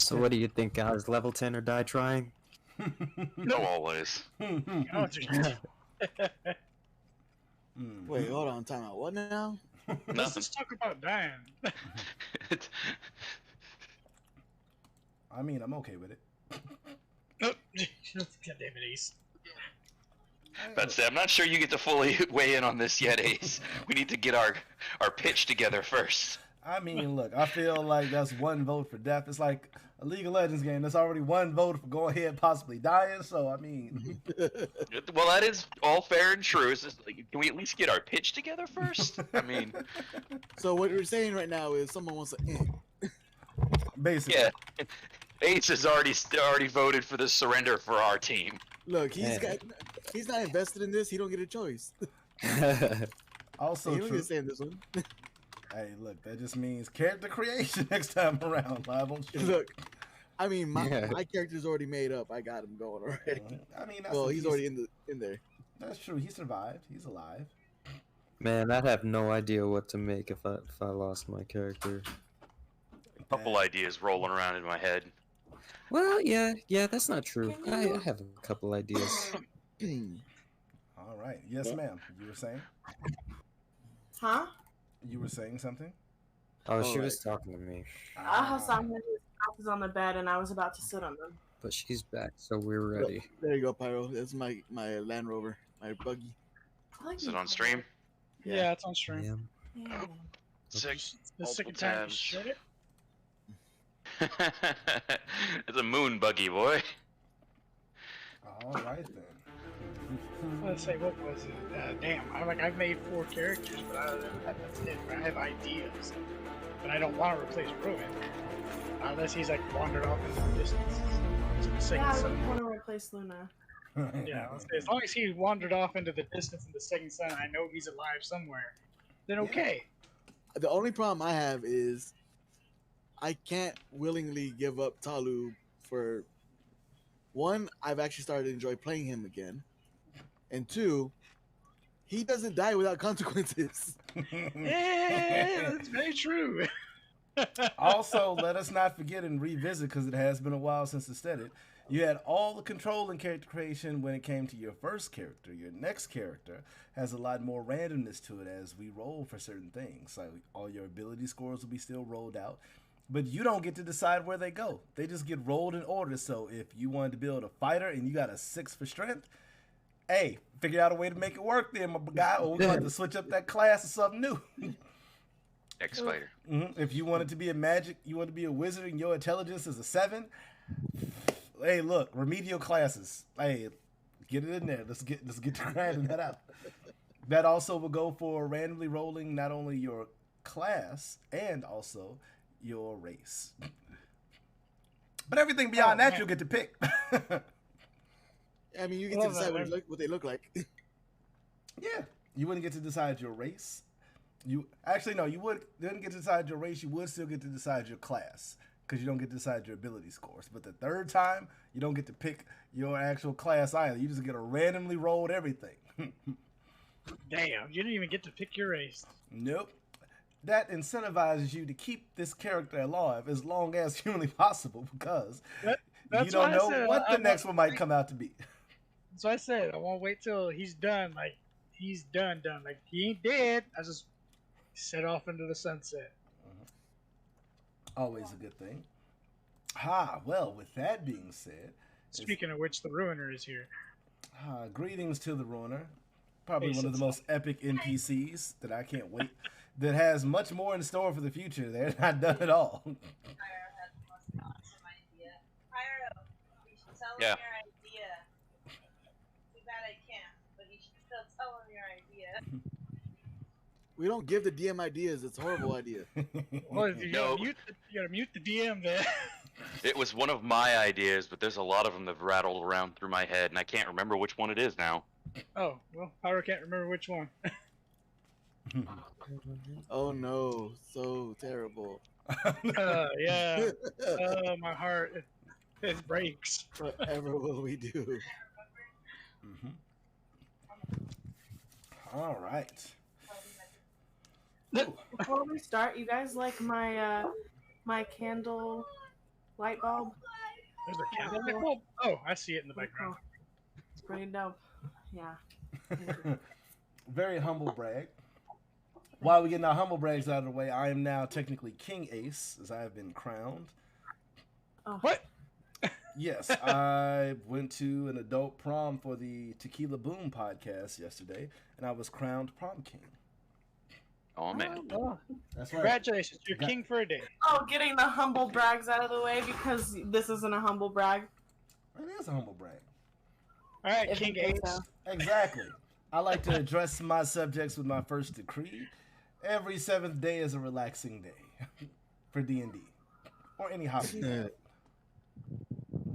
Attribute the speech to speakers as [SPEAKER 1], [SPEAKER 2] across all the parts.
[SPEAKER 1] So what do you think, guys? Level 10 or die trying?
[SPEAKER 2] No, always.
[SPEAKER 3] Oh,
[SPEAKER 4] Wait, hold on, time out. What now?
[SPEAKER 3] let's
[SPEAKER 2] Nothing.
[SPEAKER 3] just talk about dying.
[SPEAKER 5] I mean, I'm okay with it.
[SPEAKER 3] Oh, God damn it, Ace.
[SPEAKER 2] That's it. I'm not sure you get to fully weigh in on this yet, Ace. We need to get our pitch together first.
[SPEAKER 5] I mean, look, I feel like that's one vote for death. It's like a League of Legends game. That's already one vote for going ahead, possibly dying. So, I mean,
[SPEAKER 2] Well, that is all fair and true. It's just, like, can we at least get our pitch together first? I mean,
[SPEAKER 4] So what you're saying right now is someone wants to.
[SPEAKER 5] basically,
[SPEAKER 2] yeah. Ace has already voted for the surrender for our team.
[SPEAKER 4] Look, he's not invested in this. He don't get a choice.
[SPEAKER 5] also
[SPEAKER 4] He don't
[SPEAKER 5] true.
[SPEAKER 4] get to say in this one.
[SPEAKER 5] Hey, look, that just means character creation next time around. Live on stream.
[SPEAKER 4] Look, I mean, my character's already made up. I got him going already.
[SPEAKER 5] I mean, that's
[SPEAKER 4] Well,
[SPEAKER 5] a
[SPEAKER 4] he's
[SPEAKER 5] decent-
[SPEAKER 4] already in there.
[SPEAKER 5] That's true. He survived. He's alive.
[SPEAKER 1] Man, I'd have no idea what to make if I lost my character.
[SPEAKER 2] A couple ideas rolling around in my head.
[SPEAKER 1] Well, yeah, that's not true. I have a couple ideas.
[SPEAKER 5] All right. Yes, ma'am. You were saying?
[SPEAKER 6] Huh?
[SPEAKER 5] You were saying something?
[SPEAKER 1] Oh, she was talking to me,
[SPEAKER 6] Hassan had his glasses on the bed and I was about to sit on them.
[SPEAKER 1] but she's back, so we're ready.
[SPEAKER 4] There you go, Pyro. That's my Land Rover, my buggy.
[SPEAKER 6] I like
[SPEAKER 2] Is it
[SPEAKER 6] these
[SPEAKER 2] on stream?
[SPEAKER 3] Yeah, it's on stream.
[SPEAKER 1] Yeah.
[SPEAKER 6] Yeah.
[SPEAKER 2] Sick.
[SPEAKER 3] The second
[SPEAKER 2] Multiple
[SPEAKER 3] time you
[SPEAKER 2] tabs.
[SPEAKER 3] shut it.
[SPEAKER 2] It's a moon buggy, boy.
[SPEAKER 5] All right, then.
[SPEAKER 3] Let's say, what was it? Damn, I've made 4 characters, but that's it. I have ideas, but I don't want to replace Ruin unless he's like wandered off into the distance.
[SPEAKER 6] Yeah, I would want to replace Luna.
[SPEAKER 3] Yeah, let's say, as long as he wandered off into the distance in the second sun, I know he's alive somewhere. Then okay.
[SPEAKER 4] The only problem I have is I can't willingly give up Talu for one. I've actually started to enjoy playing him again, and two, he doesn't die without consequences.
[SPEAKER 3] Yeah, that's very true.
[SPEAKER 5] Also, let us not forget and revisit, because it has been a while since it said it. You had all the control in character creation when it came to your first character. Your next character has a lot more randomness to it as we roll for certain things. Like all your ability scores will be still rolled out, but you don't get to decide where they go. They just get rolled in order. So if you wanted to build a fighter and you got a 6 for strength, hey, figure out a way to make it work then, my guy, or we're going to have to switch up that class or something new.
[SPEAKER 2] X-Fighter.
[SPEAKER 5] If you wanted to be a magic, you want to be a wizard and your intelligence is a 7, hey, look, remedial classes. Hey, get it in there. Let's get to grinding that out. That also will go for randomly rolling not only your class and also your race. But everything beyond that, you'll get to pick.
[SPEAKER 4] I mean, you get to decide what they look like.
[SPEAKER 5] Yeah, you wouldn't get to decide your race. You actually no, you didn't get to decide your race. You would still get to decide your class because you don't get to decide your ability scores. But the third time, you don't get to pick your actual class either. You just get to randomly roll everything.
[SPEAKER 3] Damn, you didn't even get to pick your race.
[SPEAKER 5] Nope. That incentivizes you to keep this character alive as long as humanly possible because you don't know what the next one might come out to be.
[SPEAKER 3] So I said I won't wait till he's done. Like he's done. Like he ain't dead. I just set off into the sunset.
[SPEAKER 5] Always a good thing. Well, with that being said,
[SPEAKER 3] Speaking of which, the Ruiner is here.
[SPEAKER 5] greetings to the Ruiner. Probably one of the most epic NPCs that I can't wait. That has much more in store for the future. They're not done at all.
[SPEAKER 7] Pyro has the most awesome idea. Pyro, you should tell
[SPEAKER 2] Yeah.
[SPEAKER 7] him your idea. Too bad I can't, but you should still tell him your idea.
[SPEAKER 4] We don't give the DM ideas. It's a horrible idea.
[SPEAKER 3] Well, you
[SPEAKER 2] No.
[SPEAKER 3] gotta mute the DM there.
[SPEAKER 2] It was one of my ideas, but there's a lot of them that have rattled around through my head, and I can't remember which one it is now.
[SPEAKER 3] Oh, well, Pyro can't remember which one.
[SPEAKER 4] Oh no, so terrible.
[SPEAKER 3] Yeah. My heart, it breaks.
[SPEAKER 4] Whatever will we do?
[SPEAKER 5] All right.
[SPEAKER 6] Before we start, you guys like my my candle light bulb.
[SPEAKER 3] There's a candle
[SPEAKER 6] Cool.
[SPEAKER 3] bulb? Oh, I see it in the
[SPEAKER 6] Pretty
[SPEAKER 3] background.
[SPEAKER 6] cool. It's pretty dope. Yeah.
[SPEAKER 5] Very humble brag. While we getting our humble brags out of the way, I am now technically King Ace, as I have been crowned.
[SPEAKER 6] Oh.
[SPEAKER 3] What?
[SPEAKER 5] Yes, I went to an adult prom for the Tequila Boom podcast yesterday, and I was crowned prom king.
[SPEAKER 2] Oh man.
[SPEAKER 3] Oh,
[SPEAKER 5] That's right.
[SPEAKER 3] congratulations, you're king for a day.
[SPEAKER 6] Oh, getting the humble brags out of the way because this isn't a humble brag.
[SPEAKER 5] It is a humble brag.
[SPEAKER 3] All right,
[SPEAKER 6] If you
[SPEAKER 3] King
[SPEAKER 6] think
[SPEAKER 3] Ace.
[SPEAKER 6] so.
[SPEAKER 5] Exactly. I like to address my subjects with my first decree. Every 7th day is a relaxing day for D&D or any hobby.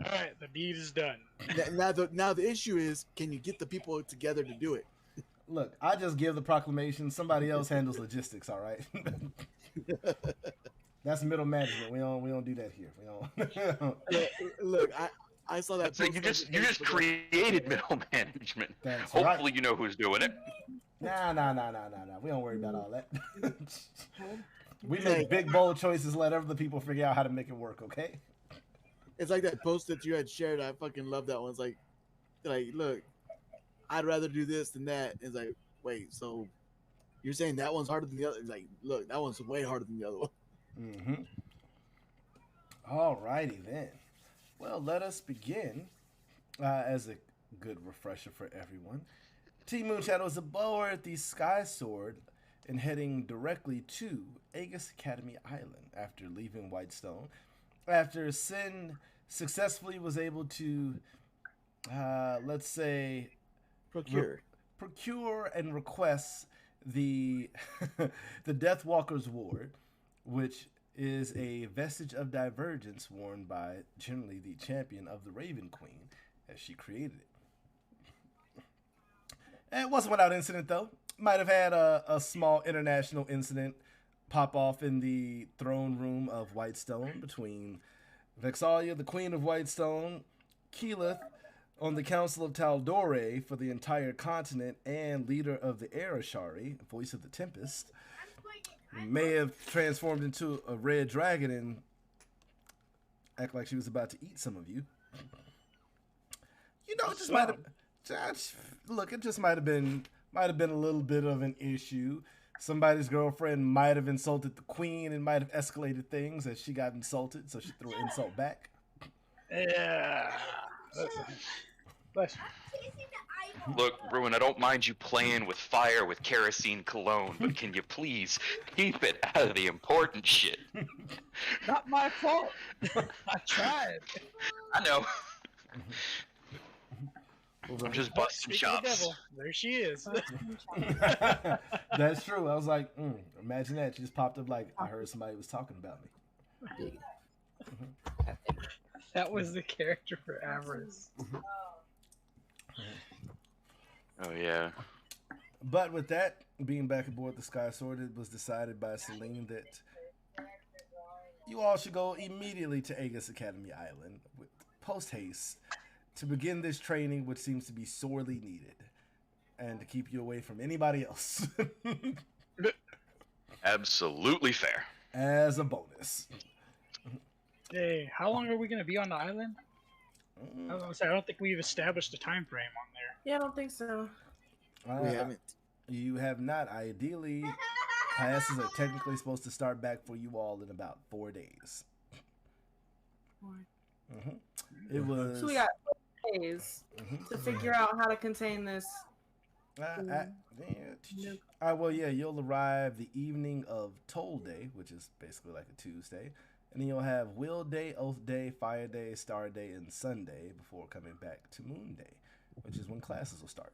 [SPEAKER 3] All right, the deed is done.
[SPEAKER 4] Now the issue is, can you get the people together to do it?
[SPEAKER 5] Look, I just give the proclamation. Somebody else handles logistics. All right. That's middle management. We don't do that here. We don't.
[SPEAKER 4] Look, I saw that.
[SPEAKER 2] So you
[SPEAKER 4] post on
[SPEAKER 2] just
[SPEAKER 4] Facebook.
[SPEAKER 2] created middle management.
[SPEAKER 5] That's
[SPEAKER 2] Hopefully
[SPEAKER 5] right.
[SPEAKER 2] you know who's doing it.
[SPEAKER 5] Nah. We don't worry about all that. We make big bold choices. Let other people figure out how to make it work. Okay.
[SPEAKER 4] It's like that post that you had shared. I fucking love that one. It's like, look, I'd rather do this than that. It's like, wait, so you're saying that one's harder than the other? It's like, look, that one's way harder than the other one.
[SPEAKER 5] Mm-hmm. All righty then. Well, let us begin. As a good refresher for everyone, Team Moonshadow is aboard the Sky Sword and heading directly to Aegis Academy Island after leaving Whitestone. After Sin successfully was able to, let's say, procure and request the the Deathwalker's Ward, which is a vestige of divergence worn by generally the champion of the Raven Queen, as she created it. And it wasn't without incident, though. Might have had a small international incident pop off in the throne room of Whitestone between Vexalia, the Queen of Whitestone, Keyleth on the Council of Taldore for the entire continent, and leader of the Arashari, voice of the Tempest, may have transformed into a red dragon and act like she was about to eat some of you. You know, it just might have. Look, it just might have been a little bit of an issue. Somebody's girlfriend might have insulted the queen and might have escalated things as she got insulted, so she threw an insult back.
[SPEAKER 3] Yeah. Bless you.
[SPEAKER 2] Look, Ruin, I don't mind you playing with fire with kerosene cologne, but can you please keep it out of the important shit?
[SPEAKER 3] Not my fault. I tried.
[SPEAKER 2] I know. I'm just busting
[SPEAKER 3] Speak of the
[SPEAKER 2] chops.
[SPEAKER 3] devil, there she is.
[SPEAKER 5] That's true. I was like, imagine that. She just popped up like, I heard somebody was talking about me.
[SPEAKER 3] That was the character for Avarice.
[SPEAKER 2] Oh, yeah.
[SPEAKER 5] But with that, being back aboard the Sky Sword, it was decided by Celine that you all should go immediately to Aegis Academy Island with post haste to begin this training, which seems to be sorely needed, and to keep you away from anybody else.
[SPEAKER 2] Absolutely fair.
[SPEAKER 5] As a bonus.
[SPEAKER 3] Hey, how long are we going to be on the island? I was gonna say, I don't think we've established a time frame on there.
[SPEAKER 6] Yeah, I don't think so.
[SPEAKER 4] We haven't.
[SPEAKER 5] You have not. Ideally, classes are technically supposed to start back for you all in about 4 days. It was.
[SPEAKER 6] So we got days to figure out how to contain this.
[SPEAKER 5] Well, yeah, you'll arrive the evening of Toll Day, which is basically like a Tuesday. And then you'll have Will Day, Oath Day, Fire Day, Star Day, and Sunday before coming back to Moon Day, which is when classes will start.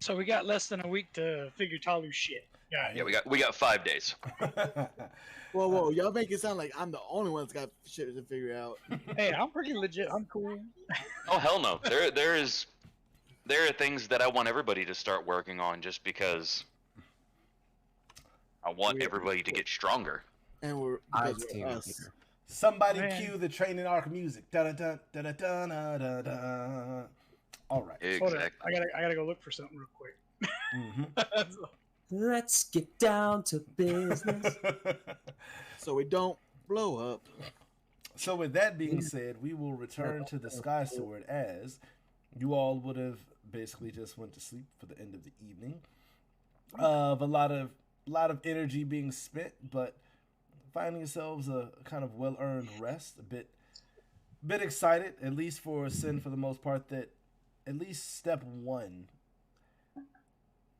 [SPEAKER 3] So we got less than a week to figure Talu's shit.
[SPEAKER 2] Yeah, we got 5 days.
[SPEAKER 4] Whoa, y'all make it sound like I'm the only one that's got shit to figure out.
[SPEAKER 3] Hey, I'm pretty legit. I'm cool.
[SPEAKER 2] Oh hell no! There are things that I want everybody to start working on just because I want everybody to get stronger.
[SPEAKER 4] And we're us.
[SPEAKER 5] Somebody
[SPEAKER 3] Man.
[SPEAKER 5] cue the training arc music. Da da da da da da da da. All right.
[SPEAKER 3] Hold on.
[SPEAKER 2] Exactly.
[SPEAKER 3] I gotta go look for something real quick.
[SPEAKER 1] Let's get down to business.
[SPEAKER 4] So we don't blow up.
[SPEAKER 5] So with that being said, we will return to the Sky Sword as you all would have basically just went to sleep for the end of the evening. Of a lot of energy being spent, but finding yourselves a kind of well-earned rest, a bit excited, at least for Sin for the most part, that at least step one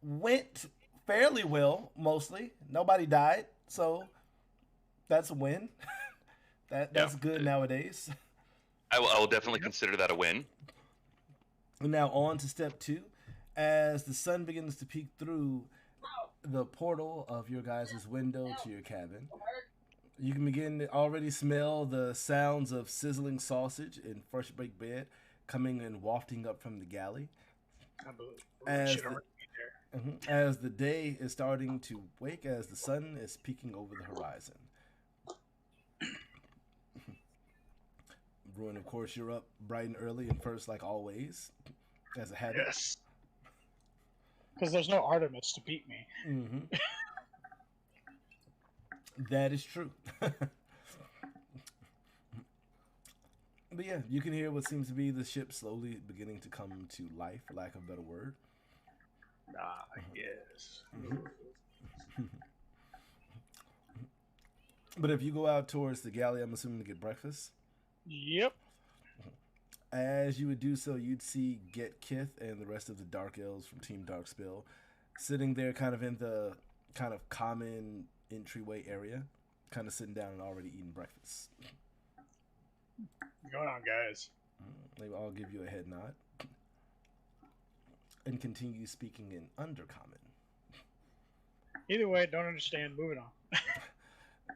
[SPEAKER 5] went fairly well, mostly. Nobody died, so that's a win. That's good nowadays.
[SPEAKER 2] I will definitely consider that a win.
[SPEAKER 5] And now on to step two. As the sun begins to peek through the portal of your guys' window to your cabin, you can begin to already smell the sounds of sizzling sausage and fresh baked bread coming and wafting up from the galley. As the day is starting to wake, as the sun is peeking over the horizon. Ruin, of course, you're up bright and early and first, like always, as a habit.
[SPEAKER 3] Yes. Because there's no Artemis to beat me.
[SPEAKER 5] Mm-hmm. That is true. But yeah, you can hear what seems to be the ship slowly beginning to come to life, for lack of a better word.
[SPEAKER 3] Ah, yes.
[SPEAKER 5] But if you go out towards the galley, I'm assuming to get breakfast.
[SPEAKER 3] Yep.
[SPEAKER 5] As you would do so, you'd see Get Kith and the rest of the Dark Elves from Team Darkspill sitting there kind of in the kind of common entryway area, kind of sitting down and already eating breakfast.
[SPEAKER 3] What's going on, guys?
[SPEAKER 5] They will all give you a head nod and continue speaking in Undercommon.
[SPEAKER 3] Either way, don't understand. Moving on.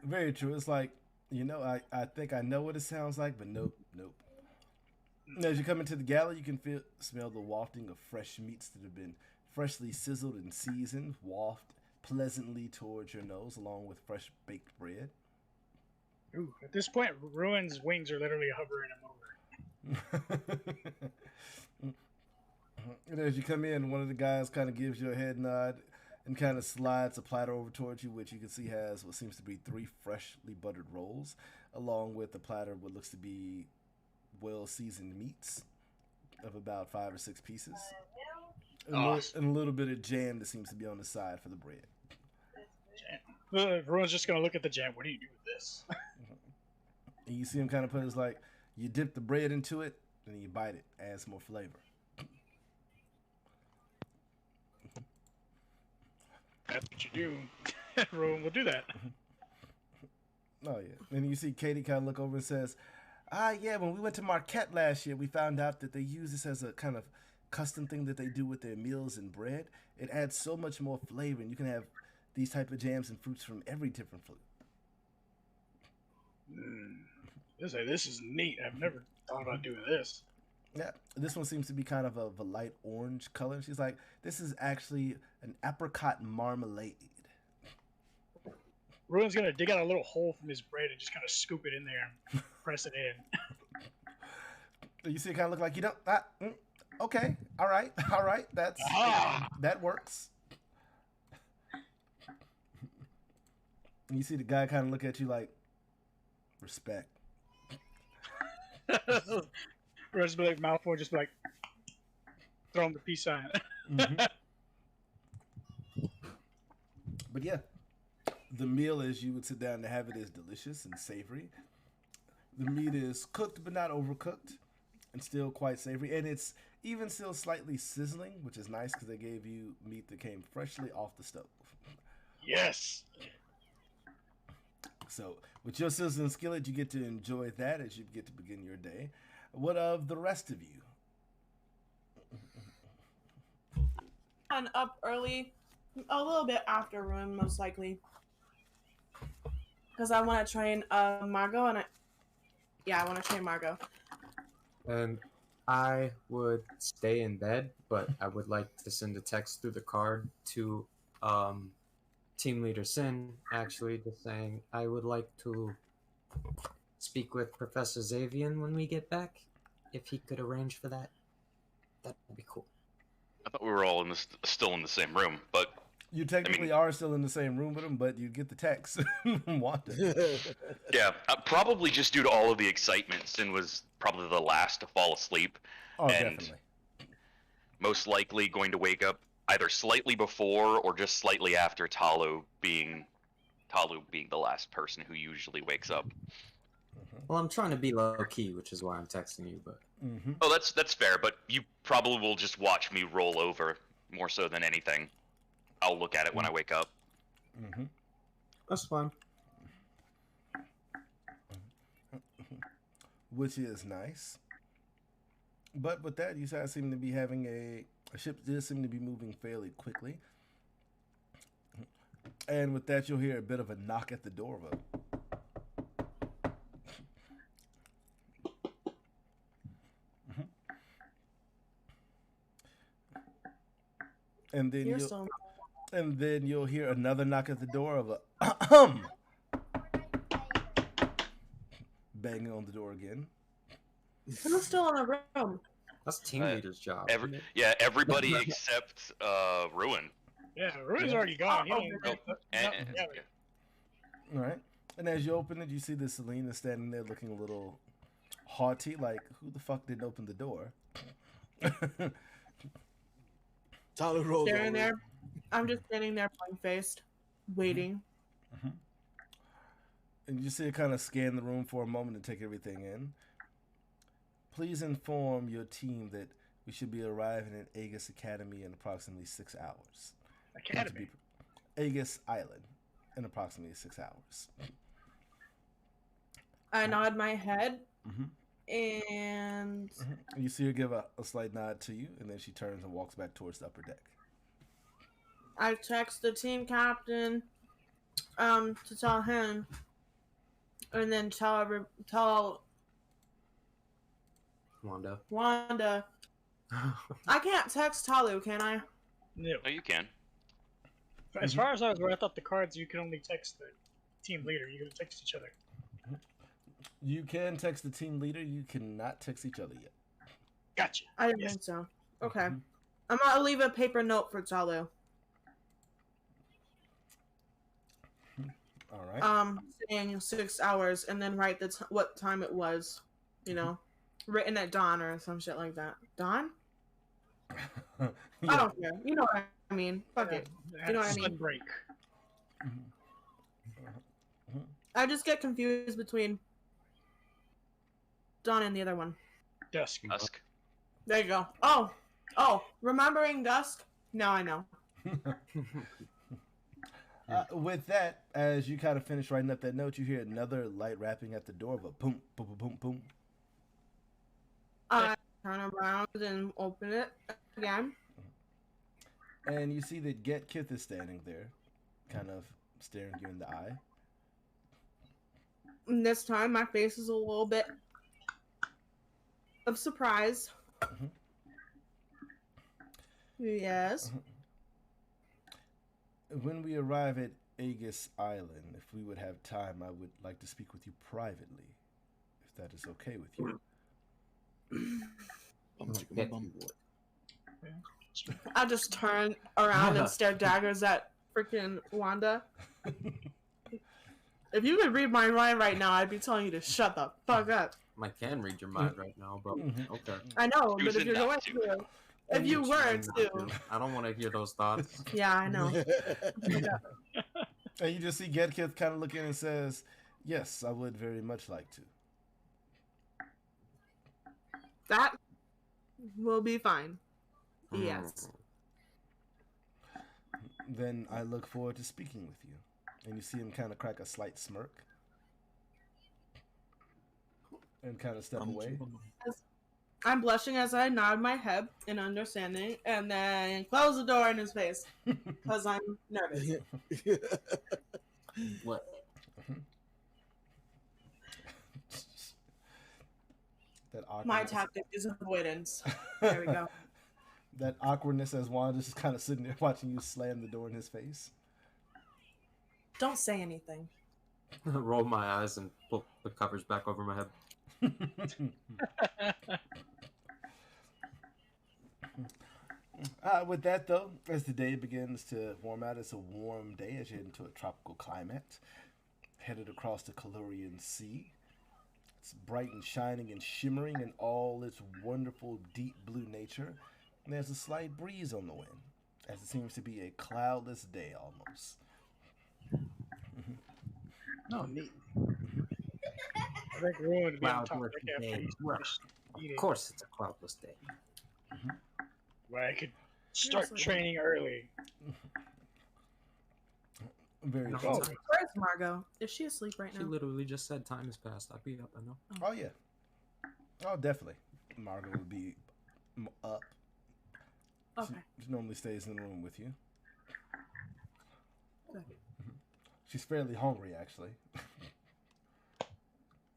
[SPEAKER 5] Very true. It's like, I think I know what it sounds like, but nope. As you come into the galley, you can smell the wafting of fresh meats that have been freshly sizzled and seasoned, waft pleasantly towards your nose, along with fresh baked bread.
[SPEAKER 3] Ooh, at this point, Ruin's wings are literally hovering him over.
[SPEAKER 5] And as you come in, one of the guys kind of gives you a head nod and kind of slides a platter over towards you, which you can see has what seems to be 3 freshly buttered rolls, along with a platter of what looks to be well-seasoned meats of about 5 or 6 pieces. And a little bit of jam that seems to be on the side for the bread.
[SPEAKER 3] Ruin's just going to look at the jam. What do you do with this?
[SPEAKER 5] And you see him kind of put his you dip the bread into it, and you bite it, adds more flavor.
[SPEAKER 3] That's what you do. Ruin will do that.
[SPEAKER 5] Oh, yeah. And you see Katie kind of look over and says, yeah, when we went to Marquette last year, we found out that they use this as a kind of custom thing that they do with their meals and bread. It adds so much more flavor, and you can have these type of jams and fruits from every different fruit.
[SPEAKER 3] This is neat. I've never thought about doing this.
[SPEAKER 5] Yeah, this one seems to be kind of a light orange color. She's like, this is actually an apricot marmalade.
[SPEAKER 3] Ruin's going to dig out a little hole from his bread and just kind of scoop it in there and press it in.
[SPEAKER 5] You see it kind of look like, okay, all right, that's that works. You see the guy kind of look at you like, respect.
[SPEAKER 3] Ruin's be like, mouthful, just be like, throw him the peace sign.
[SPEAKER 5] Mm-hmm. But yeah, the meal as you would sit down to have it is delicious and savory. The meat is cooked but not overcooked and still quite savory. And it's even still slightly sizzling, which is nice because they gave you meat that came freshly off the stove.
[SPEAKER 3] Yes!
[SPEAKER 5] So with your sizzling skillet, you get to enjoy that as you get to begin your day. What of the rest of you?
[SPEAKER 6] And up early, a little bit after Ruin, most likely. Because I want to train Margot, and I want to train Margot.
[SPEAKER 1] And I would stay in bed, but I would like to send a text through the card to Team Leader Sin, actually, just saying I would like to speak with Professor Xavier when we get back. If he could arrange for that, that would be cool.
[SPEAKER 2] I thought we were all still in the same room, but
[SPEAKER 5] You technically are still in the same room with him, but you get the text from Wanda.
[SPEAKER 2] Yeah, probably just due to all of the excitement, Sin was probably the last to fall asleep.
[SPEAKER 5] Oh,
[SPEAKER 2] and
[SPEAKER 5] definitely.
[SPEAKER 2] most likely going to wake up either slightly before or just slightly after Talu being the last person who usually wakes up.
[SPEAKER 1] Well, I'm trying to be low key, which is why I'm texting you. But
[SPEAKER 2] Oh, that's fair, but you probably will just watch me roll over more so than anything. I'll look at it when I wake up.
[SPEAKER 1] that's fine.
[SPEAKER 5] Which is nice. But with that, you guys seem to be having a ship does seem to be moving fairly quickly. And with that, you'll hear a bit of a knock at the door. And then you'll hear another knock at the door of a banging on the door again.
[SPEAKER 6] Who's still in the room?
[SPEAKER 1] That's team leader's job.
[SPEAKER 2] Everybody except Ruin.
[SPEAKER 3] Yeah, Ruin's already gone. He don't
[SPEAKER 5] All right. And as you open it, you see that Selena standing there looking a little haughty, like, who the fuck didn't open the door?
[SPEAKER 4] Tyler rolls
[SPEAKER 6] Staring
[SPEAKER 4] over.
[SPEAKER 6] there. I'm just standing there blank-faced, waiting.
[SPEAKER 5] And you see her kind of scan the room for a moment and take everything in. Please inform your team that we should be arriving at Aegis Academy in approximately 6 hours.
[SPEAKER 3] Academy?
[SPEAKER 5] Aegis Island in approximately 6 hours.
[SPEAKER 6] I nod my head, and
[SPEAKER 5] You see her give a slight nod to you, and then she turns and walks back towards the upper deck.
[SPEAKER 6] I text the team captain to tell him, and then tell
[SPEAKER 1] Wanda.
[SPEAKER 6] I can't text Talu, can I?
[SPEAKER 3] No.
[SPEAKER 2] Oh, you can.
[SPEAKER 3] As far as I was aware, I thought the cards you could only text the team leader. You could text each other.
[SPEAKER 5] You can text the team leader. You cannot text each other yet.
[SPEAKER 3] Gotcha.
[SPEAKER 6] I didn't think so. Okay. I'm gonna leave a paper note for Talu.
[SPEAKER 5] All right.
[SPEAKER 6] Saying 6 hours, and then write what time it was. You know, written at dawn or some shit like that. Dawn? I don't care. You know what I mean. Fuck it. You know what I mean.
[SPEAKER 3] Break.
[SPEAKER 6] I just get confused between dawn and the other one.
[SPEAKER 3] Dusk.
[SPEAKER 6] There you go. Oh, remembering dusk? Now I know.
[SPEAKER 5] With that, as you kind of finish writing up that note, you hear another light rapping at the door of a boom, boom, boom, boom, boom.
[SPEAKER 6] I turn around and open it again.
[SPEAKER 5] And you see that Get Kith is standing there, kind of staring you in the eye.
[SPEAKER 6] And this time, my face is a little bit of surprise. Yes.
[SPEAKER 5] When we arrive at Aegis Island, if we would have time, I would like to speak with you privately, if that is okay with you.
[SPEAKER 6] I just turn around and stare daggers at freaking Wanda. If you could read my mind right now, I'd be telling you to shut the fuck up.
[SPEAKER 1] I can read your mind right now, but okay.
[SPEAKER 6] I know, but if
[SPEAKER 2] Choosing
[SPEAKER 6] you're
[SPEAKER 2] not
[SPEAKER 6] going
[SPEAKER 2] to.
[SPEAKER 6] to, if you weren't to,
[SPEAKER 1] I don't want to hear those thoughts.
[SPEAKER 6] yeah, I know.
[SPEAKER 5] And you just see Get Kith kind of looking and says, yes, I would very much like to.
[SPEAKER 6] That will be fine. Yes.
[SPEAKER 5] Then I look forward to speaking with you. And you see him kind of crack a slight smirk. And kind of step away.
[SPEAKER 6] I'm blushing as I nod my head in understanding, and then close the door in his face because I'm nervous.
[SPEAKER 1] What?
[SPEAKER 5] That awkwardness.
[SPEAKER 6] My tactic is avoidance. There we go.
[SPEAKER 5] That awkwardness as Wanda's just kind of sitting there watching you slam the door in his face.
[SPEAKER 6] Don't say anything.
[SPEAKER 1] Roll my eyes and pull the covers back over my head.
[SPEAKER 5] With that, though, as the day begins to warm out, it's a warm day as you head into a tropical climate, headed across the Calurian Sea. It's bright and shining and shimmering in all its wonderful deep blue nature, and there's a slight breeze on the wind, as it seems to be a cloudless day almost.
[SPEAKER 3] No, neat. I think Ruin would be on top
[SPEAKER 1] Cloudless
[SPEAKER 3] deck after
[SPEAKER 1] day.
[SPEAKER 3] he's
[SPEAKER 1] Well,
[SPEAKER 3] finished eating.
[SPEAKER 1] Of course, it's a cloudless day.
[SPEAKER 3] Where I could start
[SPEAKER 6] Seriously.
[SPEAKER 3] training early.
[SPEAKER 5] Very
[SPEAKER 1] No,
[SPEAKER 5] true.
[SPEAKER 3] Oh,
[SPEAKER 6] Where's Margot? Is she asleep right
[SPEAKER 1] She
[SPEAKER 6] now?
[SPEAKER 1] literally just said time has passed. I'll be up. I know.
[SPEAKER 5] Oh, yeah. Oh, definitely. Margot would be up.
[SPEAKER 6] Okay.
[SPEAKER 5] She normally stays in the room with you.
[SPEAKER 6] Good.
[SPEAKER 5] She's fairly hungry, actually.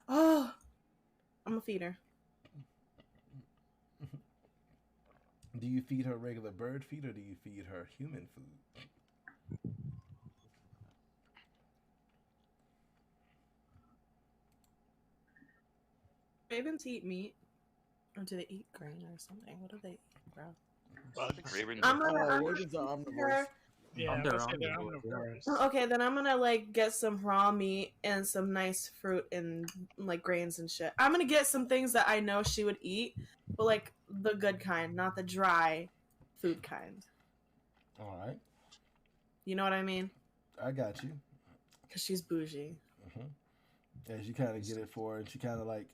[SPEAKER 6] Oh, I'm gonna feed her.
[SPEAKER 5] Do you feed her regular bird feed or do you feed her human food?
[SPEAKER 6] Ravens eat meat, or do they eat grain or something? What do they eat, bro?
[SPEAKER 3] bugs.
[SPEAKER 2] Ravens
[SPEAKER 6] I'm
[SPEAKER 2] are-
[SPEAKER 6] gonna. I'm
[SPEAKER 4] Ravens are
[SPEAKER 6] gonna feed
[SPEAKER 4] omnivores.
[SPEAKER 6] her.
[SPEAKER 3] Yeah,
[SPEAKER 1] They're
[SPEAKER 3] let's say they're
[SPEAKER 1] omnivores, yeah.
[SPEAKER 3] omnivores.
[SPEAKER 6] Okay, then I'm gonna like get some raw meat and some nice fruit and like grains and shit. I'm gonna get some things that I know she would eat, but like the good kind, not the dry food kind.
[SPEAKER 5] All right.
[SPEAKER 6] You know what I mean?
[SPEAKER 5] I got you.
[SPEAKER 6] Because she's bougie.
[SPEAKER 5] As you kind of get it for her, and she kind of like,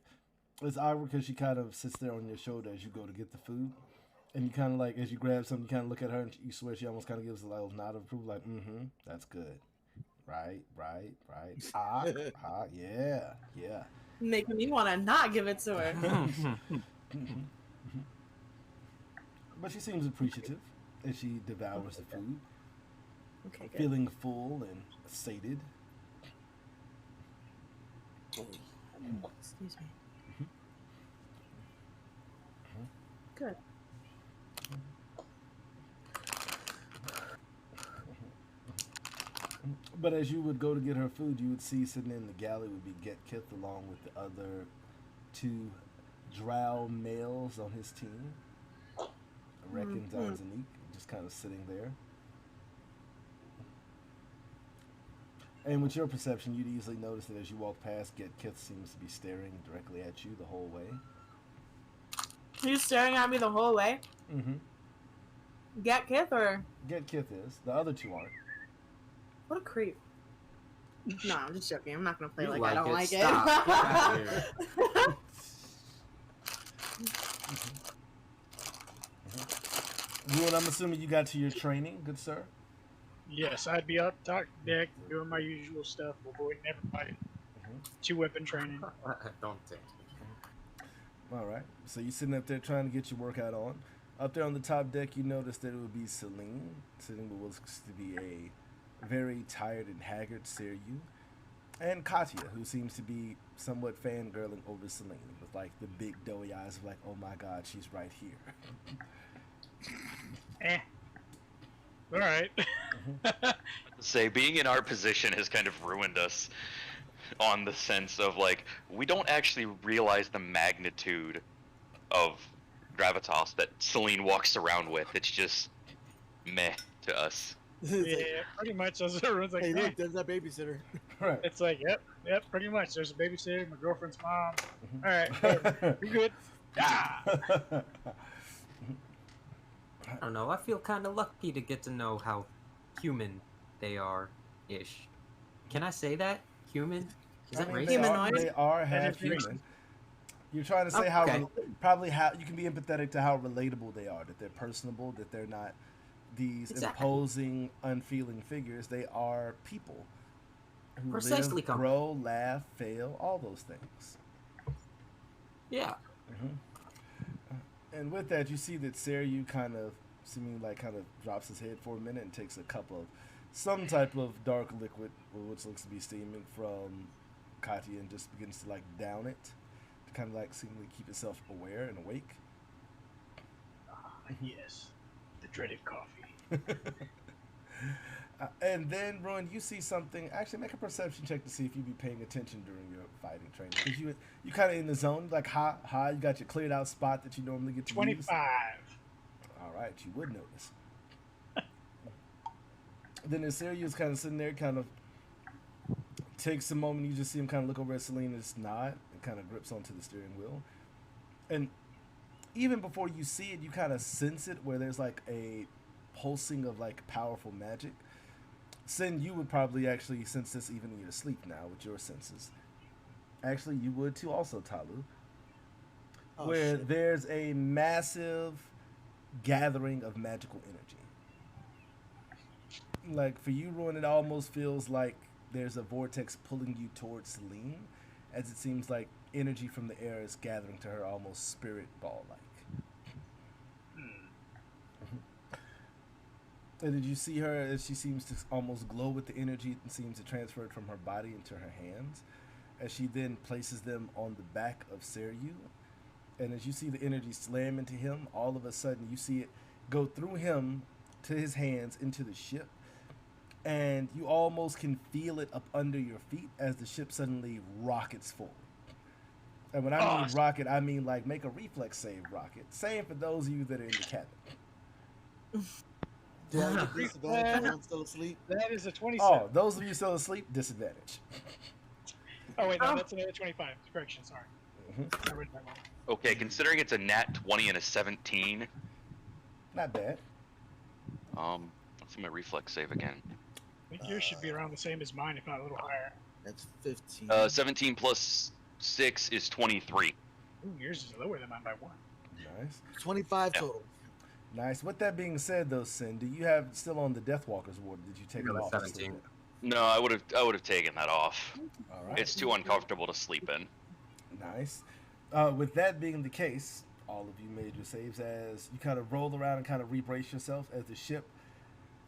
[SPEAKER 5] it's awkward because she kind of sits there on your shoulder as you go to get the food. And you kind of like, as you grab something, you kind of look at her and you swear she almost kind of gives a little nod of approval, like, that's good. Right. Yeah.
[SPEAKER 6] Making me want to not give it to her.
[SPEAKER 5] But she seems appreciative as she devours the food,
[SPEAKER 6] Okay, good.
[SPEAKER 5] feeling full and sated.
[SPEAKER 6] Excuse me. Good.
[SPEAKER 5] But as you would go to get her food, you would see sitting in the galley would be Get Kith along with the other two drow males on his team. Reck and Zanzanique, just kind of sitting there. And with your perception, you'd easily notice that as you walk past, Get Kith seems to be staring directly at you the whole way.
[SPEAKER 6] He's staring at me the whole way. Get Kith or
[SPEAKER 5] Get Kith is. The other two aren't.
[SPEAKER 6] what a creep. No, I'm just joking. I'm not gonna play
[SPEAKER 1] You
[SPEAKER 6] like I don't like it.
[SPEAKER 1] Stop. Get out of here.
[SPEAKER 5] Ruin, I'm assuming you got to your training, good sir?
[SPEAKER 3] Yes, I'd be up top deck doing my usual stuff, avoiding everybody. 2-weapon training.
[SPEAKER 1] Don't think.
[SPEAKER 5] All right. So you're sitting up there trying to get your workout on. Up there on the top deck, you notice that it would be Celine. Celine looks to be a very tired and haggard Seryu. And Katya, who seems to be somewhat fangirling over Celine with like the big doughy eyes of like, oh my god, she's right here.
[SPEAKER 3] All right.
[SPEAKER 2] Say being in our position has kind of ruined us on the sense of like we don't actually realize the magnitude of gravitas that Celine walks around with. It's just meh to us.
[SPEAKER 3] Yeah, pretty much. As everyone's like,
[SPEAKER 4] Hey,
[SPEAKER 3] "Eh."
[SPEAKER 4] look, there's that babysitter.
[SPEAKER 5] Right.
[SPEAKER 3] It's like, yep, pretty much. There's a babysitter, my girlfriend's mom. All right, whatever. You're good. Ah!
[SPEAKER 1] I don't know. I feel kind of lucky to get to know how human they are, ish. Can I say that? Human? Is that
[SPEAKER 5] I mean,
[SPEAKER 1] racist?
[SPEAKER 6] Humanoid?
[SPEAKER 5] They are
[SPEAKER 3] That
[SPEAKER 5] half
[SPEAKER 3] is
[SPEAKER 5] human.
[SPEAKER 3] racist.
[SPEAKER 5] You're trying to say
[SPEAKER 1] Okay.
[SPEAKER 5] how you can be empathetic to how relatable they are, that they're personable, that they're not these
[SPEAKER 6] Exactly.
[SPEAKER 5] imposing, unfeeling figures. They are people who
[SPEAKER 1] Precisely,
[SPEAKER 5] live,
[SPEAKER 1] Come.
[SPEAKER 5] grow, laugh, fail, all those things.
[SPEAKER 1] Yeah.
[SPEAKER 5] And with that, you see that Seryu kind of drops his head for a minute and takes a cup of some type of dark liquid, which looks to be steaming from Katya, and just begins to like down it to kind of like seemingly keep itself aware and awake.
[SPEAKER 3] Yes, the dreaded coffee.
[SPEAKER 5] And then, Ruin, you see something. Actually, make a perception check to see if you be paying attention during your fighting training. Because you kind of in the zone, like, you got your cleared out spot that you normally get to use.
[SPEAKER 3] 25.
[SPEAKER 5] All right, you would notice. Then as Sirius kind of sitting there, kind of takes a moment. You just see him kind of look over at Selena's nod and kind of grips onto the steering wheel. And even before you see it, you kind of sense it where there's like a pulsing of like powerful magic. Sin, you would probably actually sense this even in your sleep now with your senses. Actually, you would too also, Talu. Where
[SPEAKER 4] shit.
[SPEAKER 5] there's a massive gathering of magical energy. Like for you, Ruin, it almost feels like there's a vortex pulling you towards Celine, as it seems like energy from the air is gathering to her almost spirit ball like. And did you see her as she seems to almost glow with the energy and seems to transfer it from her body into her hands, as she then places them on the back of Seryu. And as you see the energy slam into him, all of a sudden you see it go through him to his hands into the ship. And you almost can feel it up under your feet as the ship suddenly rockets forward. And when I mean rocket, I mean like make a reflex save rocket. Same for those of you that are in the cabin.
[SPEAKER 4] Do I get disadvantage if I'm still asleep?
[SPEAKER 3] That is a 27.
[SPEAKER 5] Oh, those of you still asleep, disadvantage.
[SPEAKER 3] Oh, wait, no, that's another 25. Correction, sorry.
[SPEAKER 5] Mm-hmm.
[SPEAKER 3] I read that wrong.
[SPEAKER 2] Okay, considering it's a nat 20 and a 17,
[SPEAKER 5] Not bad.
[SPEAKER 2] let's see my reflex save again.
[SPEAKER 3] I think yours should be around the same as mine, if not a little higher.
[SPEAKER 4] That's 15.
[SPEAKER 2] 17 plus 6 is 23.
[SPEAKER 3] Ooh, yours is lower than mine by 1.
[SPEAKER 5] Nice.
[SPEAKER 4] 25
[SPEAKER 2] Yeah.
[SPEAKER 4] total.
[SPEAKER 5] Nice. With that being said, though, Sin, do you have still on the Deathwalker's ward? Did you take it
[SPEAKER 1] Really,
[SPEAKER 5] off?
[SPEAKER 1] 17.
[SPEAKER 2] No, I would have taken that off.
[SPEAKER 5] All right.
[SPEAKER 2] It's too uncomfortable to sleep in.
[SPEAKER 5] Nice. With that being the case, all of you made your saves as you kind of roll around and kind of rebrace yourself as the ship.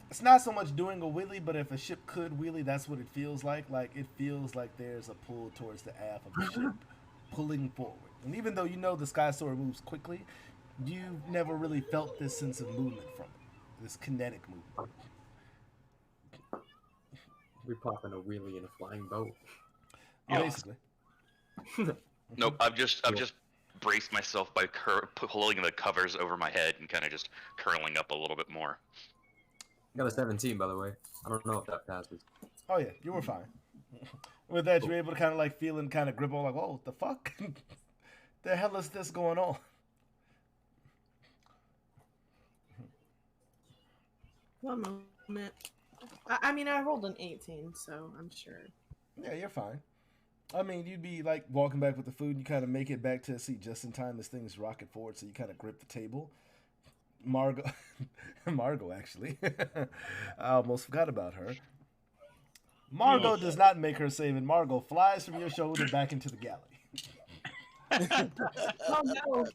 [SPEAKER 5] It's not so much doing a wheelie, but if a ship could wheelie, that's what it feels like. Like, it feels like there's a pull towards the aft of the ship, pulling forward. And even though you know the Sky Soarer moves quickly, you've never really felt this sense of movement from it, this kinetic movement.
[SPEAKER 1] We're popping a wheelie in a flying boat.
[SPEAKER 5] Basically.
[SPEAKER 2] Nope, I've just braced myself by pulling the covers over my head and kind of just curling up a little bit more.
[SPEAKER 1] Got a 17, by the way. I don't know if that passes.
[SPEAKER 5] Oh yeah, you were fine. With that, you're able to kind of like feel and kind of grip on like, whoa, what the fuck? The hell is this going on?
[SPEAKER 6] One moment. I mean, I rolled an 18, so I'm sure.
[SPEAKER 5] Yeah, you're fine. I mean, you'd be like walking back with the food, and you kind of make it back to the seat just in time as things rocket forward, so you kind of grip the table. Margot, actually. I almost forgot about her. Margot does not make her save, and Margot flies from your shoulder back into the galley.
[SPEAKER 6] Oh no!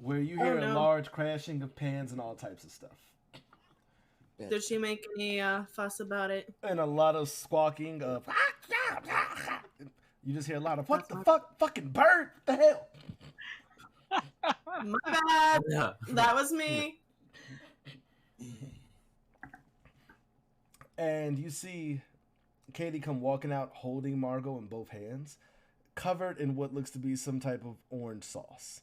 [SPEAKER 5] Where you hear
[SPEAKER 6] no.
[SPEAKER 5] a large crashing of pans and all types of stuff.
[SPEAKER 6] Did she make any fuss about it?
[SPEAKER 5] And a lot of squawking of... You just hear a lot of, what the fuck? Fucking bird? What the hell?
[SPEAKER 6] My bad.
[SPEAKER 1] Yeah.
[SPEAKER 6] That was me.
[SPEAKER 5] And you see Katie come walking out holding Margot in both hands, covered in what looks to be some type of orange sauce.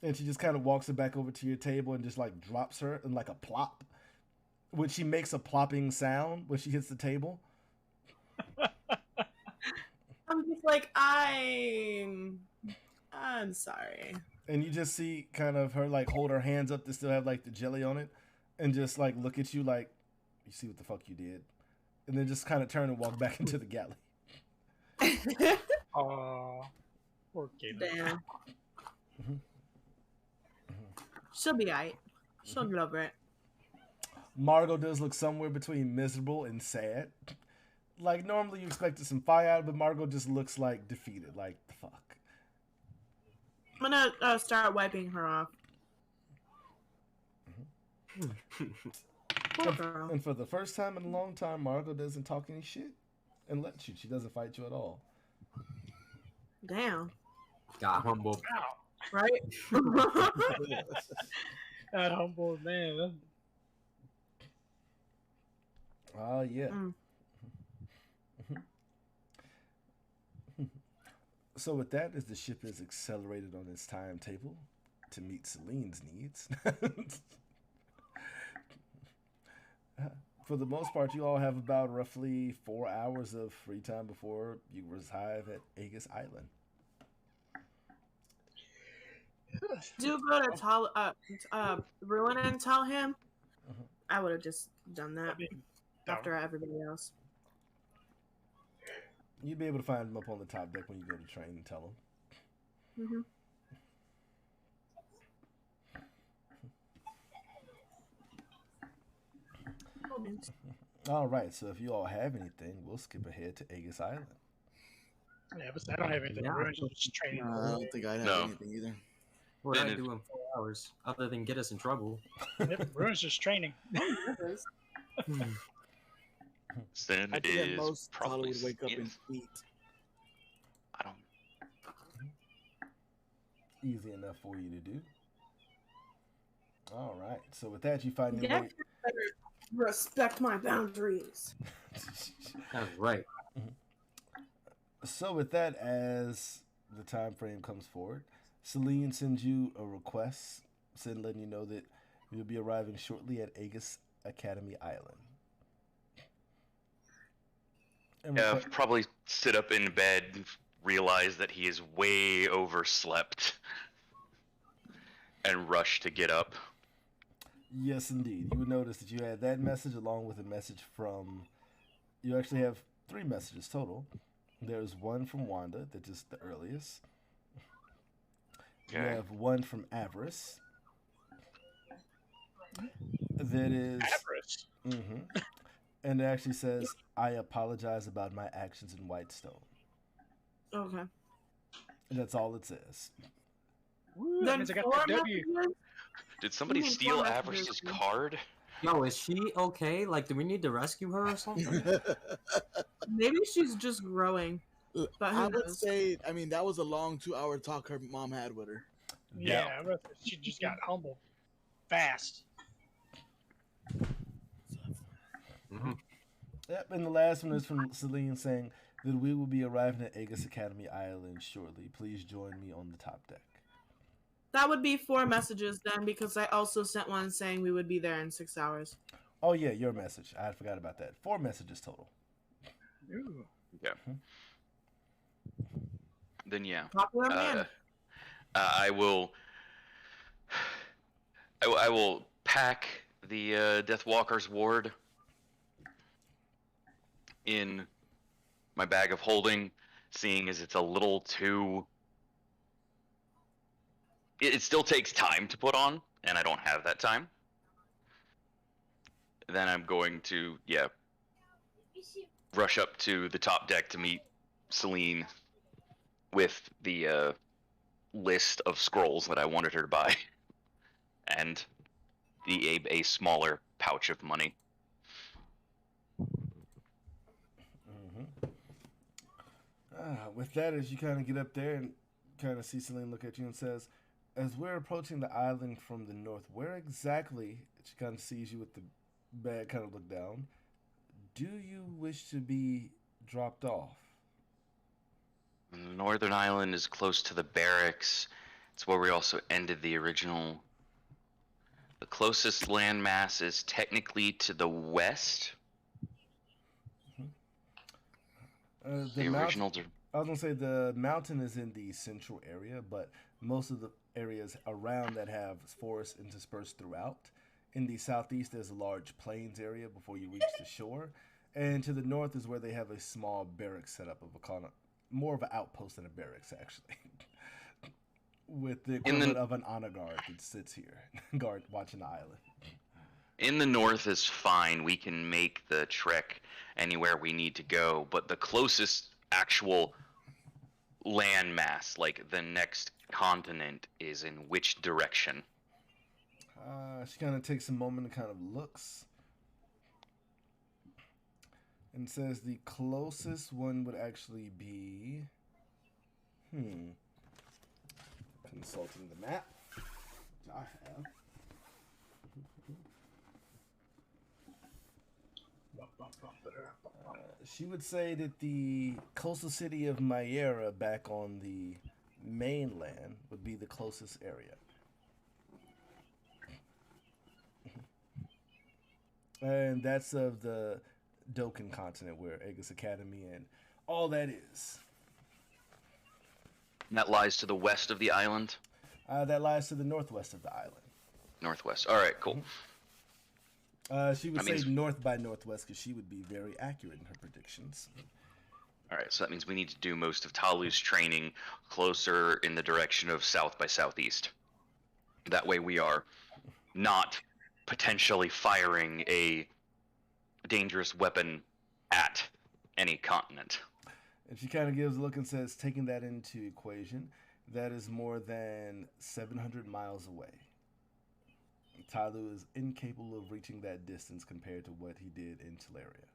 [SPEAKER 5] And she just kind of walks it back over to your table and just like drops her in like a plop, which she makes a plopping sound when she hits the table.
[SPEAKER 6] I'm just like, I'm sorry.
[SPEAKER 5] And you just see kind of her like hold her hands up to still have like the jelly on it and just like look at you like, you see what the fuck you did? And then just kind of turn and walk back into the galley.
[SPEAKER 3] Aw. Poor Katie.
[SPEAKER 6] Damn. She'll be alright. She'll get over it.
[SPEAKER 5] Margot does look somewhere between miserable and sad. Like, normally you expected some fire out, but Margot just looks like defeated. Like, the fuck.
[SPEAKER 6] I'm gonna start wiping her off. Poor girl.
[SPEAKER 5] And for the first time in a long time, Margot doesn't talk any shit and lets you. She doesn't fight you at all.
[SPEAKER 6] Damn.
[SPEAKER 1] Got humble.
[SPEAKER 3] Ow.
[SPEAKER 6] Right?
[SPEAKER 3] That humble man.
[SPEAKER 5] Oh, yeah.
[SPEAKER 6] Mm.
[SPEAKER 5] So with that, as the ship is accelerated on its timetable, to meet Celine's needs. For the most part, you all have about roughly 4 hours of free time before you arrive at Aegis Island.
[SPEAKER 6] Do go to Ruin and tell him.
[SPEAKER 5] Mhm.
[SPEAKER 6] I would have just done that
[SPEAKER 3] I mean,
[SPEAKER 6] after everybody else.
[SPEAKER 5] You'd be able to find him up on the top deck when you go to train and tell him.
[SPEAKER 6] Mm-hmm.
[SPEAKER 5] All right, so if you all have anything, we'll skip ahead to Aegis Island.
[SPEAKER 3] yeah, but I don't have anything.
[SPEAKER 1] Yeah.
[SPEAKER 3] Ruin's just training.
[SPEAKER 4] I don't think I'd have
[SPEAKER 2] No.
[SPEAKER 4] anything either.
[SPEAKER 1] What
[SPEAKER 2] And
[SPEAKER 1] I
[SPEAKER 2] if-
[SPEAKER 1] do in 4 hours, other than get us in trouble.
[SPEAKER 3] Yep, Ruin's just training.
[SPEAKER 1] Hmm.
[SPEAKER 2] Sin
[SPEAKER 4] I think at
[SPEAKER 2] is
[SPEAKER 4] most Tyler
[SPEAKER 2] probably.
[SPEAKER 4] would wake up and
[SPEAKER 2] yes.
[SPEAKER 4] eat.
[SPEAKER 2] I don't.
[SPEAKER 5] Easy enough for you to do. All right, so with that, you find your
[SPEAKER 6] Yeah.
[SPEAKER 5] way.
[SPEAKER 6] Respect my boundaries.
[SPEAKER 1] That's right.
[SPEAKER 5] So with that, as the time frame comes forward, Celine sends you a request, letting you know that you'll be arriving shortly at Aegis Academy Island. And
[SPEAKER 2] Yeah, probably sit up in bed, realize that he is way overslept, and rush to get up.
[SPEAKER 5] yes, indeed. You would notice that you had that message along with a message from. You actually have 3 messages total. There's one from Wanda, that is the earliest. You
[SPEAKER 2] Okay.
[SPEAKER 5] have one from Avarice. That is.
[SPEAKER 3] Avarice.
[SPEAKER 5] Mm-hmm. And it actually says, I apologize about my actions in Whitestone.
[SPEAKER 6] Okay.
[SPEAKER 5] And that's all it says.
[SPEAKER 3] Woo, that
[SPEAKER 6] Then
[SPEAKER 3] means I got
[SPEAKER 6] 4
[SPEAKER 3] that W.
[SPEAKER 6] messages?
[SPEAKER 2] Did somebody
[SPEAKER 6] You mean
[SPEAKER 2] steal
[SPEAKER 6] four
[SPEAKER 2] Avarice's
[SPEAKER 6] messages.
[SPEAKER 2] card?
[SPEAKER 1] Yo, is she okay? Like, do we need to rescue her or something?
[SPEAKER 6] Maybe she's just growing. But who
[SPEAKER 4] I would
[SPEAKER 6] knows?
[SPEAKER 4] say, I mean, that was a long 2-hour talk her mom had with her.
[SPEAKER 3] Yeah, she just got humbled fast.
[SPEAKER 1] Mhm.
[SPEAKER 5] Yep, and the last one is from Celine saying that we will be arriving at Aegis Academy Island shortly. Please join me on the top deck.
[SPEAKER 6] That would be 4 messages then, because I also sent one saying we would be there in 6 hours.
[SPEAKER 5] Oh, yeah, your message. I forgot about that. 4 messages total.
[SPEAKER 3] Ooh.
[SPEAKER 2] Then yeah.
[SPEAKER 6] Popular man.
[SPEAKER 2] I will. I will pack the Deathwalker's ward in my bag of holding, seeing as it's a little too. It still takes time to put on, and I don't have that time. Then I'm going to rush up to the top deck to meet Celine with the list of scrolls that I wanted her to buy, and a smaller pouch of money.
[SPEAKER 5] With that, as you kind of get up there and kind of see Celine look at you and says, as we're approaching the island from the north, where exactly, she kind of sees you with the bag kind of look down, do you wish to be dropped off?
[SPEAKER 2] Northern Island is close to the barracks. It's where we also ended the original. The closest landmass is technically to the west. The original.
[SPEAKER 5] I was gonna say the mountain is in the central area, but most of the areas around that have forests interspersed throughout. In the southeast, there's a large plains area before you reach the shore, and to the north is where they have a small barracks set up of more of an outpost than a barracks actually, with the equivalent of an honor guard that sits here, guard watching the island.
[SPEAKER 2] In the north is fine. We can make the trek anywhere we need to go, but the closest actual landmass, like the next continent, is in which direction?
[SPEAKER 5] She kind of takes a moment and kind of looks and says the closest one would actually be consulting the map, which I have. She would say that the coastal city of Mayera back on the mainland would be the closest area. And that's of the Doken continent, where Aegis Academy and all that is.
[SPEAKER 2] And that lies to the west of the island.
[SPEAKER 5] That lies to the northwest of the island.
[SPEAKER 2] Northwest. All right, cool.
[SPEAKER 5] She would
[SPEAKER 2] That
[SPEAKER 5] say
[SPEAKER 2] means-
[SPEAKER 5] north by northwest because she would be very accurate in her predictions.
[SPEAKER 2] All right, so that means we need to do most of Talu's training closer in the direction of south by southeast. That way we are not potentially firing a dangerous weapon at any continent.
[SPEAKER 5] And she kind of gives a look and says, taking that into equation, that is more than 700 miles away. Talu is incapable of reaching that distance compared to what he did in Teleria.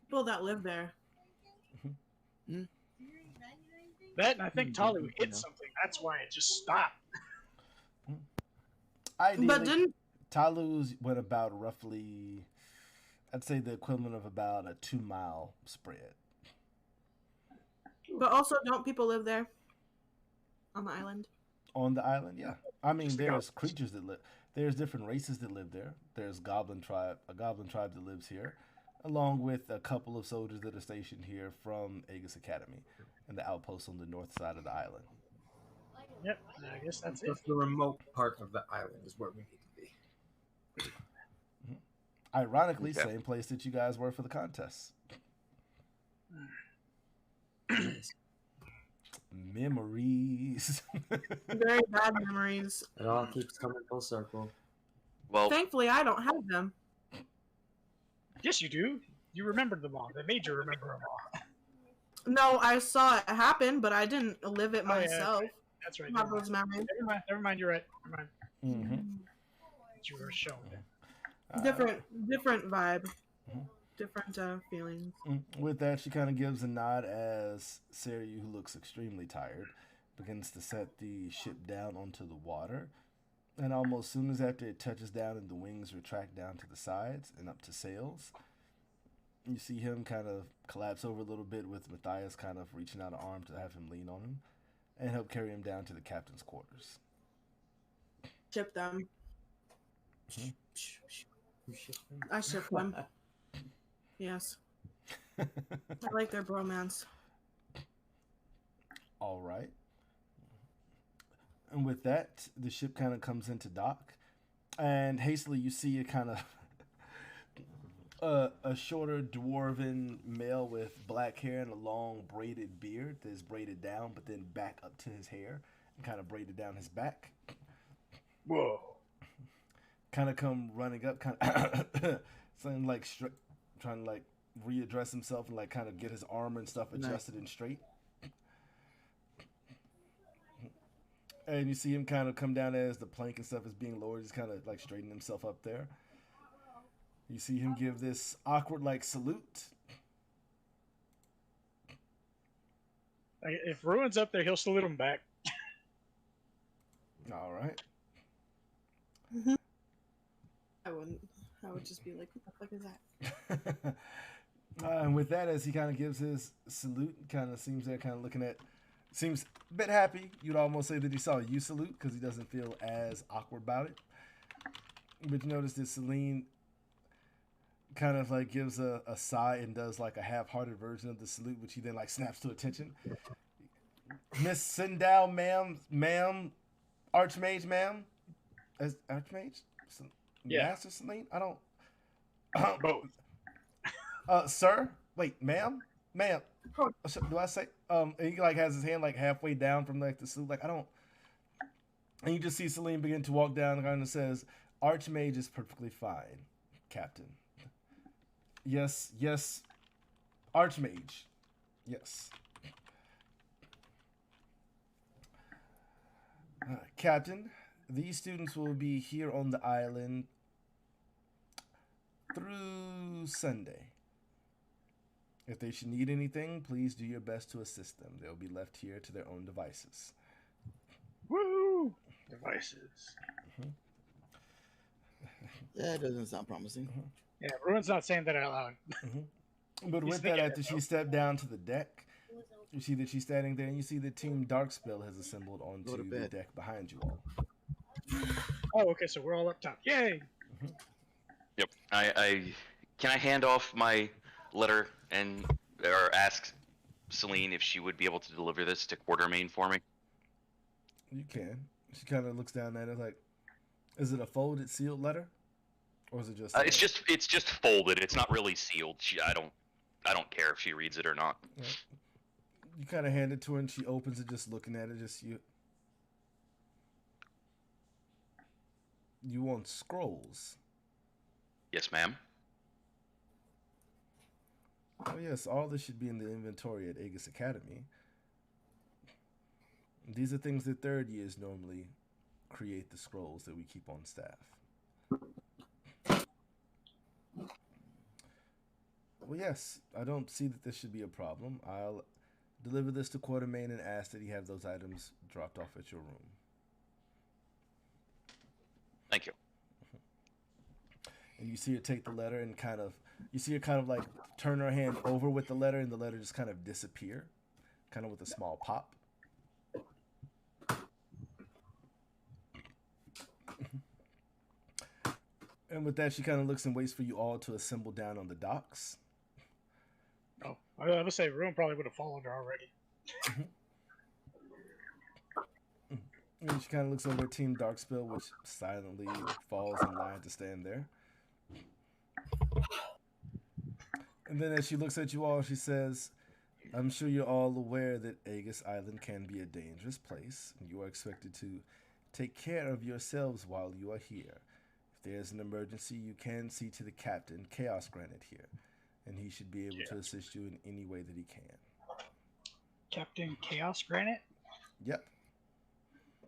[SPEAKER 6] People that live there.
[SPEAKER 3] That, and I think Talu hit something. That's why it just stopped.
[SPEAKER 5] Ideally,
[SPEAKER 6] But didn't
[SPEAKER 5] Talu's went about roughly, I'd say the equivalent of about a 2-mile spread.
[SPEAKER 6] but also don't people live there? On the island?
[SPEAKER 5] On the island, yeah. I mean,
[SPEAKER 3] Just the
[SPEAKER 5] there's
[SPEAKER 3] goblins.
[SPEAKER 5] creatures that live. There's different races that live there. There's a goblin tribe that lives here, along with a couple of soldiers that are stationed here from Aegis Academy and the outpost on the north side of the island.
[SPEAKER 3] Yep, I guess that's it.
[SPEAKER 1] Just the remote part of the island is where we need to be.
[SPEAKER 5] Ironically,
[SPEAKER 2] Okay.
[SPEAKER 5] same place that you guys were for the contest. Memories.
[SPEAKER 6] Very bad memories.
[SPEAKER 1] It all keeps coming full circle.
[SPEAKER 2] Well,
[SPEAKER 6] Thankfully, I don't have them.
[SPEAKER 3] Yes, you do. You remembered them all. They made you remember them all.
[SPEAKER 6] No, I saw it happen, but I didn't live it
[SPEAKER 3] Oh, yeah,
[SPEAKER 6] myself.
[SPEAKER 3] That's right.
[SPEAKER 6] Have those memories.
[SPEAKER 3] Never mind. You're right. Never mind.
[SPEAKER 5] Mm-hmm.
[SPEAKER 3] You were shown.
[SPEAKER 6] Different vibe.
[SPEAKER 5] Mhm.
[SPEAKER 6] Different feelings.
[SPEAKER 5] With that, she kind of gives a nod as Seryu, who looks extremely tired, begins to set the ship down onto the water. And almost soon as after it touches down and the wings retract down to the sides and up to sails, you see him kind of collapse over a little bit with Matthias kind of reaching out an arm to have him lean on him and help carry him down to the captain's quarters.
[SPEAKER 6] Ship them.
[SPEAKER 1] You ship them?
[SPEAKER 6] I ship them. Yes. I like their bromance.
[SPEAKER 5] All right. And with that, the ship kind of comes into dock, and hastily you see a kind of a shorter dwarven male with black hair and a long braided beard that is braided down, but then back up to his hair and kind of braided down his back.
[SPEAKER 3] Whoa.
[SPEAKER 5] Kind of come running up, kind of something like trying to like readdress himself and like kind of get his armor and stuff adjusted and straight. And you see him kind of come down as the plank and stuff is being lowered. He's kind of like straightening himself up there. You see him give this awkward like salute.
[SPEAKER 3] Like, if Ruin's up there, he'll salute him back.
[SPEAKER 5] All right.
[SPEAKER 6] I wouldn't. I would just be like, what the fuck is that?
[SPEAKER 5] And with that, as he kind of gives his salute, kind of seems there, kind of looking at, seems a bit happy. You'd almost say that he saw you salute because he doesn't feel as awkward about it. But you notice that Celine kind of like gives a sigh and does like a half-hearted version of the salute, which he then like snaps to attention. Miss Sindal, ma'am, Archmage, ma'am, as Archmage,
[SPEAKER 3] Yeah.
[SPEAKER 5] Master Celine. I don't.
[SPEAKER 3] Both.
[SPEAKER 5] Sir, wait, ma'am. Do I say? And he like has his hand like halfway down from like the salute. Like I don't. And you just see Celine begin to walk down and kind of says, "Archmage is perfectly fine, Captain." Yes, Archmage. Yes. Captain, these students will be here on the island through Sunday. If they should need anything, please do your best to assist them. They'll be left here to their own devices.
[SPEAKER 3] Woo! Devices.
[SPEAKER 4] Yeah, it doesn't sound promising.
[SPEAKER 3] Yeah, Ruin's not saying that out loud.
[SPEAKER 5] But
[SPEAKER 3] He's
[SPEAKER 5] with that,
[SPEAKER 3] thinking
[SPEAKER 5] after
[SPEAKER 3] it,
[SPEAKER 5] she
[SPEAKER 3] though.
[SPEAKER 5] stepped down to the deck, you see that she's standing there, and you see the team Darkspell has assembled
[SPEAKER 4] Go
[SPEAKER 5] onto
[SPEAKER 4] to
[SPEAKER 5] the
[SPEAKER 4] bed.
[SPEAKER 5] deck behind you all.
[SPEAKER 3] Oh, okay, so we're all up top. Yay!
[SPEAKER 2] Yep. I can I hand off my letter and or ask Celine if she would be able to deliver this to Quartermain for me.
[SPEAKER 5] You can. She kind of looks down at it like, is it a folded, sealed letter, or is it just?
[SPEAKER 2] It's just folded. It's not really sealed. I don't care if she reads it or not.
[SPEAKER 5] Yeah. You kind of hand it to her, and she opens it, just looking at it. Just you. You want scrolls?
[SPEAKER 2] Yes, ma'am.
[SPEAKER 5] Oh yes, all this should be in the inventory at Aegis Academy. These are things that third years normally create the scrolls that we keep on staff. Well, yes, I don't see that this should be a problem. I'll deliver this to Quartermain and ask that he have those items dropped off at your room.
[SPEAKER 2] Thank you.
[SPEAKER 5] And you see her take the letter and you see her kind of like turn her hand over with the letter, and the letter just kind of disappear, kind of with a small pop. And with that, she kind of looks and waits for you all to assemble down on the docks.
[SPEAKER 3] Oh, I would say Ruin probably would have followed her already.
[SPEAKER 5] And she kind of looks over at Team Darkspell, which silently falls in line to stand there. And then as she looks at you all, she says, I'm sure you're all aware that Aegis Island can be a dangerous place, and you are expected to take care of yourselves while you are here. If there's an emergency, you can see to the captain, Chaos Granite, here, and he should be able to assist you in any way that he can.
[SPEAKER 3] Captain Chaos Granite?
[SPEAKER 5] Yep.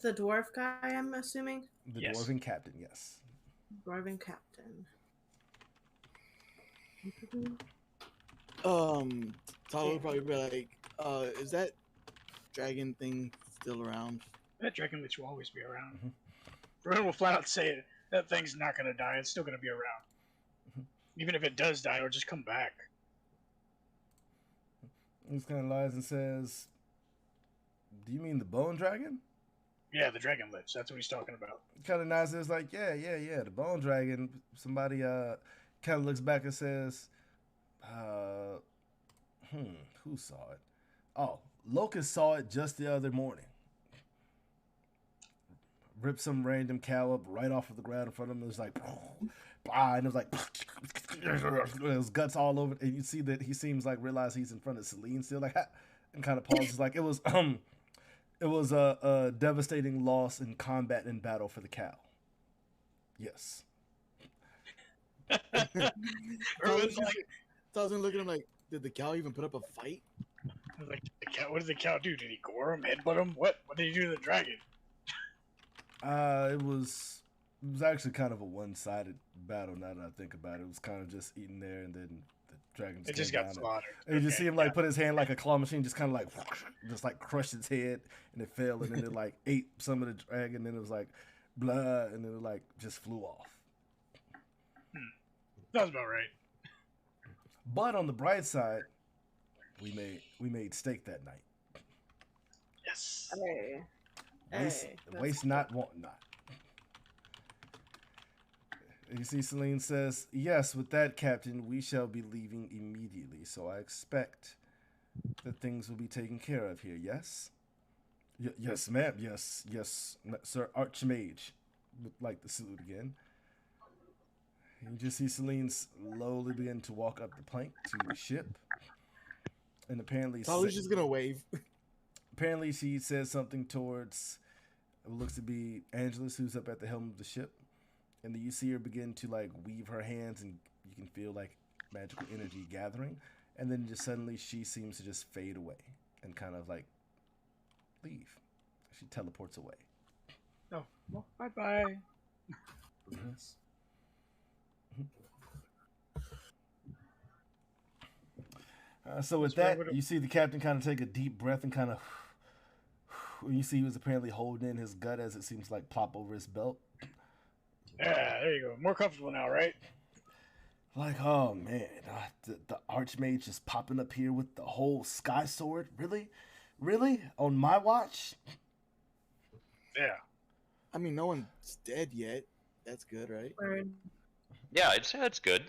[SPEAKER 6] The dwarf guy, I'm assuming?
[SPEAKER 5] The
[SPEAKER 3] Yes.
[SPEAKER 5] Dwarven Captain, yes.
[SPEAKER 6] Dwarven captain.
[SPEAKER 4] Tyler would probably be like, is that dragon thing still around?
[SPEAKER 3] That dragon lets you always be around. Ruin will flat out say it. That thing's not going to die. It's still going to be around. Even if it does die, it'll just come back.
[SPEAKER 5] He kind of lies and says, do you mean the bone dragon?
[SPEAKER 3] Yeah, the dragon lives. That's what he's talking about.
[SPEAKER 5] Kind of nods and is like, yeah, the bone dragon. Somebody kind of looks back and says, who saw it? Oh, Locust saw it just the other morning. Ripped some random cow up right off of the ground in front of him. It was like, and it was like, his guts all over. And you see that he seems like realize he's in front of Celine still, like, and kind of pauses. Like it was a devastating loss in combat and battle for the cow. Yes.
[SPEAKER 4] So I was gonna look at him like, did the cow even put up a fight?
[SPEAKER 3] I was like, what did the cow do? Did he gore him, headbutt him? What did he do to the dragon?
[SPEAKER 5] It was actually kind of a one-sided battle. Now that I think about it, it was kind of just eating there, and then the dragon just
[SPEAKER 3] got slaughtered.
[SPEAKER 5] And you just see him like put his hand like a claw machine, just kind of like just like crushed its head, and it fell, and then it like ate some of the dragon, and then it was like blood, and then it like just flew off.
[SPEAKER 3] Sounds about right.
[SPEAKER 5] But on the bright side, we made steak that night.
[SPEAKER 3] Yes.
[SPEAKER 6] Hey.
[SPEAKER 5] Waste not, want not. You see, Celine says, yes, with that, Captain, we shall be leaving immediately, so I expect that things will be taken care of here, yes? Yes, ma'am, yes, Sir Archmage. Would like to salute again. You just see Celine slowly begin to walk up the plank to the ship. And apparently...
[SPEAKER 4] Tyler's just gonna wave.
[SPEAKER 5] Apparently she says something towards... It looks to be Angelus, who's up at the helm of the ship. And then you see her begin to like weave her hands, and you can feel like magical energy gathering. And then just suddenly she seems to just fade away and kind of like leave. She teleports away.
[SPEAKER 3] Oh, well, bye-bye.
[SPEAKER 1] Yes.
[SPEAKER 5] So with that, you see the captain kind of take a deep breath and kind of... You see he was apparently holding in his gut as it seems like plop over his belt.
[SPEAKER 3] Yeah, there you go. More comfortable now, right?
[SPEAKER 5] Like, oh man, the Archmage just popping up here with the whole Sky Sword? Really? Really? On my watch?
[SPEAKER 3] Yeah.
[SPEAKER 4] I mean, no one's dead yet. That's good, right?
[SPEAKER 6] Word.
[SPEAKER 2] Yeah, I'd say that's good.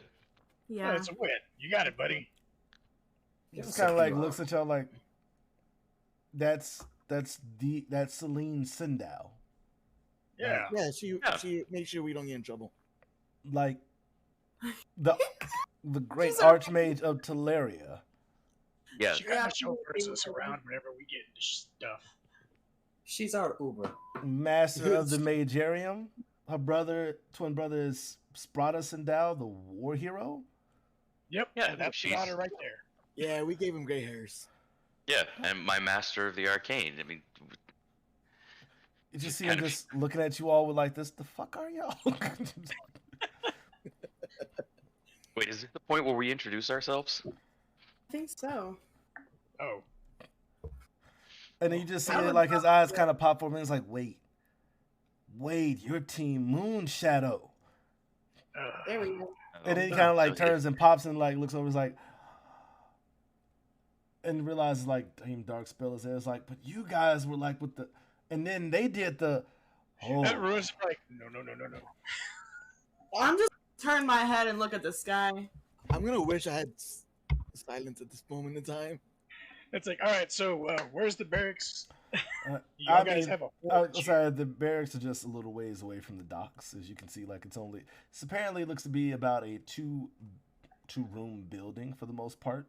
[SPEAKER 3] Yeah.
[SPEAKER 6] Yeah.
[SPEAKER 3] It's a win. You got it, buddy.
[SPEAKER 5] He
[SPEAKER 1] Yes,
[SPEAKER 5] just kind of like
[SPEAKER 1] you
[SPEAKER 5] looks at y'all like, that's Celine Sindel.
[SPEAKER 3] Yeah.
[SPEAKER 4] Yeah, she
[SPEAKER 2] Yeah.
[SPEAKER 4] she makes sure we don't get in trouble.
[SPEAKER 5] Like the great
[SPEAKER 6] She's our-
[SPEAKER 5] archmage of Teleria.
[SPEAKER 2] Yeah.
[SPEAKER 3] She kind
[SPEAKER 6] Yeah.
[SPEAKER 3] of chauffeurs us around whenever we get into stuff.
[SPEAKER 1] She's our Uber.
[SPEAKER 5] Master of the Magarium. Her twin brother is Sprata Sindel, the war hero.
[SPEAKER 3] Yep.
[SPEAKER 2] Yeah,
[SPEAKER 3] and that's the
[SPEAKER 2] she's-
[SPEAKER 3] daughter right there.
[SPEAKER 4] Yeah, we gave him gray hairs.
[SPEAKER 2] Yeah, and my master of the arcane. I mean,
[SPEAKER 5] You just
[SPEAKER 2] Just
[SPEAKER 5] see him
[SPEAKER 2] kind of-
[SPEAKER 5] just looking at you all with like this. The fuck are y'all?
[SPEAKER 2] wait, is this the point where we introduce ourselves?
[SPEAKER 6] I think so.
[SPEAKER 3] Oh.
[SPEAKER 5] And then you just see
[SPEAKER 6] I
[SPEAKER 5] it,
[SPEAKER 6] would
[SPEAKER 5] like his
[SPEAKER 6] love
[SPEAKER 5] eyes
[SPEAKER 6] to-
[SPEAKER 5] kind of pop for a minute. It's like, wait, your team Moon Shadow.
[SPEAKER 6] There we go.
[SPEAKER 5] And then he
[SPEAKER 2] Oh,
[SPEAKER 5] kind of like
[SPEAKER 2] okay.
[SPEAKER 5] turns and pops and like looks over. Is like, and realizes like Team Dark Spell is there. It's like, but you guys were like with the, and then they did the.
[SPEAKER 3] That
[SPEAKER 5] Oh,
[SPEAKER 3] ruins like, no.
[SPEAKER 6] I'm just turn my head and look at the sky.
[SPEAKER 4] I'm gonna wish I had silence at this moment in time.
[SPEAKER 3] It's like, all right, so where's the barracks?
[SPEAKER 5] Uh,
[SPEAKER 3] You
[SPEAKER 5] I
[SPEAKER 3] guys
[SPEAKER 5] mean,
[SPEAKER 3] have a
[SPEAKER 5] I'm
[SPEAKER 3] forge.
[SPEAKER 5] sorry, the barracks are just a little ways away from the docks, as you can see. Like it's apparently looks to be about a two-room building for the most part.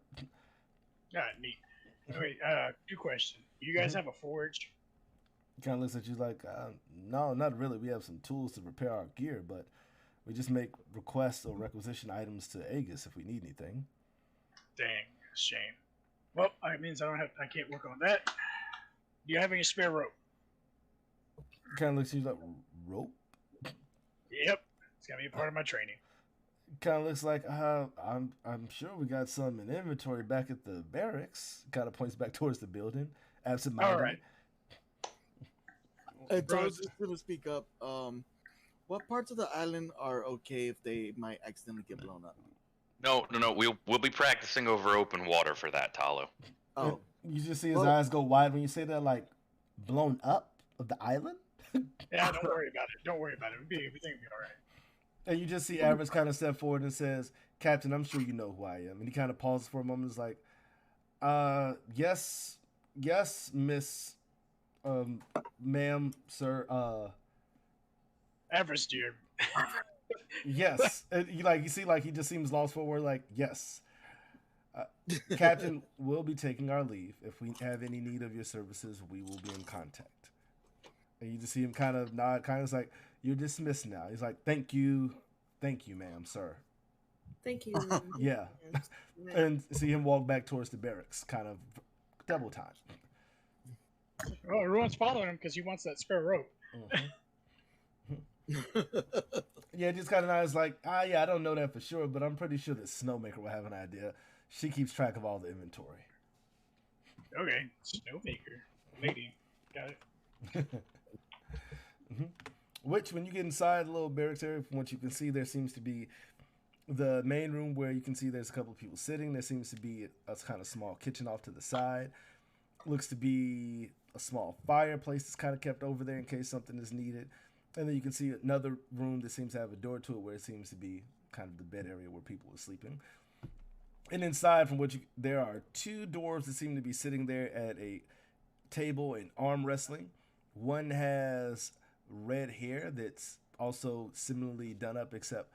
[SPEAKER 3] Yeah, neat. Wait, two questions. You guys have a forge?
[SPEAKER 5] Kind of looks at you like, no, not really. We have some tools to repair our gear, but we just make requests or requisition items to Aegis if we need anything.
[SPEAKER 3] Dang, shame. Well, that means I can't work on that. Do you have any spare rope?
[SPEAKER 5] Kind of looks at you like, rope?
[SPEAKER 3] Yep, it's gotta be a part of my training.
[SPEAKER 5] Kind of looks like, I'm sure we got some in inventory back at the barracks. Kind of points back towards the building, absent-minded.
[SPEAKER 3] All right.
[SPEAKER 4] Charles is gonna speak up. What parts of the island are okay if they might accidentally get blown up?
[SPEAKER 2] No. We'll be practicing over open water for that, Talo.
[SPEAKER 4] Oh,
[SPEAKER 5] You just see his
[SPEAKER 4] Well-
[SPEAKER 5] eyes go wide when you say that, like, blown up of the island?
[SPEAKER 3] Yeah, don't worry about it. Don't worry about it. Everything will be all right.
[SPEAKER 5] And you just see Avarice kind of step forward and says, Captain, I'm sure you know who I am. And he kind of pauses for a moment and is like, yes, miss, ma'am, sir,
[SPEAKER 3] Everest, dear.
[SPEAKER 5] yes. And you see, like, he just seems lost for a word, like, yes. Captain, we'll be taking our leave. If we have any need of your services, we will be in contact. And you just see him kind of nod, kind of like, you're dismissed now. He's like, thank you, ma'am, sir.
[SPEAKER 6] Thank you.
[SPEAKER 5] Yeah. And see him walk back towards the barracks, kind of double time.
[SPEAKER 3] Well, everyone's following him because he wants that spare rope.
[SPEAKER 5] Yeah, just kind of nice, like, yeah, I don't know that for sure, but I'm pretty sure that Snowmaker will have an idea. She keeps track of all the inventory.
[SPEAKER 3] Okay, Snowmaker. Lady. Got it.
[SPEAKER 5] Which, when you get inside the little barracks area, from what you can see, there seems to be the main room where you can see there's a couple of people sitting. There seems to be a kind of small kitchen off to the side. Looks to be a small fireplace that's kind of kept over there in case something is needed. And then you can see another room that seems to have a door to it where it seems to be kind of the bed area where people are sleeping. And inside, from there are two dwarves that seem to be sitting there at a table and arm wrestling. One has red hair that's also similarly done up, except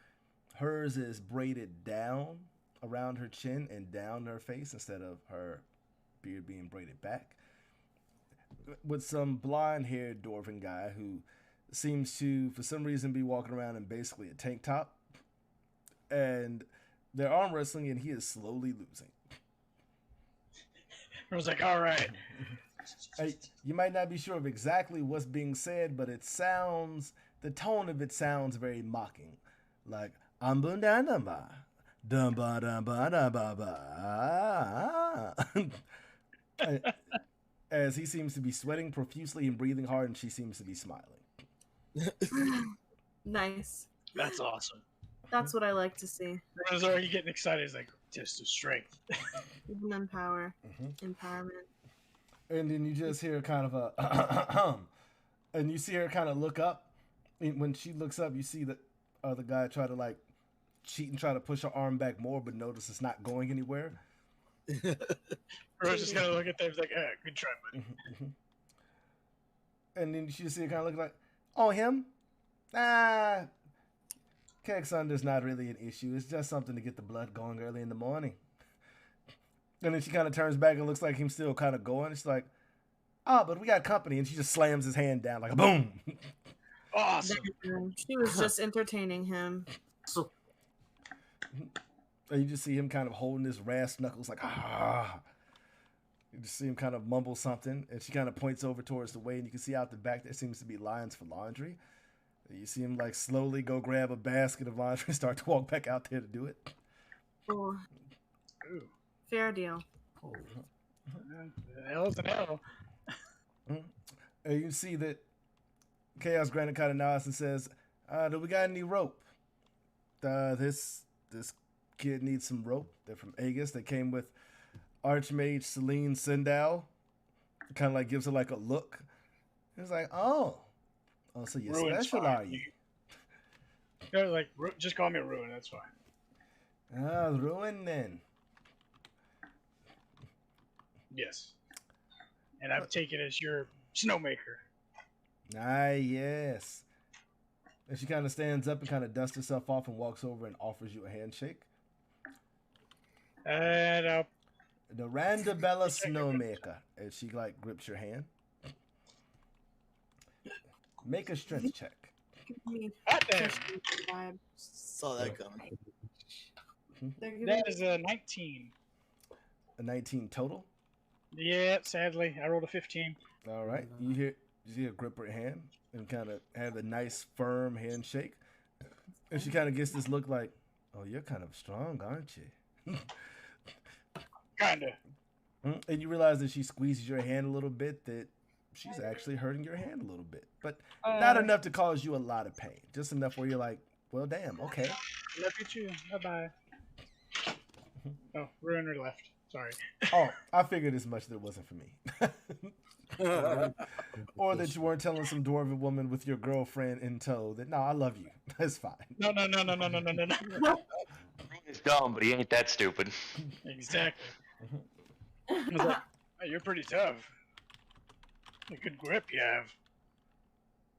[SPEAKER 5] hers is braided down around her chin and down her face instead of her beard being braided back. With some blonde-haired dwarven guy who seems to, for some reason, be walking around in basically a tank top. And they're arm wrestling, and he is slowly losing.
[SPEAKER 3] I was like, all right.
[SPEAKER 5] You might not be sure of exactly what's being said, but the tone of it sounds very mocking. Like, ambundamba, dumba dumba dumba ba. As he seems to be sweating profusely and breathing hard, and she seems to be smiling.
[SPEAKER 6] Nice.
[SPEAKER 3] That's awesome.
[SPEAKER 6] That's what I like to see.
[SPEAKER 3] Everyone's already getting excited. It's like, test of strength.
[SPEAKER 6] Women power,
[SPEAKER 5] Mhm.
[SPEAKER 6] empowerment.
[SPEAKER 5] And then you just hear kind of a and you see her kind of look up. And when she looks up, you see the other guy try to like cheat and try to push her arm back more, but notice it's not going anywhere.
[SPEAKER 3] Rose just gonna look at them like, good try, buddy.
[SPEAKER 5] And then you see it kind of look like, oh, him? Ah, Keg's Under's not really an issue. It's just something to get the blood going early in the morning. And then she kind of turns back and looks like he's still kind of going. She's like, oh, but we got company. And she just slams his hand down like a boom.
[SPEAKER 3] Awesome.
[SPEAKER 6] She was just entertaining him.
[SPEAKER 5] And you just see him kind of holding his rasped knuckles like, ah. You just see him kind of mumble something. And she kind of points over towards the way. And you can see out the back there seems to be lines for laundry. You see him like slowly go grab a basket of laundry and start to walk back out there to do it.
[SPEAKER 6] Oh.
[SPEAKER 3] Ooh.
[SPEAKER 6] Fair deal.
[SPEAKER 3] Hell's an L.
[SPEAKER 5] And you see that Chaos Granite kind of nods and says, do we got any rope? This kid needs some rope. They're from Aegis. They came with Archmage Celine Sindal. Kind of like gives her like a look. It's like, oh, so you're
[SPEAKER 3] Ruin's
[SPEAKER 5] special,
[SPEAKER 3] fine.
[SPEAKER 5] are you?
[SPEAKER 3] No, like, just call me Ruin. That's fine.
[SPEAKER 5] Ruin then.
[SPEAKER 3] Yes. And I've taken as your snowmaker.
[SPEAKER 5] Yes. And she kind of stands up and kind of dusts herself off and walks over and offers you a handshake.
[SPEAKER 3] And
[SPEAKER 5] The Randabella Snowmaker. And she like grips your hand. Make a strength check.
[SPEAKER 3] hot damn.
[SPEAKER 6] Vibe.
[SPEAKER 4] Saw that coming.
[SPEAKER 3] That is a 19.
[SPEAKER 5] A 19 total.
[SPEAKER 3] Yeah, sadly, I rolled a 15.
[SPEAKER 5] All right. You see her grip her hand and kind of have a nice firm handshake. And she kind of gets this look like, oh, you're kind of strong, aren't you?
[SPEAKER 3] Kinda.
[SPEAKER 5] And you realize that she squeezes your hand a little bit, that she's actually hurting your hand a little bit. But not enough to cause you a lot of pain. Just enough where you're like, well, damn, okay.
[SPEAKER 3] Look at you. Bye-bye. Oh, Ruiner left. Sorry.
[SPEAKER 5] Oh, I figured as much that it wasn't for me. Or that you weren't telling some dwarven woman with your girlfriend in tow that, no, I love you. That's fine.
[SPEAKER 3] No.
[SPEAKER 2] He's dumb, but he ain't that stupid.
[SPEAKER 3] Exactly. I was like, hey, you're pretty tough. A good grip you have.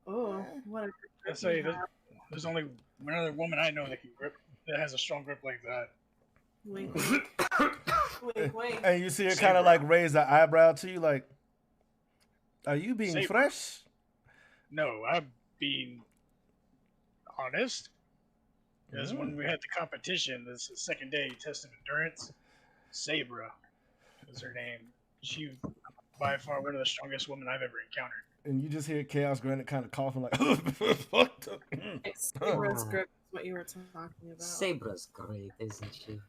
[SPEAKER 6] Oh, what a
[SPEAKER 3] I say there's only one other woman I know that can grip that has a strong grip like that.
[SPEAKER 6] wink, wink, wink.
[SPEAKER 5] And you see her kind of like raise her eyebrow to you like, are you being
[SPEAKER 3] Say-
[SPEAKER 5] fresh?
[SPEAKER 3] No, I'm being honest. Because when we had the competition, this is the second day test of endurance, Sabra is her name. She by far one of the strongest women I've ever encountered.
[SPEAKER 5] And you just hear Chaos Granite kind of coughing like,
[SPEAKER 6] It's Sabra's grip is what you were talking about.
[SPEAKER 1] Sabra's great, isn't she?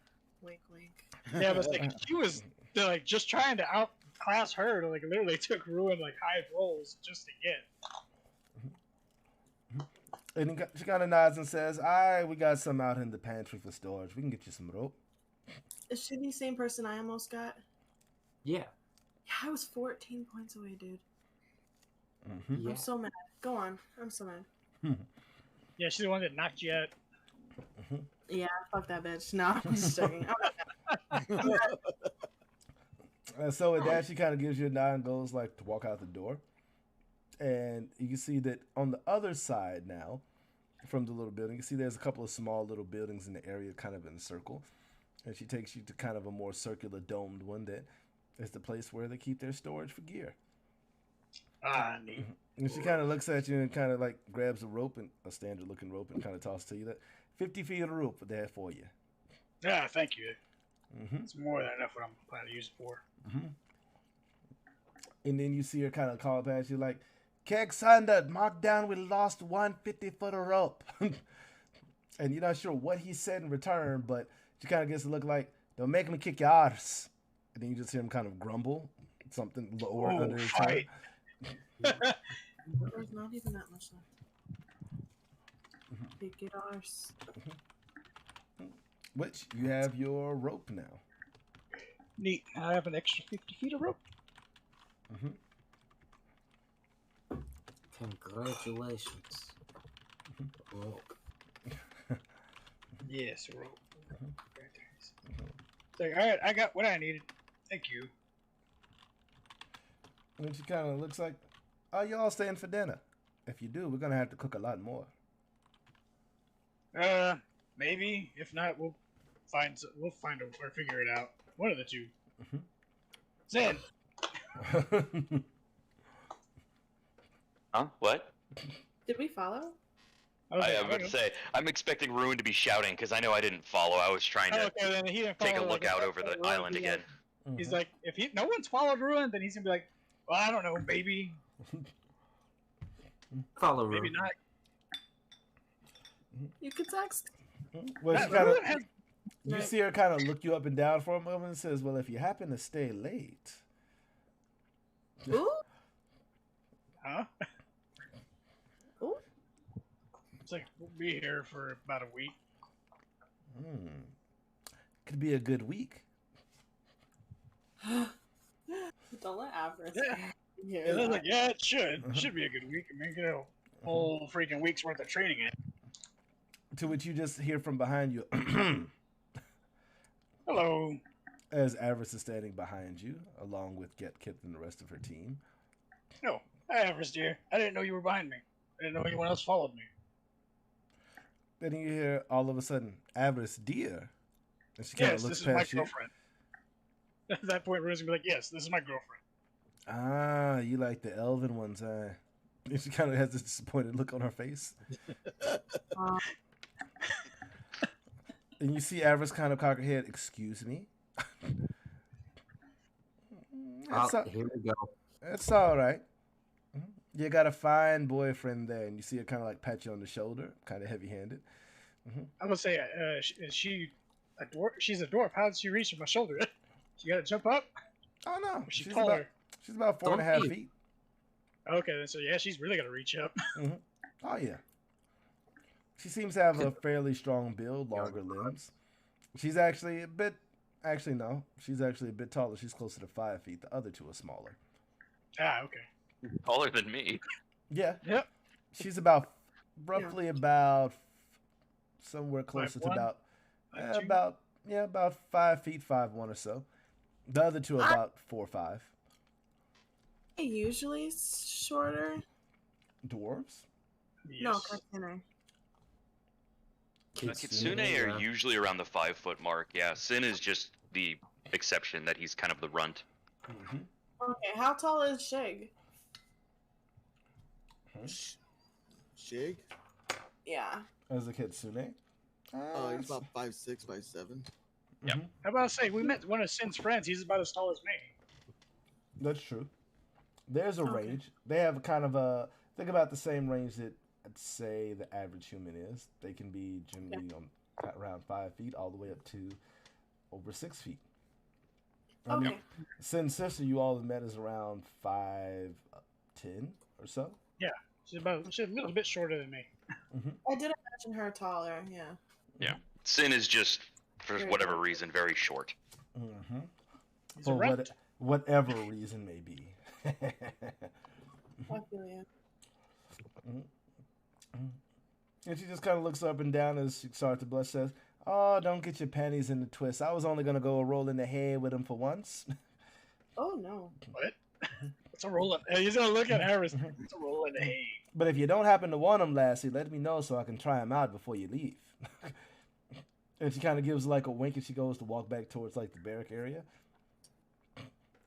[SPEAKER 6] Wink, wink.
[SPEAKER 3] Yeah, but like, she was like just trying to outclass her to like literally took Ruin like high rolls just to get.
[SPEAKER 5] And she kind of nods and says, all right, we got some out in the pantry for storage. We can get you some rope.
[SPEAKER 6] Is she the same person I almost got?
[SPEAKER 1] Yeah.
[SPEAKER 6] Yeah, I was 14 points away, dude.
[SPEAKER 5] Mm-hmm.
[SPEAKER 1] Yeah.
[SPEAKER 6] I'm so mad. Go on. I'm so mad.
[SPEAKER 3] Yeah, she's the one that knocked you out.
[SPEAKER 6] Yeah, fuck that bitch. No, I'm just joking.
[SPEAKER 5] So with that, she kind of gives you a nod and goes like to walk out the door. And you can see that on the other side now, from the little building, you can see there's a couple of small little buildings in the area kind of in a circle. And she takes you to kind of a more circular domed one that is the place where they keep their storage for gear.
[SPEAKER 3] Ah, neat.
[SPEAKER 5] And she kind of looks at you and kind of like grabs a rope, and a standard looking rope, and kind of tosses to you that 50 feet of rope there for you.
[SPEAKER 3] Yeah, thank you.
[SPEAKER 5] Mm-hmm.
[SPEAKER 3] It's more than enough what I'm planning to use it for.
[SPEAKER 5] Mm-hmm. And then you see her kind of call past you like, Keg Sander, mark down we lost 150 foot of rope. And you're not sure what he said in return, but she kind of gets to look like, don't make me kick your arse. And then you just hear him kind of grumble, something lower under his tongue.
[SPEAKER 3] Fight.
[SPEAKER 6] There's not even that much left. Big it arse.
[SPEAKER 5] Which you have your rope now.
[SPEAKER 3] Neat. I have an extra 50 feet of rope.
[SPEAKER 5] Mm-hmm.
[SPEAKER 1] Congratulations. Rope.
[SPEAKER 3] Yes, roll. It's like, all right, I got what I needed. Thank you.
[SPEAKER 5] And she kind of looks like, "Oh, y'all staying for dinner? If you do, we're gonna have to cook a lot more."
[SPEAKER 3] Maybe. If not, we'll find or figure it out. One of the two. Zen.
[SPEAKER 2] Huh? What?
[SPEAKER 6] Did we follow?
[SPEAKER 2] I am about to say, I'm expecting Ruin to be shouting because I know I didn't follow. I was trying to
[SPEAKER 3] Okay, then he didn't
[SPEAKER 2] take a
[SPEAKER 3] follow,
[SPEAKER 2] look
[SPEAKER 3] like,
[SPEAKER 2] out over the
[SPEAKER 3] Ruin,
[SPEAKER 2] island
[SPEAKER 3] he's
[SPEAKER 2] again.
[SPEAKER 3] like- He's like, if no one's followed Ruin, then he's gonna be like, well, I don't know, maybe,
[SPEAKER 1] Follow
[SPEAKER 3] maybe
[SPEAKER 1] Ruin.
[SPEAKER 3] not.
[SPEAKER 6] You could text.
[SPEAKER 5] Well, she kind of,
[SPEAKER 3] Ruin has,
[SPEAKER 5] you see her kind of look you up and down for a moment and says, "Well, if you happen to stay late."
[SPEAKER 6] Ooh.
[SPEAKER 3] huh?
[SPEAKER 6] Ooh.
[SPEAKER 3] It's like we'll be here for about a week.
[SPEAKER 5] Could be a good week.
[SPEAKER 6] Don't let Avarice.
[SPEAKER 3] Yeah.
[SPEAKER 6] hear
[SPEAKER 3] And I was
[SPEAKER 6] that.
[SPEAKER 3] like, yeah, it should. It should be a good week. I mean, get a whole freaking week's worth of training in.
[SPEAKER 5] To which you just hear from behind you,
[SPEAKER 3] Hello.
[SPEAKER 5] as Avarice is standing behind you, along with Get Kit and the rest of her team.
[SPEAKER 3] No, hi, Everest dear. I didn't know you were behind me. I didn't know anyone else followed me.
[SPEAKER 5] Then you hear all of a sudden, "Avarice, dear," and she kind of
[SPEAKER 3] Yes,
[SPEAKER 5] looks
[SPEAKER 3] this is my
[SPEAKER 5] past you.
[SPEAKER 3] girlfriend. At that point, Ruin's gonna be like, yes, this is my girlfriend.
[SPEAKER 5] Ah, you like the elven ones, huh? And she kind of has this disappointed look on her face. And you see Avarice kind of cock her head. "Excuse me."
[SPEAKER 1] Here we go.
[SPEAKER 5] That's all right. You got a fine boyfriend there, and you see her kind of like pat you on the shoulder, kind of heavy-handed.
[SPEAKER 3] I'm gonna say, is she a dwarf? She's a dwarf. How did she reach my shoulder? She gotta jump up?
[SPEAKER 5] Oh no,
[SPEAKER 3] Or she's
[SPEAKER 5] she's
[SPEAKER 3] taller.
[SPEAKER 5] about 4.5 feet.
[SPEAKER 3] Okay, then so yeah, she's really gotta reach up.
[SPEAKER 5] Oh yeah. She seems to have a fairly strong build, longer limbs. She's actually a bit. Actually, no. She's actually a bit taller. She's closer to 5 feet. The other two are smaller.
[SPEAKER 3] Ah, okay.
[SPEAKER 2] Taller than me.
[SPEAKER 5] Yeah.
[SPEAKER 3] Yep.
[SPEAKER 5] She's about roughly about somewhere closer to
[SPEAKER 3] 5'1"?
[SPEAKER 5] about
[SPEAKER 3] 5'2"?
[SPEAKER 5] about 5 feet 5'1" or so. The other two are about 4 or 5.
[SPEAKER 6] Usually shorter.
[SPEAKER 5] Dwarves.
[SPEAKER 6] No,
[SPEAKER 3] Yes.
[SPEAKER 6] Kakine.
[SPEAKER 2] Kitsune are usually around the 5-foot mark. Yeah, Sin is just the exception that he's kind of the runt.
[SPEAKER 6] Okay, how tall is Shig?
[SPEAKER 4] Shig?
[SPEAKER 6] Yeah.
[SPEAKER 5] As a kitsune.
[SPEAKER 4] Oh, he's about 5'6", 5'7".
[SPEAKER 2] Yep.
[SPEAKER 3] How about I say we met one of Sin's friends? He's about as tall as me.
[SPEAKER 5] That's true. There's a
[SPEAKER 6] Okay.
[SPEAKER 5] range. They have kind of a think about the same range that I'd say the average human is. They can be generally around 5 feet all the way up to over 6 feet. I mean,
[SPEAKER 6] Okay.
[SPEAKER 5] Sin's sister you all have met is around 5'10" or so.
[SPEAKER 3] She's a little bit shorter than me.
[SPEAKER 6] I did imagine her taller, yeah.
[SPEAKER 2] Yeah. Sin is just, for
[SPEAKER 6] Very
[SPEAKER 2] whatever
[SPEAKER 6] tall.
[SPEAKER 2] reason, very short.
[SPEAKER 3] He's
[SPEAKER 5] For
[SPEAKER 3] a runt.
[SPEAKER 5] whatever reason may be.
[SPEAKER 6] I feel you.
[SPEAKER 5] And she just kind of looks up and down as she starts to blush, says, "Oh, don't get your panties in the twist. I was only going to go roll in the hay with him for once."
[SPEAKER 6] Oh no.
[SPEAKER 3] What? It's a roll. He's gonna look at Harris. It's a roll in the hay.
[SPEAKER 5] But if you don't happen to want him, lassie, let me know so I can try him out before you leave. And she kind of gives like a wink and she goes to walk back towards like the barrack area.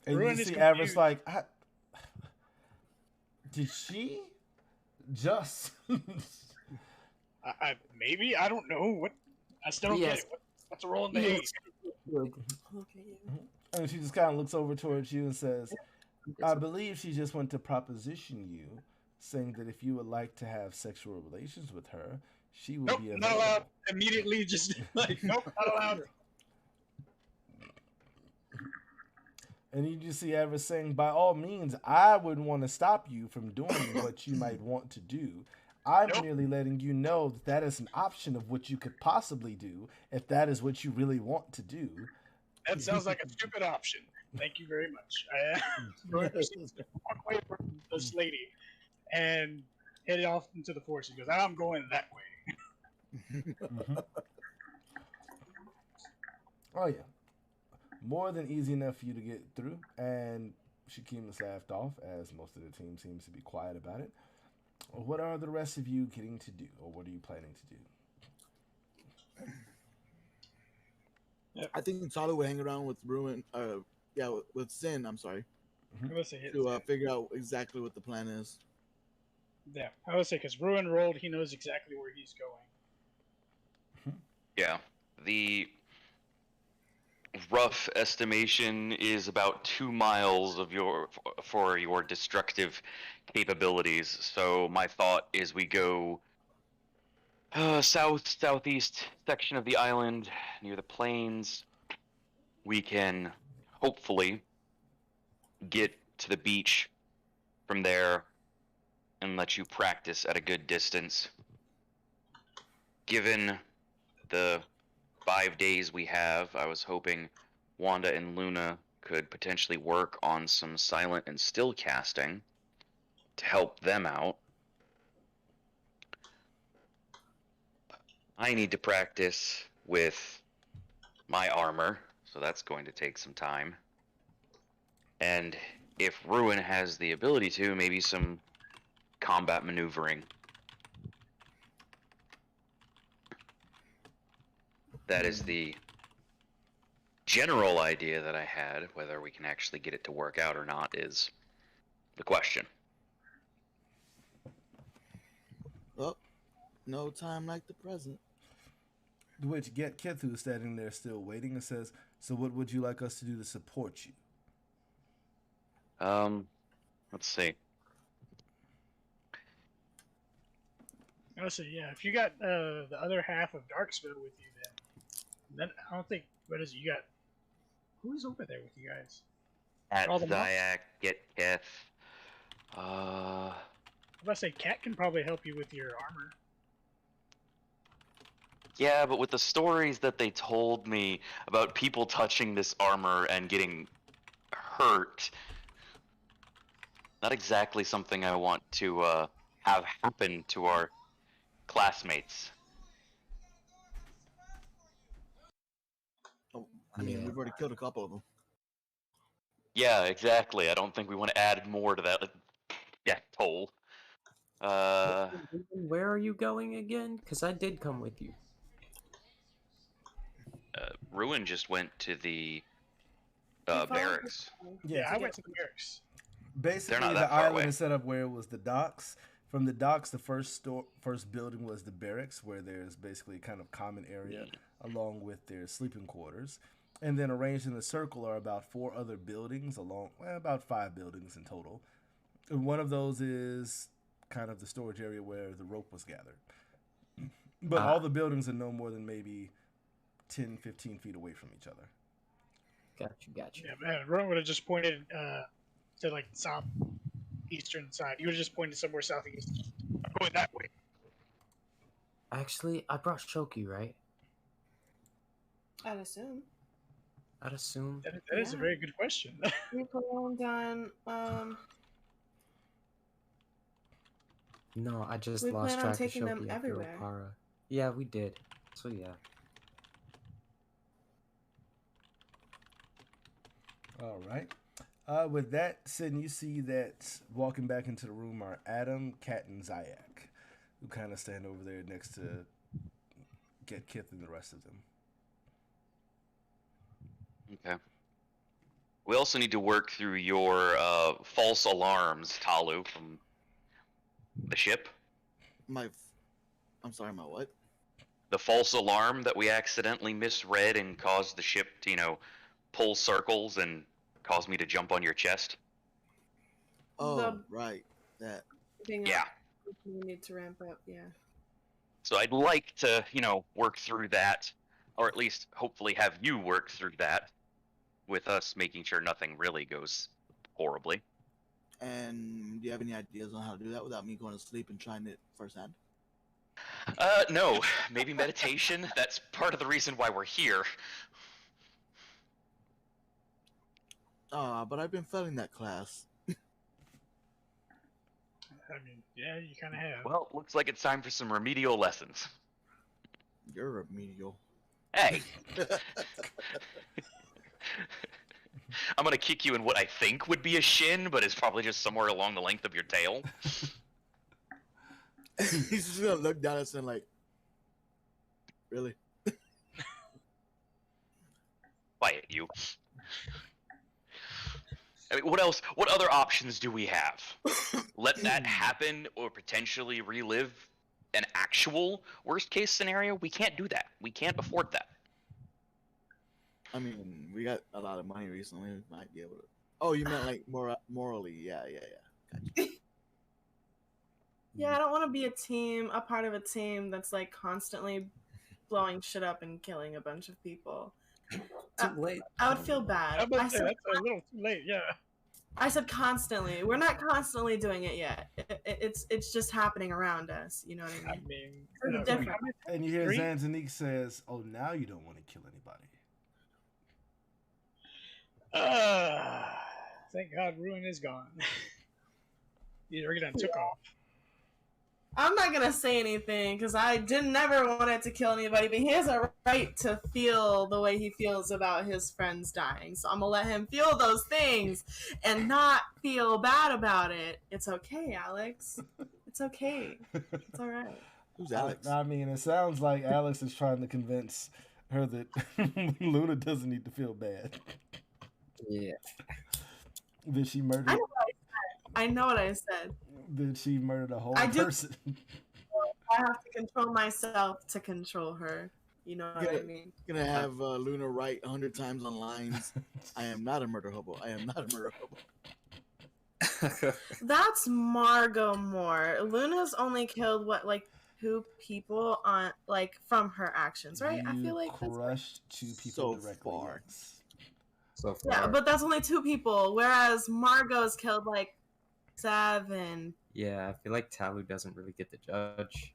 [SPEAKER 5] And
[SPEAKER 3] Ruin
[SPEAKER 5] you
[SPEAKER 3] is
[SPEAKER 5] see Avarice
[SPEAKER 3] confused.
[SPEAKER 5] like, did she just...
[SPEAKER 3] Maybe I don't know what. I still don't get
[SPEAKER 1] Yes.
[SPEAKER 3] it. What's a roll in the hay?
[SPEAKER 6] Okay.
[SPEAKER 5] And she just kind of looks over towards you and says, "I believe she just went to proposition you, saying that if you would like to have sexual relations with her, she would
[SPEAKER 3] Nope,
[SPEAKER 5] be
[SPEAKER 3] not
[SPEAKER 5] available."
[SPEAKER 3] allowed. Immediately, just like nope, not allowed.
[SPEAKER 5] And you just see Avarice saying, "By all means, I wouldn't want to stop you from doing what you might want to do. I'm
[SPEAKER 3] Nope.
[SPEAKER 5] merely letting you know that that is an option of what you could possibly do if that is what you really want to do."
[SPEAKER 3] That sounds like a stupid option. Thank you very much. I going to proceed to walk away from this lady and head off into the forest. He goes, "I'm going that way."
[SPEAKER 5] Oh yeah, more than easy enough for you to get through. And Shakim laughed off, as most of the team seems to be quiet about it. What are the rest of you getting to do, or what are you planning to do?
[SPEAKER 4] I think Tyler would hang around with Ruin. Yeah, with Sin. I'm sorry,
[SPEAKER 3] I would say
[SPEAKER 4] to figure out exactly what the plan is.
[SPEAKER 3] yeah, I would say because Ruin rolled, he knows exactly where he's going.
[SPEAKER 2] Yeah. The rough estimation is about 2 miles of for your destructive capabilities. So my thought is we go southeast section of the island near the plains. We can hopefully get to the beach from there and let you practice at a good distance. Given the 5 days we have, I was hoping Wanda and Luna could potentially work on some silent and still casting to help them out. I need to practice with my armor, so that's going to take some time. And if Ruin has the ability to, maybe some combat maneuvering. That is the general idea that I had. Whether we can actually get it to work out or not is the question.
[SPEAKER 4] Well, no time like the present.
[SPEAKER 5] To which Get Kithu is standing there still waiting and says, "So what would you like us to do to support you?"
[SPEAKER 2] Let's see.
[SPEAKER 3] I would say, yeah, if you got the other half of Darksville with you, then I don't think. What is it? You got who's over there with you guys?
[SPEAKER 2] At
[SPEAKER 3] All the monks?
[SPEAKER 2] Zyak, Get Keth.
[SPEAKER 3] I was about to say, Cat can probably help you with your armor.
[SPEAKER 2] Yeah, but with the stories that they told me about people touching this armor and getting hurt, not exactly something I want to have happen to our classmates.
[SPEAKER 4] Oh, I mean,
[SPEAKER 1] Yeah.
[SPEAKER 4] we've already killed a couple of them.
[SPEAKER 2] Yeah, exactly. I don't think we want to add more to that death toll.
[SPEAKER 1] Where are you going again? Because I did come with you.
[SPEAKER 2] Ruin just went to the
[SPEAKER 6] I followed
[SPEAKER 2] barracks.
[SPEAKER 3] Yeah, I
[SPEAKER 5] so
[SPEAKER 3] went to the barracks.
[SPEAKER 5] basically
[SPEAKER 2] not
[SPEAKER 5] the
[SPEAKER 2] that far
[SPEAKER 5] island
[SPEAKER 2] away.
[SPEAKER 5] is set up where it was the docks. From the docks, the first building was the barracks, where there's basically a kind of common area along with their sleeping quarters. And then arranged in a circle are about 4 other buildings, about 5 buildings in total. And one of those is kind of the storage area where the rope was gathered. But all the buildings are no more than maybe 10, 15 feet away from each other.
[SPEAKER 1] Got you.
[SPEAKER 3] Yeah, man, Ruin would have just pointed to like the southeastern side. You would have just pointed somewhere southeast. I'm going that way.
[SPEAKER 1] Actually, I brought Shoki, right?
[SPEAKER 6] I'd assume.
[SPEAKER 1] I'd assume.
[SPEAKER 3] That is a very good question.
[SPEAKER 6] We've done.
[SPEAKER 1] No, I just
[SPEAKER 6] We
[SPEAKER 1] lost
[SPEAKER 6] plan on
[SPEAKER 1] track of
[SPEAKER 6] taking them
[SPEAKER 1] Shoki after
[SPEAKER 6] everywhere.
[SPEAKER 1] Opara. Yeah, we did. So yeah.
[SPEAKER 5] All right. With that, Sid, you see that walking back into the room are Adam, Kat, and Zyak, who kind of stand over there next to Get Kith and the rest of them.
[SPEAKER 2] Okay. We also need to work through your false alarms, Talu, from the ship.
[SPEAKER 4] I'm sorry, my what?
[SPEAKER 2] The false alarm that we accidentally misread and caused the ship to, pull circles and cause me to jump on your chest.
[SPEAKER 4] Oh, right. That.
[SPEAKER 2] Yeah.
[SPEAKER 6] We need to ramp up, yeah.
[SPEAKER 2] So I'd like to, work through that, or at least hopefully have you work through that, with us making sure nothing really goes horribly.
[SPEAKER 4] And do you have any ideas on how to do that without me going to sleep and trying it firsthand?
[SPEAKER 2] No. Maybe meditation? That's part of the reason why we're here.
[SPEAKER 4] But I've been failing that class.
[SPEAKER 3] I mean, yeah, you kind of have.
[SPEAKER 2] Well, looks like it's time for some remedial lessons.
[SPEAKER 4] You're remedial.
[SPEAKER 2] Hey, I'm gonna kick you in what I think would be a shin, but it's probably just somewhere along the length of your tail.
[SPEAKER 4] He's just gonna look down at us and like, really?
[SPEAKER 2] Quiet you. I mean, what else? What other options do we have? Let that happen or potentially relive an actual worst case scenario? We can't do that. We can't afford that.
[SPEAKER 4] I mean, we got a lot of money recently. We might be able to. Oh, you meant like morally? Yeah. Gotcha.
[SPEAKER 6] Yeah, I don't want to be a part of a team that's like constantly blowing shit up and killing a bunch of people.
[SPEAKER 1] Too late.
[SPEAKER 6] I would feel bad.
[SPEAKER 3] I'm about to say that's a little too late. Yeah.
[SPEAKER 6] I said constantly. We're not constantly doing it yet. It's just happening around us. You know what I
[SPEAKER 3] I
[SPEAKER 6] mean?
[SPEAKER 3] mean,
[SPEAKER 6] It's different.
[SPEAKER 5] And you hear
[SPEAKER 3] Three?
[SPEAKER 5] Zanzanique says, "Oh, now you don't want to kill anybody."
[SPEAKER 3] Thank God Ruin is gone. He's already done took off.
[SPEAKER 6] I'm not gonna say anything because I never wanted to kill anybody, but he has a right to feel the way he feels about his friends dying. So I'm gonna let him feel those things and not feel bad about it. It's okay, Alex. It's okay. It's all right.
[SPEAKER 4] Who's Alex?
[SPEAKER 5] I mean, it sounds like Alex is trying to convince her that Luna doesn't need to feel bad.
[SPEAKER 1] Yeah.
[SPEAKER 5] That she murdered.
[SPEAKER 6] I know what I said.
[SPEAKER 5] That she murdered a whole
[SPEAKER 6] I do-
[SPEAKER 5] person.
[SPEAKER 6] I have to control myself to control her. You know what I mean?
[SPEAKER 4] Gonna have Luna write 100 times on lines. I am not a murder hobo. I am not a murder hobo.
[SPEAKER 6] That's Margot Moore. Luna's only killed what, like 2 people on like from her actions, right? I feel like that's
[SPEAKER 5] crushed 2 people
[SPEAKER 4] So
[SPEAKER 5] directly.
[SPEAKER 4] far.
[SPEAKER 5] Yes.
[SPEAKER 1] So far.
[SPEAKER 6] yeah, but that's only 2 people, whereas Margot's killed like 7.
[SPEAKER 1] Yeah, I feel like Talu doesn't really get the judge.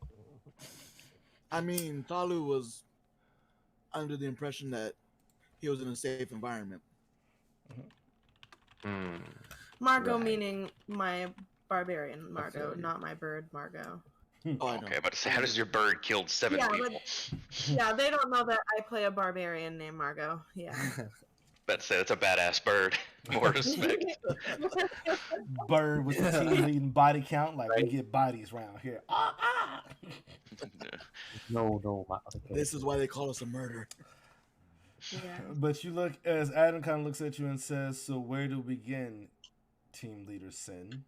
[SPEAKER 4] I mean, Talu was under the impression that he was in a safe environment.
[SPEAKER 1] Hmm.
[SPEAKER 6] Margot
[SPEAKER 1] Right.
[SPEAKER 6] meaning my barbarian Margot,
[SPEAKER 1] you.
[SPEAKER 6] not my bird Margot.
[SPEAKER 4] Oh, I know.
[SPEAKER 2] Okay, about to say, how does your bird killed 7
[SPEAKER 6] Yeah,
[SPEAKER 2] people?
[SPEAKER 6] Yeah, they don't know that I play a barbarian named Margot. Yeah.
[SPEAKER 2] About to say, that's a badass bird. More respect.
[SPEAKER 5] Bird with the team leading body count, like we get bodies around here.
[SPEAKER 1] No, my other
[SPEAKER 4] This is why they call us a murder.
[SPEAKER 6] Yeah.
[SPEAKER 5] But you look, as Adam kind of looks at you and says, "So where do we begin, team leader Sin?"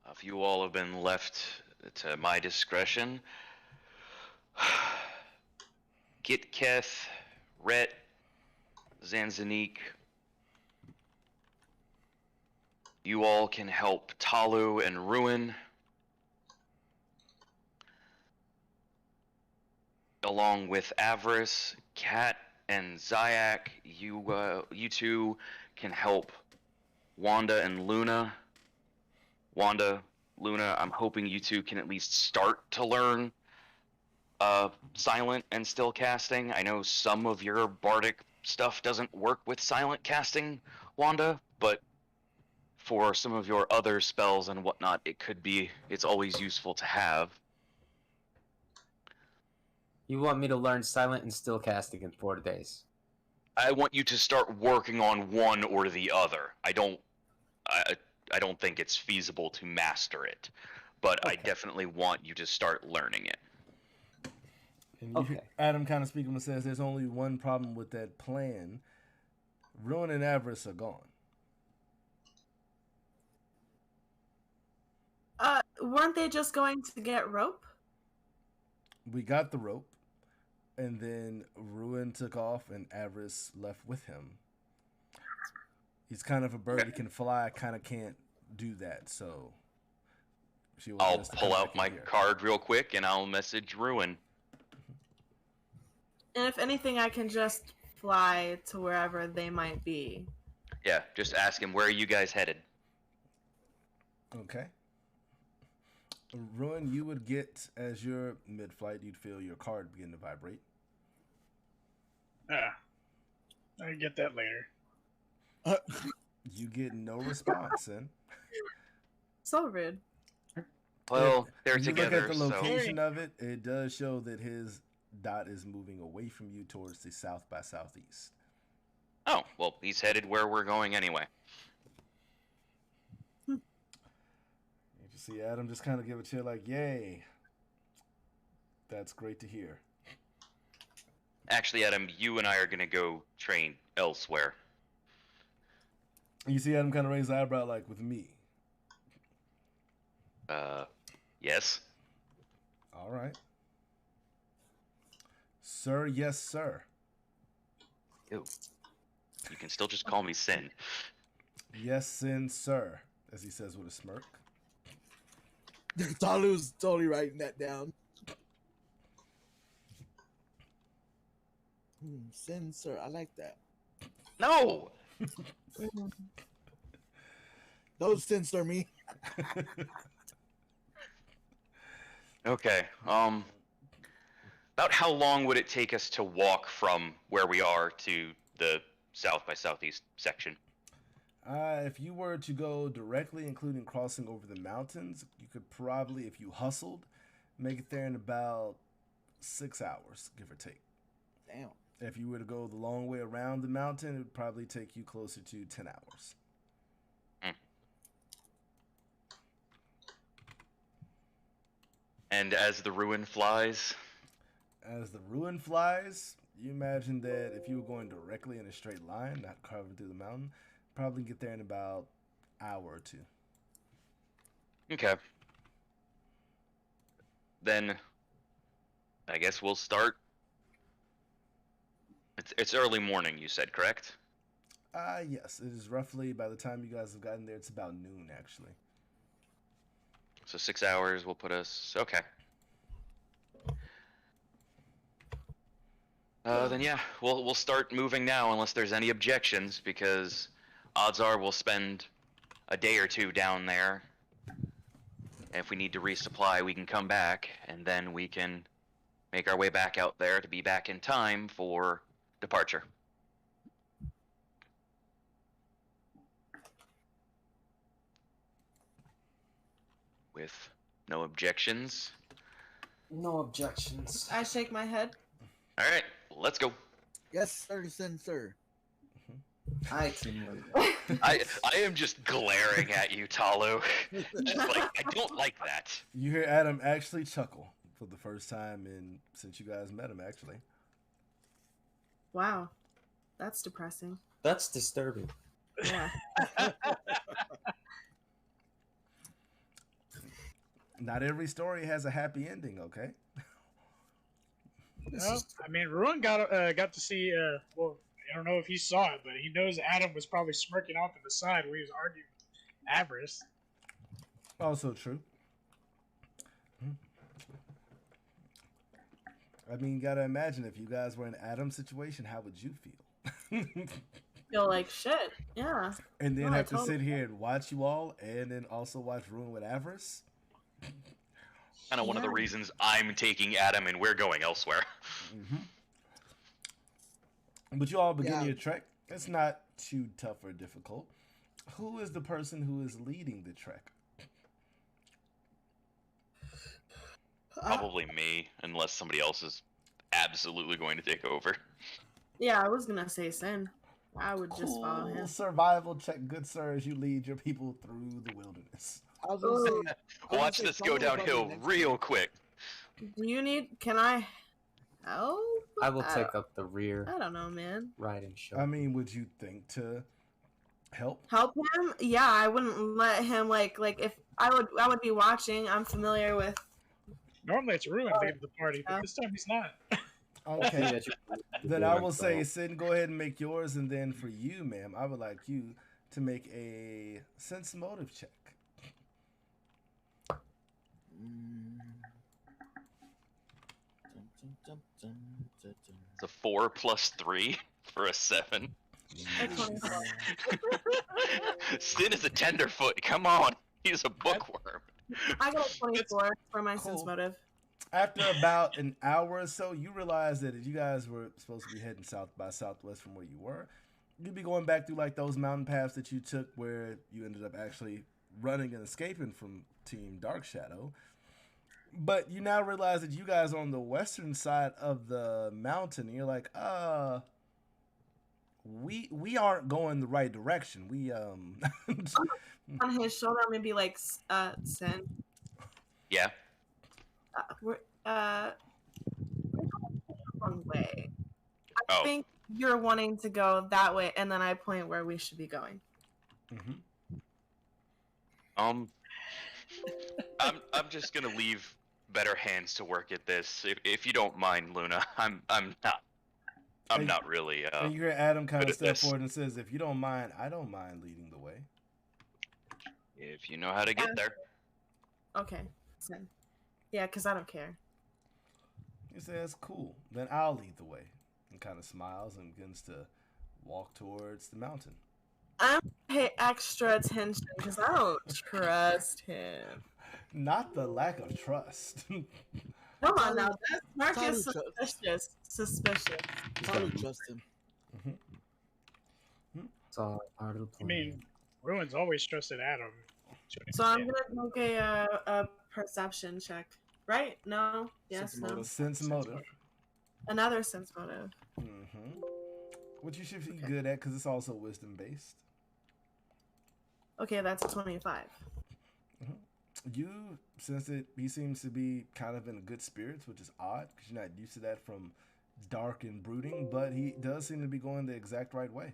[SPEAKER 2] If you all have been left to my discretion, get Keth, Rhett, Zanzanique. You all can help Talu and Ruin. Along with Avarice, Kat, and Zayak, you two can help Wanda and Luna. Wanda, Luna, I'm hoping you two can at least start to learn silent and still casting. I know some of your bardic stuff doesn't work with silent casting, Wanda, but for some of your other spells and whatnot, it's always useful to have.
[SPEAKER 1] You want me to learn silent and still casting in 4 days?
[SPEAKER 2] I want you to start working on one or the other. I don't think it's feasible to master it, but I definitely want you to start learning it.
[SPEAKER 5] And you, Adam kind of speaking and says, "There's only one problem with that plan. Ruin and Avarice are gone."
[SPEAKER 6] Weren't they just going to get rope?
[SPEAKER 5] We got the rope, and then Ruin took off, and Avarice left with him. He's kind of a bird that can fly, kind of can't do that, so
[SPEAKER 2] I'll pull out my card real quick, and I'll message Ruin.
[SPEAKER 6] And if anything, I can just fly to wherever they might be.
[SPEAKER 2] Yeah, just ask him, where are you guys headed?
[SPEAKER 5] Okay. Ruin, you would get, as you're mid-flight, you'd feel your card begin to vibrate.
[SPEAKER 3] I get that later.
[SPEAKER 5] You get no response, then.
[SPEAKER 6] So rude.
[SPEAKER 2] Well, they're
[SPEAKER 5] If you
[SPEAKER 2] together,
[SPEAKER 5] look at the
[SPEAKER 2] so...
[SPEAKER 5] location of it, it does show that his Dot is moving away from you towards the south by southeast.
[SPEAKER 2] Oh, well, he's headed where we're going anyway.
[SPEAKER 5] You just see Adam just kind of give a cheer like, yay. That's great to hear.
[SPEAKER 2] Actually, Adam, you and I are gonna go train elsewhere.
[SPEAKER 5] And you see Adam kind of raise the eyebrow like, with me.
[SPEAKER 2] Yes?
[SPEAKER 5] All right. Sir, yes, sir.
[SPEAKER 2] Ew. You can still just call me Sin.
[SPEAKER 5] Yes, sin, sir, as he says with a smirk.
[SPEAKER 4] Talu's totally writing that down. Sin, sir. I like that.
[SPEAKER 2] No!
[SPEAKER 4] Don't censor me.
[SPEAKER 2] Okay, about how long would it take us to walk from where we are to the south by southeast section?
[SPEAKER 5] If you were to go directly, including crossing over the mountains, you could probably, if you hustled, make it there in about 6 hours, give or take.
[SPEAKER 4] Damn.
[SPEAKER 5] If you were to go the long way around the mountain, it would probably take you closer to 10 hours.
[SPEAKER 2] And as the ruin flies?
[SPEAKER 5] As the ruin flies, you imagine that if you were going directly in a straight line, not carving through the mountain, probably get there in about an hour or two.
[SPEAKER 2] Okay. Then, I guess we'll start. It's early morning, you said, correct?
[SPEAKER 5] Yes, it is roughly, by the time you guys have gotten there, it's about noon, actually.
[SPEAKER 2] So 6 hours will put us... Okay. Then yeah, we'll start moving now unless there's any objections, because odds are we'll spend a day or two down there. If we need to resupply, we can come back, and then we can make our way back out there to be back in time for departure. With no objections.
[SPEAKER 1] No objections.
[SPEAKER 6] I shake my head.
[SPEAKER 2] All right, let's go.
[SPEAKER 4] Yes, sir, sin, sir.
[SPEAKER 1] I team leader.
[SPEAKER 2] I am just glaring at you, Talu. Just like, I don't like that.
[SPEAKER 5] You hear Adam actually chuckle for the first time since you guys met him, actually.
[SPEAKER 6] Wow. That's depressing.
[SPEAKER 1] That's disturbing.
[SPEAKER 6] Yeah.
[SPEAKER 5] Not every story has a happy ending, okay?
[SPEAKER 3] No, I mean, Ruin got to see. Well, I don't know if he saw it, but he knows Adam was probably smirking off to the side where he was arguing with Avarice.
[SPEAKER 5] Also true. I mean, you gotta imagine if you guys were in Adam's situation, how would you feel?
[SPEAKER 6] Feel like shit. Yeah.
[SPEAKER 5] And then
[SPEAKER 6] No, I
[SPEAKER 5] have to
[SPEAKER 6] totally-
[SPEAKER 5] sit here and watch you all, and then also watch Ruin with Avarice.
[SPEAKER 2] Kind of one of the
[SPEAKER 6] Yeah.
[SPEAKER 2] reasons I'm taking Adam and we're going elsewhere.
[SPEAKER 5] But you all begin
[SPEAKER 4] Yeah.
[SPEAKER 5] your trek. It's not too tough or difficult. Who is the person who is leading the trek?
[SPEAKER 2] Probably me, unless somebody else is absolutely going to take over.
[SPEAKER 6] Yeah, I was gonna say Sin. I would just follow him.
[SPEAKER 5] Survival check, good sir, as you lead your people through the wilderness.
[SPEAKER 4] I was gonna say, I was gonna
[SPEAKER 2] Watch
[SPEAKER 4] say
[SPEAKER 2] this
[SPEAKER 4] Talu
[SPEAKER 2] go
[SPEAKER 4] would probably
[SPEAKER 2] downhill
[SPEAKER 4] next
[SPEAKER 2] real
[SPEAKER 4] one.
[SPEAKER 2] quick.
[SPEAKER 6] Do you need? Can I help?
[SPEAKER 1] I will take up the rear
[SPEAKER 6] I don't know, man.
[SPEAKER 1] riding show.
[SPEAKER 5] I mean, would you think to help?
[SPEAKER 6] Help him? Yeah, I wouldn't let him like if I would be watching. I'm familiar with.
[SPEAKER 3] Normally it's Ruin leading the party, but this time he's not.
[SPEAKER 5] Okay.
[SPEAKER 1] That you-
[SPEAKER 5] Then I will say, Sin, go ahead and make yours, and then for you, ma'am, I would like you to make a sense motive check.
[SPEAKER 2] It's a 4 plus 3 for a 7.
[SPEAKER 6] That's 24.
[SPEAKER 2] Sin is a tenderfoot. Come on. He's a bookworm.
[SPEAKER 6] I got a 24 for my sense
[SPEAKER 5] Cool.
[SPEAKER 6] motive.
[SPEAKER 5] After about an hour or so, you realize that if you guys were supposed to be heading south by southwest from where you were, you'd be going back through like those mountain paths that you took where you ended up actually running and escaping from Team Dark Shadow. But you now realize that you guys are on the western side of the mountain, and you're like, we aren't going the right direction. We
[SPEAKER 6] On his shoulder, maybe like, Sin.
[SPEAKER 2] Yeah.
[SPEAKER 6] We're we're going the wrong way. I
[SPEAKER 2] Oh.
[SPEAKER 6] think you're wanting to go that way, and then I point where we should be going.
[SPEAKER 5] Mhm.
[SPEAKER 2] I'm just gonna leave better hands to work at this, if you don't mind, Luna. I'm not really.
[SPEAKER 5] And you hear Adam kind
[SPEAKER 2] good
[SPEAKER 5] of
[SPEAKER 2] at
[SPEAKER 5] step
[SPEAKER 2] this.
[SPEAKER 5] forward and says, "If you don't mind, I don't mind leading the way."
[SPEAKER 2] If you know how to get there.
[SPEAKER 6] Okay, Sin. Yeah, because I don't care.
[SPEAKER 5] He says, "Cool. Then I'll lead the way," and kind of smiles and begins to walk towards the mountain.
[SPEAKER 6] I'm gonna pay extra attention because I don't trust him.
[SPEAKER 5] Not the lack of trust.
[SPEAKER 6] Come on now, that's Mark
[SPEAKER 4] Totally
[SPEAKER 6] is
[SPEAKER 4] trust.
[SPEAKER 6] suspicious. Suspicious.
[SPEAKER 4] Totally trust him.
[SPEAKER 1] It's all part of the
[SPEAKER 3] I
[SPEAKER 1] plan.
[SPEAKER 3] mean, Ruin's always trusted Adam.
[SPEAKER 6] So I'm gonna make a perception check. Right? No? Yes,
[SPEAKER 4] Sense
[SPEAKER 6] no.
[SPEAKER 4] motive.
[SPEAKER 5] Sense motive.
[SPEAKER 6] Another sense motive.
[SPEAKER 5] Which you should be
[SPEAKER 6] Okay.
[SPEAKER 5] good at because it's also wisdom based.
[SPEAKER 6] Okay, that's a 25.
[SPEAKER 5] You sense that he seems to be kind of in good spirits, which is odd because you're not used to that from dark and brooding, but he does seem to be going the exact right way.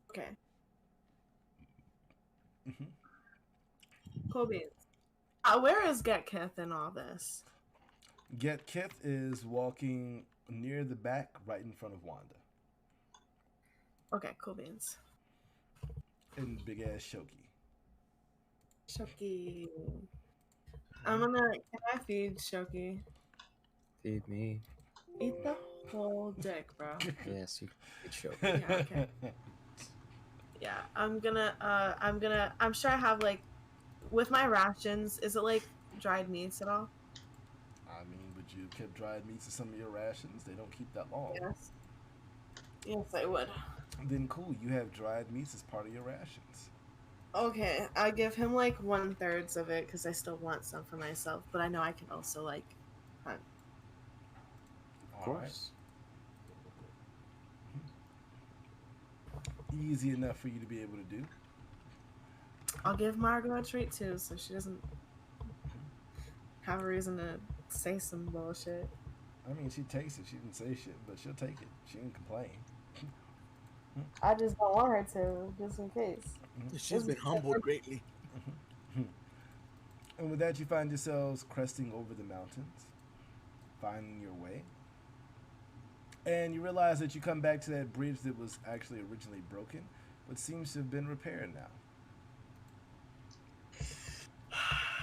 [SPEAKER 6] Okay.
[SPEAKER 5] Mhm.
[SPEAKER 6] Cool beans. Where is Getkith in all this?
[SPEAKER 5] Get Kith is walking near the back, right in front of Wanda,
[SPEAKER 6] Okay, cool beans.
[SPEAKER 5] and big ass Shoki.
[SPEAKER 6] Shoki. Can I feed Shoki?
[SPEAKER 1] Feed me.
[SPEAKER 6] Eat the whole dick, bro.
[SPEAKER 1] Yes, you could show.
[SPEAKER 6] Yeah, okay. Yeah, I'm sure I have, like, with my rations, is it, like, dried meats at all?
[SPEAKER 5] I mean, but you kept dried meats in some of your rations. They don't keep that long.
[SPEAKER 6] Yes. Yes, I would.
[SPEAKER 5] Then cool, you have dried meats as part of your rations.
[SPEAKER 6] Okay, I give him, like, 1/3 of it, because I still want some for myself, but I know I can also, like, hunt.
[SPEAKER 1] Of
[SPEAKER 5] All right.
[SPEAKER 1] course.
[SPEAKER 5] Easy enough for you to be able to do.
[SPEAKER 6] I'll give Margot a treat, too, so she doesn't have a reason to say some bullshit.
[SPEAKER 5] I mean, she takes it. She didn't say shit, but she'll take it. She didn't complain.
[SPEAKER 6] I just don't want her to, just in case.
[SPEAKER 4] She's been humbled greatly.
[SPEAKER 5] And with that, you find yourselves cresting over the mountains, finding your way. And you realize that you come back to that bridge that was actually originally broken, but seems to have been repaired now.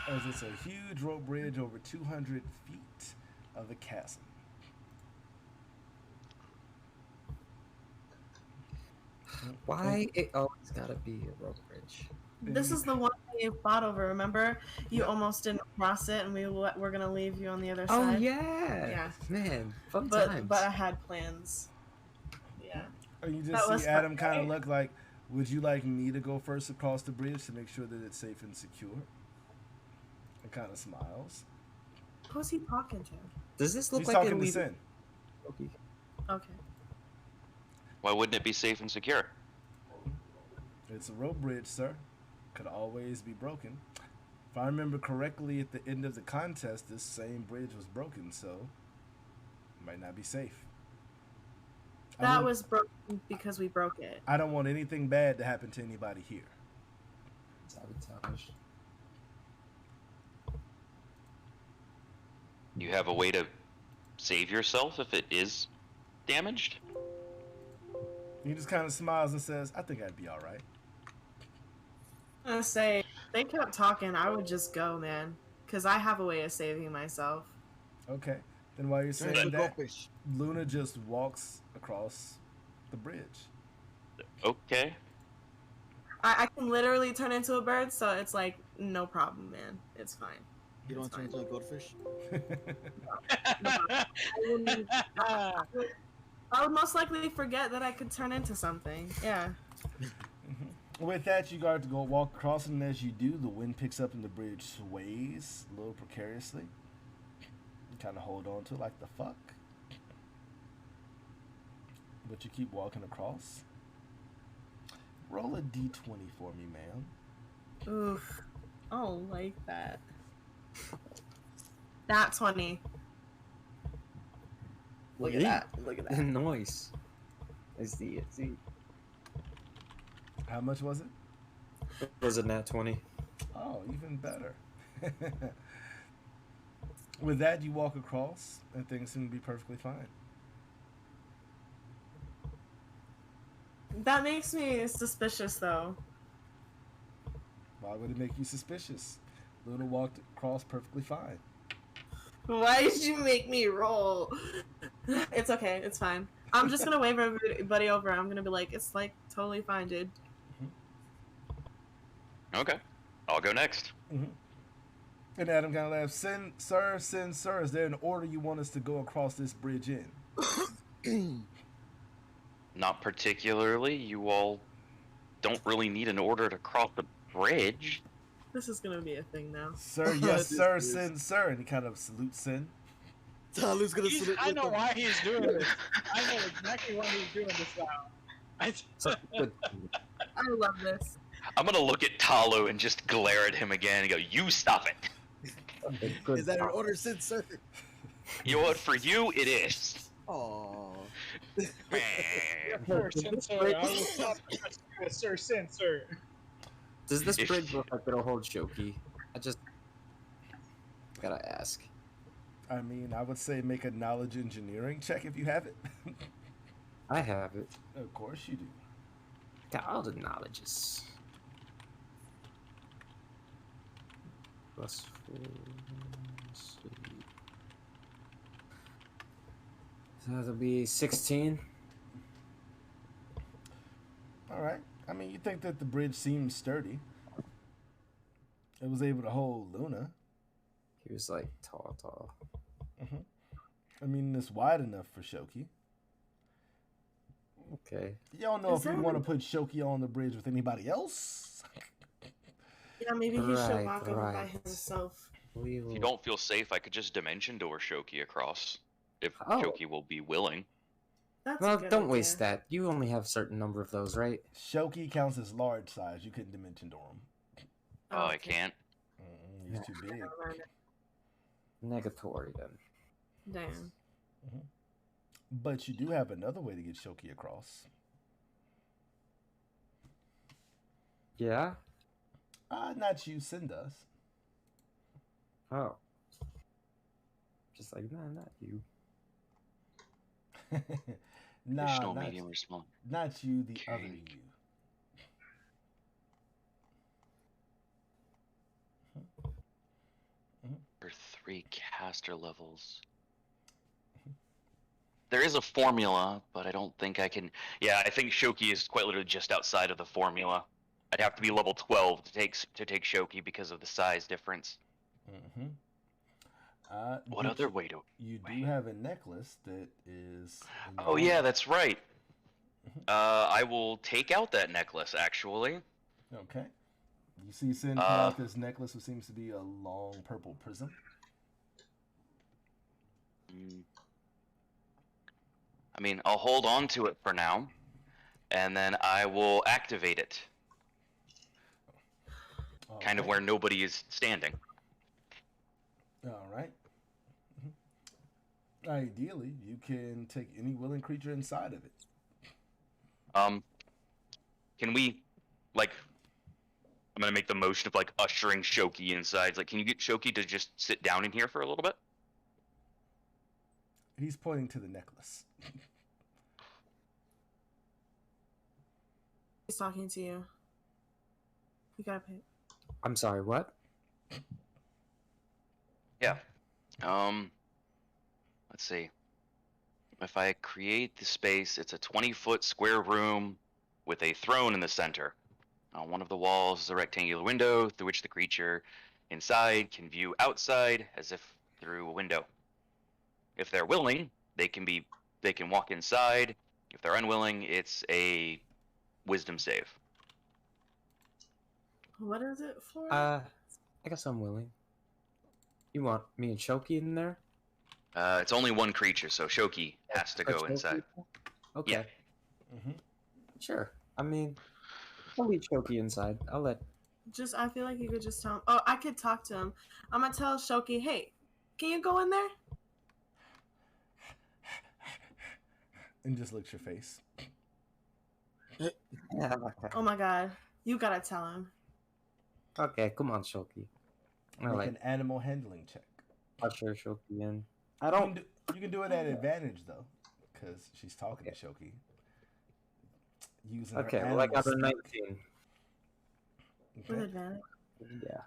[SPEAKER 5] As it's a huge rope bridge over 200 feet of a chasm.
[SPEAKER 1] Why it always gotta be a rope bridge?
[SPEAKER 6] This is the one that you fought over, remember? You almost didn't cross it, and we're gonna leave you on the other
[SPEAKER 1] Oh
[SPEAKER 6] side.
[SPEAKER 1] yeah.
[SPEAKER 6] Yeah.
[SPEAKER 1] Man, fun
[SPEAKER 6] But
[SPEAKER 1] times.
[SPEAKER 6] I had plans. Yeah.
[SPEAKER 5] And you
[SPEAKER 6] That
[SPEAKER 5] just
[SPEAKER 6] was
[SPEAKER 5] see Adam
[SPEAKER 6] fun,
[SPEAKER 5] kind of
[SPEAKER 6] right?
[SPEAKER 5] look like, would you like me to go first across the bridge to make sure that it's safe and secure? And kind of smiles.
[SPEAKER 6] Who's he talking to?
[SPEAKER 1] Does this look
[SPEAKER 5] He's
[SPEAKER 1] like
[SPEAKER 5] talking
[SPEAKER 1] it'll
[SPEAKER 5] to
[SPEAKER 1] leave?
[SPEAKER 5] Sin.
[SPEAKER 1] Okay.
[SPEAKER 6] Okay.
[SPEAKER 2] Why wouldn't it be safe and secure?
[SPEAKER 5] It's a rope bridge, sir. Could always be broken. If I remember correctly, at the end of the contest, this same bridge was broken, so it might not be safe.
[SPEAKER 6] That was broken because we broke it.
[SPEAKER 5] I don't want anything bad to happen to anybody here.
[SPEAKER 1] Sabotage.
[SPEAKER 2] You have a way to save yourself if it is damaged?
[SPEAKER 5] He just kind of smiles and says, I think I'd be all right.
[SPEAKER 6] I'm gonna say, if they kept talking, I would just go, man. Because I have a way of saving myself.
[SPEAKER 5] Okay. Then while you're
[SPEAKER 4] Turn
[SPEAKER 5] saying
[SPEAKER 4] to
[SPEAKER 5] that,
[SPEAKER 4] goldfish.
[SPEAKER 5] Luna just walks across the bridge.
[SPEAKER 2] Okay.
[SPEAKER 6] I can literally turn into a bird, so it's like, no problem, man. It's fine.
[SPEAKER 4] You don't
[SPEAKER 6] It's
[SPEAKER 4] turn
[SPEAKER 6] fine.
[SPEAKER 4] into a goldfish?
[SPEAKER 6] I would most likely forget that I could turn into something. Yeah.
[SPEAKER 5] With that, you got to go walk across, and as you do, the wind picks up and the bridge sways a little precariously. You kind of hold on to it like the fuck. But you keep walking across. Roll a d20 for me, ma'am.
[SPEAKER 6] Oof. I don't like that. That 20. Look at that. Look at that.
[SPEAKER 1] Nice. Is the
[SPEAKER 5] How much was it?
[SPEAKER 1] was it nat 20?
[SPEAKER 5] Oh, even better. With that, you walk across, and things seem to be perfectly fine.
[SPEAKER 6] That makes me suspicious, though.
[SPEAKER 5] Why would it make you suspicious? Luna walked across perfectly fine.
[SPEAKER 6] Why did you make me roll? It's okay. It's fine. I'm just gonna wave everybody over. I'm gonna be like, it's like totally fine, dude.
[SPEAKER 2] Okay, I'll go next.
[SPEAKER 5] Mm-hmm. And Adam kind of laughs. Send, sir, is there an order you want us to go across this bridge in?
[SPEAKER 2] Not particularly. You all don't really need an order to cross the bridge.
[SPEAKER 6] This is gonna be a thing now.
[SPEAKER 5] Sir, yes, sir, Sin, sir. And he kind of salutes Sin.
[SPEAKER 4] Talu's gonna salute.
[SPEAKER 3] I know why he's doing this. I know exactly why he's doing this now.
[SPEAKER 6] I love this.
[SPEAKER 2] I'm gonna look at Talu and just glare at him again and go, "You stop it."
[SPEAKER 4] Is that an order, Sin, sir?
[SPEAKER 2] You know what? For you, it is.
[SPEAKER 4] Aww.
[SPEAKER 3] Sir, Sensor. I will stop you as Sir Sensor.
[SPEAKER 1] Does this bridge look like it'll hold Shoki? I just gotta ask.
[SPEAKER 5] I mean, I would say make a knowledge engineering check if you have it.
[SPEAKER 1] I have it.
[SPEAKER 5] Of course you do.
[SPEAKER 1] Got all the knowledges. Plus 4. Let's see. So that'll be 16.
[SPEAKER 5] All right. I mean, you think that the bridge seems sturdy. It was able to hold Luna.
[SPEAKER 1] He was like tall.
[SPEAKER 5] Mm-hmm. I mean, it's wide enough for Shoki.
[SPEAKER 1] Okay.
[SPEAKER 5] You don't know if you want to put Shoki on the bridge with anybody else.
[SPEAKER 6] Yeah, maybe he should walk over by
[SPEAKER 1] right.
[SPEAKER 6] himself.
[SPEAKER 2] If you don't feel safe, I could just dimension door Shoki across. If
[SPEAKER 1] Oh.
[SPEAKER 2] Shoki will be willing.
[SPEAKER 6] That's a
[SPEAKER 1] Well,
[SPEAKER 6] good
[SPEAKER 1] don't
[SPEAKER 6] idea.
[SPEAKER 1] waste that. You only have a certain number of those, right?
[SPEAKER 5] Shoki counts as large size. You couldn't dimension door him.
[SPEAKER 2] Oh, I
[SPEAKER 6] okay.
[SPEAKER 2] can't.
[SPEAKER 5] He's too big.
[SPEAKER 6] Never mind.
[SPEAKER 1] Negatory then.
[SPEAKER 6] Damn.
[SPEAKER 5] But you do have another way to get Shoki across.
[SPEAKER 1] Yeah?
[SPEAKER 5] Not you, Sin does.
[SPEAKER 1] Oh. Just like, nah, not you.
[SPEAKER 2] Additional
[SPEAKER 5] not,
[SPEAKER 2] medium or small.
[SPEAKER 5] not you, the
[SPEAKER 2] Okay.
[SPEAKER 5] other you.
[SPEAKER 2] For 3 caster levels. There is a formula, but I don't think I can. Yeah, I think Shoki is quite literally just outside of the formula. I'd have to be level 12 to take Shoki because of the size difference.
[SPEAKER 5] Mm-hmm.
[SPEAKER 2] What other way to?
[SPEAKER 5] You do have a necklace that is. in
[SPEAKER 2] Oh
[SPEAKER 5] your
[SPEAKER 2] yeah,
[SPEAKER 5] arm.
[SPEAKER 2] that's right. I will take out that necklace actually.
[SPEAKER 5] Okay. You see Sin pull out this necklace, which seems to be a long purple prism.
[SPEAKER 2] I mean, I'll hold on to it for now, and then I will activate it. Kind of where nobody is standing.
[SPEAKER 5] All right. Ideally, you can take any willing creature inside of it.
[SPEAKER 2] Can we, like, I'm gonna make the motion of like ushering Shoki inside. It's like, can you get Shoki to just sit down in here for a little bit?
[SPEAKER 5] He's pointing to the necklace.
[SPEAKER 6] He's talking to you. You gotta pay.
[SPEAKER 1] I'm sorry, what?
[SPEAKER 2] Yeah. Let's see. If I create the space, it's a 20-foot square room with a throne in the center. On one of the walls is a rectangular window through which the creature inside can view outside as if through a window. If they're willing, they can walk inside. If they're unwilling, it's a wisdom save.
[SPEAKER 6] What is it for?
[SPEAKER 1] I guess I'm willing. You want me and Shoki in there?
[SPEAKER 2] It's only one creature, so Shoki has to
[SPEAKER 1] Or
[SPEAKER 2] go
[SPEAKER 1] Shoki?
[SPEAKER 2] inside.
[SPEAKER 1] Okay.
[SPEAKER 2] Yeah.
[SPEAKER 1] Sure. I mean, I'll leave Shoki inside. I'll let.
[SPEAKER 6] Just, I feel like you could just tell him. Oh, I could talk to him. I'm gonna tell Shoki, hey, can you go in there?
[SPEAKER 5] And just licks your face.
[SPEAKER 1] Yeah, okay.
[SPEAKER 6] Oh my god, you gotta tell him.
[SPEAKER 1] Okay, come on, Shoki. I'll
[SPEAKER 5] Make
[SPEAKER 1] like
[SPEAKER 5] an animal handling check.
[SPEAKER 1] usher Shoki in. I
[SPEAKER 5] You
[SPEAKER 1] don't.
[SPEAKER 5] you can do it at advantage though, because she's talking to Shoki. Using her
[SPEAKER 1] Okay, well, I got a
[SPEAKER 5] animal
[SPEAKER 1] 19.
[SPEAKER 5] speak.
[SPEAKER 6] With
[SPEAKER 5] Okay.
[SPEAKER 6] advantage.
[SPEAKER 1] Yeah.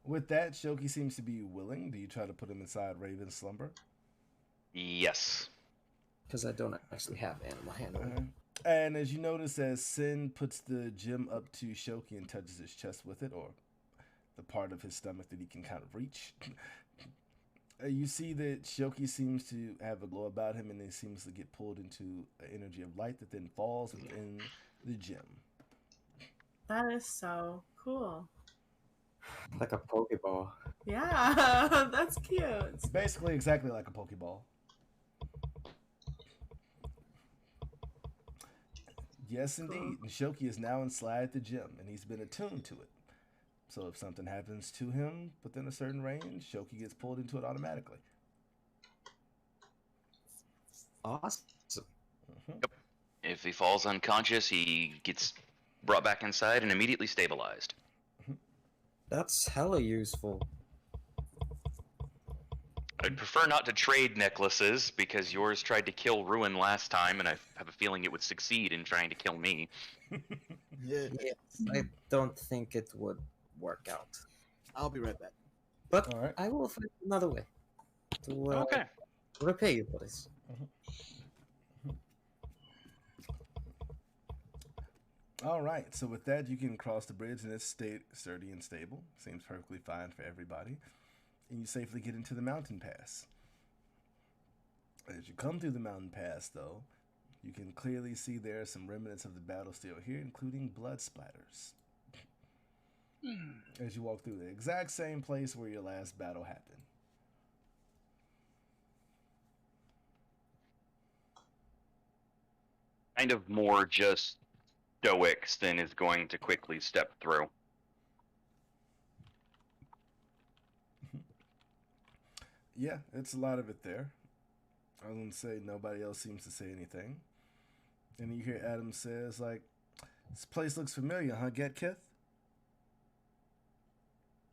[SPEAKER 5] With that, Shoki seems to be willing. Do you try to put him inside Raven's slumber?
[SPEAKER 2] Yes.
[SPEAKER 1] Because I don't actually have animal handling.
[SPEAKER 5] And as you notice, as Sin puts the gem up to Shoki and touches his chest with it, or the part of his stomach that he can kind of reach, you see that Shoki seems to have a glow about him, and he seems to get pulled into an energy of light that then falls within the gem.
[SPEAKER 6] That is so cool.
[SPEAKER 1] Like a Pokeball.
[SPEAKER 6] Yeah, that's cute.
[SPEAKER 5] It's basically exactly like a Pokeball. Yes, indeed. And Shoki is now inside the gem, and he's been attuned to it. So if something happens to him within a certain range, Shoki gets pulled into it automatically.
[SPEAKER 1] Awesome.
[SPEAKER 2] If he falls unconscious, he gets brought back inside and immediately stabilized.
[SPEAKER 1] That's hella useful.
[SPEAKER 2] I'd prefer not to trade necklaces because yours tried to kill Ruin last time, and I have a feeling it would succeed in trying to kill me.
[SPEAKER 4] Yeah,
[SPEAKER 1] Yes, I don't think it would work out.
[SPEAKER 4] I'll be right back.
[SPEAKER 1] But
[SPEAKER 5] All right.
[SPEAKER 1] I will find another way to
[SPEAKER 2] Okay.
[SPEAKER 1] repay you for this.
[SPEAKER 5] All right. So with that, you can cross the bridge, and it's sturdy and stable. Seems perfectly fine for everybody. And you safely get into the mountain pass. As you come through the mountain pass, though, you can clearly see there are some remnants of the battle still here, including blood splatters. As you walk through the exact same place where your last battle happened.
[SPEAKER 2] Kind of more just stoic than is going to quickly step through.
[SPEAKER 5] Yeah, it's a lot of it there. I wouldn't say nobody else seems to say anything. And you hear Adam says, like, this place looks familiar, huh, Getkith?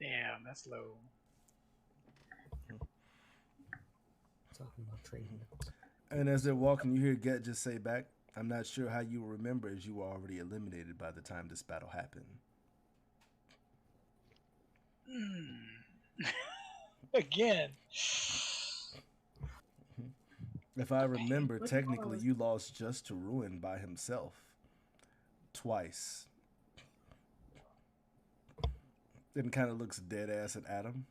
[SPEAKER 3] Damn, that's low.
[SPEAKER 1] Talking about trading.
[SPEAKER 5] And as they're walking, you hear Get just say back, I'm not sure how you will remember as you were already eliminated by the time this battle happened.
[SPEAKER 3] Again.
[SPEAKER 5] If I remember,
[SPEAKER 6] What
[SPEAKER 5] technically
[SPEAKER 6] was-
[SPEAKER 5] you lost just to Ruin by himself. Twice. Then kind of looks dead ass at Adam.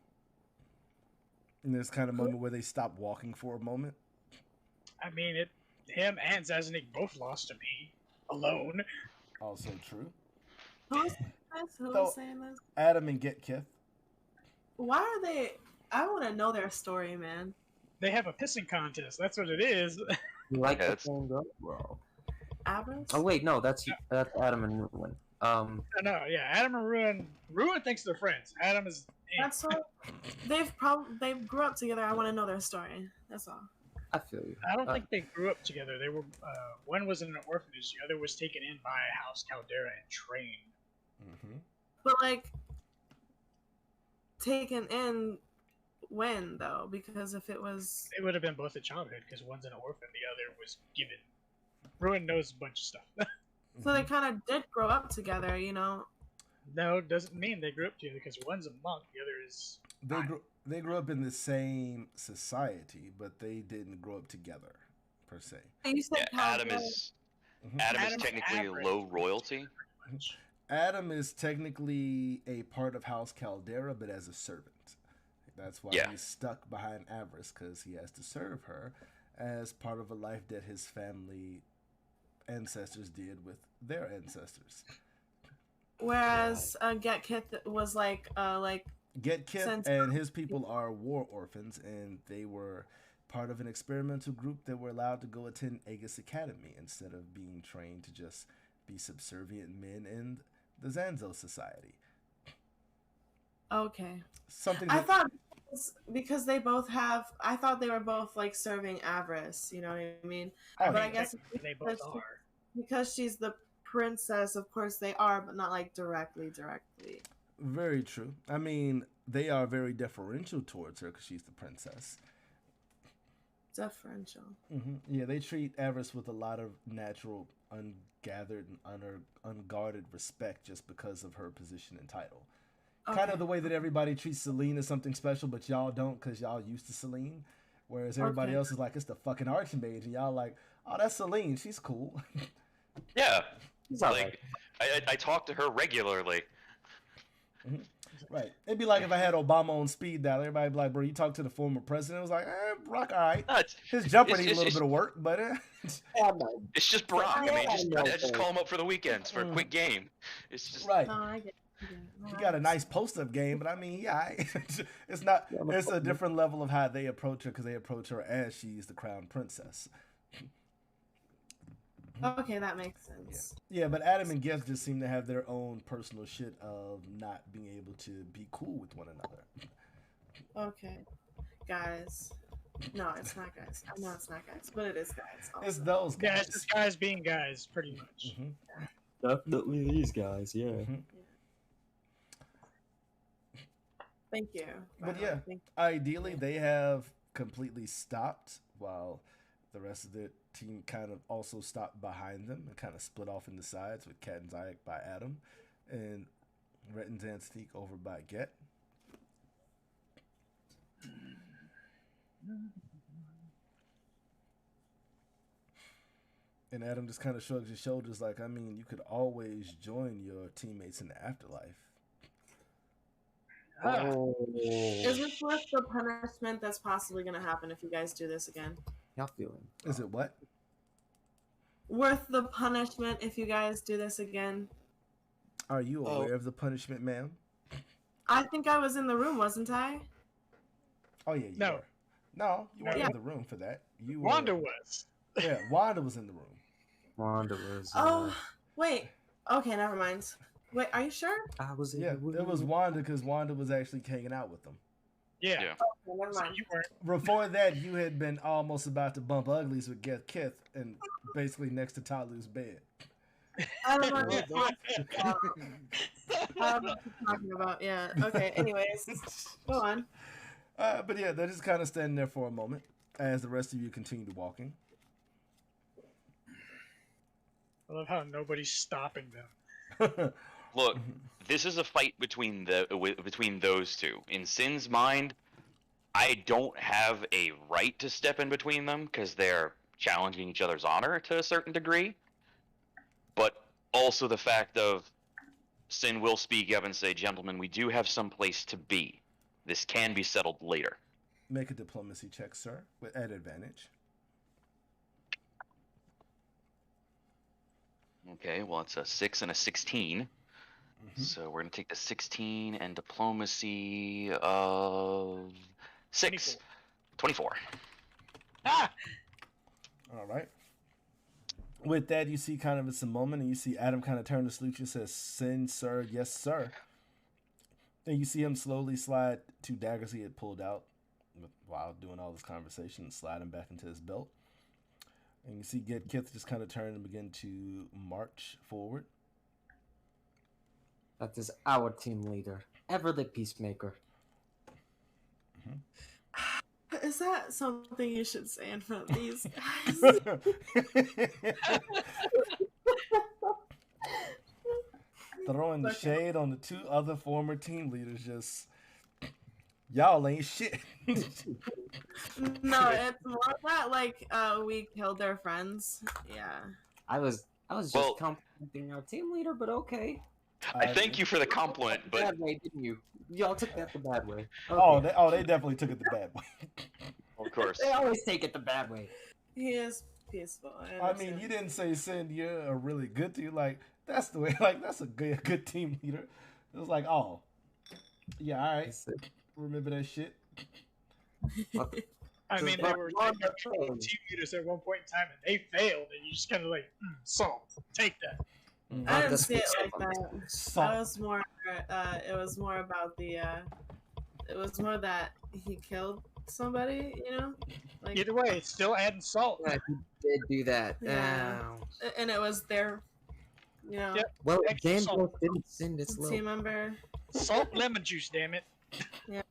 [SPEAKER 5] And there's kind of a moment where they stop walking for a moment.
[SPEAKER 3] I mean, him and Zaznik both lost to me alone.
[SPEAKER 5] Also true.
[SPEAKER 6] Who's saying this?
[SPEAKER 5] Adam and Getkith.
[SPEAKER 6] Why are they? I want to know their story, man.
[SPEAKER 3] They have a pissing contest. That's what it is.
[SPEAKER 1] You like
[SPEAKER 2] Yeah,
[SPEAKER 1] the
[SPEAKER 2] it's-
[SPEAKER 1] same girl? Bro.
[SPEAKER 6] Avarice?
[SPEAKER 1] Oh wait, no, that's Adam and Ruin.
[SPEAKER 3] No, yeah, Adam and Ruin thinks they're friends. Adam is.
[SPEAKER 6] That's what they grew up together. I want to know their story. That's all.
[SPEAKER 1] I feel you.
[SPEAKER 3] I don't think they grew up together. They were. One was in an orphanage. The other was taken in by House Caldera and trained.
[SPEAKER 5] Mm-hmm.
[SPEAKER 6] But like, taken in when though? Because if it was,
[SPEAKER 3] It would have been both a childhood because one's an orphan, the other was given. Ruin knows a bunch of stuff.
[SPEAKER 6] so they kind of did grow up together, you know.
[SPEAKER 3] No, doesn't mean they grew up together because one's a monk, the other is.
[SPEAKER 5] They grew up in the same society, but they didn't grow up together, per se.
[SPEAKER 6] And you said
[SPEAKER 2] Yeah, Adam
[SPEAKER 6] Caldera-
[SPEAKER 2] is
[SPEAKER 5] Mhm.
[SPEAKER 2] Adam is
[SPEAKER 3] Adam's
[SPEAKER 2] technically
[SPEAKER 3] average.
[SPEAKER 2] low royalty.
[SPEAKER 5] Adam is technically a part of House Caldera, but as a servant. That's why
[SPEAKER 2] Yeah.
[SPEAKER 5] he's stuck behind Avarice, because he has to serve her as part of a life that his family ancestors did with their ancestors.
[SPEAKER 6] Whereas Get Kith was like
[SPEAKER 5] Get Kith
[SPEAKER 6] Since-
[SPEAKER 5] and his people are war orphans, and they were part of an experimental group that were allowed to go attend Aegis Academy instead of being trained to just be subservient men in the Zanzo Society.
[SPEAKER 6] okay.
[SPEAKER 5] Something
[SPEAKER 6] I
[SPEAKER 5] that,
[SPEAKER 6] thought because they both have. I thought they were both like serving Avarice. You know what I mean?
[SPEAKER 5] Oh,
[SPEAKER 6] But
[SPEAKER 5] yeah.
[SPEAKER 6] I guess
[SPEAKER 3] They both
[SPEAKER 6] because-
[SPEAKER 3] are.
[SPEAKER 6] because she's the princess, of course they are, but not like directly.
[SPEAKER 5] Very true. I mean, they are very deferential towards her because she's the princess.
[SPEAKER 6] Deferential.
[SPEAKER 5] Yeah, they treat Avarice with a lot of natural, ungathered, and unguarded respect just because of her position and title. Kind
[SPEAKER 6] Okay.
[SPEAKER 5] of the way that everybody treats Celine as something special, but y'all don't because y'all used to Celine. Whereas everybody
[SPEAKER 6] Okay.
[SPEAKER 5] else is like, it's the fucking Archmage, and y'all like, oh, that's Celine. She's cool.
[SPEAKER 2] Yeah,
[SPEAKER 1] He's
[SPEAKER 2] like
[SPEAKER 1] alright.
[SPEAKER 2] I talk to her regularly.
[SPEAKER 5] Right. It'd be like if I had Obama on speed dial. Everybody be like, bro, you talk to the former president. It was like, Barack, all right.
[SPEAKER 2] No,
[SPEAKER 5] His jumper
[SPEAKER 2] it's-
[SPEAKER 5] needs a little
[SPEAKER 2] it's-
[SPEAKER 5] bit of work, but
[SPEAKER 2] it's just Barack. I mean,
[SPEAKER 1] Yeah,
[SPEAKER 2] I just call him up for the weekends for a quick game. It's just
[SPEAKER 5] right.
[SPEAKER 6] No, I get it. No,
[SPEAKER 5] He
[SPEAKER 6] I
[SPEAKER 5] got a nice
[SPEAKER 6] understand.
[SPEAKER 5] post-up game, but I mean, yeah, it's not. It's a different level of how they approach her because they approach her as she's the crown princess.
[SPEAKER 6] Okay, that makes sense.
[SPEAKER 5] Yeah, but Adam and Geth just seem to have their own personal shit of not being able to be cool with one another.
[SPEAKER 6] Okay, guys. No, it's not guys. I know it's not guys, but it is guys.
[SPEAKER 5] It's
[SPEAKER 6] Also.
[SPEAKER 5] those
[SPEAKER 3] Yeah,
[SPEAKER 5] guys.
[SPEAKER 3] it's just guys being guys, pretty much.
[SPEAKER 5] Mhm.
[SPEAKER 1] Definitely these guys, yeah.
[SPEAKER 6] Thank you. by
[SPEAKER 5] But
[SPEAKER 6] the way.
[SPEAKER 5] yeah,
[SPEAKER 6] Thank
[SPEAKER 5] ideally they have completely stopped while the rest of the team kind of also stopped behind them and kind of split off into sides with Kat and Zayak by Adam and Rhett and Zanstique over by Get. And Adam just kind of shrugs his shoulders like, I mean, you could always join your teammates in the afterlife.
[SPEAKER 1] Oh,
[SPEAKER 6] Is this worth the punishment that's possibly going to happen if you guys do this again?
[SPEAKER 1] y'all feeling?
[SPEAKER 5] Is it what?
[SPEAKER 6] Worth the punishment if you guys do this again?
[SPEAKER 5] Are you
[SPEAKER 4] Oh.
[SPEAKER 5] aware of the punishment, ma'am?
[SPEAKER 6] I think I was in the room, wasn't I?
[SPEAKER 5] Oh, yeah, you
[SPEAKER 3] No.
[SPEAKER 5] were. No, you weren't
[SPEAKER 6] Yeah.
[SPEAKER 5] in the room for that. You were,
[SPEAKER 3] Wanda was.
[SPEAKER 5] Yeah, Wanda was in the room.
[SPEAKER 1] Wanda was.
[SPEAKER 6] Oh, wait. Okay, never mind. Wait, are you sure?
[SPEAKER 1] I was. in
[SPEAKER 5] Yeah,
[SPEAKER 1] the room.
[SPEAKER 5] it was Wanda because Wanda was actually hanging out with them.
[SPEAKER 3] Yeah.
[SPEAKER 2] Yeah.
[SPEAKER 6] Okay, never
[SPEAKER 3] So
[SPEAKER 6] mind.
[SPEAKER 3] you weren't.
[SPEAKER 5] Before that, you had been almost about to bump uglies with Get Kith and basically next to Talu's bed.
[SPEAKER 6] I don't know what you're talking about. I don't know what you're talking about. Yeah. Okay. Anyways, go on.
[SPEAKER 5] But yeah, they're just kind of standing there for a moment as the rest of you continue walking.
[SPEAKER 3] I love how nobody's stopping them.
[SPEAKER 2] Look, this is a fight between those two. In Sin's mind, I don't have a right to step in between them because they're challenging each other's honor to a certain degree. But also the fact of Sin will speak up and say, "Gentlemen, we do have some place to be. This can be settled later."
[SPEAKER 5] Make a diplomacy check, sir, at advantage.
[SPEAKER 2] Okay, well, it's a 6 and a 16. So we're going to take the 16 and diplomacy of 6. 24.
[SPEAKER 3] Ah!
[SPEAKER 5] All right. With that, you see kind of it's a moment, and you see Adam kind of turn to salute you and says, "Sin, sir, yes, sir." And you see him slowly slide 2 daggers he had pulled out while doing all this conversation and slide them back into his belt. And you see Get Kith just kind of turn and begin to march forward.
[SPEAKER 1] That is our team leader, ever the peacemaker.
[SPEAKER 6] Is that something you should say in front of these guys?
[SPEAKER 5] Throwing the
[SPEAKER 6] Okay.
[SPEAKER 5] shade on the 2 other former team leaders, just y'all ain't shit.
[SPEAKER 6] No, it's more that like we killed their friends. Yeah.
[SPEAKER 1] I was just
[SPEAKER 2] Well-
[SPEAKER 1] complimenting our team leader, but okay.
[SPEAKER 2] I thank you for the compliment, but
[SPEAKER 1] Bad way, didn't you? Y'all took that the bad way.
[SPEAKER 5] Oh,
[SPEAKER 1] Okay.
[SPEAKER 5] they definitely took it the bad way.
[SPEAKER 2] of course.
[SPEAKER 1] They always take it the bad way.
[SPEAKER 6] He is peaceful.
[SPEAKER 5] I mean, you didn't say, Sin, you're a really good dude. Like, That's the way. Like that's a good team leader. It was like, oh, yeah, all right.
[SPEAKER 1] It's like,
[SPEAKER 5] Remember that shit.
[SPEAKER 1] what?
[SPEAKER 3] I
[SPEAKER 1] Just
[SPEAKER 3] mean, they
[SPEAKER 1] not
[SPEAKER 3] were
[SPEAKER 1] one
[SPEAKER 3] team leaders at one point in time, and they failed, and you just kind of like, salt, take that.
[SPEAKER 6] I didn't
[SPEAKER 1] That's
[SPEAKER 6] see it
[SPEAKER 1] what
[SPEAKER 6] like that.
[SPEAKER 5] Salt.
[SPEAKER 6] That was more. It was more about the. It was more that he killed somebody. You know, like,
[SPEAKER 3] Either way, it's still adding salt.
[SPEAKER 1] Yeah, he did do that.
[SPEAKER 6] Yeah.
[SPEAKER 1] Ow.
[SPEAKER 6] and it was their, you know,
[SPEAKER 3] Yep.
[SPEAKER 1] Well,
[SPEAKER 3] Extra
[SPEAKER 1] Xandros
[SPEAKER 3] salt.
[SPEAKER 1] didn't send its little.
[SPEAKER 6] team member.
[SPEAKER 3] Salt, lemon juice, damn it.
[SPEAKER 1] I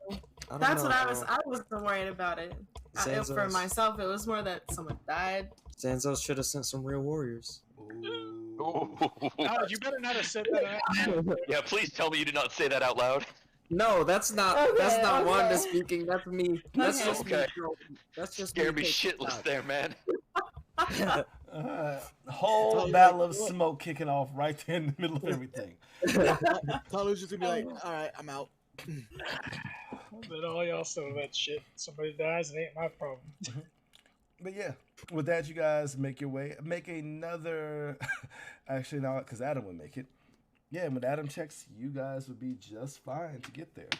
[SPEAKER 1] don't
[SPEAKER 6] That's
[SPEAKER 1] know,
[SPEAKER 6] what I was.
[SPEAKER 1] bro.
[SPEAKER 6] I wasn't worried about it. For
[SPEAKER 1] Xandros-
[SPEAKER 6] myself, it was more that someone died.
[SPEAKER 1] Xandros should have sent some real warriors.
[SPEAKER 5] Ooh.
[SPEAKER 3] God, you better not have said that.
[SPEAKER 2] Yeah, please tell me you did not say that out loud.
[SPEAKER 1] No, that's not. That's
[SPEAKER 6] Okay,
[SPEAKER 1] not
[SPEAKER 6] okay.
[SPEAKER 1] Wanda speaking. That's me. That's
[SPEAKER 6] Okay.
[SPEAKER 1] just me.
[SPEAKER 2] Okay.
[SPEAKER 1] That's just
[SPEAKER 2] Scare me
[SPEAKER 1] taking
[SPEAKER 2] shitless
[SPEAKER 1] shots.
[SPEAKER 2] there, man.
[SPEAKER 5] Whole
[SPEAKER 4] Totally
[SPEAKER 5] battle
[SPEAKER 4] like,
[SPEAKER 5] of
[SPEAKER 4] what?
[SPEAKER 5] smoke kicking off right there in the middle of everything.
[SPEAKER 4] Talu's just gonna be like, all right, I'm out.
[SPEAKER 3] But all y'all saw that shit. Somebody dies, it ain't my problem.
[SPEAKER 5] But yeah, with that, you guys make your way. Make another. Actually, no, because Adam would make it. Yeah, when Adam checks, you guys would be just fine to get there.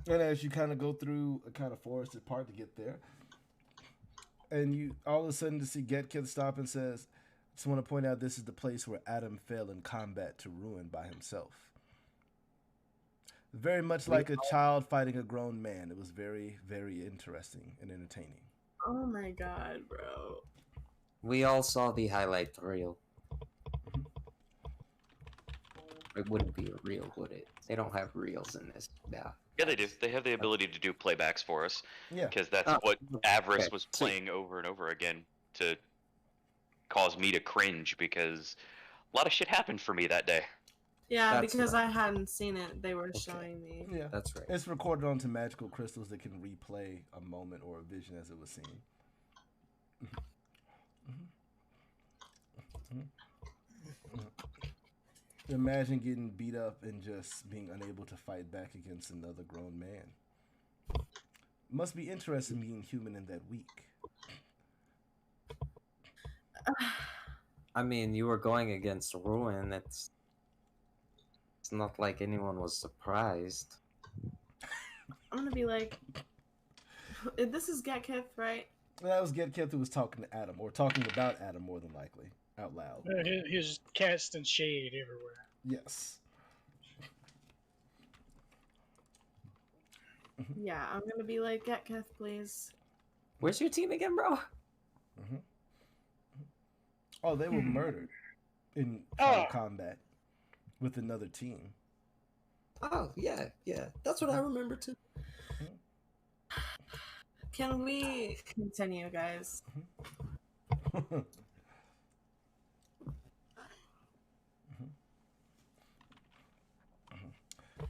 [SPEAKER 5] And as you kind of go through a kind of forested part to get there, and you all of a sudden to see Getkith stop and says, "Just want to point out this is the place where Adam fell in combat to ruin by himself." Very much like a child fighting a grown man. It was very, very interesting and entertaining.
[SPEAKER 6] Oh my god, bro.
[SPEAKER 1] We all saw the highlight reel. It wouldn't be a reel, would it? They don't have reels in this. Yeah.
[SPEAKER 2] Yeah, they do. They have the ability to do playbacks for us.
[SPEAKER 5] Yeah.
[SPEAKER 2] Because that's
[SPEAKER 1] Oh,
[SPEAKER 2] what Avarice
[SPEAKER 1] okay.
[SPEAKER 2] was playing over and over again to cause me to cringe because a lot of shit happened for me that day.
[SPEAKER 6] Yeah,
[SPEAKER 1] That's
[SPEAKER 6] because
[SPEAKER 1] right.
[SPEAKER 6] I hadn't seen it. They were showing me.
[SPEAKER 5] Yeah.
[SPEAKER 1] That's right.
[SPEAKER 5] It's recorded onto magical crystals that can replay a moment or a vision as it was seen. Imagine getting beat up and just being unable to fight back against another grown man. Must be interesting being human in that week.
[SPEAKER 1] I mean, you were going against Ruin. It's not like anyone was surprised.
[SPEAKER 6] I'm gonna be like, this is Getkith, right?
[SPEAKER 5] That was Getkith who was talking to Adam, or talking about Adam more than likely, out loud.
[SPEAKER 3] He was casting shade everywhere.
[SPEAKER 5] Yes.
[SPEAKER 6] Yeah, I'm gonna be like, Getkith, please.
[SPEAKER 1] Where's your team again, bro?
[SPEAKER 5] Oh, they were murdered in combat with another team.
[SPEAKER 1] Oh, yeah. That's what I remember too.
[SPEAKER 6] Can we continue, guys?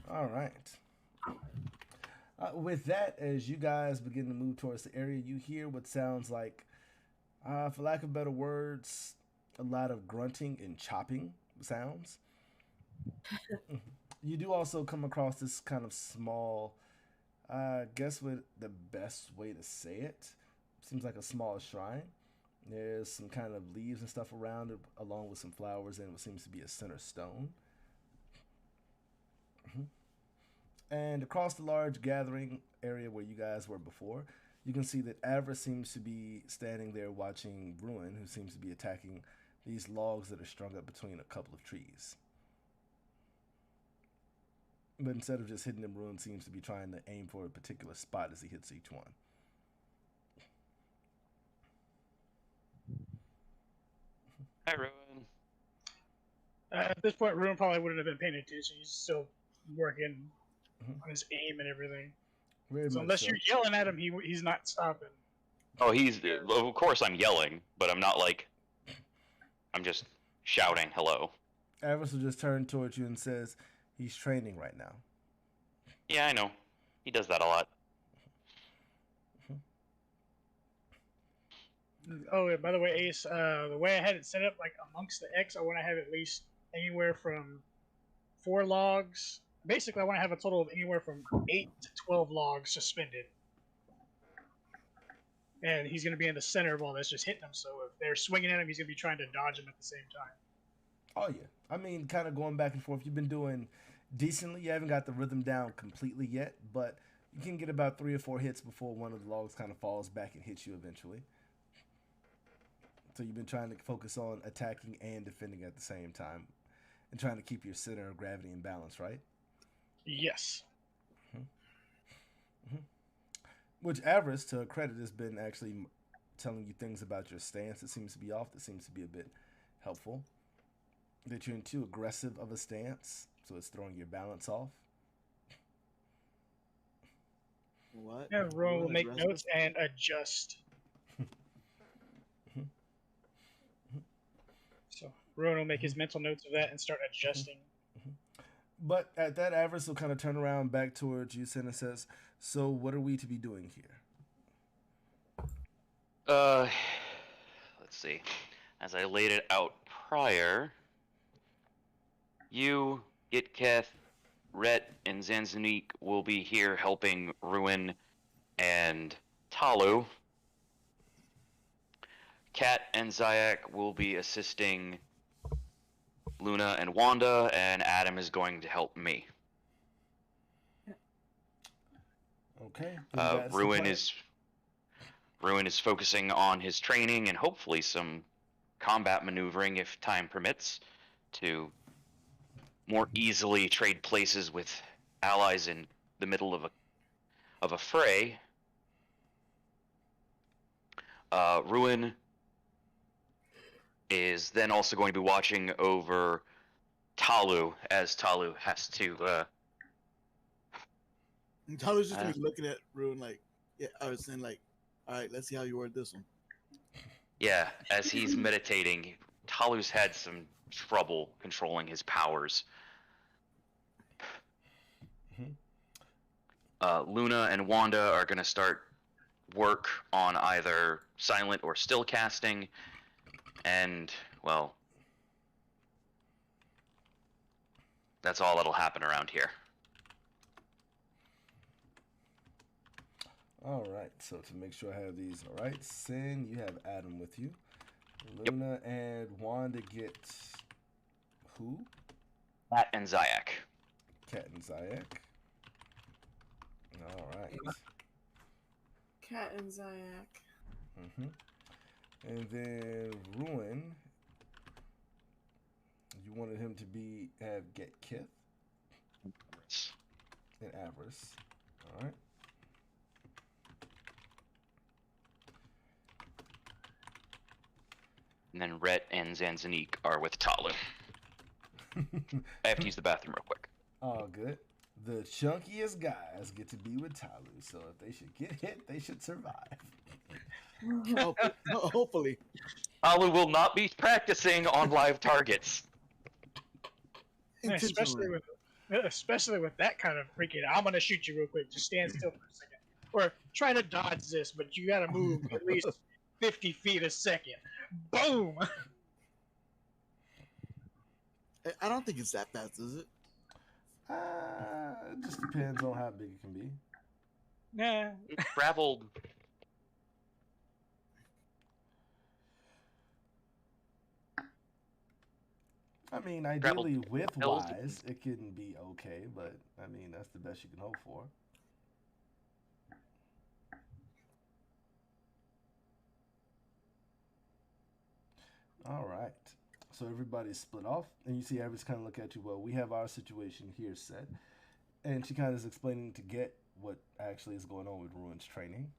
[SPEAKER 5] All right. With that, as you guys begin to move towards the area, you hear what sounds like, for lack of better words, a lot of grunting and chopping sounds. You do also come across this kind of small, I guess what the best way to say it, seems like a small shrine. There's some kind of leaves and stuff around it, along with some flowers and what seems to be a center stone. And across the large gathering area where you guys were before, you can see that Avra seems to be standing there watching Bruin, who seems to be attacking these logs that are strung up between a couple of trees. But instead of just hitting them, Bruin seems to be trying to aim for a particular spot as he hits each one.
[SPEAKER 2] Hi, Rowan.
[SPEAKER 3] At this point, Ruin probably wouldn't have been paying attention. He's still working on his aim and everything.
[SPEAKER 5] Very
[SPEAKER 3] So
[SPEAKER 5] much
[SPEAKER 3] unless
[SPEAKER 5] so.
[SPEAKER 3] you're yelling at him, he's not stopping.
[SPEAKER 2] Oh, of course I'm yelling, but I'm not like, I'm just shouting hello.
[SPEAKER 5] Avarice will just turn towards you and says, he's training right now.
[SPEAKER 2] Yeah, I know. He does that a lot.
[SPEAKER 3] Oh, yeah, by the way, Ace, the way I had it set up, like amongst the X, I want to have at least anywhere from 4 logs. Basically, I want to have a total of anywhere from 8 to 12 logs suspended. and he's going to be in the center of all this, just hitting them. So if they're swinging at him, he's going to be trying to dodge them at the same time.
[SPEAKER 5] Oh yeah, I mean, kind of going back and forth. You've been doing decently. You haven't got the rhythm down completely yet, but you can get about 3 or 4 hits before one of the logs kind of falls back and hits you eventually. So you've been trying to focus on attacking and defending at the same time, and trying to keep your center of gravity in balance, right?
[SPEAKER 3] Yes.
[SPEAKER 5] Which Avarice, to her credit, has been actually telling you things about your stance that seems to be off, that seems to be a bit helpful. That you're in too aggressive of a stance, so it's throwing your balance off.
[SPEAKER 4] What?
[SPEAKER 3] Yeah, Rowan will
[SPEAKER 4] What
[SPEAKER 3] make
[SPEAKER 4] aggressive?
[SPEAKER 3] notes and adjust. So Rowan will make his mental notes of that and start adjusting.
[SPEAKER 5] But at that, Avarice will kind of turn around back towards you and says, "So what are we to be doing here?"
[SPEAKER 2] Let's see. As I laid it out prior, you, Itketh, Rhett, and Zanzanik will be here helping Ruin and Talu. Kat and Zayak will be assisting Luna and Wanda, and Adam is going to help me.
[SPEAKER 5] Okay. then that's the
[SPEAKER 2] Ruin
[SPEAKER 5] plan.
[SPEAKER 2] is focusing on his training and hopefully some combat maneuvering if time permits to more easily trade places with allies in the middle of a fray. Ruin is then also going to be watching over Talu as Talu has to
[SPEAKER 4] And Tyler's just gonna be looking at Ruin like, yeah, I was saying like, all right, let's see how you word this one.
[SPEAKER 2] yeah, as he's meditating. Talu's had some trouble controlling his powers. Luna and Wanda are going to start work on either silent or still casting, and, well, that's all that'll happen around here.
[SPEAKER 5] All right. So to make sure I have these, all right. Sin, you have Adam with you. Luna and Wanda get who?
[SPEAKER 2] Kat and Zayak.
[SPEAKER 5] Kat and Zayak. All right.
[SPEAKER 6] Kat and Zayak.
[SPEAKER 5] And then Ruin. You wanted him to get Kith and Avarice. All right.
[SPEAKER 2] And then Rhett and Zanzanik are with Talu. I have to use the bathroom real quick.
[SPEAKER 5] Oh, good. The chunkiest guys get to be with Talu, so if they should get hit, they should survive.
[SPEAKER 4] Hopefully.
[SPEAKER 2] Talu will not be practicing on live targets.
[SPEAKER 3] Especially with that kind of freaking. I'm gonna shoot you real quick. Just stand still for a second, or try to dodge this, but you gotta move at least 50 feet a second. Boom!
[SPEAKER 4] I don't think it's that fast, is it?
[SPEAKER 5] It just depends on how big it can be.
[SPEAKER 3] Nah.
[SPEAKER 2] It traveled.
[SPEAKER 5] I mean, ideally, width-wise, it can be okay, but, I mean, that's the best you can hope for. All right. So everybody's split off, and you see Average kind of look at you, well, we have our situation here set. And she kind of is explaining to Get what actually is going on with Ruin's training.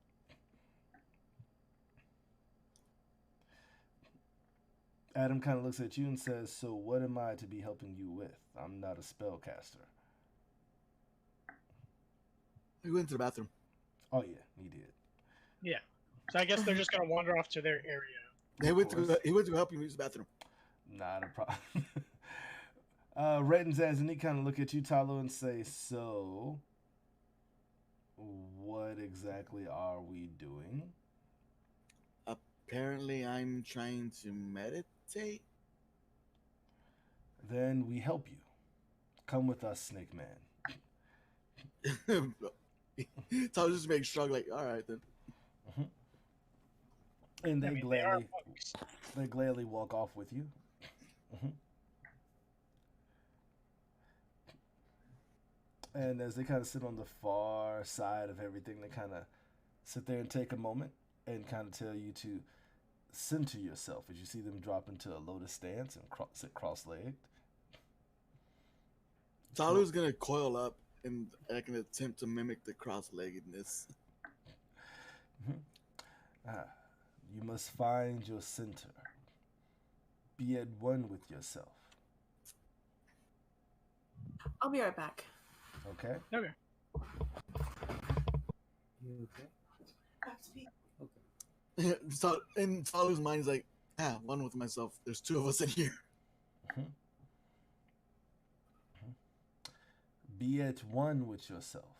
[SPEAKER 5] Adam kind of looks at you and says, so what am I to be helping you with? I'm not a spellcaster.
[SPEAKER 4] We went to the bathroom.
[SPEAKER 5] Oh, yeah, he did.
[SPEAKER 3] Yeah. So I guess they're just gonna wander off to their area.
[SPEAKER 4] He went to help you use the bathroom.
[SPEAKER 5] Not a problem. Red and Zanzanik kind of look at you, Talo, and say, so, what exactly are we doing?
[SPEAKER 4] Apparently, I'm trying to meditate.
[SPEAKER 5] Then we help you. Come with us, Snake Man.
[SPEAKER 4] Tyler just makes shrug like, all right then.
[SPEAKER 5] And
[SPEAKER 3] I
[SPEAKER 5] they
[SPEAKER 3] mean, they are
[SPEAKER 5] gladly
[SPEAKER 3] monks.
[SPEAKER 5] walk off with you. Mhm. And as they kind of sit on the far side of everything, they kind of sit there and take a moment and kind of tell you to center yourself as you see them drop into a lotus stance and sit cross-legged.
[SPEAKER 4] Talu's gonna coil up and I can attempt to mimic the cross-leggedness.
[SPEAKER 5] Ah, you must find your center. Be at one with yourself.
[SPEAKER 6] I'll be right back.
[SPEAKER 5] Okay?
[SPEAKER 3] Okay.
[SPEAKER 1] You okay?
[SPEAKER 4] So in Talu's mind, he's like, one with myself. There's two of us in here.
[SPEAKER 5] Be at one with yourself.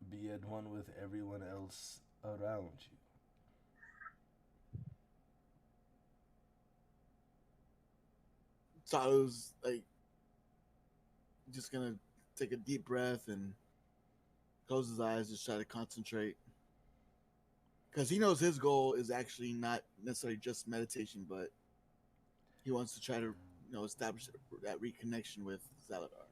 [SPEAKER 5] Be at one with everyone else around you.
[SPEAKER 4] Talu's like just gonna take a deep breath and close his eyes, just try to concentrate. Because he knows his goal is actually not necessarily just meditation, but he wants to try to, establish that reconnection with Zaladar.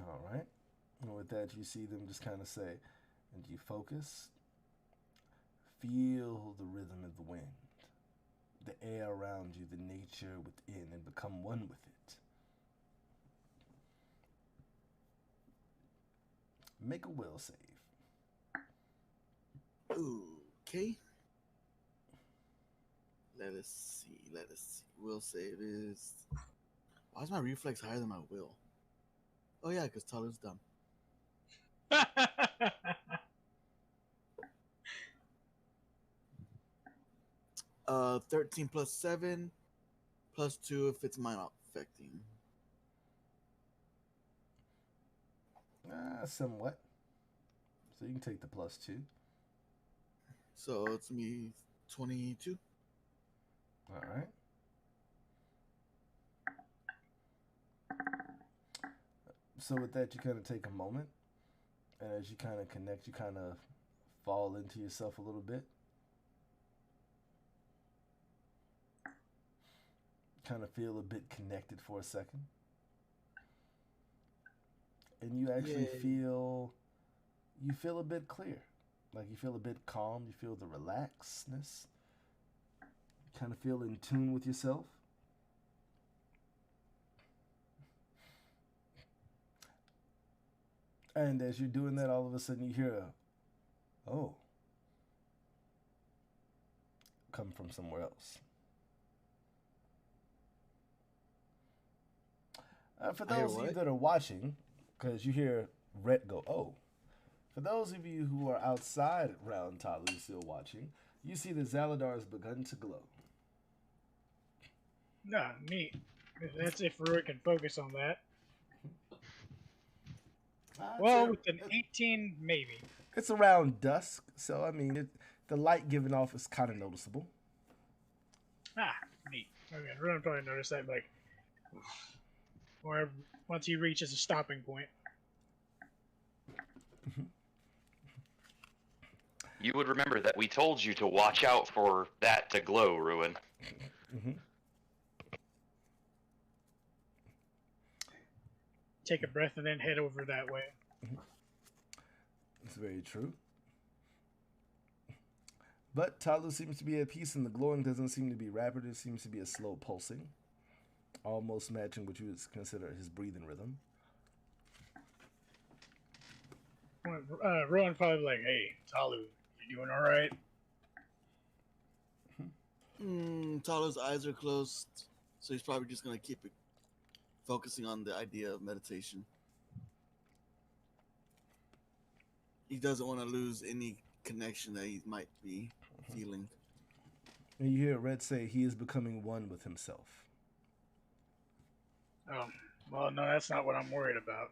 [SPEAKER 5] All right. And with that, you see them just kind of say, and you focus. Feel the rhythm of the wind, the air around you, the nature within, and become one with it. Make a will save.
[SPEAKER 4] Okay. Let us see. Will save is. Why is my reflex higher than my will? Oh yeah, because Talu's dumb. 13 plus 7 plus 2 if it's mind affecting.
[SPEAKER 5] Somewhat. So you can take the +2.
[SPEAKER 4] So it's me 22.
[SPEAKER 5] All right. So with that, you kind of take a moment, and as you kind of connect, you kind of fall into yourself a little bit. Kind of feel a bit connected for a second. And you actually feel a bit clear. Like you feel a bit calm, you feel the relaxedness. Kind of feel in tune with yourself. And as you're doing that, all of a sudden you hear a, oh, come from somewhere else. For those of you that are watching, because you hear Rhett go, oh. For those of you who are outside around Talu still watching, you see that Zaladar has begun to glow.
[SPEAKER 3] Nah, neat. That's if Rurik can focus on that. Well, with an 18, maybe.
[SPEAKER 5] It's around dusk, so I mean, the light giving off is kind of noticeable.
[SPEAKER 3] Ah, neat. Okay, Rurik probably noticed that, like, or once he reaches a stopping point.
[SPEAKER 2] You would remember that we told you to watch out for that to glow, Ruin.
[SPEAKER 3] Take a breath and then head over that way.
[SPEAKER 5] It's very true. But Talu seems to be at peace, and the glowing doesn't seem to be rapid. It seems to be a slow pulsing, almost matching what you would consider his breathing rhythm.
[SPEAKER 3] Rowan probably like, hey, Talu, you doing all right?
[SPEAKER 4] Talu's eyes are closed, so he's probably just going to keep it focusing on the idea of meditation. He doesn't want to lose any connection that he might be feeling.
[SPEAKER 5] And you hear Red say he is becoming one with himself.
[SPEAKER 3] Well, no, that's not what I'm worried about.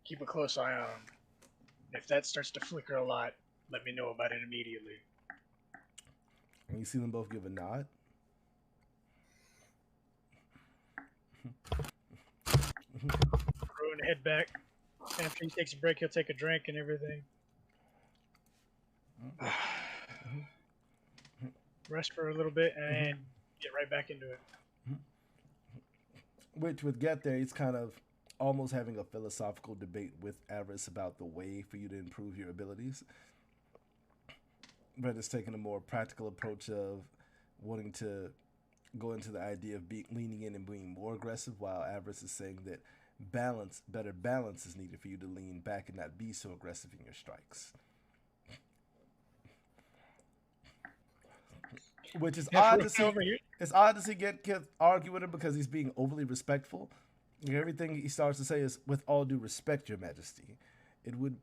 [SPEAKER 3] Keep a close eye on him. If that starts to flicker a lot, let me know about it immediately.
[SPEAKER 5] And you see them both give a nod.
[SPEAKER 3] Ruin, head back. After he takes a break, he'll take a drink and everything. Rest for a little bit and then get right back into it.
[SPEAKER 5] Which with Get There, he's kind of almost having a philosophical debate with Avarice about the way for you to improve your abilities. But it's taking a more practical approach of wanting to go into the idea of leaning in and being more aggressive, while Avarice is saying that better balance is needed for you to lean back and not be so aggressive in your strikes. Which is odd to see. It's odd to see Get argue with him because he's being overly respectful. Everything he starts to say is, "With all due respect, Your Majesty, it would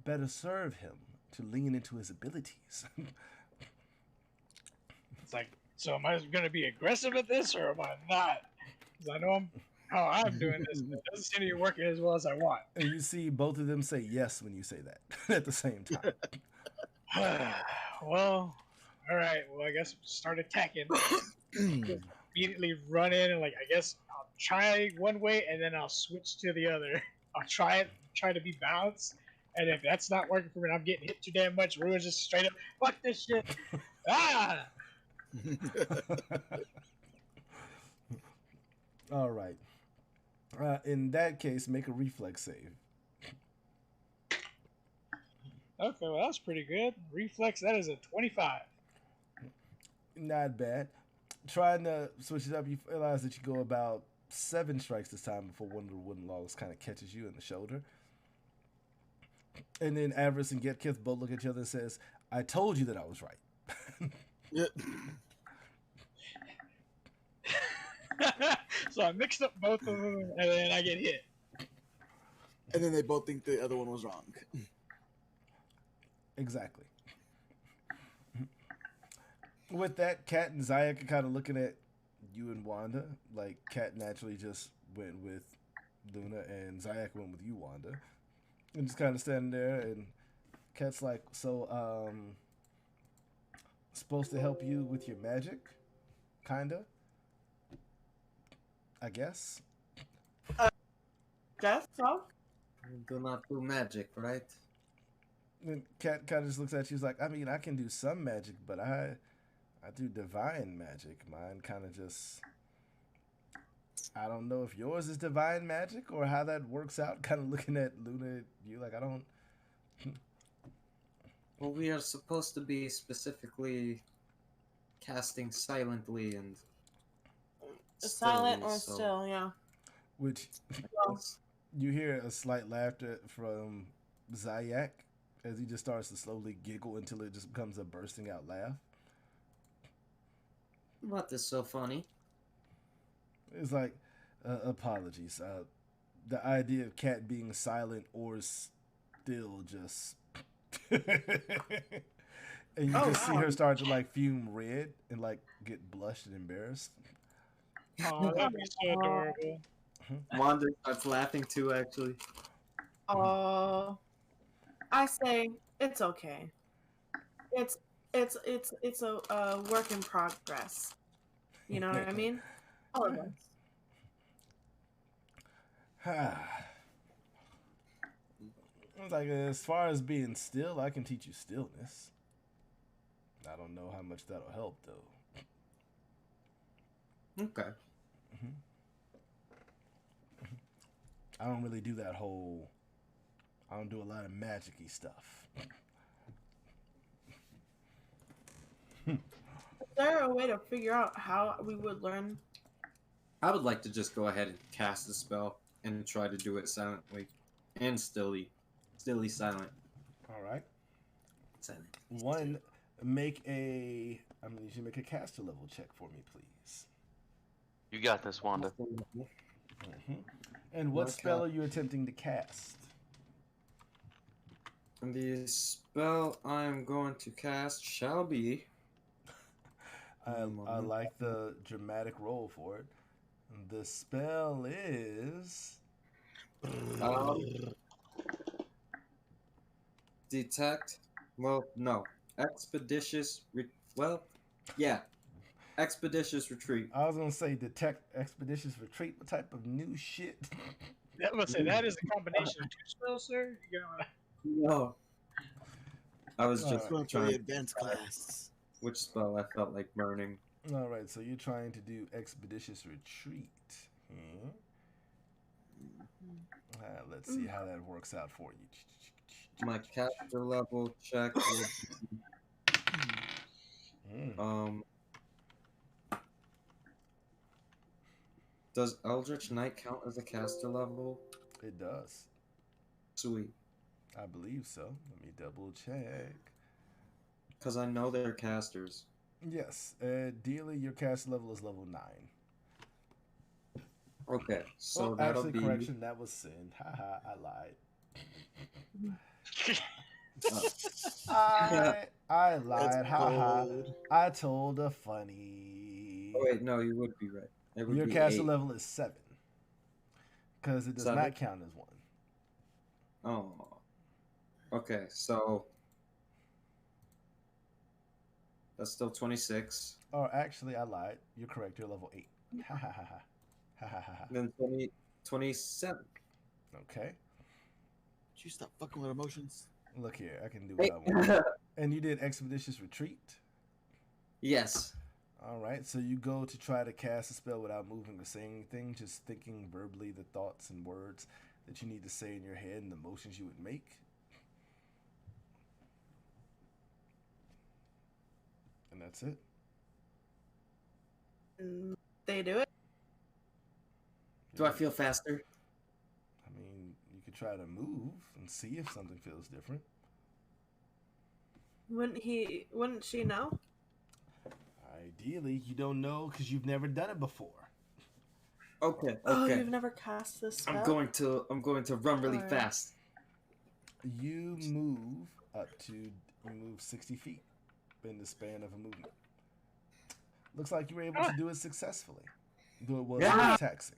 [SPEAKER 5] better serve him to lean into his abilities."
[SPEAKER 3] It's like, so am I going to be aggressive at this or am I not? Because I know how I'm doing this. It doesn't seem to be working as well as I want.
[SPEAKER 5] And you see both of them say yes when you say that at the same time.
[SPEAKER 3] Well, all right. Well, I guess start attacking. Just immediately run in and I guess I'll try one way and then I'll switch to the other. I'll try to be balanced. And if that's not working for me, and I'm getting hit too damn much. Ruin's just straight up, fuck this shit. Ah!
[SPEAKER 5] All right. In that case, make a reflex save.
[SPEAKER 3] Okay, well, that's pretty good. Reflex, that is a 25.
[SPEAKER 5] Not bad. Trying to switch it up, you realize that you go about 7 strikes this time before one of the wooden logs kind of catches you in the shoulder. And then Avarice and Getkith both look at each other and says, "I told you that I was right."
[SPEAKER 3] So I mixed up both of them, and then I get hit.
[SPEAKER 4] And then they both think the other one was wrong.
[SPEAKER 5] Exactly. With that, Kat and Zayak are kind of looking at you and Wanda. Like, Kat naturally just went with Luna, and Zayak went with you, Wanda. And just kind of standing there, and Kat's like, "So, supposed to help you with your magic? Kinda? I guess?"
[SPEAKER 6] Guess so.
[SPEAKER 1] You do not do magic, right?
[SPEAKER 5] And Kat kind of just looks at you, she's like, "I mean, I can do some magic, but I do divine magic. Mine kind of just... I don't know if yours is divine magic or how that works out." Kind of looking at Luna, you like, I don't...
[SPEAKER 1] Well, we are supposed to be specifically casting silently and
[SPEAKER 6] Silent or
[SPEAKER 1] so
[SPEAKER 6] still, yeah.
[SPEAKER 5] Which you hear a slight laughter from Zayak as he just starts to slowly giggle until it just becomes a bursting out laugh.
[SPEAKER 1] What is so funny?
[SPEAKER 5] It's like, apologies. The idea of Cat being silent or still just... And you just see her start to like fume red and like get blushed and embarrassed.
[SPEAKER 3] Oh, that'd be so adorable.
[SPEAKER 1] Wanda starts laughing too, actually.
[SPEAKER 6] I say it's okay. It's a work in progress. You know what I mean? All of us.
[SPEAKER 5] Like, as far as being still, I can teach you stillness. I don't know how much that'll help, though.
[SPEAKER 1] Okay.
[SPEAKER 5] I don't really do that whole... I don't do a lot of magic-y stuff.
[SPEAKER 6] Is there a way to figure out how we would learn?
[SPEAKER 1] I would like to just go ahead and cast the spell and try to do it silently and stilly silent.
[SPEAKER 5] All right.
[SPEAKER 1] Silent.
[SPEAKER 5] One, make a... I'm going to need you to make a caster level check for me, please.
[SPEAKER 2] You got this, Wanda.
[SPEAKER 5] And what
[SPEAKER 1] Okay.
[SPEAKER 5] spell are you attempting to cast?
[SPEAKER 1] The spell I am going to cast shall be...
[SPEAKER 5] I like the dramatic roll for it. The spell is...
[SPEAKER 1] detect... Well, no. Expeditious... Expeditious retreat.
[SPEAKER 5] I was going to say detect expeditious retreat. What type of new shit?
[SPEAKER 3] I'm gonna say that is a combination of 2 spells, sir. You know,
[SPEAKER 1] No. I was
[SPEAKER 5] All
[SPEAKER 1] just
[SPEAKER 5] right.
[SPEAKER 4] Going for
[SPEAKER 1] trying
[SPEAKER 4] the
[SPEAKER 1] to
[SPEAKER 4] advanced
[SPEAKER 1] decide
[SPEAKER 4] class.
[SPEAKER 1] which spell I felt like burning.
[SPEAKER 5] All right, so you're trying to do expeditious retreat. Let's see how that works out for you.
[SPEAKER 1] My caster level check would
[SPEAKER 5] Mm,
[SPEAKER 1] does Eldritch Knight count as a caster level?
[SPEAKER 5] it does.
[SPEAKER 1] Sweet.
[SPEAKER 5] I believe so. Let me double check.
[SPEAKER 1] Because I know they're casters.
[SPEAKER 5] Yes, ideally your caster level is level 9.
[SPEAKER 1] Okay, so
[SPEAKER 5] Well,
[SPEAKER 1] that'll
[SPEAKER 5] actually,
[SPEAKER 1] be
[SPEAKER 5] correction, that was sin. Haha, I lied. I lied.
[SPEAKER 4] That's
[SPEAKER 5] Haha.
[SPEAKER 4] cold.
[SPEAKER 5] I told a funny.
[SPEAKER 1] Oh wait, no, you would be right. It would
[SPEAKER 5] Your
[SPEAKER 1] be
[SPEAKER 5] caster
[SPEAKER 1] 8.
[SPEAKER 5] level is 7. Because it does
[SPEAKER 1] 7?
[SPEAKER 5] not count as 1.
[SPEAKER 1] Oh. Okay, so that's still 26.
[SPEAKER 5] Or actually, I lied. You're correct. You're level 8. Ha ha ha ha. Ha ha ha ha.
[SPEAKER 1] Then 27.
[SPEAKER 5] Okay.
[SPEAKER 4] Did you stop fucking with emotions?
[SPEAKER 5] Look here. I can do what I want. And you did Expeditious Retreat?
[SPEAKER 1] Yes.
[SPEAKER 5] All right. So you go to try to cast a spell without moving or saying anything, just thinking verbally the thoughts and words that you need to say in your head and the motions you would make. And that's it.
[SPEAKER 6] They do it.
[SPEAKER 1] Do I feel faster?
[SPEAKER 5] I mean, you could try to move and see if something feels different.
[SPEAKER 6] Wouldn't she know?
[SPEAKER 5] Ideally, you don't know because you've never done it before.
[SPEAKER 1] Okay,
[SPEAKER 6] Oh,
[SPEAKER 1] okay.
[SPEAKER 6] you've never cast this spell?
[SPEAKER 1] I'm going to run really
[SPEAKER 6] Alright.
[SPEAKER 1] fast.
[SPEAKER 5] You move you move 60 feet in the span of a movement. Looks like you were able to do it successfully, though it was
[SPEAKER 1] Yeah.
[SPEAKER 5] taxing.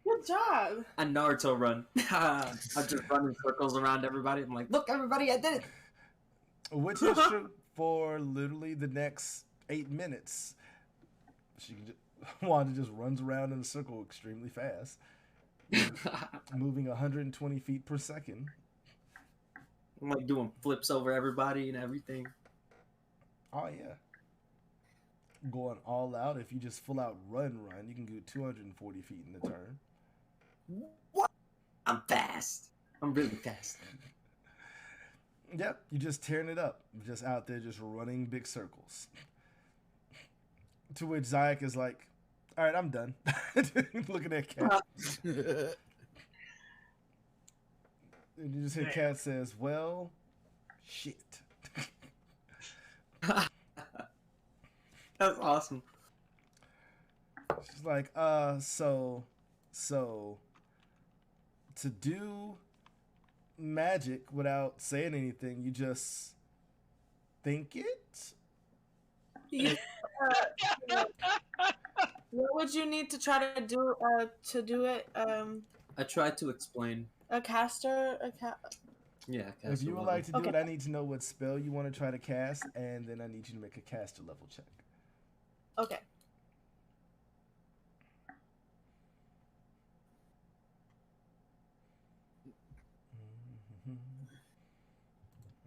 [SPEAKER 6] Good job.
[SPEAKER 1] A Naruto run. I'm just running circles around everybody. I'm like, look, everybody, I did it.
[SPEAKER 5] Which is true for literally the next 8 minutes. Wanda just runs around in a circle extremely fast, moving 120 feet per second.
[SPEAKER 1] I'm like doing flips over everybody and everything.
[SPEAKER 5] Oh yeah. Going all out. If you just full out run, you can go 240 feet in the turn.
[SPEAKER 1] What? I'm fast. I'm really fast.
[SPEAKER 5] Yep, you're just tearing it up. Just out there, just running big circles. To which Zayak is like, all right, I'm done. Looking at Cat. And you just hear Cat says, well, shit.
[SPEAKER 1] That's awesome.
[SPEAKER 5] She's like, so to do magic without saying anything, you just think it?
[SPEAKER 6] Yeah. What would you need to try to do it?
[SPEAKER 1] I tried to explain.
[SPEAKER 6] A caster?
[SPEAKER 1] Yeah,
[SPEAKER 5] If
[SPEAKER 1] caster
[SPEAKER 5] you would
[SPEAKER 1] level.
[SPEAKER 5] like to do it,
[SPEAKER 6] Okay.
[SPEAKER 5] I need to know what spell you want to try to cast, and then I need you to make a caster level check.
[SPEAKER 6] Okay.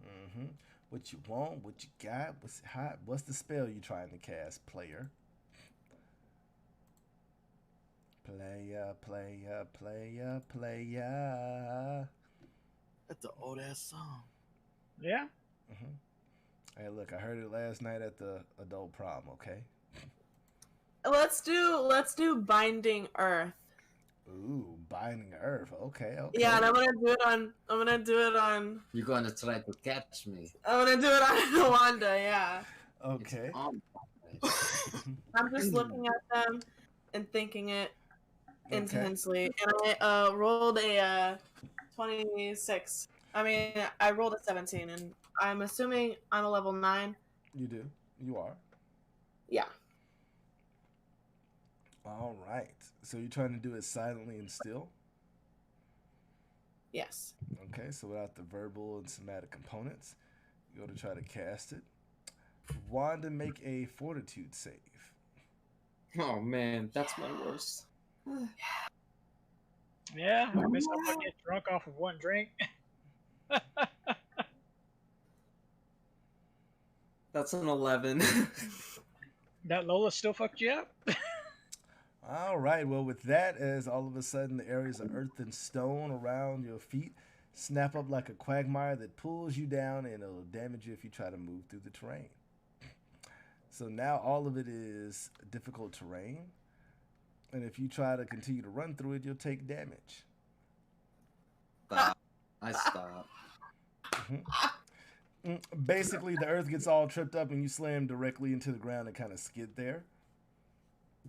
[SPEAKER 5] Mm-hmm. What you want, what you got, what's the spell you trying to cast, player? Player.
[SPEAKER 4] That's an old ass song.
[SPEAKER 3] Yeah.
[SPEAKER 5] Mm-hmm. Hey, look, I heard it last night at the adult prom. Okay.
[SPEAKER 6] Let's do Binding Earth.
[SPEAKER 5] Ooh, Binding Earth. Okay.
[SPEAKER 6] Yeah, and I'm gonna do it on
[SPEAKER 1] You're gonna try to catch me.
[SPEAKER 6] I'm gonna do it on Wanda, yeah.
[SPEAKER 5] Okay.
[SPEAKER 1] It's on.
[SPEAKER 6] I'm just looking at them and thinking it
[SPEAKER 5] Okay.
[SPEAKER 6] intensely. And I rolled a 26. I mean, I rolled a 17, and I'm assuming I'm a level 9.
[SPEAKER 5] You do. You are.
[SPEAKER 6] Yeah.
[SPEAKER 5] All right. So you're trying to do it silently and still?
[SPEAKER 6] Yes.
[SPEAKER 5] Okay, so without the verbal and somatic components, you go to try to cast it. Wanda, make a fortitude save.
[SPEAKER 1] Oh man, that's my worst.
[SPEAKER 3] Yeah, I miss how I get drunk off of one drink.
[SPEAKER 1] That's an 11.
[SPEAKER 3] That Lola still fucked you up?
[SPEAKER 5] All right. Well, with that, as all of a sudden the areas of earth and stone around your feet snap up like a quagmire that pulls you down, and it'll damage you if you try to move through the terrain. So now all of it is difficult terrain, and if you try to continue to run through it, you'll take damage.
[SPEAKER 1] Stop. I stop.
[SPEAKER 5] Basically, the earth gets all tripped up, and you slam directly into the ground and kind of skid there.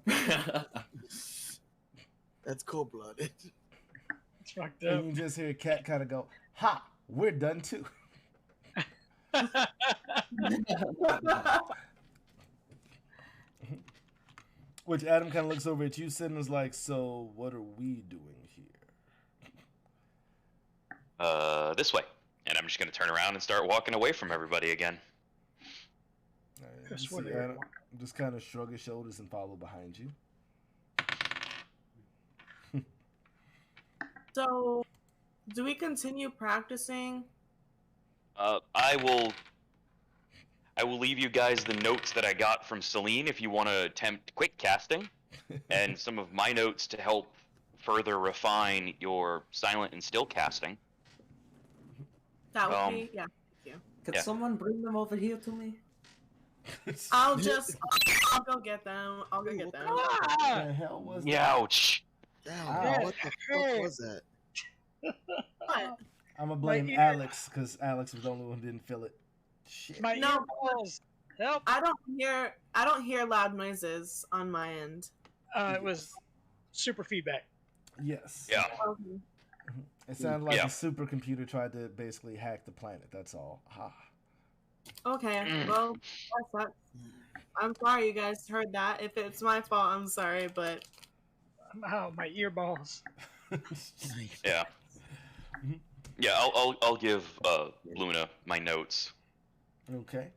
[SPEAKER 4] That's cold-blooded.
[SPEAKER 3] It's fucked up.
[SPEAKER 5] And you just hear a cat kind of go, "Ha! We're done too." Which Adam kind of looks over at you, Sid, and is like, "So what are we doing here?"
[SPEAKER 2] This way. And I'm just gonna turn around and start walking away from everybody again.
[SPEAKER 5] You
[SPEAKER 3] That's
[SPEAKER 5] see
[SPEAKER 3] what
[SPEAKER 5] Adam just kind of shrug his shoulders and follow behind you.
[SPEAKER 6] So, do we continue practicing?
[SPEAKER 2] I will leave you guys the notes that I got from Celine if you want to attempt quick casting, and some of my notes to help further refine your silent and still casting.
[SPEAKER 6] That would be, yeah.
[SPEAKER 1] Could someone bring them over here to me?
[SPEAKER 6] I'll go get them. I'll go get them.
[SPEAKER 5] What the hell was that?
[SPEAKER 2] Ouch!
[SPEAKER 4] Damn, what the fuck was that?
[SPEAKER 6] What?
[SPEAKER 5] I'm gonna blame
[SPEAKER 3] ear-
[SPEAKER 5] Alex because Alex was the only one who didn't feel it. Shit.
[SPEAKER 3] My
[SPEAKER 6] No.
[SPEAKER 3] earballs. Help!
[SPEAKER 6] I don't hear loud noises on my end.
[SPEAKER 3] It was super feedback.
[SPEAKER 5] Yes.
[SPEAKER 2] Yeah.
[SPEAKER 6] Okay.
[SPEAKER 5] It sounded like
[SPEAKER 2] Yeah.
[SPEAKER 5] a supercomputer tried to basically hack the planet. That's all. Ha.
[SPEAKER 6] Okay. Well, that sucks. I'm sorry you guys heard that. If it's my fault, I'm sorry, but
[SPEAKER 3] Ow, my earballs.
[SPEAKER 2] Yeah. Yeah, I'll give Luna my notes.
[SPEAKER 5] Okay.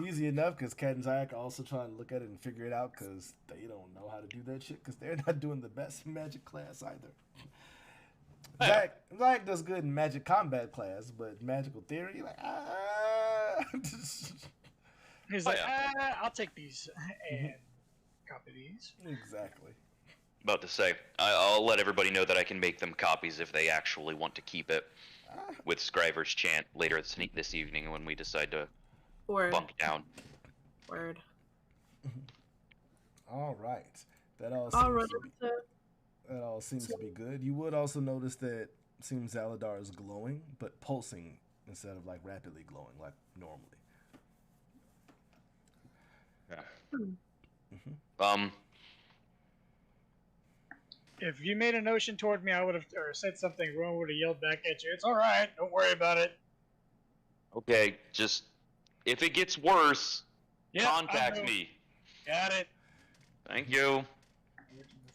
[SPEAKER 5] Easy enough because Kat and Zach are also trying to look at it and figure it out because they don't know how to do that shit because they're not doing the best magic class either. Zach does good in magic combat class, but magical theory, like,
[SPEAKER 3] He's like, I'll take these and copy these.
[SPEAKER 5] Exactly.
[SPEAKER 2] About to say, I'll let everybody know that I can make them copies if they actually want to keep it with Scriver's Chant later this evening when we decide to
[SPEAKER 6] word.
[SPEAKER 2] bunk down.
[SPEAKER 6] Word.
[SPEAKER 5] All right. That all
[SPEAKER 6] I'll
[SPEAKER 5] seems
[SPEAKER 6] run
[SPEAKER 5] to be,
[SPEAKER 6] into.
[SPEAKER 5] that all seems to be good. You would also notice that seems Zaladar is glowing, but pulsing instead of like rapidly glowing like normally.
[SPEAKER 2] Yeah.
[SPEAKER 3] If you made a notion toward me, I would have, or said something, Rowan would have yelled back at you. It's all right. Don't worry about it.
[SPEAKER 2] Okay, just if it gets worse,
[SPEAKER 3] Yep, I
[SPEAKER 2] contact
[SPEAKER 3] know.
[SPEAKER 2] me.
[SPEAKER 3] Got it.
[SPEAKER 2] Thank you.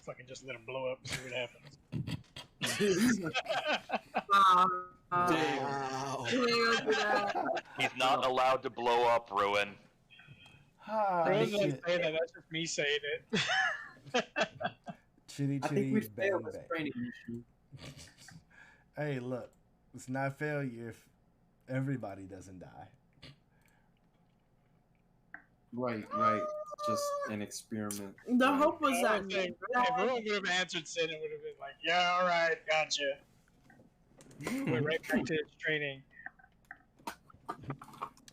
[SPEAKER 3] Fucking just let him blow up and see what happens.
[SPEAKER 6] Wow.
[SPEAKER 4] Wow.
[SPEAKER 6] You ain't gonna do that.
[SPEAKER 2] He's not allowed to blow up, Ruin.
[SPEAKER 5] Ah,
[SPEAKER 3] Rowan's not
[SPEAKER 5] shit.
[SPEAKER 3] saying that. That's just me saying it.
[SPEAKER 5] Chitty
[SPEAKER 1] I think we
[SPEAKER 5] chitty bang
[SPEAKER 1] failed this
[SPEAKER 5] bang.
[SPEAKER 1] training mission.
[SPEAKER 5] Hey, look, it's not failure if everybody doesn't die.
[SPEAKER 1] Right. Just an experiment.
[SPEAKER 6] The hope was
[SPEAKER 3] I
[SPEAKER 6] that
[SPEAKER 3] would say, if Rowan would have answered Sid, it would have been like, yeah, all right, gotcha. Went right back to his training.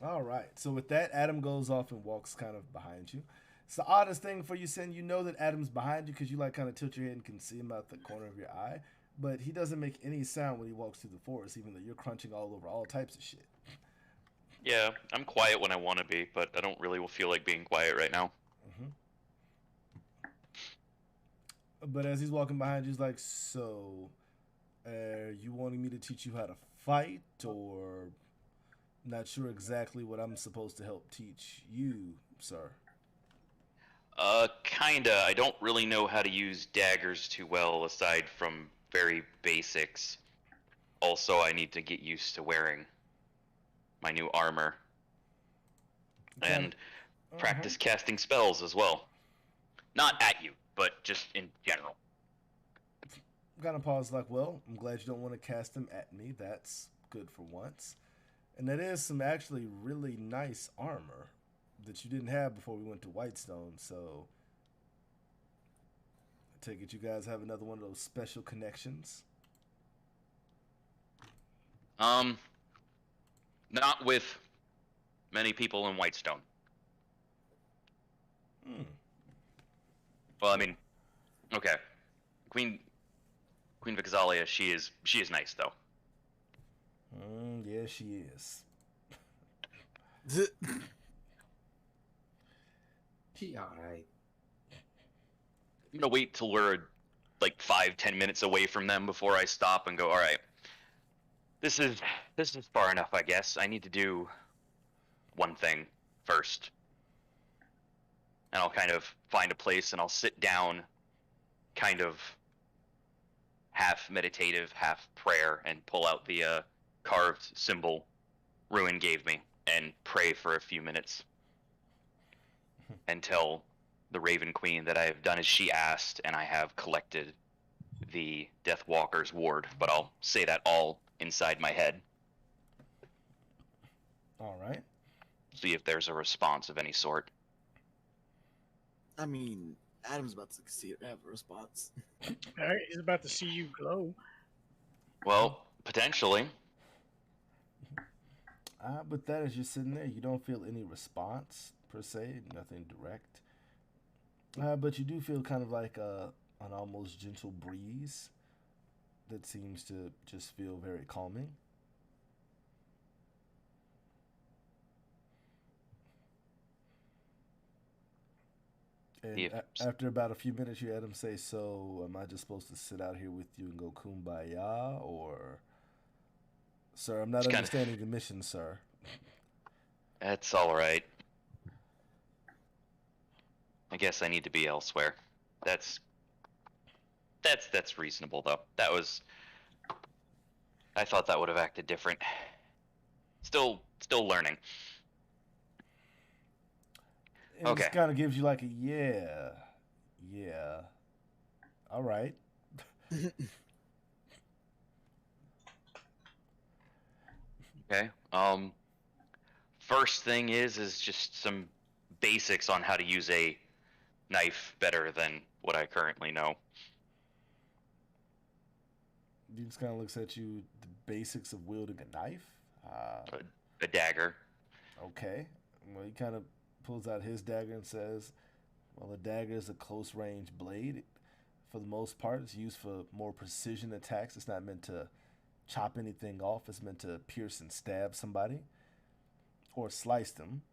[SPEAKER 5] All right. So with that, Adam goes off and walks kind of behind you. It's the oddest thing for you, Sin. You know that Adam's behind you because you like kind of tilt your head and can see him out the corner of your eye. But he doesn't make any sound when he walks through the forest, even though you're crunching all over all types of shit.
[SPEAKER 2] Yeah, I'm quiet when I want to be, but I don't really feel like being quiet right now.
[SPEAKER 5] But as he's walking behind you, he's like, so, you wanting me to teach you how to fight, or not sure exactly what I'm supposed to help teach you, sir?
[SPEAKER 2] Kinda. I don't really know how to use daggers too well, aside from very basics. Also, I need to get used to wearing my new armor.
[SPEAKER 5] Okay.
[SPEAKER 2] And practice casting spells as well. Not at you, but just in general.
[SPEAKER 5] kind of pause like, well, I'm glad you don't want to cast them at me. That's good for once. And that is some actually really nice armor that you didn't have before we went to Whitestone. So I take it you guys have another one of those special connections.
[SPEAKER 2] Not with many people in Whitestone. Well, I mean, okay. Queen Vixalia, she is nice though.
[SPEAKER 5] Yeah, she is.
[SPEAKER 1] She alright.
[SPEAKER 2] I'm gonna wait till we're like 5-10 minutes away from them before I stop and go, all right, this is far enough, I guess. I need to do one thing first. And I'll kind of find a place and I'll sit down, kind of half meditative, half prayer, and pull out the carved symbol Ruin gave me and pray for a few minutes until the Raven Queen that I have done as she asked and I have collected the Deathwalker's ward. But I'll say that all inside my head.
[SPEAKER 5] All right.
[SPEAKER 2] See if there's a response of any sort.
[SPEAKER 4] I mean, Adam's about to have a response.
[SPEAKER 3] Alright, he's about to see you glow.
[SPEAKER 2] Well, potentially.
[SPEAKER 5] With that, as you're sitting there, you don't feel any response per se, nothing direct. But you do feel kind of like an almost gentle breeze that seems to just feel very calming. And after about a few minutes, you had him say, so am I just supposed to sit out here with you and go kumbaya? Or, sir, I'm not understanding the mission, sir.
[SPEAKER 2] That's all right. I guess I need to be elsewhere. That's reasonable, though. I thought that would have acted different. Still learning.
[SPEAKER 5] It
[SPEAKER 2] Okay.
[SPEAKER 5] just kind of gives you like a yeah, all right.
[SPEAKER 2] Okay. First thing is just some basics on how to use a knife better than what I currently know.
[SPEAKER 5] He just kind of looks at you, the basics of wielding a knife.
[SPEAKER 2] A dagger.
[SPEAKER 5] Okay. Well, he kind of pulls out his dagger and says, well, a dagger is a close range blade. For the most part, it's used for more precision attacks. It's not meant to chop anything off. It's meant to pierce and stab somebody or slice them.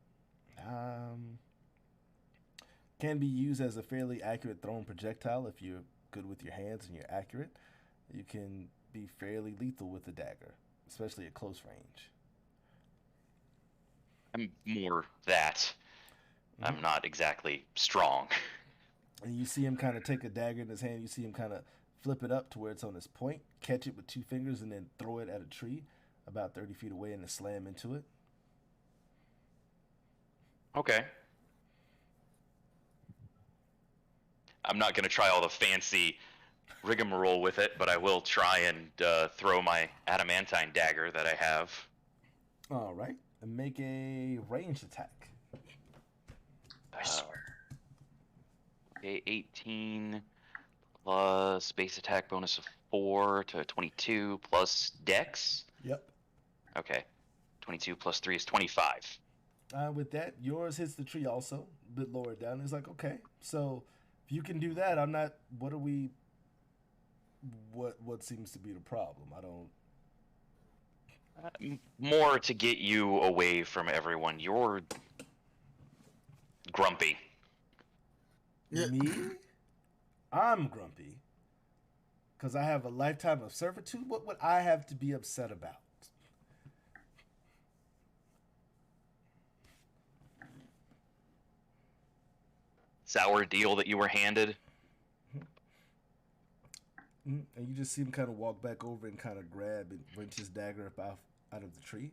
[SPEAKER 5] Can be used as a fairly accurate thrown projectile if you're good with your hands and you're accurate. You can be fairly lethal with a dagger, especially at close range.
[SPEAKER 2] I'm more that. I'm not exactly strong.
[SPEAKER 5] And you see him kind of take a dagger in his hand. You see him kind of flip it up to where it's on his point, catch it with 2 fingers, and then throw it at a tree about 30 feet away and then slam into it.
[SPEAKER 2] Okay. I'm not going to try all the fancy rigmarole with it, but I will try and throw my adamantine dagger that I have.
[SPEAKER 5] All right. And make a ranged attack.
[SPEAKER 2] I swear. Okay, 18 plus base attack bonus of 4 to 22 plus dex.
[SPEAKER 5] Yep.
[SPEAKER 2] Okay. 22 plus 3 is 25.
[SPEAKER 5] With that, yours hits the tree also, a bit lower down. He's like, okay, so if you can do that, I'm not. What are we? What seems to be the problem? I don't.
[SPEAKER 2] More to get you away from everyone. You're grumpy.
[SPEAKER 5] Me? I'm grumpy because I have a lifetime of servitude. What would I have to be upset about?
[SPEAKER 2] Sour deal that you were handed.
[SPEAKER 5] And you just see him kind of walk back over and kind of grab and wrench his dagger up out of the tree.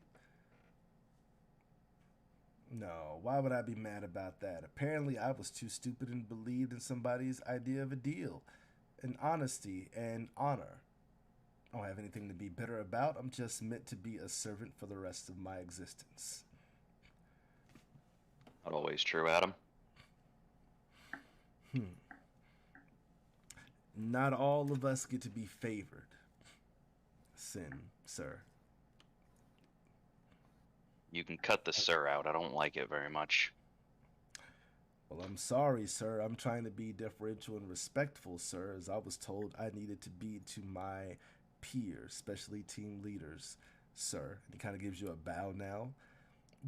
[SPEAKER 5] No, why would I be mad about that? Apparently, I was too stupid and believed in somebody's idea of a deal. and honesty and honor. I don't have anything to be bitter about. I'm just meant to be a servant for the rest of my existence.
[SPEAKER 2] Not always true, Adam.
[SPEAKER 5] Not all of us get to be favored. Sin, sir.
[SPEAKER 2] You can cut the sir out. I don't like it very much.
[SPEAKER 5] Well, I'm sorry, sir. I'm trying to be deferential and respectful, sir, as I was told I needed to be to my peers, especially team leaders, sir. And he kind of gives you a bow now,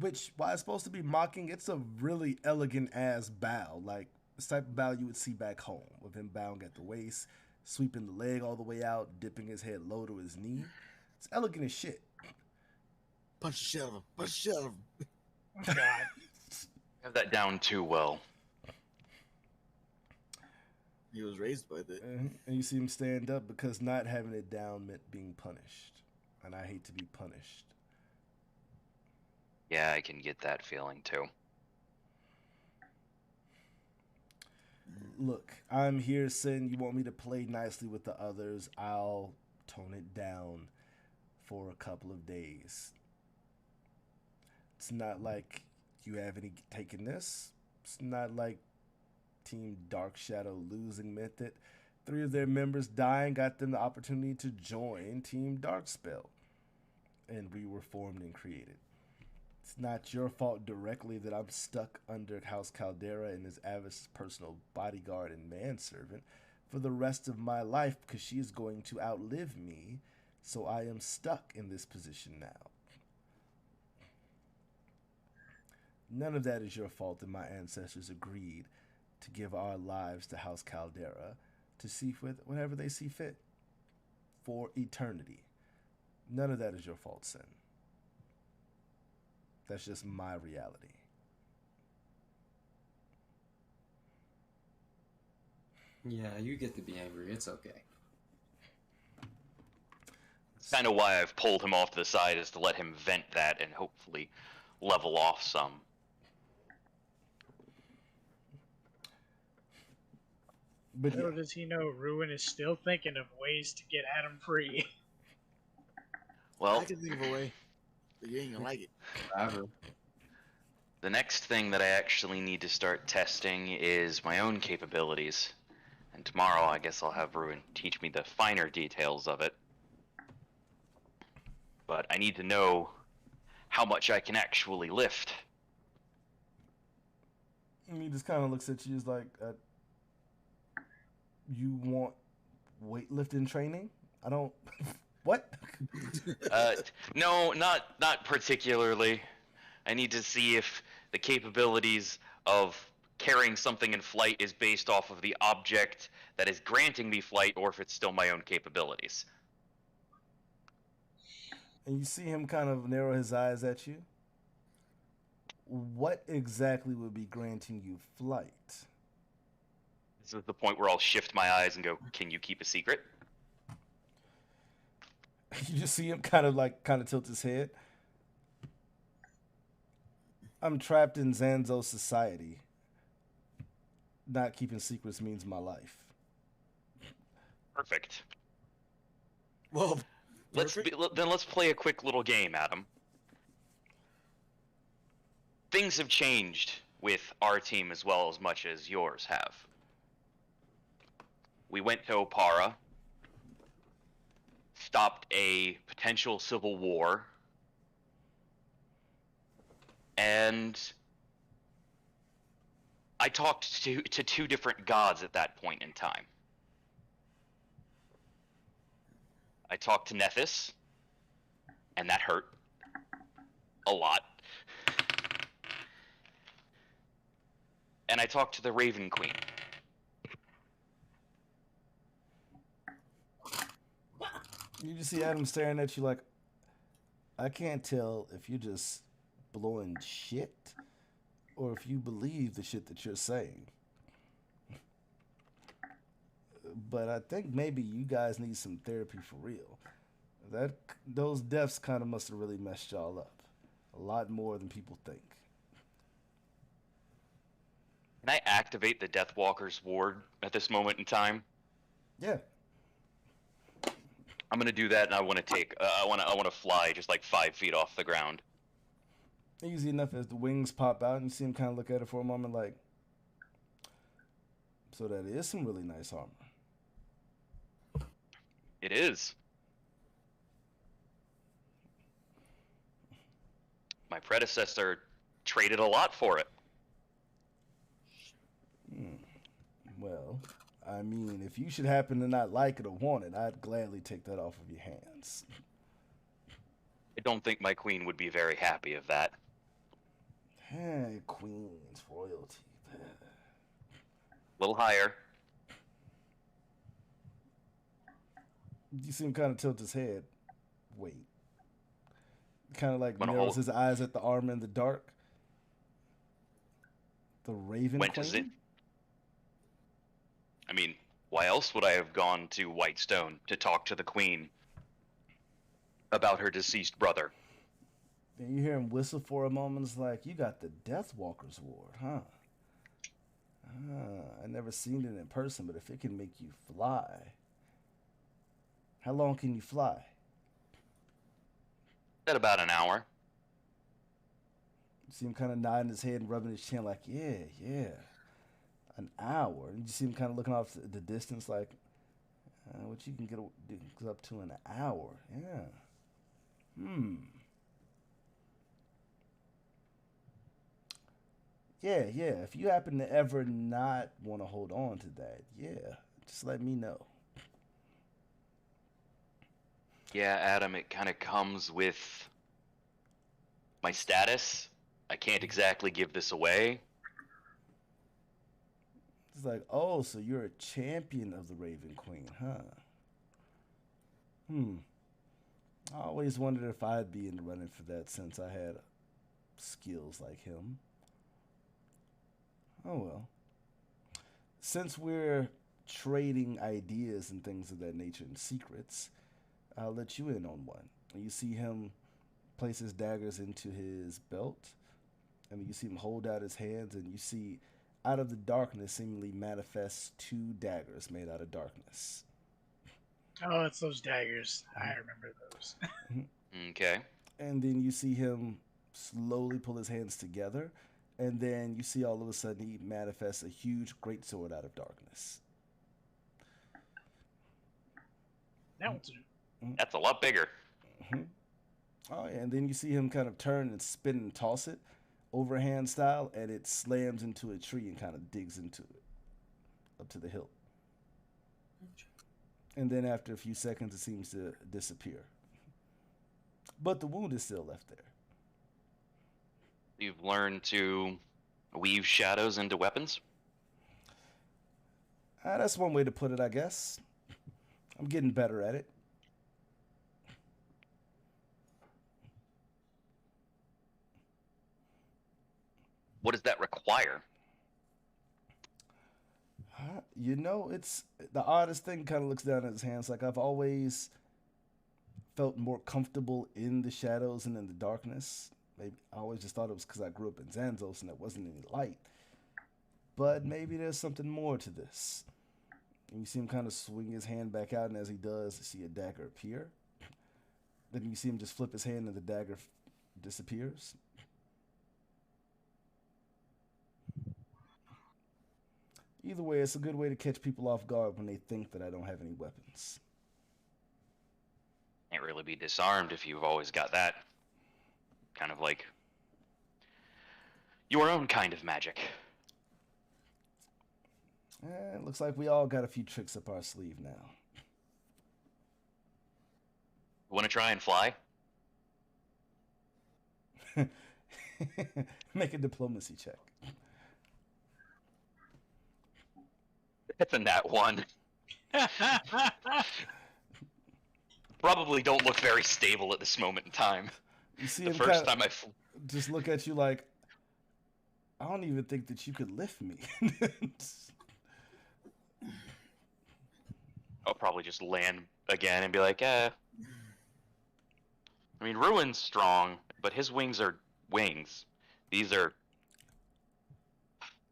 [SPEAKER 5] which, while it's supposed to be mocking, it's a really elegant ass bow. Like, this type of bow you would see back home, with him bowing at the waist, sweeping the leg all the way out, dipping his head low to his knee. It's elegant as shit.
[SPEAKER 4] Punch the shit out of him. Punch the shit out of him.
[SPEAKER 3] Oh, God.
[SPEAKER 2] Have that down too well.
[SPEAKER 4] He was raised by that.
[SPEAKER 5] And you see him stand up because not having it down meant being punished. And I hate to be punished.
[SPEAKER 2] Yeah, I can get that feeling too.
[SPEAKER 5] Look, I'm here saying you want me to play nicely with the others. I'll tone it down for a couple of days. It's not like you have any taking this. It's not like Team Dark Shadow losing meant that 3 of their members dying got them the opportunity to join Team Darkspell. And we were formed and created. It's not your fault directly that I'm stuck under House Caldera and his Avis' personal bodyguard and manservant for the rest of my life because she is going to outlive me, so I am stuck in this position now. None of that is your fault that my ancestors agreed to give our lives to House Caldera to see with whatever they see fit for eternity. None of that is your fault, Sin. That's just my reality.
[SPEAKER 1] Yeah, you get to be angry. It's okay.
[SPEAKER 2] It's kind of why I've pulled him off to the side, is to let him vent that and hopefully level off some.
[SPEAKER 5] But
[SPEAKER 3] Little does he know, Ruin is still thinking of ways to get Adam free.
[SPEAKER 2] Well,
[SPEAKER 4] I can think of a way, but you ain't gonna like it.
[SPEAKER 1] Forever.
[SPEAKER 2] the next thing that I actually need to start testing is my own capabilities. And tomorrow I guess I'll have Ruin teach me the finer details of it. But I need to know how much I can actually lift.
[SPEAKER 5] he just kind of looks at you as like, you want weightlifting training? I don't. What?
[SPEAKER 2] No, not particularly. I need to see if the capabilities of carrying something in flight is based off of the object that is granting me flight, or if it's still my own capabilities.
[SPEAKER 5] And you see him kind of narrow his eyes at you. What exactly would be granting you flight?
[SPEAKER 2] This is the point where I'll shift my eyes and go, "Can you keep a secret?"
[SPEAKER 5] You just see him kind of tilt his head. I'm trapped in Zanzo's society. Not keeping secrets means my life.
[SPEAKER 2] Perfect.
[SPEAKER 4] Well,
[SPEAKER 2] Then let's play a quick little game, Adam. Things have changed with our team as well as much as yours have. We went to Opara, stopped a potential civil war, and I talked to 2 different gods at that point in time. I talked to Nethys, and that hurt a lot. And I talked to the Raven Queen.
[SPEAKER 5] You just see Adam staring at you like, I can't tell if you're just blowing shit or if you believe the shit that you're saying. But I think maybe you guys need some therapy for real. Those deaths kind of must have really messed y'all up. A lot more than people think.
[SPEAKER 2] Can I activate the Deathwalker's ward at this moment in time?
[SPEAKER 5] Yeah.
[SPEAKER 2] I'm gonna do that, and I want to take. I want to fly just like 5 feet off the ground.
[SPEAKER 5] Easy enough as the wings pop out and you see him kind of look at it for a moment like, so that is some really nice armor.
[SPEAKER 2] It is. My predecessor traded a lot for it.
[SPEAKER 5] Well, I mean, if you should happen to not like it or want it, I'd gladly take that off of your hands.
[SPEAKER 2] I don't think my queen would be very happy of that.
[SPEAKER 5] Hey, queens, royalty.
[SPEAKER 2] A little higher.
[SPEAKER 5] You see him kind of tilt his head. Wait. Kind of like
[SPEAKER 2] Wanna
[SPEAKER 5] narrows
[SPEAKER 2] hold-
[SPEAKER 5] his eyes at the armor in the dark. The Raven
[SPEAKER 2] When
[SPEAKER 5] Queen?
[SPEAKER 2] does it? I mean, why else would I have gone to Whitestone to talk to the queen about her deceased brother?
[SPEAKER 5] And you hear him whistle for a moment. It's like, you got the Deathwalker's Ward, huh? I never seen it in person, but if it can make you fly. How long can you fly?
[SPEAKER 2] At about an hour.
[SPEAKER 5] You see him kind of nodding his head and rubbing his chin like, yeah. An hour. And you see him kind of looking off the distance like, what you can get up to in an hour. Yeah. Yeah. If you happen to ever not want to hold on to that, yeah, just let me know.
[SPEAKER 2] Yeah, Adam, it kind of comes with my status. I can't exactly give this away.
[SPEAKER 5] It's like, oh, so you're a champion of the Raven Queen, huh? I always wondered if I'd be in the running for that since I had skills like him. Oh well. Since we're trading ideas and things of that nature and secrets, I'll let you in on one. You see him place his daggers into his belt, and you see him hold out his hands, and you see out of the darkness seemingly manifests 2 daggers made out of darkness.
[SPEAKER 3] Oh, it's those daggers. I remember those.
[SPEAKER 2] Okay.
[SPEAKER 5] And then you see him slowly pull his hands together, and then you see all of a sudden he manifests a huge greatsword out of darkness.
[SPEAKER 3] That one's
[SPEAKER 2] That's a lot bigger.
[SPEAKER 5] Oh, yeah, and then you see him kind of turn and spin and toss it, overhand style, and it slams into a tree and kind of digs into it, up to the hilt. And then after a few seconds, it seems to disappear. But the wound is still left there.
[SPEAKER 2] You've learned to weave shadows into weapons?
[SPEAKER 5] That's one way to put it, I guess. I'm getting better at it.
[SPEAKER 2] What does that require?
[SPEAKER 5] You know, it's the oddest thing. Kind of looks down at his hands. Like, I've always felt more comfortable in the shadows and in the darkness. Maybe I always just thought it was because I grew up in Xanthos and there wasn't any light. But maybe there's something more to this. And you see him kind of swing his hand back out, and as he does, you see a dagger appear. Then you see him just flip his hand, and the dagger disappears. Either way, it's a good way to catch people off guard when they think that I don't have any weapons.
[SPEAKER 2] Can't really be disarmed if you've always got that. Kind of like your own kind of magic.
[SPEAKER 5] It looks like we all got a few tricks up our sleeve now.
[SPEAKER 2] Want to try and fly?
[SPEAKER 5] Make a diplomacy check.
[SPEAKER 2] It's a nat 1. Probably don't look very stable at this moment in time.
[SPEAKER 5] You see
[SPEAKER 2] The
[SPEAKER 5] him
[SPEAKER 2] first
[SPEAKER 5] kinda
[SPEAKER 2] time I
[SPEAKER 5] just look at you like, I don't even think that you could lift me.
[SPEAKER 2] I'll probably just land again and be like, I mean, Ruin's strong, but his wings are wings. These are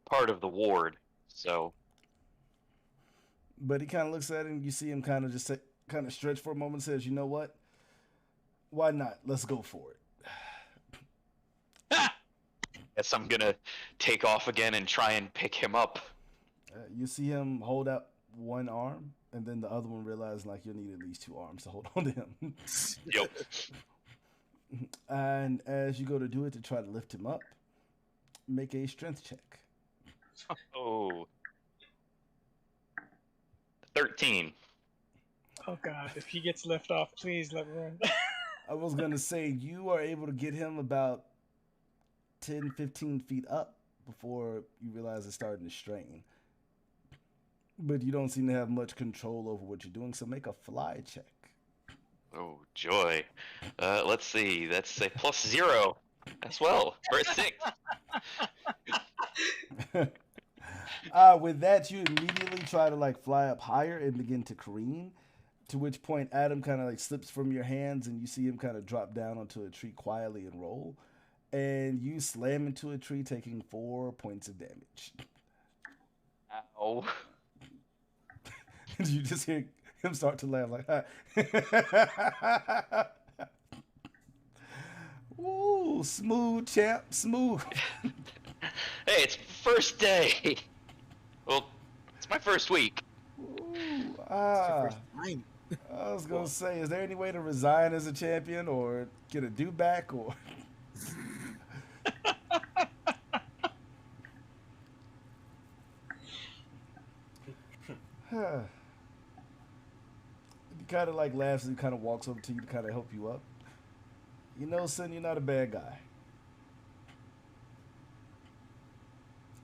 [SPEAKER 2] part of the ward, so...
[SPEAKER 5] But he kind of looks at it, and you see him kind of just kind of stretch for a moment and says, you know what? Why not? Let's go for it.
[SPEAKER 2] Guess I'm gonna take off again and try and pick him up.
[SPEAKER 5] You see him hold out one arm, and then the other one realizes like you'll need at least 2 arms to hold on to him.
[SPEAKER 2] Yep.
[SPEAKER 5] And as you go to do it to try to lift him up, make a strength check.
[SPEAKER 2] Oh. 13.
[SPEAKER 3] Oh god, if he gets lift off, please let me run.
[SPEAKER 5] I was going to say, you are able to get him about 10, 15 feet up before you realize it's starting to strain. But you don't seem to have much control over what you're doing, so make a fly check.
[SPEAKER 2] Oh, joy. Let's see. That's a +0 as well for a 6.
[SPEAKER 5] With that, you immediately try to like fly up higher and begin to careen. To which point, Adam kind of like slips from your hands, and you see him kind of drop down onto a tree quietly and roll. And you slam into a tree, taking 4 points of damage.
[SPEAKER 2] Ow.
[SPEAKER 5] You just hear him start to laugh like, ooh, smooth, champ, smooth.
[SPEAKER 2] Hey, it's first day. Well, it's my first week.
[SPEAKER 5] Ooh,
[SPEAKER 4] First time.
[SPEAKER 5] I was gonna say, is there any way to resign as a champion or get a do back or? He kind of like laughs and kind of walks over to you to kind of help you up. You know, son, you're not a bad guy.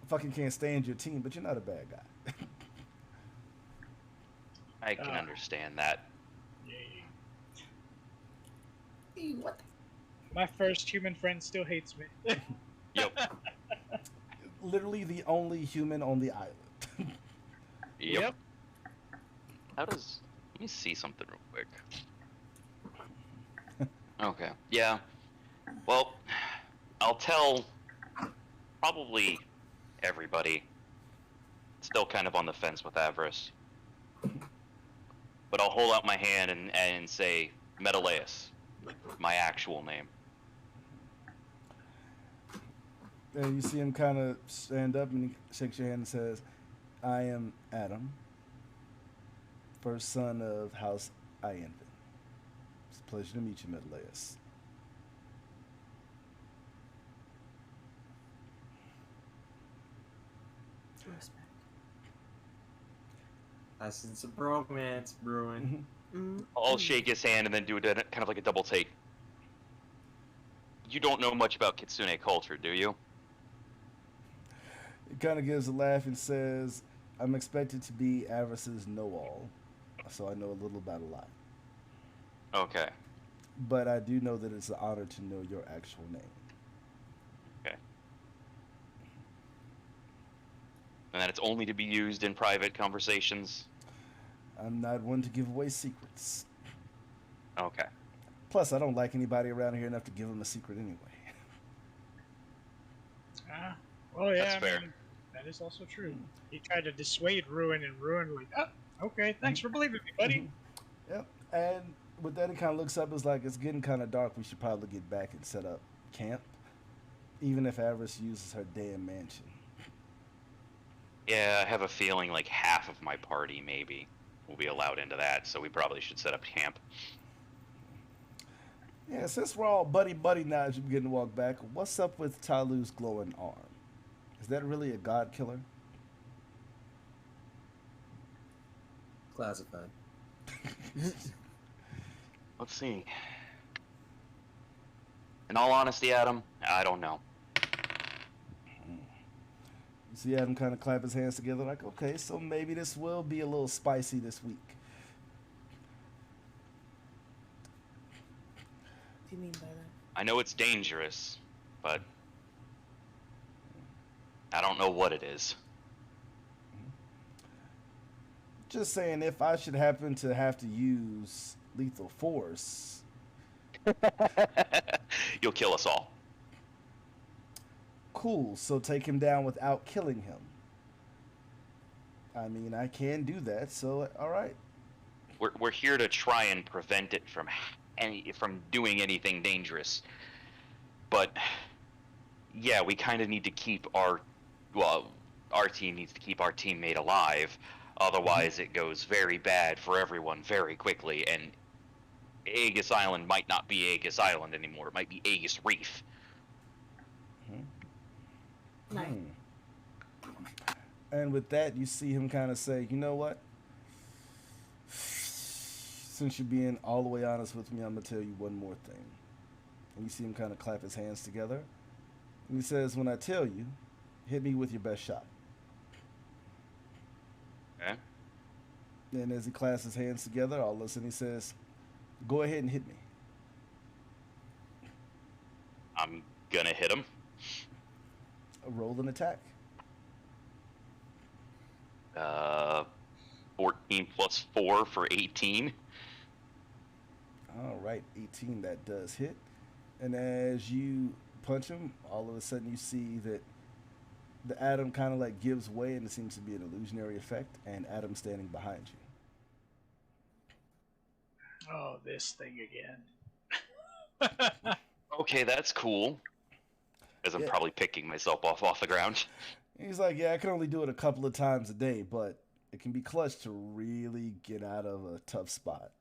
[SPEAKER 5] I fucking can't stand your team, but you're not a bad guy.
[SPEAKER 2] I can understand that.
[SPEAKER 3] What? My first human friend still hates me.
[SPEAKER 2] Yep.
[SPEAKER 5] Literally the only human on the island.
[SPEAKER 2] Yep. How does... Let me see something real quick. Okay. Yeah. Well, I'll tell probably everybody. Still kind of on the fence with Avarice. But I'll hold out my hand and say Menelaus, my actual name.
[SPEAKER 5] And you see him kind of stand up and he shakes your hand and says, I am Adam, first son of House Ianvin. It's a pleasure to meet you, Menelaus.
[SPEAKER 6] Respect.
[SPEAKER 1] I sense a bromance brewing.
[SPEAKER 2] I'll shake his hand and then do kind of like a double take. You don't know much about Kitsune culture, do you?
[SPEAKER 5] He kind of gives a laugh and says, I'm expected to be Avarice's know-all, so I know a little about a lot.
[SPEAKER 2] Okay.
[SPEAKER 5] But I do know that it's an honor to know your actual name.
[SPEAKER 2] Okay. And that it's only to be used in private conversations?
[SPEAKER 5] I'm not one to give away secrets.
[SPEAKER 2] Okay.
[SPEAKER 5] Plus, I don't like anybody around here enough to give them a secret anyway.
[SPEAKER 3] Well, yeah,
[SPEAKER 2] That's fair.
[SPEAKER 3] mean, that is also true. He tried to dissuade Ruin, and Ruin like, oh, okay, thanks for believing me, buddy.
[SPEAKER 5] Yep. And with that, he kind of looks up. It's like, it's getting kind of dark. We should probably get back and set up camp. Even if Avarice uses her damn mansion.
[SPEAKER 2] Yeah, I have a feeling like half of my party maybe will be allowed into that, so we probably should set up camp.
[SPEAKER 5] Yeah, since we're all buddy-buddy now as you begin to walk back, what's up with Talu's glowing arm? Is that really a god killer?
[SPEAKER 1] Classified.
[SPEAKER 2] Let's see. In all honesty, Adam, I don't know.
[SPEAKER 5] You see Adam kind of clap his hands together like, okay, so maybe this will be a little spicy this week.
[SPEAKER 6] What do you mean by that?
[SPEAKER 2] I know it's dangerous, but I don't know what it is.
[SPEAKER 5] Just saying, if I should happen to have to use lethal force...
[SPEAKER 2] You'll kill us all.
[SPEAKER 5] Cool, so take him down without killing him. I mean, I can do that. So, all right.
[SPEAKER 2] We're here to try and prevent it from doing anything dangerous. But yeah, we kind of need to keep our team needs to keep our teammate alive. Otherwise, it goes very bad for everyone very quickly, and Aegis Island might not be Aegis Island anymore. It might be Aegis Reef.
[SPEAKER 6] Nice.
[SPEAKER 5] And with that, you see him kind of say, you know what? Since you're being all the way honest with me, I'm going to tell you one more thing. And you see him kind of clap his hands together. And he says, when I tell you, hit me with your best shot.
[SPEAKER 2] Okay.
[SPEAKER 5] And as he clasps his hands together, all of a sudden he says, go ahead and hit me.
[SPEAKER 2] I'm gonna hit him.
[SPEAKER 5] Roll an attack.
[SPEAKER 2] 14 plus 4 for 18.
[SPEAKER 5] All right, 18, that does hit. And as you punch him, all of a sudden you see that the atom kind of like gives way, and it seems to be an illusionary effect, and Adam's standing behind you.
[SPEAKER 3] Oh, this thing again.
[SPEAKER 2] Okay, that's cool. As I'm
[SPEAKER 5] Yeah.
[SPEAKER 2] probably picking myself off the ground.
[SPEAKER 5] He's like, yeah, I can only do it a couple of times a day, but it can be clutch to really get out of a tough spot.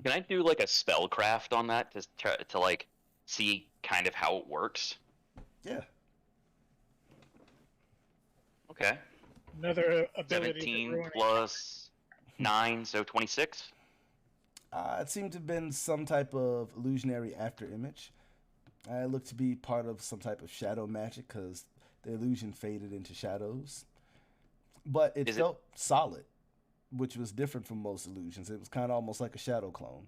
[SPEAKER 2] Can I do like a spellcraft on that to like see kind of how it works?
[SPEAKER 5] Yeah.
[SPEAKER 2] Okay.
[SPEAKER 3] Another ability
[SPEAKER 2] 17
[SPEAKER 3] to ruin
[SPEAKER 2] plus 9, so 26.
[SPEAKER 5] It seemed to have been some type of illusionary after image. It looked to be part of some type of shadow magic because the illusion faded into shadows. But it felt solid, which was different from most illusions. It was kind of almost like a shadow clone,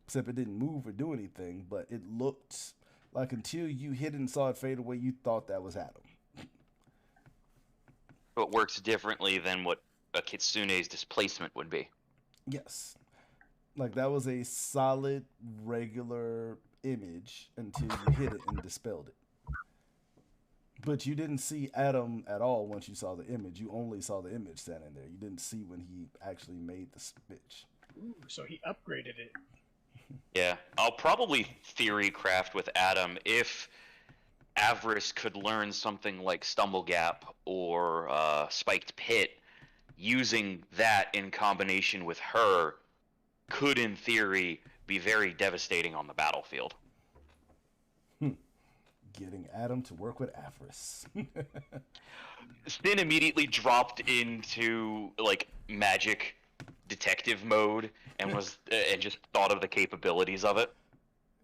[SPEAKER 5] except it didn't move or do anything, but it looked like until you hit it and saw it fade away, you thought that was Adam.
[SPEAKER 2] So it works differently than what a kitsune's displacement would be.
[SPEAKER 5] Yes. Like that was a solid, regular image until you hit it and dispelled it. But you didn't see Adam at all once you saw the image. You only saw the image standing there. You didn't see when he actually made the switch.
[SPEAKER 3] Ooh, so he upgraded it.
[SPEAKER 2] Yeah, I'll probably theory craft with Adam if Avarice could learn something like Stumble Gap or Spiked Pit. Using that in combination with her could, in theory, be very devastating on the battlefield.
[SPEAKER 5] Getting Adam to work with Avarice.
[SPEAKER 2] Sin immediately dropped into like magic detective mode and and just thought of the capabilities of it.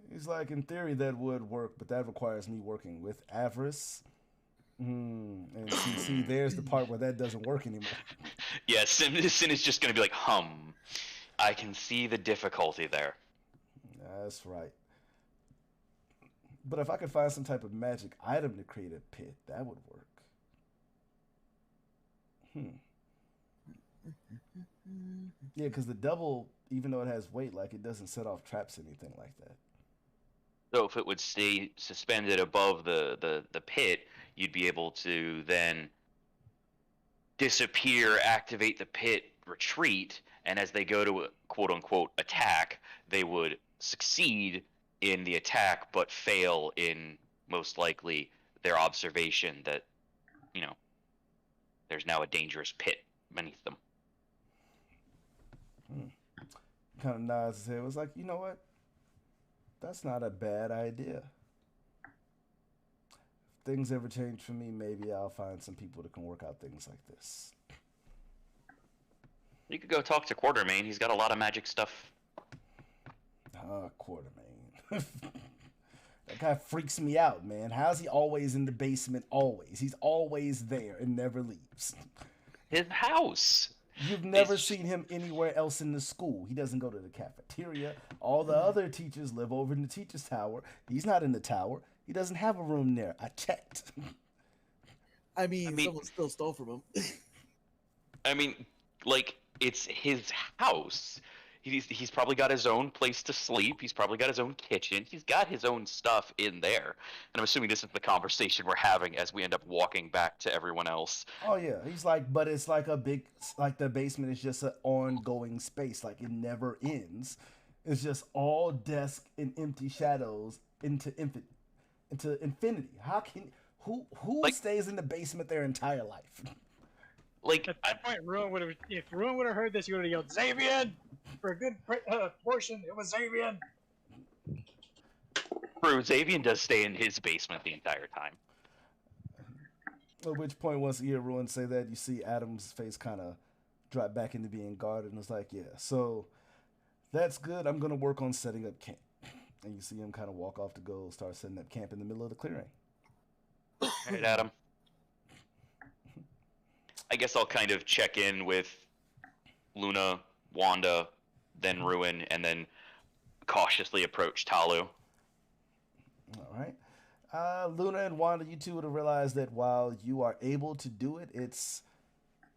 [SPEAKER 5] He's like, in theory that would work, but that requires me working with Avarice. And see, there's the part where that doesn't work anymore.
[SPEAKER 2] Yeah, Sin is just going to be like, I can see the difficulty there.
[SPEAKER 5] That's right. But if I could find some type of magic item to create a pit, that would work. Yeah, because the double, even though it has weight, like it doesn't set off traps or anything like that.
[SPEAKER 2] So if it would stay suspended above the pit, you'd be able to then disappear, activate the pit, retreat, and as they go to a quote-unquote attack, they would succeed in the attack but fail in, most likely, their observation that, there's now a dangerous pit beneath them.
[SPEAKER 5] Kind of nods his head. It was like, you know what? That's not a bad idea. If things ever change for me, maybe I'll find some people that can work out things like this.
[SPEAKER 2] You could go talk to Quartermain. He's got a lot of magic stuff.
[SPEAKER 5] Quartermain. That guy freaks me out, man. How's he always in the basement? Always. He's always there and never leaves.
[SPEAKER 2] His house.
[SPEAKER 5] You've never seen him anywhere else in the school. He doesn't go to the cafeteria. All the other teachers live over in the teacher's tower. He's not in the tower. He doesn't have a room there. I checked.
[SPEAKER 4] I mean someone still stole from him.
[SPEAKER 2] I mean, like, it's his house. He's probably got his own place to sleep. He's probably got his own kitchen. He's got his own stuff in there. And I'm assuming this is the conversation we're having as we end up walking back to everyone else.
[SPEAKER 5] Oh yeah, he's like, but it's like a big, like the basement is just an ongoing space, like it never ends. It's just all desk and empty shadows into infinity. How can who
[SPEAKER 2] Like-
[SPEAKER 5] stays in the basement their entire life?
[SPEAKER 2] Like,
[SPEAKER 3] At that point, Ruin would have. If Ruin would have heard this, he would have yelled, "Xavier!" For a good portion, it was Xavier.
[SPEAKER 2] true, Xavier does stay in his basement the entire time.
[SPEAKER 5] At which point, once you hear Ruin say that, you see Adam's face kind of drop back into being guarded, and it's like, yeah, so that's good. I'm gonna work on setting up camp. And you see him kind of walk off to go start setting up camp in the middle of the clearing.
[SPEAKER 2] All right, Adam. I guess I'll kind of check in with Luna, Wanda, then Ruin, and then cautiously approach Talu.
[SPEAKER 5] All right. Luna and Wanda, you two would have realized that while you are able to do it, it's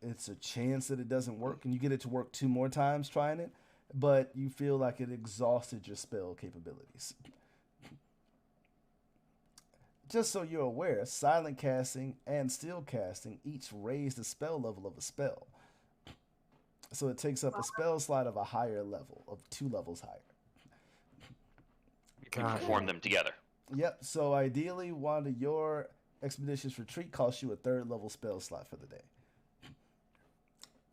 [SPEAKER 5] a chance that it doesn't work, and you get it to work 2 more times trying it, but you feel like it exhausted your spell capabilities. Just so you're aware, silent casting and still casting each raise the spell level of a spell. So it takes up a spell slot of a higher level, of 2 levels higher.
[SPEAKER 2] You can perform them together.
[SPEAKER 5] Yep, so ideally, Wanda, your Expeditious Retreat costs you a 3rd level spell slot for the day.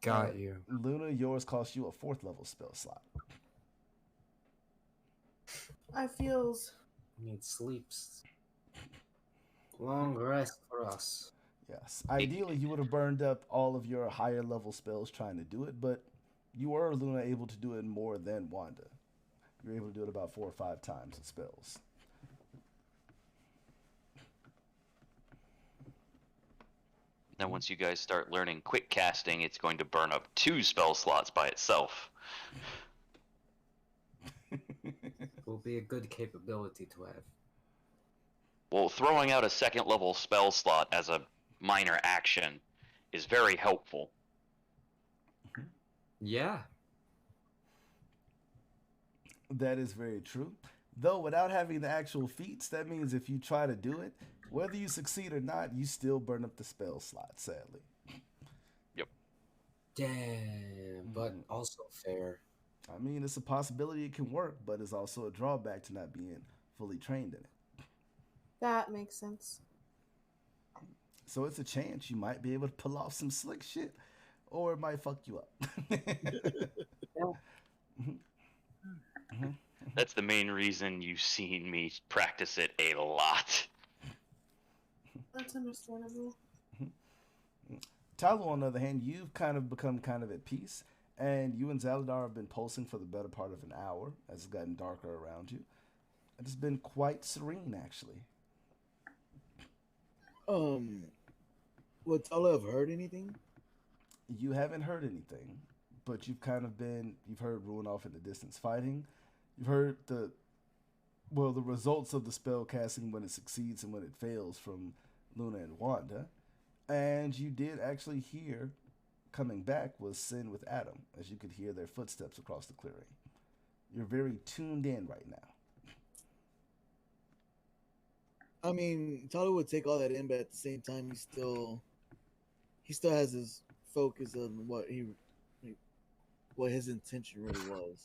[SPEAKER 1] Got you.
[SPEAKER 5] Luna, yours costs you a 4th level spell slot.
[SPEAKER 6] I feels
[SPEAKER 1] Need sleeps. Long rest for us.
[SPEAKER 5] Yes. Ideally, you would have burned up all of your higher level spells trying to do it, but you were, Luna, able to do it more than Wanda. You were able to do it about 4 or 5 times in spells.
[SPEAKER 2] Then once you guys start learning quick casting, it's going to burn up 2 spell slots by itself.
[SPEAKER 1] Will be a good capability to have.
[SPEAKER 2] Well, throwing out a 2nd level spell slot as a minor action is very helpful.
[SPEAKER 1] Yeah.
[SPEAKER 5] That is very true. Though without having the actual feats, that means if you try to do it, whether you succeed or not, you still burn up the spell slot, sadly.
[SPEAKER 1] Damn, but also fair.
[SPEAKER 5] I mean, it's a possibility it can work, but it's also a drawback to not being fully trained in it.
[SPEAKER 6] that makes sense.
[SPEAKER 5] So it's a chance you might be able to pull off some slick shit, or it might fuck you up.
[SPEAKER 2] That's the main reason you've seen me practice it a lot.
[SPEAKER 6] That's understandable.
[SPEAKER 5] Talu, on the other hand, you've kind of become kind of at peace, and you and Zaladar have been pulsing for the better part of an hour as it's gotten darker around you. It's been quite serene, actually.
[SPEAKER 4] Would Tala have heard anything?
[SPEAKER 5] You haven't heard anything, but you've heard Ruin off in the distance fighting. You've heard the results of the spell casting when it succeeds and when it fails from Luna and Wanda. And you did actually hear, coming back, was Sin with Adam, as you could hear their footsteps across the clearing. You're very tuned in right now.
[SPEAKER 4] I mean, Tala would take all that in, but at the same time, he still has his focus on what his intention really was.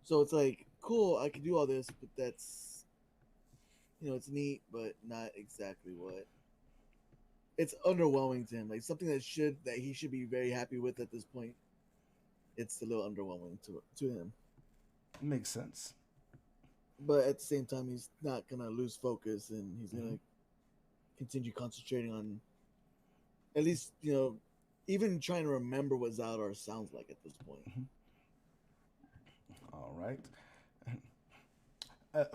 [SPEAKER 4] So it's like, cool, I can do all this, but that's, it's neat, but not exactly what. It's underwhelming to him, like something that he should be very happy with at this point. It's a little underwhelming to him.
[SPEAKER 5] Makes sense.
[SPEAKER 4] But at the same time, he's not gonna lose focus, and he's gonna continue concentrating on, at least even trying to remember what Zaladar sounds like at this point.
[SPEAKER 5] All right.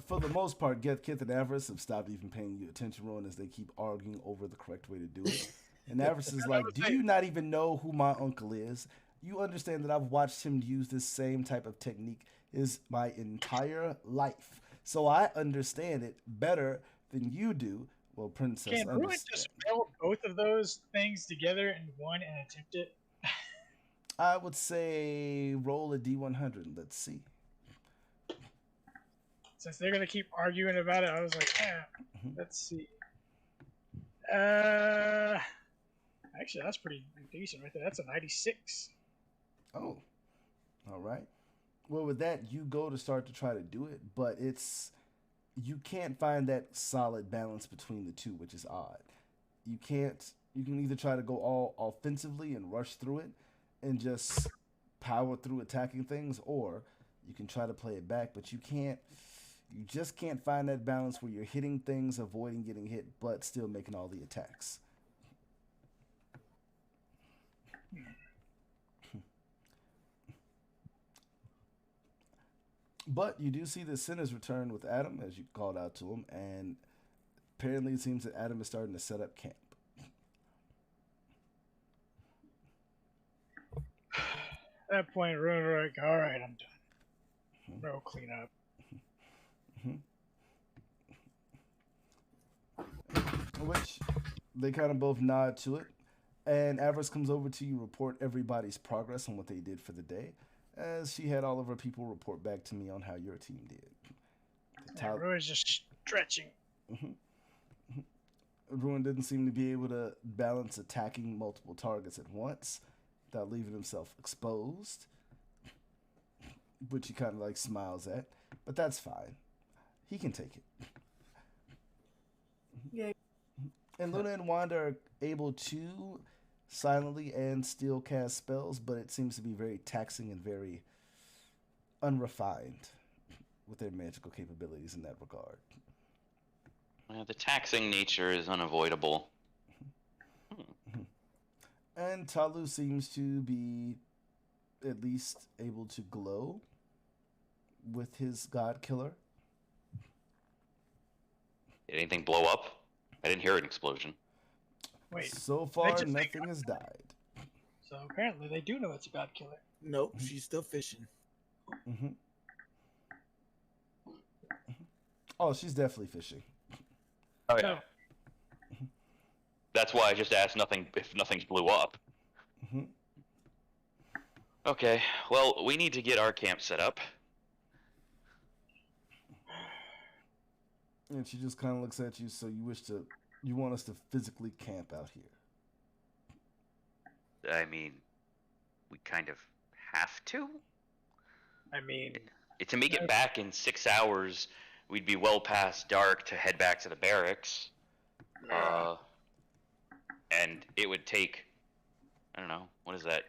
[SPEAKER 5] For the most part, Kith and Avarice have stopped even paying you attention, Rowan, as they keep arguing over the correct way to do it. And Avarice is like, do you not even know who my uncle is? You understand that I've watched him use this same type of technique my entire life. So I understand it better than you do. Well, Princess,
[SPEAKER 3] Can Ruin just spell both of those things together in one and attempt it?
[SPEAKER 5] I would say roll a d100. Let's see.
[SPEAKER 3] Since they're gonna keep arguing about it, I was like,
[SPEAKER 5] Mhm.
[SPEAKER 3] let's see. Uh, actually, that's pretty decent right there. That's a 96.
[SPEAKER 5] Oh, all right. Well, with that, you go to start to try to do it, but you can't find that solid balance between the two, which is odd. You can't. You can either try to go all offensively and rush through it, and just power through attacking things, or you can try to play it back, but you can't. You just can't find that balance where you're hitting things, avoiding getting hit, but still making all the attacks. But you do see the Sinners return with Adam, as you called out to him, and apparently it seems that Adam is starting to set up camp.
[SPEAKER 3] At that point, Ruin like, all right, I'm done. Bro, clean up.
[SPEAKER 5] Which they kind of both nod to it. And Avarice comes over to you, report everybody's progress on what they did for the day, as she had all of her people report back to me on how your team did.
[SPEAKER 3] Yeah, Ruin's just stretching.
[SPEAKER 5] Ruin didn't seem to be able to balance attacking multiple targets at once without leaving himself exposed, which he kind of like smiles at. But that's fine. He can take it.
[SPEAKER 6] Yeah.
[SPEAKER 5] And Luna and Wanda are able to silently and still cast spells, but it seems to be very taxing and very unrefined with their magical capabilities in that regard.
[SPEAKER 2] The taxing nature is unavoidable.
[SPEAKER 5] And Talu seems to be at least able to glow with his god killer.
[SPEAKER 2] Did anything blow up? I didn't hear an explosion.
[SPEAKER 3] Wait,
[SPEAKER 5] So far, nothing has died.
[SPEAKER 3] so apparently they do know it's a god killer.
[SPEAKER 4] Nope, she's still fishing.
[SPEAKER 5] Mm-hmm. Oh, she's definitely fishing.
[SPEAKER 2] Oh yeah.
[SPEAKER 3] No.
[SPEAKER 2] That's why I just asked nothing if nothing blew up.
[SPEAKER 5] Mm-hmm.
[SPEAKER 2] Okay, well, we need to get our camp set up.
[SPEAKER 5] And she just kind of looks at you. So you want us to physically camp out here?
[SPEAKER 2] I mean, we kind of have to.
[SPEAKER 3] I mean,
[SPEAKER 2] To make it back in 6 hours, we'd be well past dark to head back to the barracks. And it would take, I don't know, what is that?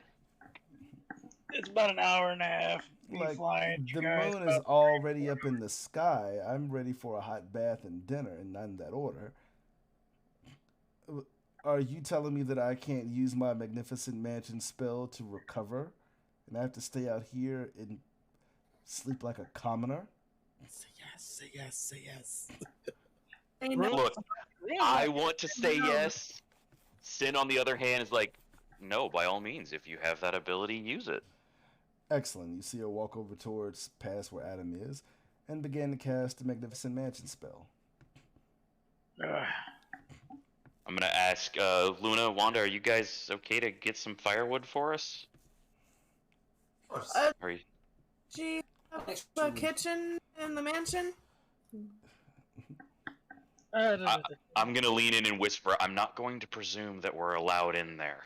[SPEAKER 3] it's about an hour and a half.
[SPEAKER 5] Like,
[SPEAKER 3] Flying,
[SPEAKER 5] the moon is already up in the sky. I'm ready for a hot bath and dinner, and not in that order. Are you telling me that I can't use my magnificent mansion spell to recover, and I have to stay out here and sleep like a commoner?
[SPEAKER 4] Say yes, say yes, say yes.
[SPEAKER 6] They know
[SPEAKER 2] Look, I want to say yes. Sin, on the other hand, is like, no, by all means, if you have that ability, use it.
[SPEAKER 5] Excellent. You see her walk over towards past where Adam is and begin to cast the magnificent mansion spell.
[SPEAKER 2] I'm gonna ask Luna, Wanda, are you guys okay to get some firewood for us? Are you...
[SPEAKER 6] Gee, the kitchen in the mansion?
[SPEAKER 2] I'm gonna lean in and whisper, I'm not going to presume that we're allowed in there.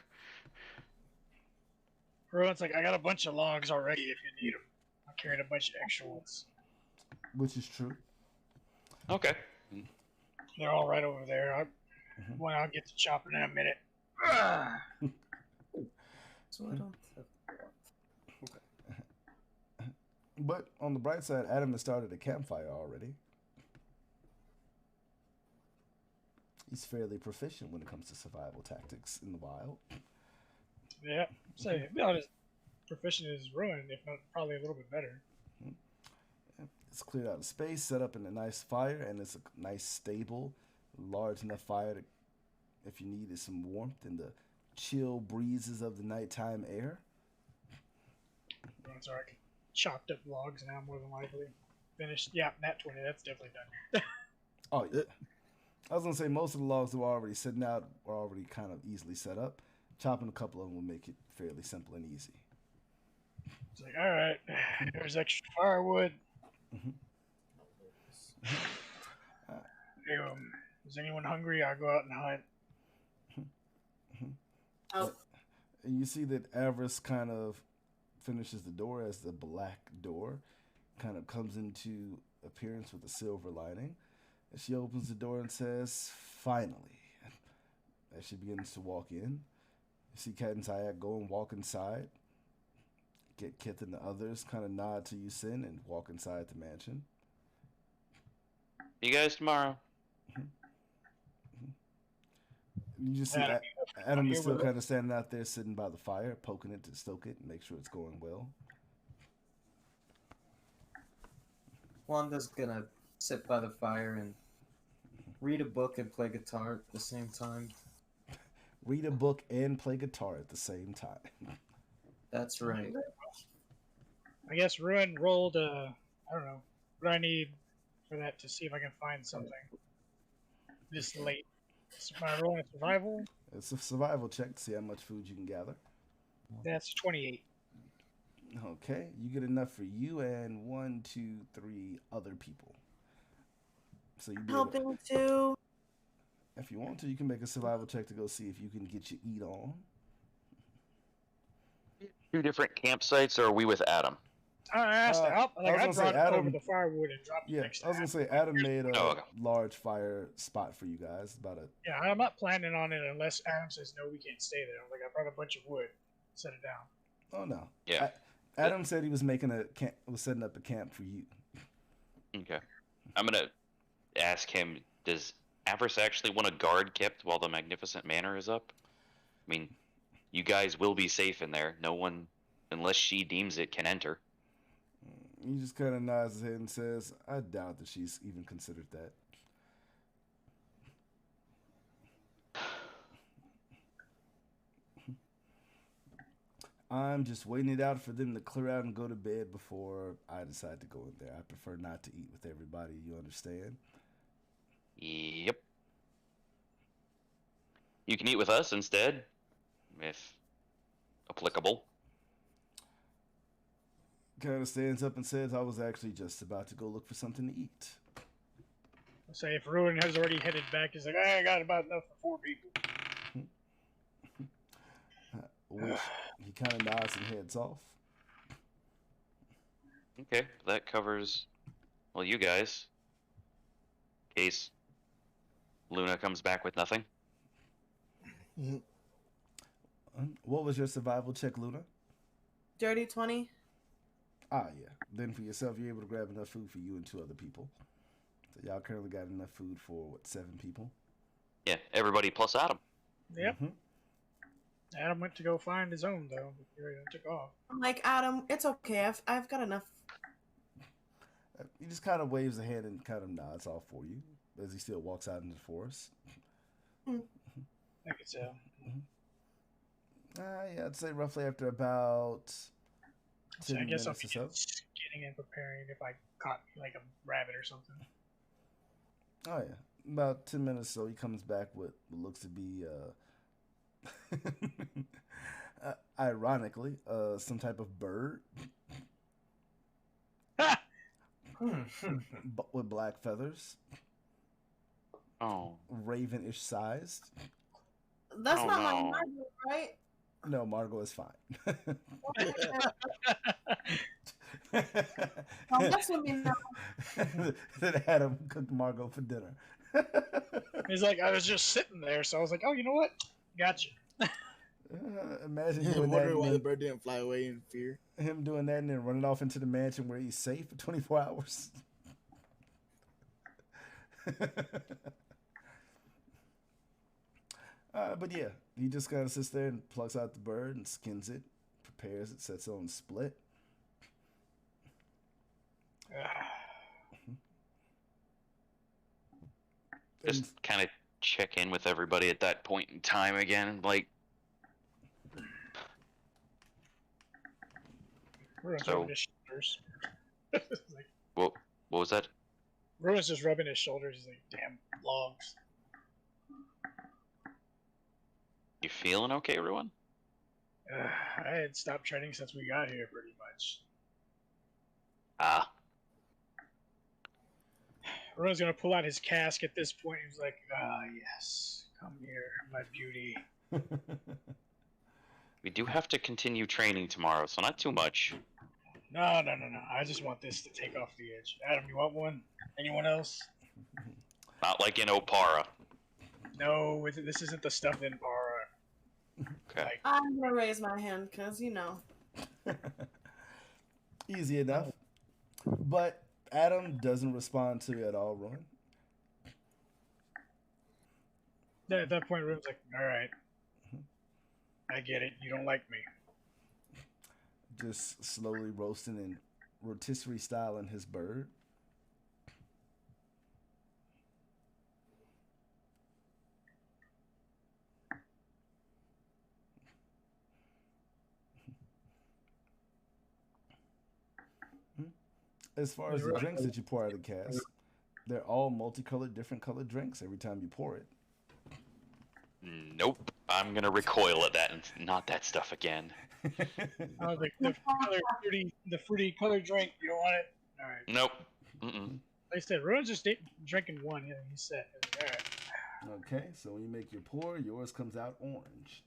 [SPEAKER 3] Ruin's like, I got a bunch of logs already if you need them. I'm carrying a bunch of extra ones.
[SPEAKER 5] Which is true.
[SPEAKER 2] Okay.
[SPEAKER 3] They're all right over there. I'll get to chopping in a minute.
[SPEAKER 1] So I don't.
[SPEAKER 5] But on the bright side, Adam has started a campfire already. He's fairly proficient when it comes to survival tactics in the wild.
[SPEAKER 3] Yeah, so not as proficient as Ruin, if not probably a little bit better.
[SPEAKER 5] It's cleared out of space, set up in a nice fire, and it's a nice, stable, large enough fire to, if you needed some warmth and the chill breezes of the nighttime air.
[SPEAKER 3] Ruin's already chopped up logs now, more than likely. Finished. Yeah, nat 20, that's definitely done.
[SPEAKER 5] Oh, yeah. I was going to say most of the logs that were already sitting out were already kind of easily set up. Chopping a couple of them will make it fairly simple and easy.
[SPEAKER 3] It's like, all right, there's extra firewood.
[SPEAKER 5] Mhm.
[SPEAKER 3] Is anyone hungry? I'll go out and hunt.
[SPEAKER 6] Oh,
[SPEAKER 5] And you see that Avarice kind of finishes the door as the black door kind of comes into appearance with a silver lining. And she opens the door and says, "Finally." As she begins to walk in, you see Kat and Zayak go and walk inside. Get Kith and the others kind of nod to you, Sin, and walk inside the mansion.
[SPEAKER 2] See you guys tomorrow.
[SPEAKER 5] You just see
[SPEAKER 3] Adam,
[SPEAKER 5] Adam is
[SPEAKER 3] here
[SPEAKER 5] still
[SPEAKER 3] with
[SPEAKER 5] kind of standing out there sitting by the fire, poking it to stoke it and make sure it's going well.
[SPEAKER 1] Wanda's gonna sit by the fire and read a book and play guitar at the same time.
[SPEAKER 5] Read a book and play guitar at the same time.
[SPEAKER 1] That's right.
[SPEAKER 3] I guess Ruin rolled. I don't know. What do I need for that to see if I can find something this late? Am I rolling a survival?
[SPEAKER 5] It's a survival check to see how much food you can gather.
[SPEAKER 3] That's 28.
[SPEAKER 5] Okay, you get enough for you and 1, 2, 3 other people. So you be able to,
[SPEAKER 6] helping too.
[SPEAKER 5] if you want to, you can make a survival check to go see if you can get your eat on.
[SPEAKER 2] 2 different campsites, or are we with Adam?
[SPEAKER 3] I asked
[SPEAKER 5] Uh,
[SPEAKER 3] out. Like,
[SPEAKER 5] I
[SPEAKER 3] I
[SPEAKER 5] was gonna say,
[SPEAKER 3] brought over
[SPEAKER 5] Adam-
[SPEAKER 3] the firewood and dropped it
[SPEAKER 5] Yeah,
[SPEAKER 3] next to
[SPEAKER 5] I was gonna
[SPEAKER 3] Adam.
[SPEAKER 5] say Adam made a
[SPEAKER 2] Oh, okay.
[SPEAKER 5] large fire spot for you guys. About a
[SPEAKER 3] Yeah, I'm not planning on it unless Adam says no, we can't stay there. Like, I brought a bunch of wood, set it down.
[SPEAKER 5] oh no.
[SPEAKER 2] Yeah.
[SPEAKER 5] Adam said he was making a camp, was setting up a camp for you.
[SPEAKER 2] Okay. I'm gonna ask him, does Avarice actually want a guard kept while the Magnificent Manor is up? I mean, you guys will be safe in there. No one, unless she deems it, can enter.
[SPEAKER 5] He just kind of nods his head and says, "I doubt that she's even considered that." I'm just waiting it out for them to clear out and go to bed before I decide to go in there. I prefer not to eat with everybody, you understand?
[SPEAKER 2] Yep. You can eat with us instead, if applicable.
[SPEAKER 5] Kind of stands up and says, "I was actually just about to go look for something to eat."
[SPEAKER 3] Say if Ruin has already headed back, he's like, I got about enough for 4 people.
[SPEAKER 5] Which he kind of nods and heads off.
[SPEAKER 2] Okay, that covers, well, you guys. In case Luna comes back with nothing.
[SPEAKER 5] What was your survival check, Luna?
[SPEAKER 6] Dirty 20.
[SPEAKER 5] Ah, yeah. Then for yourself, you're able to grab enough food for you and 2 other people. So y'all currently got enough food for, what, 7 people?
[SPEAKER 2] Yeah, everybody plus Adam.
[SPEAKER 3] Yep.
[SPEAKER 5] Mhm.
[SPEAKER 3] Adam went to go find his own, though. Before he took off.
[SPEAKER 6] I'm like, Adam, it's okay. I've got enough.
[SPEAKER 5] He just kind of waves a hand and kind of nods off for you as he still walks out into the forest.
[SPEAKER 3] I could tell.
[SPEAKER 5] Yeah, I'd say roughly after about
[SPEAKER 3] So
[SPEAKER 5] 10
[SPEAKER 3] I guess I'll
[SPEAKER 5] minutes
[SPEAKER 3] be
[SPEAKER 5] or so.
[SPEAKER 3] getting and preparing if I caught like a rabbit or something.
[SPEAKER 5] Oh, yeah. About 10 minutes or so, he comes back with what looks to be, ironically, some type of bird but with black feathers,
[SPEAKER 2] Oh.
[SPEAKER 5] ravenish sized.
[SPEAKER 6] That's
[SPEAKER 2] Oh,
[SPEAKER 6] not my
[SPEAKER 2] no.
[SPEAKER 6] Margot, right?
[SPEAKER 5] No, Margot is fine.
[SPEAKER 6] Don't mess with me now.
[SPEAKER 5] Then Adam cooked Margot for dinner.
[SPEAKER 3] He's like, I was just sitting there, so I was like, oh, you know what? Gotcha.
[SPEAKER 5] Imagine
[SPEAKER 4] I'm
[SPEAKER 5] doing that,
[SPEAKER 4] wondering
[SPEAKER 5] and
[SPEAKER 4] why the
[SPEAKER 5] then
[SPEAKER 4] bird didn't fly away in fear.
[SPEAKER 5] him doing that and then running off into the mansion where he's safe for 24 hours. But yeah, he just kind of sits there and plucks out the bird and skins it, prepares it, sets it on split.
[SPEAKER 2] Just kind of check in with everybody at that point in time again. Like,
[SPEAKER 3] Ruin's
[SPEAKER 2] So-
[SPEAKER 3] rubbing his shoulders. Like,
[SPEAKER 2] what was that?
[SPEAKER 3] Ruin's just rubbing his shoulders. He's like, damn logs.
[SPEAKER 2] You feeling okay, everyone?
[SPEAKER 3] I had stopped training since we got here, pretty much.
[SPEAKER 2] Ah,
[SPEAKER 3] Ruin's gonna pull out his cask at this point. He's like, "Ah, yes, come here, my beauty."
[SPEAKER 2] we do have to continue training tomorrow, so not too much.
[SPEAKER 3] No. I just want this to take off the edge. Adam, you want one? Anyone else?
[SPEAKER 2] Not like in Opara.
[SPEAKER 3] No, this isn't the stuff in Para.
[SPEAKER 2] Okay.
[SPEAKER 3] Like,
[SPEAKER 6] I'm gonna raise my hand because
[SPEAKER 5] Easy enough. But Adam doesn't respond to it at all, Rowan.
[SPEAKER 3] at that point, Ruin's like, "All right, I get it. You don't like me."
[SPEAKER 5] Just slowly roasting and rotisserie styling his bird. As far as the drinks that you pour out of the cask, they're all multicolored, different colored drinks every time you pour it.
[SPEAKER 2] Nope. I'm gonna recoil at that and not that stuff again.
[SPEAKER 3] The fruity colored drink. You don't want it? All right.
[SPEAKER 2] Nope. Mm-mm.
[SPEAKER 3] Like I said, Ruin's just drinking one. Yeah, he said, "All right."
[SPEAKER 5] Okay, so when you make your pour, yours comes out orange,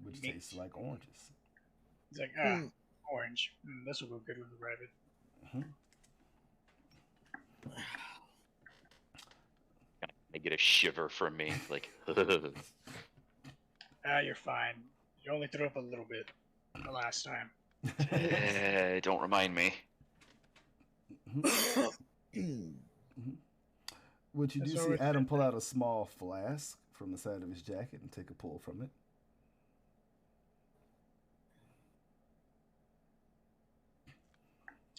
[SPEAKER 5] which tastes like oranges.
[SPEAKER 3] He's like, orange. This will go good with the rabbit.
[SPEAKER 2] They get a shiver from me, like.
[SPEAKER 3] You're fine. You only threw up a little bit the last time.
[SPEAKER 2] Don't remind me.
[SPEAKER 5] Which you do see Adam pull out a small flask from the side of his jacket and take a pull from it.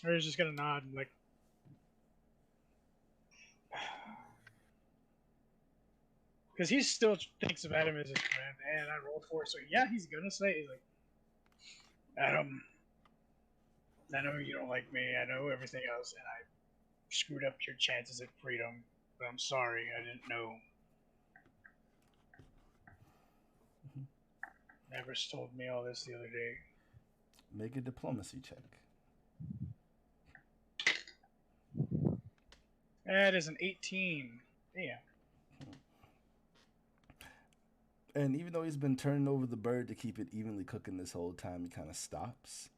[SPEAKER 3] Or he's just gonna nod and like, because he still thinks of Adam as his friend, and I rolled for it, so yeah, he's gonna say, he's like, "Adam, I know you don't like me. I know everything else, and I screwed up your chances at freedom. But I'm sorry. I didn't know. Nevers told me all this the other day."
[SPEAKER 5] Make a diplomacy check.
[SPEAKER 3] That is an 18. Damn.
[SPEAKER 5] And even though he's been turning over the bird to keep it evenly cooking this whole time, he kind of stops.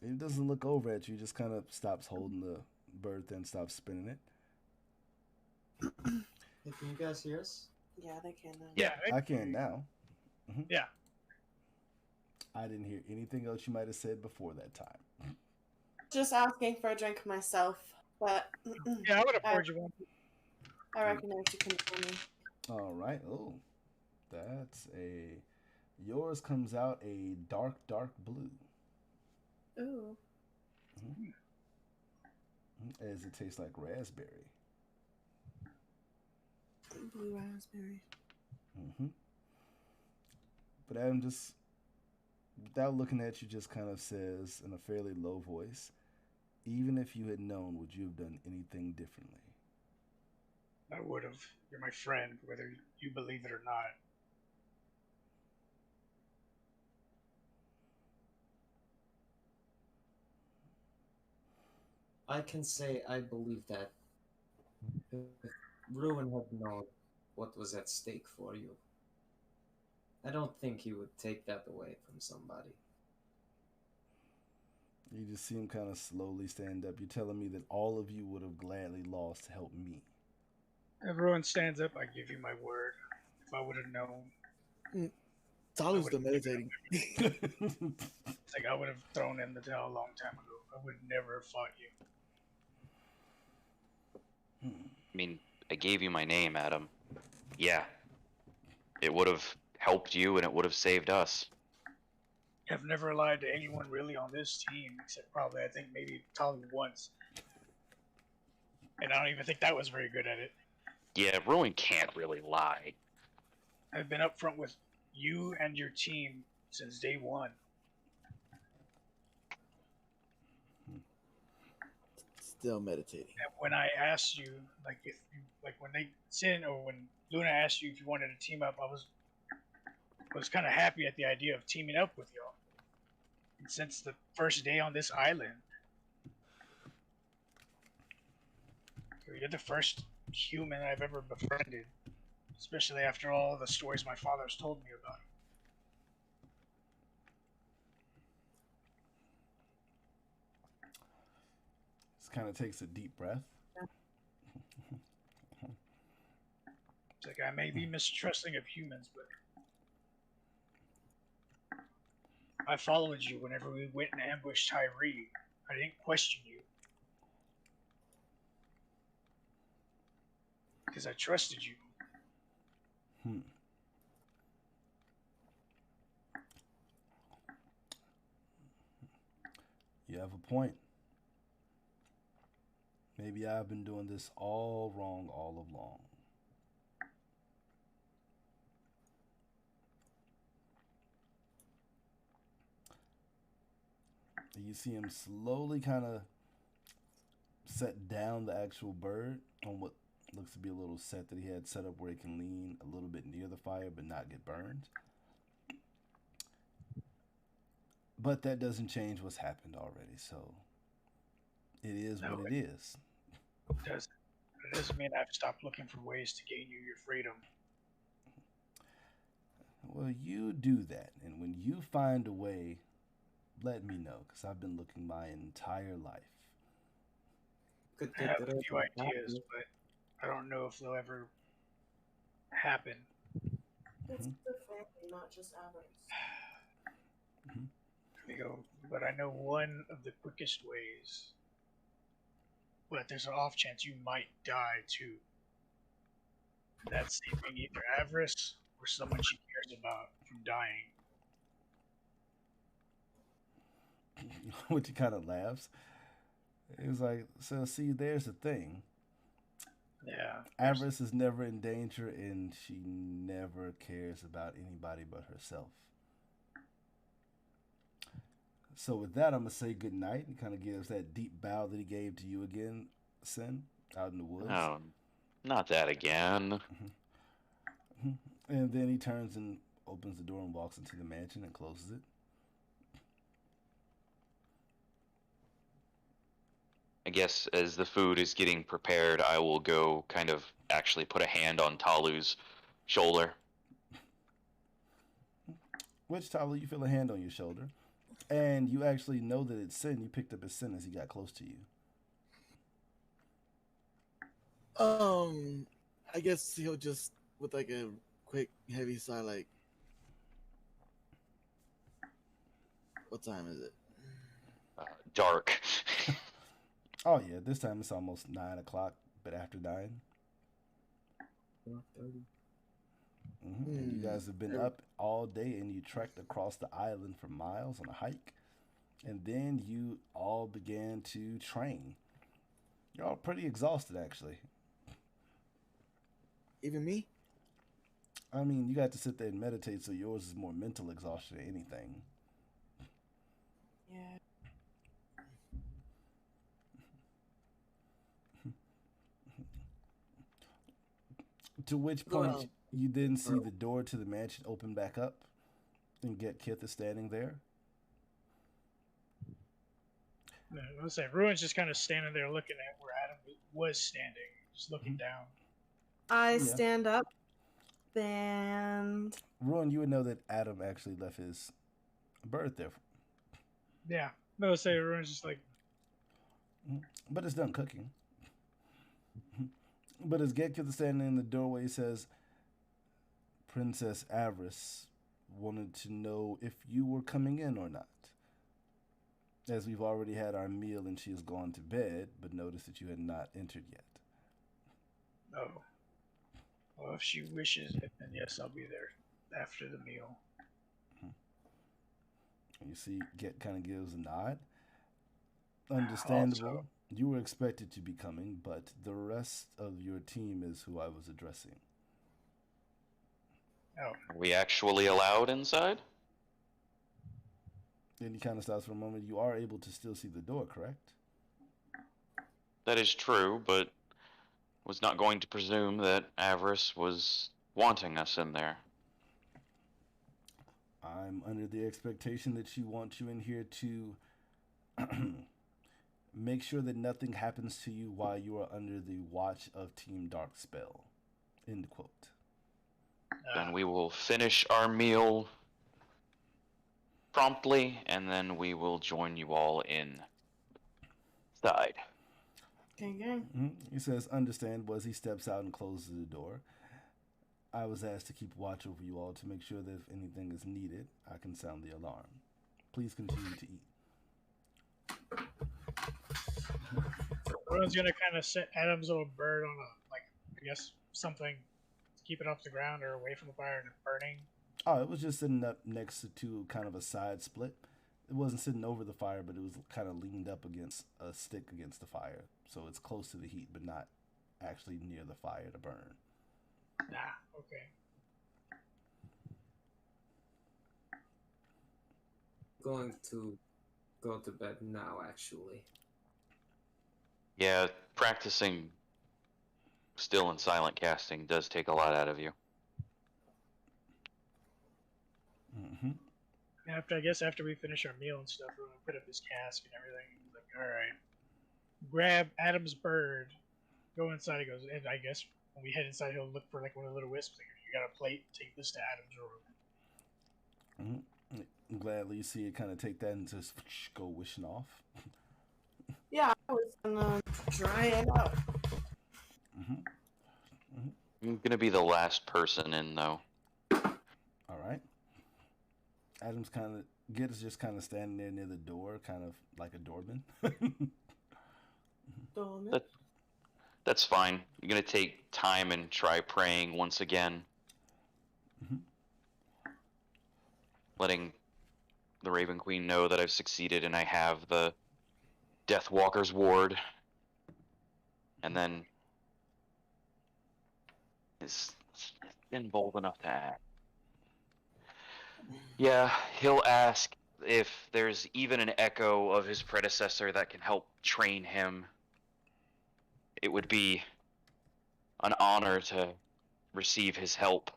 [SPEAKER 5] He doesn't look over at you. He just kind of stops holding the bird, then stops spinning it.
[SPEAKER 1] Hey, can you guys hear us?
[SPEAKER 6] Yeah, they can now.
[SPEAKER 2] Yeah.
[SPEAKER 5] I can now.
[SPEAKER 3] Yeah.
[SPEAKER 5] I didn't hear anything else you might have said before that time.
[SPEAKER 6] Just asking for a drink myself, but
[SPEAKER 3] Yeah, I would have poured you one.
[SPEAKER 6] I recognize you can for me.
[SPEAKER 5] All right. Oh, that's a. Yours comes out a dark blue.
[SPEAKER 6] Ooh.
[SPEAKER 5] As it tastes like raspberry.
[SPEAKER 6] Blue raspberry.
[SPEAKER 5] But Adam just, without looking at you, just kind of says in a fairly low voice, "Even if you had known, would you have done anything differently?"
[SPEAKER 3] I would have. You're my friend, whether you believe it or not.
[SPEAKER 1] I can say I believe that. If Ruin had known what was at stake for you, I don't think he would take that away from somebody.
[SPEAKER 5] You just see him kind of slowly stand up. You're telling me that all of you would have gladly lost to help me.
[SPEAKER 3] Everyone stands up. I give you my word. If I would have known,
[SPEAKER 4] Talu's still meditating.
[SPEAKER 3] it's like I would have thrown in the towel a long time ago. I would never have fought you.
[SPEAKER 2] I mean, I gave you my name, Adam. Yeah. It would have helped you and it would have saved us.
[SPEAKER 3] I've never lied to anyone really on this team, except probably I think maybe Talu once. And I don't even think that was very good at it.
[SPEAKER 2] Yeah, Ruin can't really lie.
[SPEAKER 3] I've been upfront with you and your team since day one.
[SPEAKER 4] Still meditating.
[SPEAKER 3] And when I asked you, like when they Sin or when Luna asked you if you wanted to team up, was kind of happy at the idea of teaming up with y'all. And since the first day on this island, you're the first human I've ever befriended, especially after all the stories my father's told me about him.
[SPEAKER 5] Just kind of takes a deep breath.
[SPEAKER 3] It's like I may be mistrusting of humans, but I followed you whenever we went and ambushed Tyree. I didn't question you. Because I trusted you.
[SPEAKER 5] You have a point. Maybe I've been doing this all wrong all along. You see him slowly kind of set down the actual bird on what looks to be a little set that he had set up where he can lean a little bit near the fire but not get burned. But that doesn't change what's happened already, so it is what it is.
[SPEAKER 3] It doesn't mean I've stopped looking for ways to gain you your freedom.
[SPEAKER 5] Well, you do that, and when you find a way, let me know, because I've been looking my entire life.
[SPEAKER 3] I have a few ideas, but I don't know if they'll ever happen.
[SPEAKER 6] It's the family, not just ours.
[SPEAKER 3] But I know one of the quickest ways. But there's an off chance you might die too. That's saving either Avarice or someone she cares about from dying.
[SPEAKER 5] Which kind of laughs. It was like, so see, there's the thing.
[SPEAKER 3] Yeah.
[SPEAKER 5] Avarice is never in danger, and she never cares about anybody but herself. So with that, I'm going to say good night. He kind of gives that deep bow that he gave to you again, Sin, out in the woods.
[SPEAKER 2] Oh, not that again.
[SPEAKER 5] And then he turns and opens the door and walks into the mansion and closes it.
[SPEAKER 2] I guess as the food is getting prepared, I will go kind of actually put a hand on Talu's shoulder.
[SPEAKER 5] Which, Talu, you feel a hand on your shoulder. And you actually know that it's Sin. You picked up his Sin as he got close to you.
[SPEAKER 4] I guess he'll just, with like a quick, heavy sigh, like, what time is it?
[SPEAKER 2] Dark.
[SPEAKER 5] Oh, yeah, this time it's almost 9 o'clock, but after 9.
[SPEAKER 1] 4:30.
[SPEAKER 5] And you guys have been up all day, and you trekked across the island for miles on a hike. And then you all began to train. You're all pretty exhausted, actually.
[SPEAKER 4] Even me?
[SPEAKER 5] I mean, you got to sit there and meditate, so yours is more mental exhaustion than anything.
[SPEAKER 6] Yeah.
[SPEAKER 5] To which point you then see the door to the mansion open back up, and Kith is standing there.
[SPEAKER 3] Let's say Ruin's just kind of standing there looking at where Adam was standing, just looking down.
[SPEAKER 6] I stand up and...
[SPEAKER 5] Ruin, you would know that Adam actually left his bird there.
[SPEAKER 3] Yeah. No, say Ruin's just like...
[SPEAKER 5] But it's done cooking. But as Kith is standing in the doorway, he says, Princess Avarice wanted to know if you were coming in or not. As we've already had our meal and she has gone to bed, but noticed that you had not entered yet.
[SPEAKER 3] Oh. Well, if she wishes it, then yes, I'll be there after the meal.
[SPEAKER 5] You see, Get kind of gives a nod. Understandable. Also, you were expected to be coming, but the rest of your team is who I was addressing.
[SPEAKER 3] Oh.
[SPEAKER 2] Are we actually allowed inside?
[SPEAKER 5] Then he kind of stops for a moment. You are able to still see the door, correct?
[SPEAKER 2] That is true, but was not going to presume that Avarice was wanting us in there.
[SPEAKER 5] I'm under the expectation that she wants you in here to make sure that nothing happens to you while you are under the watch of Team Darkspell. End quote.
[SPEAKER 2] Then we will finish our meal promptly, and then we will join you all inside.
[SPEAKER 6] Gang, gang.
[SPEAKER 5] He says, understand, as he steps out and closes the door. I was asked to keep watch over you all to make sure that if anything is needed, I can sound the alarm. Please continue to eat.
[SPEAKER 3] Rowan's gonna kind of set Adam's little bird on I guess, something to keep it off the ground or away from the fire and burning.
[SPEAKER 5] Oh, it was just sitting up next to kind of a side split. It wasn't sitting over the fire, but it was kind of leaned up against a stick against the fire. So it's close to the heat, but not actually near the fire to burn.
[SPEAKER 3] Okay.
[SPEAKER 1] Going to go to bed now, actually.
[SPEAKER 2] Yeah, practicing still and silent casting does take a lot out of you.
[SPEAKER 5] Mm-hmm.
[SPEAKER 3] After we finish our meal and stuff, we're gonna put up his cask and everything. He's like, all right, grab Adam's bird, go inside. He goes, and I guess when we head inside, he'll look for like one of the little wisps. Like, you got a plate? Take this to Adam's room.
[SPEAKER 5] Mm-hmm. Gladly you see it kind of take that and just go wishing off.
[SPEAKER 6] Yeah, I was gonna dry it out.
[SPEAKER 5] Mm-hmm. Mm-hmm.
[SPEAKER 2] I'm gonna be the last person in, though.
[SPEAKER 5] All right. Adam's just kind of standing there near the door, kind of like a doorman.
[SPEAKER 2] That's fine. You're gonna take time and try praying once again.
[SPEAKER 5] Mm-hmm.
[SPEAKER 2] Letting the Raven Queen know that I've succeeded and I have the Deathwalker's ward. And then it's been bold enough to act. Yeah, he'll ask if there's even an echo of his predecessor that can help train him. It would be an honor to receive his help.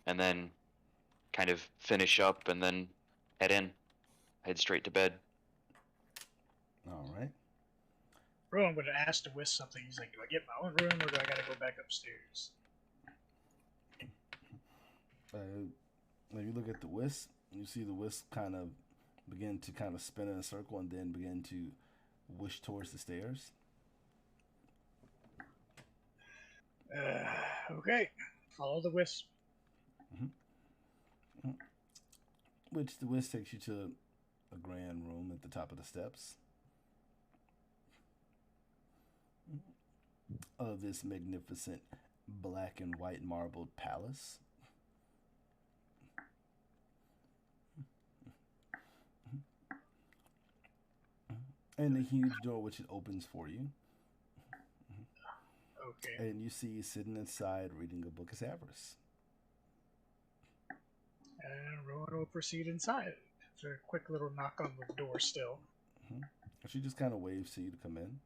[SPEAKER 2] And then kind of finish up and then head straight to bed.
[SPEAKER 5] All right.
[SPEAKER 3] Rowan would have asked to whisk something. He's like, do I get my own room or do I gotta go back upstairs?
[SPEAKER 5] When you look at the wisp, you see the wisp kind of begin to kind of spin in a circle and then begin to wish towards the stairs.
[SPEAKER 3] Okay. Follow the wisp.
[SPEAKER 5] Mm-hmm. Which the wisp takes you to a grand room at the top of the steps of this magnificent black and white marbled palace. And a huge door which it opens for you.
[SPEAKER 3] Okay.
[SPEAKER 5] And you see sitting inside reading a book is Avarice.
[SPEAKER 3] And Rowan will proceed inside. After a quick little knock on the door still.
[SPEAKER 5] Mm-hmm. She just kind of waves to you to come in.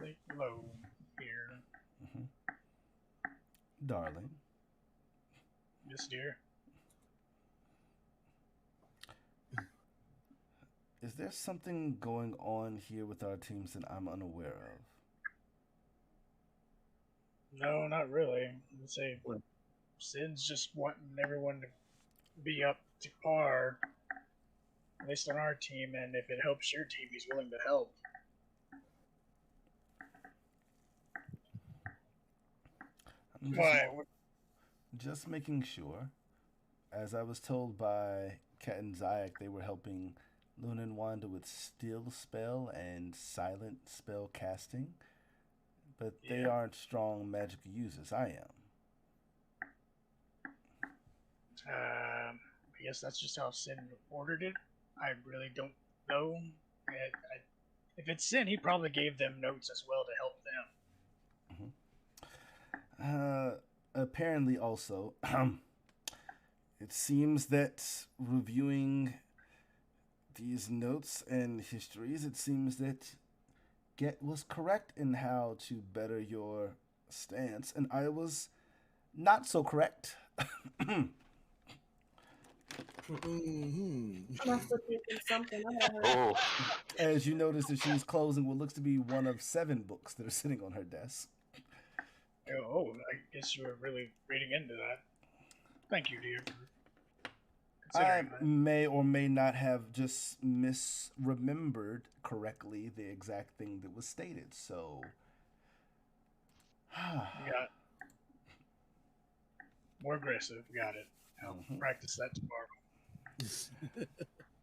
[SPEAKER 3] Like, hello, here.
[SPEAKER 5] Mm-hmm. Darling.
[SPEAKER 3] Yes, dear.
[SPEAKER 5] Is there something going on here with our teams that I'm unaware of?
[SPEAKER 3] No, not really. I'd say Sid's just wanting everyone to be up to par, at least on our team, and if it helps your team, he's willing to help.
[SPEAKER 5] Just making sure. As I was told by Kat and Zayak, they were helping Luna and Wanda with still spell and silent spell casting, but they aren't strong magic users. I am.
[SPEAKER 3] I guess that's just how Sin ordered it. I really don't know. If it's Sin, he probably gave them notes as well to help them.
[SPEAKER 5] Apparently also, it seems that reviewing these notes and histories, it seems that Get was correct in how to better your stance, and I was not so correct.
[SPEAKER 6] Must have taken something out of her.
[SPEAKER 2] Oh,
[SPEAKER 5] As you notice that she's closing what looks to be one of 7 books that are sitting on her desk.
[SPEAKER 3] Oh, I guess you were really reading into that. Thank you, dear, for
[SPEAKER 5] I
[SPEAKER 3] considering that.
[SPEAKER 5] may or may not have just misremembered correctly the exact thing that was stated, so.
[SPEAKER 3] You got more aggressive. Got it. I'll practice that tomorrow.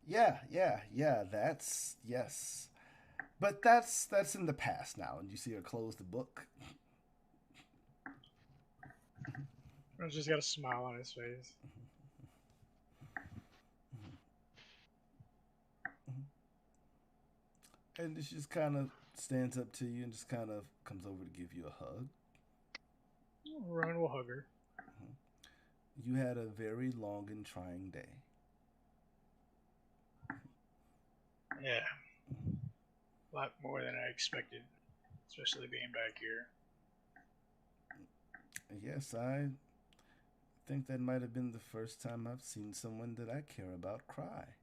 [SPEAKER 5] Yeah, that's, yes. But that's in the past now, and you see her close the book.
[SPEAKER 3] He's just got a smile on his face.
[SPEAKER 5] And she just kind of stands up to you and just kind of comes over to give you a hug.
[SPEAKER 3] Rowan will hug her.
[SPEAKER 5] You had a very long and trying day.
[SPEAKER 3] Yeah. A lot more than I expected, especially being back here.
[SPEAKER 5] Yes, I think that might have been the first time I've seen someone that I care about cry.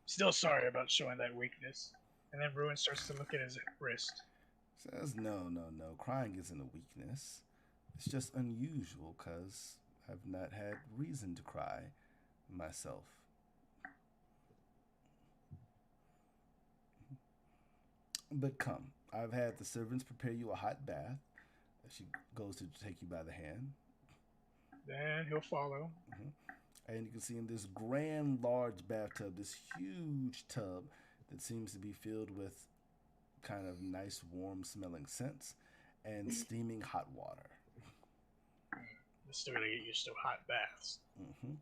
[SPEAKER 3] Still sorry about showing that weakness. And then Ruin starts to look at his wrist.
[SPEAKER 5] Says, no. Crying isn't a weakness. It's just unusual because I've not had reason to cry myself. But come, I've had the servants prepare you a hot bath. She goes to take you by the hand.
[SPEAKER 3] Then he'll follow.
[SPEAKER 5] And you can see in this grand, large bathtub, this huge tub that seems to be filled with kind of nice, warm smelling scents and steaming hot water.
[SPEAKER 3] Still gotta get used to hot baths.
[SPEAKER 5] And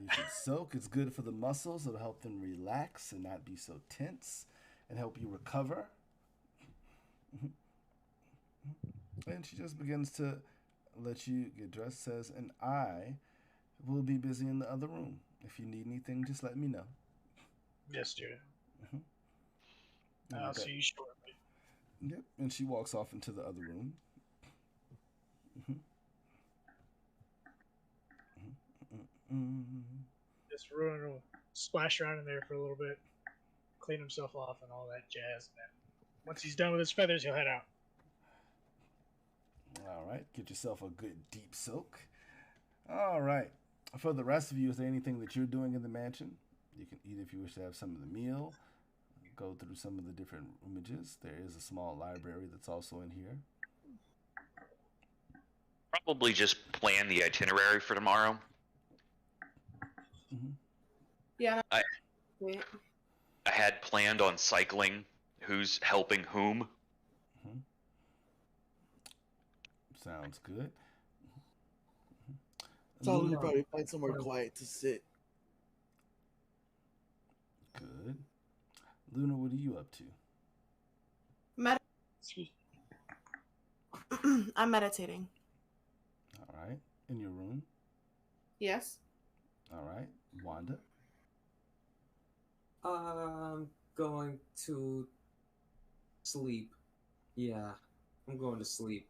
[SPEAKER 5] you can soak. It's good for the muscles. It'll help them relax and not be so tense and help you recover. And she just begins to let you get dressed, says, and I will be busy in the other room. If you need anything, just let me know.
[SPEAKER 3] Yes, dear. I'll see you shortly.
[SPEAKER 5] Yep, and she walks off into the other room.
[SPEAKER 3] This Ruin will splash around in there for a little bit, clean himself off and all that jazz. And then once he's done with his feathers, he'll head out.
[SPEAKER 5] All right, get yourself a good deep soak. All right, for the rest of you, is there anything that you're doing in the mansion? You can eat if you wish to have some of the meal, go through some of the different images. There is a small library that's also in here.
[SPEAKER 2] probably just plan the itinerary for tomorrow.
[SPEAKER 6] Yeah.
[SPEAKER 2] I had planned on cycling who's helping whom.
[SPEAKER 5] Sounds good.
[SPEAKER 4] So you probably find somewhere quiet to sit.
[SPEAKER 5] Good. Luna, what are you up to?
[SPEAKER 6] I'm meditating.
[SPEAKER 5] All right. In your room?
[SPEAKER 6] Yes.
[SPEAKER 5] All right. Wanda?
[SPEAKER 1] I'm going to sleep. Yeah, I'm going to sleep.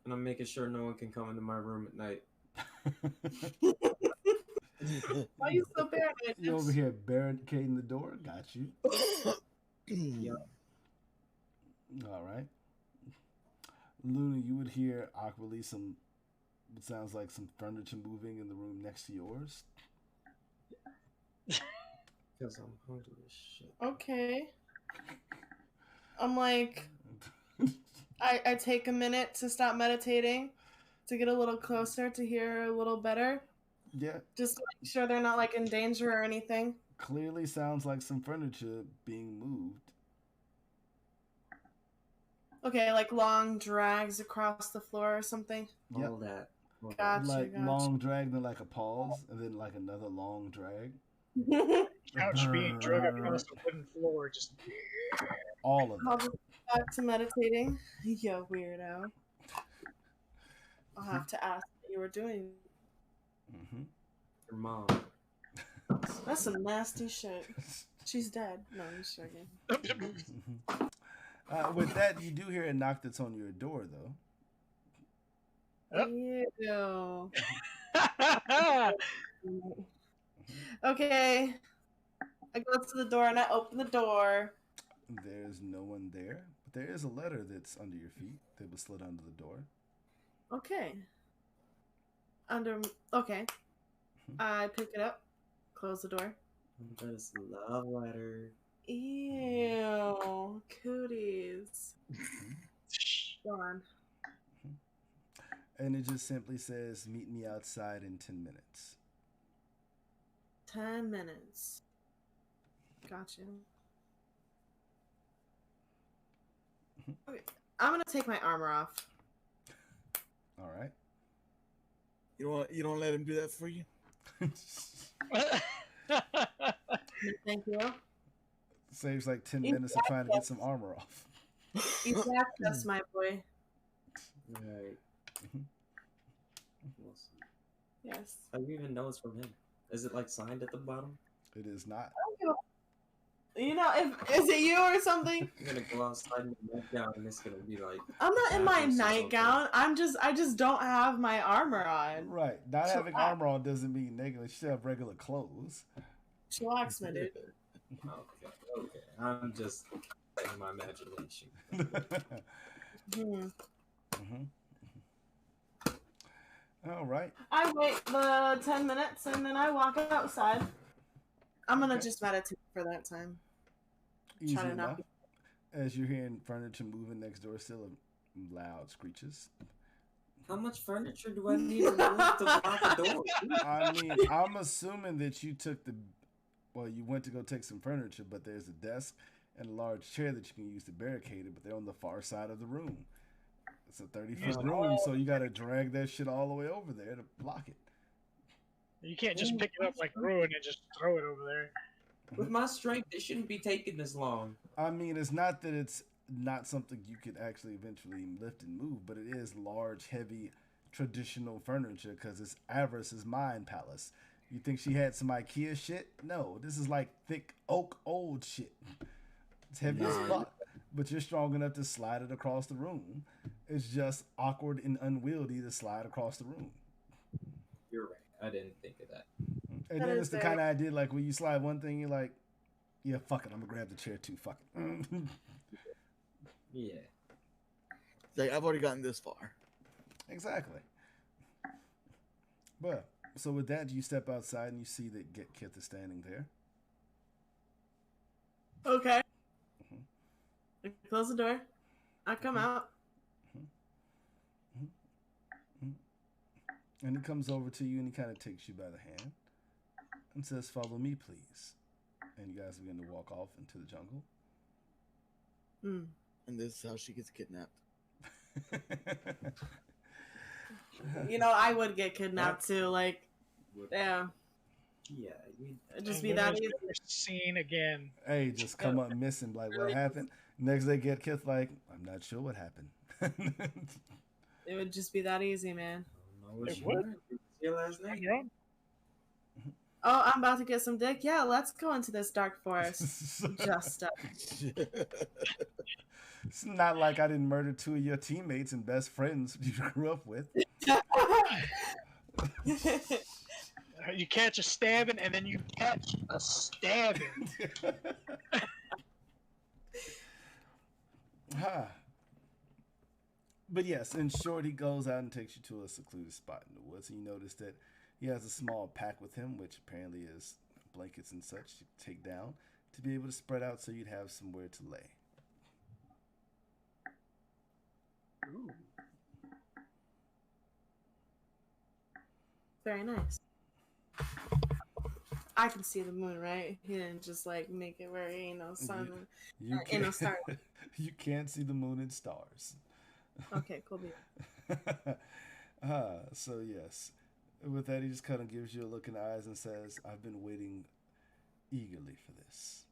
[SPEAKER 1] And I'm making sure no one can come into my room at night.
[SPEAKER 6] Why are you so bad?
[SPEAKER 5] You over here barricading the door? Got you.
[SPEAKER 1] Yep.
[SPEAKER 5] All right. Luna, you would hear awkwardly it sounds like some furniture moving in the room next to yours.
[SPEAKER 1] Because I'm hungry as shit.
[SPEAKER 6] Okay. I'm like, I take a minute to stop meditating, to get a little closer, to hear a little better.
[SPEAKER 5] Yeah.
[SPEAKER 6] Just to make sure they're not like in danger or anything.
[SPEAKER 5] Clearly sounds like some furniture being moved.
[SPEAKER 6] Okay, like long drags across the floor or something.
[SPEAKER 5] Yep.
[SPEAKER 1] All that.
[SPEAKER 6] Gotcha,
[SPEAKER 5] Like
[SPEAKER 6] gotcha.
[SPEAKER 5] long drag, then like a pause, and then like another long drag.
[SPEAKER 3] Couch being drug across the wooden floor, just
[SPEAKER 5] all of
[SPEAKER 6] I'll
[SPEAKER 5] that.
[SPEAKER 6] just go back to meditating. You weirdo. I'll have to ask what you were doing.
[SPEAKER 1] Your mom.
[SPEAKER 6] That's some nasty shit. She's dead. No, I'm just joking.
[SPEAKER 5] With that, you do hear a knock that's on your door, though.
[SPEAKER 6] Ew. Okay. I go to the door and I open the door.
[SPEAKER 5] There's no one there, but there is a letter that's under your feet that was slid under the door.
[SPEAKER 6] Okay. Okay. I pick it up, close the door.
[SPEAKER 8] That is a love letter.
[SPEAKER 6] Ew. Cooties. Go on.
[SPEAKER 5] And it just simply says, "Meet me outside in 10 minutes."
[SPEAKER 6] 10 minutes. Gotcha. Okay. I'm gonna take my armor off.
[SPEAKER 5] All right.
[SPEAKER 4] You don't let him do that for you?
[SPEAKER 6] Thank you.
[SPEAKER 5] Saves like 10 minutes of trying to get some armor off.
[SPEAKER 6] You tapped us, my boy.
[SPEAKER 8] Right.
[SPEAKER 5] Mhm.
[SPEAKER 6] Yes.
[SPEAKER 8] How do you even know it's from him? Is it like signed at the bottom?
[SPEAKER 5] It is not.
[SPEAKER 6] You know, if is it you or something?
[SPEAKER 8] I'm gonna go outside in my nightgown and it's gonna be like.
[SPEAKER 6] I'm not in my
[SPEAKER 8] Japanese or something.
[SPEAKER 6] nightgown. I just don't have my armor on.
[SPEAKER 5] Right. Not
[SPEAKER 6] So
[SPEAKER 5] having armor on doesn't mean negative. You still have regular clothes.
[SPEAKER 6] Chillax, my dude.
[SPEAKER 8] Okay. I'm just in my imagination.
[SPEAKER 6] Hmm.
[SPEAKER 5] All right.
[SPEAKER 6] I wait the 10 minutes and then I walk outside. I'm gonna
[SPEAKER 5] Okay.
[SPEAKER 6] just meditate for that time.
[SPEAKER 5] Easy
[SPEAKER 6] Try to not
[SPEAKER 5] enough.
[SPEAKER 6] be-
[SPEAKER 5] As you're hearing furniture moving next door, still loud screeches.
[SPEAKER 8] How much furniture do I need to move to block the door?
[SPEAKER 5] I mean, I'm assuming that you took you went to go take some furniture, but there's a desk and a large chair that you can use to barricade it, but they're on the far side of the room. It's a 30-foot room, so you got to drag that shit all the way over there to block it.
[SPEAKER 3] You can't just pick it up like Ruin and just throw it over there.
[SPEAKER 8] With my strength, it shouldn't be taking this long.
[SPEAKER 5] I mean, it's not that it's not something you could actually eventually lift and move, but it is large, heavy, traditional furniture because it's Avarice's mind palace. You think she had some IKEA shit? No, this is like thick oak old shit. It's heavy as fuck, but you're strong enough to slide it across the room. It's just awkward and unwieldy to slide across the room.
[SPEAKER 8] You're right. I didn't think of that.
[SPEAKER 5] And
[SPEAKER 6] That
[SPEAKER 5] then
[SPEAKER 6] is
[SPEAKER 5] it's the
[SPEAKER 6] very-
[SPEAKER 5] kind of idea like when you slide one thing, you're like, yeah, fuck it, I'm gonna grab the chair too. Fuck it.
[SPEAKER 8] Yeah.
[SPEAKER 4] Like, I've already gotten this far.
[SPEAKER 5] Exactly. But so with that, you step outside and you see that Kith is standing there.
[SPEAKER 6] Okay.
[SPEAKER 5] Mhm.
[SPEAKER 6] I close the door. I come out.
[SPEAKER 5] And he comes over to you and he kind of takes you by the hand and says, "Follow me, please." And you guys begin to walk off into the jungle.
[SPEAKER 6] Mm.
[SPEAKER 4] And this is how she gets kidnapped.
[SPEAKER 6] You know, I would get kidnapped too. Like, yeah,
[SPEAKER 8] Yeah.
[SPEAKER 6] it'd just
[SPEAKER 3] And
[SPEAKER 6] be
[SPEAKER 3] when
[SPEAKER 6] that
[SPEAKER 3] is
[SPEAKER 6] easy.
[SPEAKER 3] your scene again.
[SPEAKER 5] Hey, just come up missing. Like, what happened? Next day, get Kith like, "I'm not sure what happened."
[SPEAKER 6] It would just be that easy, man.
[SPEAKER 8] I don't know what
[SPEAKER 3] It
[SPEAKER 8] you
[SPEAKER 3] would.
[SPEAKER 8] were. What's your last
[SPEAKER 3] On
[SPEAKER 8] name?
[SPEAKER 3] your own.
[SPEAKER 6] Oh, I'm about to get some dick. Yeah, let's go into this dark forest. Just
[SPEAKER 5] It's not like I didn't murder two of your teammates and best friends you grew up with.
[SPEAKER 3] You catch a stabbing and then you catch a stabbing.
[SPEAKER 5] But yes, in short, he goes out and takes you to a secluded spot in the woods, and you notice that he has a small pack with him, which apparently is blankets and such to take down to be able to spread out so you'd have somewhere to lay.
[SPEAKER 8] Ooh.
[SPEAKER 6] Very nice. I can see the moon, right? He didn't just like make it where ain't no sun.
[SPEAKER 5] You
[SPEAKER 6] In a
[SPEAKER 5] can't,
[SPEAKER 6] star.
[SPEAKER 5] you can't see the moon and stars.
[SPEAKER 6] Okay, cool. Beat.
[SPEAKER 5] So yes, with that, he just kind of gives you a look in the eyes and says, "I've been waiting eagerly for this."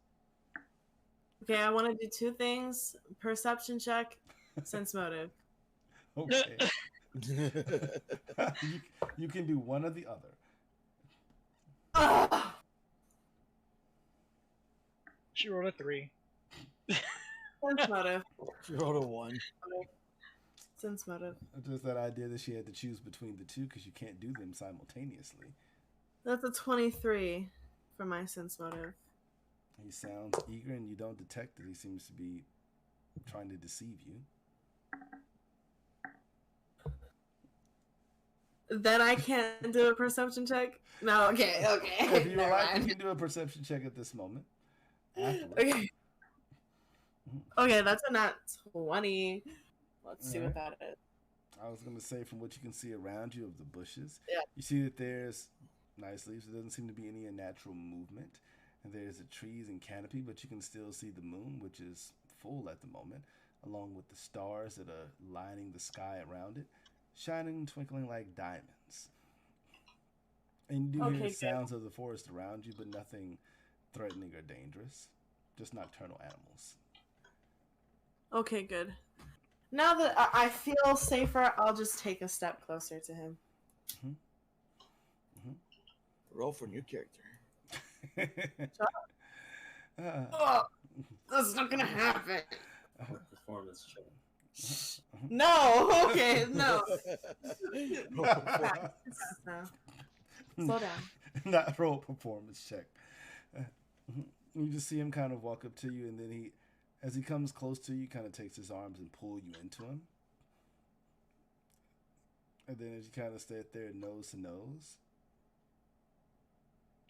[SPEAKER 6] Okay, I want to do two things: perception check, sense motive.
[SPEAKER 5] Okay. you can do one or the other.
[SPEAKER 6] Ah!
[SPEAKER 3] She rolled a 3.
[SPEAKER 6] Sense motive.
[SPEAKER 4] She rolled a 1.
[SPEAKER 6] Sense motive.
[SPEAKER 5] Just that idea that she had to choose between the two because you can't do them simultaneously.
[SPEAKER 6] That's a 23 for my sense motive.
[SPEAKER 5] He sounds eager, and you don't detect that he seems to be trying to deceive you.
[SPEAKER 6] Then I can't do a perception check? No, okay.
[SPEAKER 5] If you would
[SPEAKER 6] Never
[SPEAKER 5] like,
[SPEAKER 6] mind.
[SPEAKER 5] you can do a perception check at this moment. Afterwards.
[SPEAKER 6] Okay. Okay, that's a nat 20. Let's see what that is.
[SPEAKER 5] I was going to say, from what you can see around you of the bushes,
[SPEAKER 6] Yeah.
[SPEAKER 5] you see that there's nice leaves. There doesn't seem to be any unnatural movement. And there's the trees and canopy, but you can still see the moon, which is full at the moment, along with the stars that are lining the sky around it, shining, twinkling like diamonds. And you do hear
[SPEAKER 6] Okay,
[SPEAKER 5] sounds of the forest around you, but nothing threatening or dangerous. Just nocturnal animals.
[SPEAKER 6] Okay, good. Now that I feel safer, I'll just take a step closer to him.
[SPEAKER 4] Roll for new character.
[SPEAKER 6] Oh, that's not gonna happen.
[SPEAKER 8] Performance check.
[SPEAKER 6] No, okay, no.
[SPEAKER 4] Roll for-
[SPEAKER 6] Slow down.
[SPEAKER 5] Not roll performance check. You just see him kind of walk up to you, and then he, as he comes close to you, kind of takes his arms and pull you into him. And then as you kind of stay there nose to nose,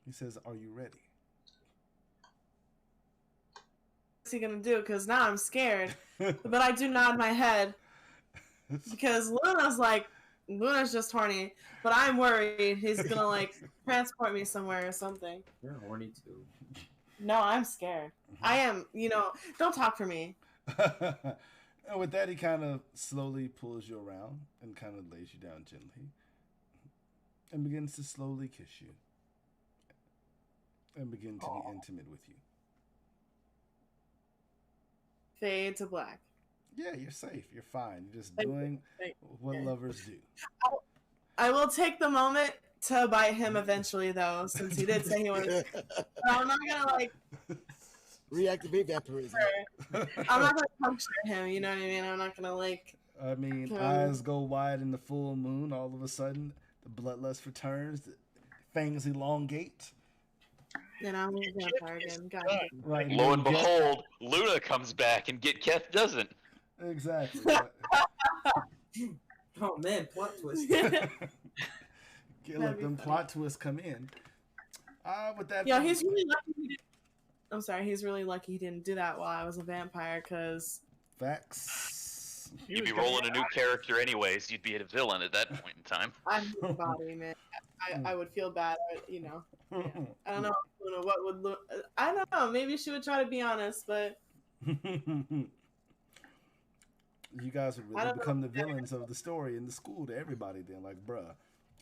[SPEAKER 5] he says, "Are you ready?"
[SPEAKER 6] What's he gonna do? Because now I'm scared. But I do nod my head. Because Luna's just horny. But I'm worried he's gonna, like, transport me somewhere or something.
[SPEAKER 8] You're horny too.
[SPEAKER 6] No, I'm scared. I am, don't talk for me.
[SPEAKER 5] And with that, he kind of slowly pulls you around and kind of lays you down gently and begins to slowly kiss you and begin to be intimate with you.
[SPEAKER 6] Fade to black.
[SPEAKER 5] Yeah, you're safe. You're fine. You're just doing what lovers do.
[SPEAKER 6] I will take the moment to bite him eventually, though, since he did say he wanted to. I'm not gonna,
[SPEAKER 4] Reactivate vampirism.
[SPEAKER 6] I'm not gonna puncture him, you know what I mean? I'm not gonna,
[SPEAKER 5] I mean, eyes go wide in the full moon. All of a sudden, the bloodlust returns. The fangs elongate.
[SPEAKER 6] then I'm a vampire again. Got it.
[SPEAKER 5] Right.
[SPEAKER 2] Lo and
[SPEAKER 5] then Get-
[SPEAKER 2] behold, Luna comes back and Get Keth doesn't.
[SPEAKER 5] Exactly.
[SPEAKER 8] Oh man, plot twist.
[SPEAKER 5] Look, them plot twists come in. With that,
[SPEAKER 6] Yeah, he's really lucky. I'm sorry, he's really lucky he didn't do that while I was a vampire, because
[SPEAKER 5] facts.
[SPEAKER 2] You'd be rolling a new character anyways. You'd be a villain at that point in time.
[SPEAKER 6] I'm his body, man. I would feel bad, Yeah. I don't know, Luna, what would Luna... I don't know, maybe she would try to be honest, but...
[SPEAKER 5] You guys would really become the villains of the story in the school to everybody then. Like, bruh,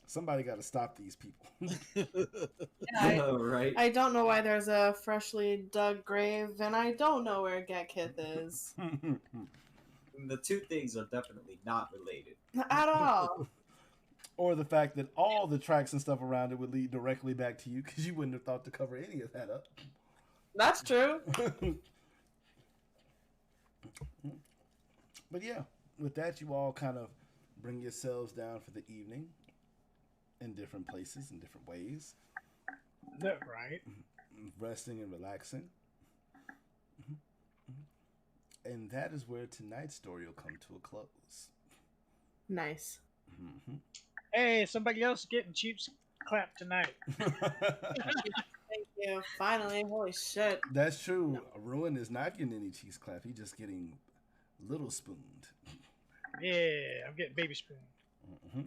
[SPEAKER 5] somebody got to stop these people.
[SPEAKER 8] Right.
[SPEAKER 6] I don't know why there's a freshly dug grave, and I don't know where Getkith is.
[SPEAKER 8] The two things are definitely not related.
[SPEAKER 6] At all.
[SPEAKER 5] Or the fact that all the tracks and stuff around it would lead directly back to you because you wouldn't have thought to cover any of that up.
[SPEAKER 6] That's true.
[SPEAKER 5] But yeah, with that, you all kind of bring yourselves down for the evening in different places, in different ways.
[SPEAKER 3] That right.
[SPEAKER 5] Resting and relaxing. And that is where tonight's story will come to a close.
[SPEAKER 6] Nice.
[SPEAKER 3] Hey, somebody else getting cheap clap tonight.
[SPEAKER 6] Thank you. Finally, holy shit.
[SPEAKER 5] That's true. Ruin is not getting any cheese clap. He's just getting little spooned.
[SPEAKER 3] Yeah, I'm getting baby spoon.
[SPEAKER 6] Aww.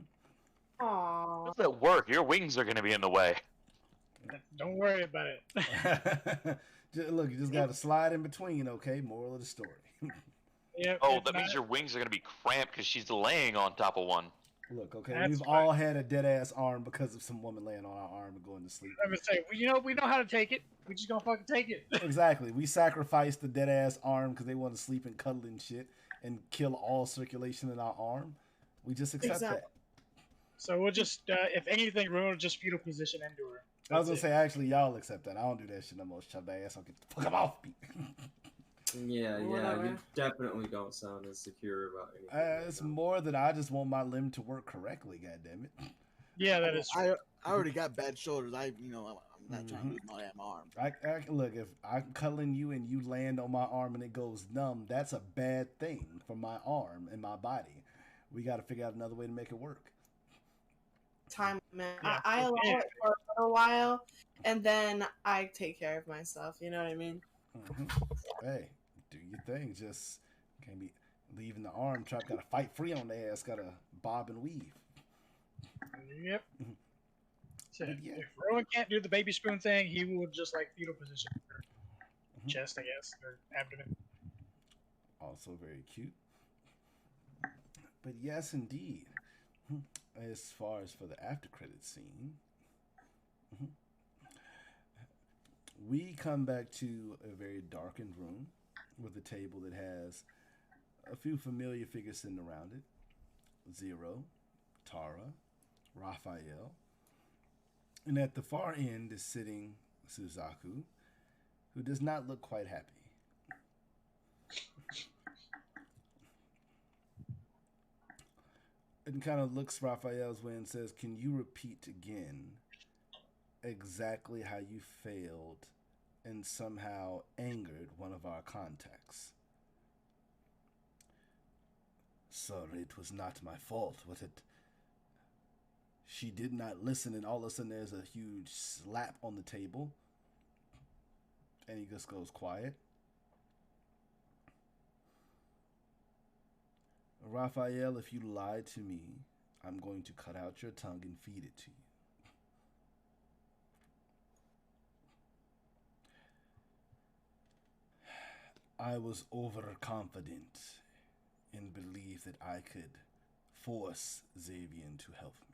[SPEAKER 2] How does that work? Your wings are going to be in the way.
[SPEAKER 3] Don't worry about it.
[SPEAKER 5] Look, you just got to slide in between, okay? Moral of the story.
[SPEAKER 3] Yep,
[SPEAKER 2] Oh,
[SPEAKER 3] it's
[SPEAKER 2] that
[SPEAKER 3] not-
[SPEAKER 2] means your wings are going to be cramped because she's laying on top of one.
[SPEAKER 5] Look, okay,
[SPEAKER 3] That's
[SPEAKER 5] we've
[SPEAKER 3] fine.
[SPEAKER 5] all had a dead ass arm because of some woman laying on our arm and going to sleep.
[SPEAKER 3] I'm gonna say, well, we know how to take it. We just gonna fucking take it.
[SPEAKER 5] Exactly. We sacrificed the dead ass arm because they want to sleep and cuddle and shit and kill all circulation in our arm. We just accept
[SPEAKER 6] Exactly.
[SPEAKER 5] that.
[SPEAKER 3] So we'll just, if anything, we'll just fetal position into her.
[SPEAKER 5] I was gonna
[SPEAKER 3] That's
[SPEAKER 5] say, actually, y'all accept that. I don't do that shit no more. Shove that ass. I'll get the fuck up off me.
[SPEAKER 8] Yeah,
[SPEAKER 6] Or
[SPEAKER 8] yeah,
[SPEAKER 6] whatever.
[SPEAKER 8] you definitely don't sound as secure about anything. Right
[SPEAKER 5] It's
[SPEAKER 8] now.
[SPEAKER 5] more that I just want my limb to work correctly. God damn it!
[SPEAKER 3] Yeah, that is true.
[SPEAKER 4] I already got bad shoulders. I'm not trying to lose my damn arm.
[SPEAKER 5] Look, if I'm cuddling you and you land on my arm and it goes numb, that's a bad thing for my arm and my body. We got to figure out another way to make it work.
[SPEAKER 6] Time, man.
[SPEAKER 3] Yeah.
[SPEAKER 6] I allow it for a little while, and then I take care of myself. You know what I mean?
[SPEAKER 5] Hey, do your thing. Just can't be leaving the arm trap. Got to fight free on the ass. Got to bob and weave.
[SPEAKER 3] Yep. So
[SPEAKER 5] But yeah.
[SPEAKER 3] if Rowan can't do the baby spoon thing, he will just like fetal position her chest, I guess, or abdomen.
[SPEAKER 5] Also very cute. But yes, indeed. As far as for the after credit scene, we come back to a very darkened room with a table that has a few familiar figures sitting around it. Zero, Tara, Raphael. And at the far end is sitting Suzaku, who does not look quite happy. And kind of looks Raphael's way and says, "Can you repeat again exactly how you failed and somehow angered one of our contacts?" "Sir, it was not my fault. Was it?" She did not listen, and all of a sudden there's a huge slap on the table. And he just goes quiet. "Raphael, if you lied to me, I'm going to cut out your tongue and feed it to you." "I was overconfident and believed that I could force Xavier to help me."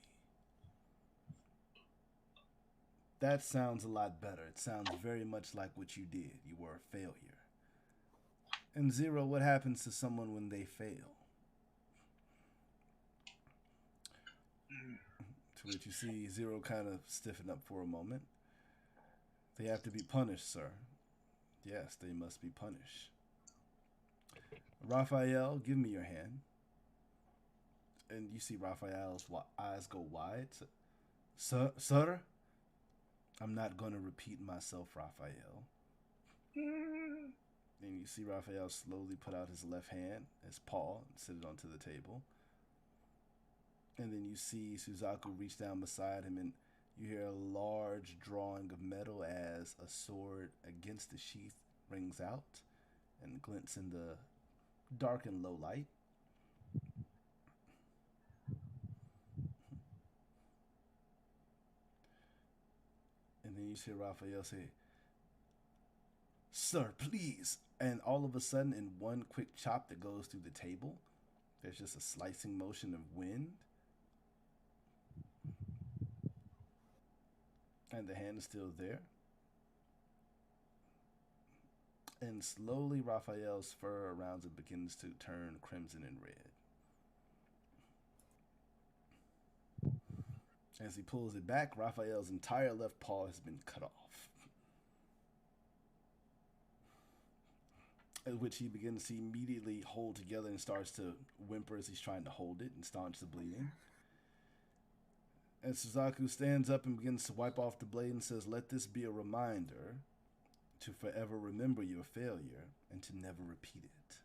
[SPEAKER 5] That sounds a lot better. It sounds very much like what you did. You were a failure. And Zero, what happens to someone when they fail? To which you see Zero kind of stiffen up for a moment. "They have to be punished, sir." "Yes, they must be punished." "Raphael, give me your hand." And you see Raphael's eyes go wide. Sir? "I'm not going to repeat myself, Raphael." And you see Raphael slowly put out his left hand, his paw, and sit it onto the table. And then you see Suzaku reach down beside him, and you hear a large drawing of metal as a sword against the sheath rings out and glints in the dark and low light. And then you see Raphael say, "Sir, please." And all of a sudden, in one quick chop that goes through the table, there's just a slicing motion of wind. And the hand is still there. And slowly Raphael's fur around it begins to turn crimson and red. As he pulls it back, Raphael's entire left paw has been cut off. At which he begins to immediately hold together and starts to whimper as he's trying to hold it and staunch the bleeding. And Suzaku stands up and begins to wipe off the blade and says, "Let this be a reminder to forever remember your failure and to never repeat it."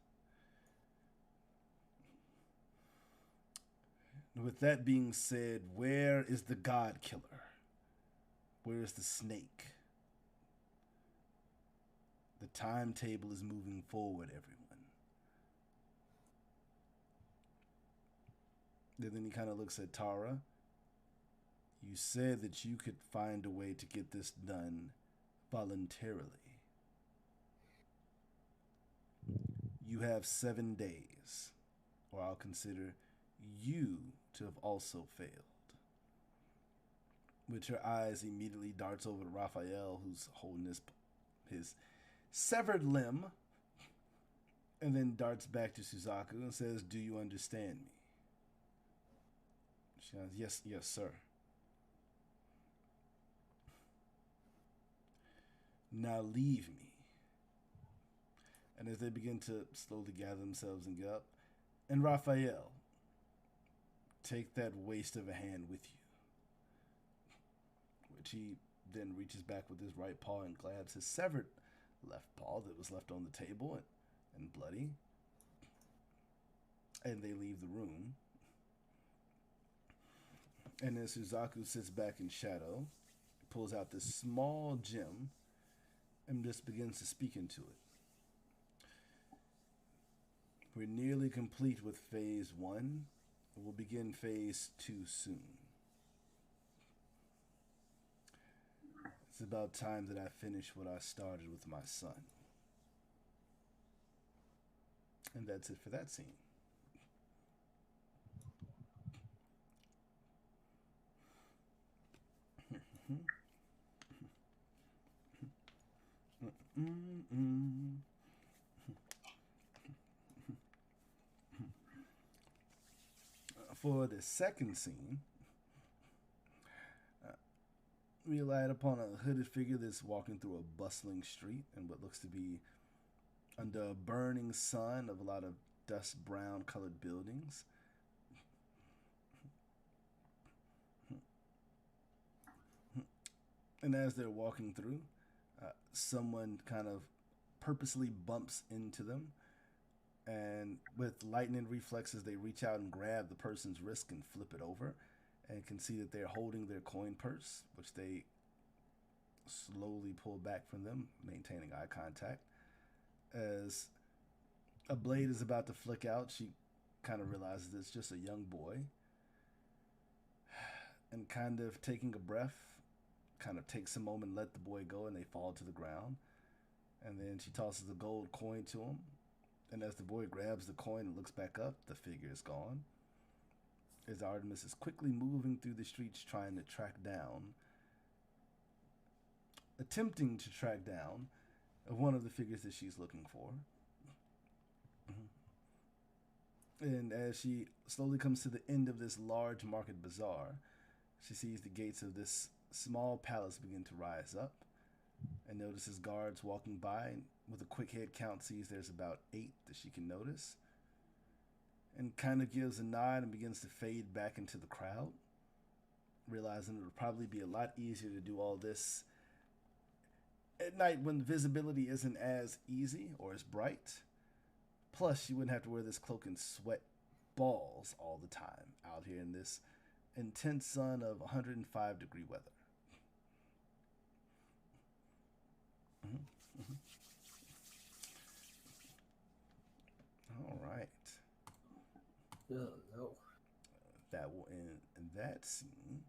[SPEAKER 5] With that being said, where is the God Killer? Where is the snake? The timetable is moving forward, everyone. And then he kind of looks at Tara. "You said that you could find a way to get this done voluntarily. You have 7 days, or I'll consider you to have also failed." With her eyes immediately darts over to Raphael, who's holding his severed limb, and then darts back to Suzaku and says, "Do you understand me?" She goes, yes, sir." "Now leave me." And as they begin to slowly gather themselves and get up, and Raphael, take that waste of a hand with you. Which he then reaches back with his right paw and grabs his severed left paw that was left on the table and bloody. And they leave the room. And then Suzaku sits back in shadow, pulls out this small gem, and just begins to speak into it. We're nearly complete with phase 1. We'll begin phase 2 soon. It's about time that I finish what I started with my son. And that's it for that scene. For the second scene, we light upon a hooded figure that's walking through a bustling street in what looks to be under a burning sun of a lot of dust brown colored buildings. And as they're walking through, someone kind of purposely bumps into them. And with lightning reflexes, they reach out and grab the person's wrist and flip it over. And can see that they're holding their coin purse, which they slowly pull back from them, maintaining eye contact. As a blade is about to flick out, she kind of realizes it's just a young boy. And kind of taking a breath, kind of takes a moment, let the boy go, and they fall to the ground. And then she tosses a gold coin to him. And as the boy grabs the coin and looks back up, the figure is gone. As Artemis is quickly moving through the streets trying to attempting to track down one of the figures that she's looking for. And as she slowly comes to the end of this large market bazaar, she sees the gates of this small palace begin to rise up and notices guards walking by, and with a quick head count sees there's about 8 that she can notice, and kind of gives a nod and begins to fade back into the crowd, realizing it would probably be a lot easier to do all this at night when visibility isn't as easy or as bright. Plus, she wouldn't have to wear this cloak and sweat balls all the time out here in this intense sun of 105-degree weather. All right.
[SPEAKER 8] Oh, no.
[SPEAKER 5] That will end that scene.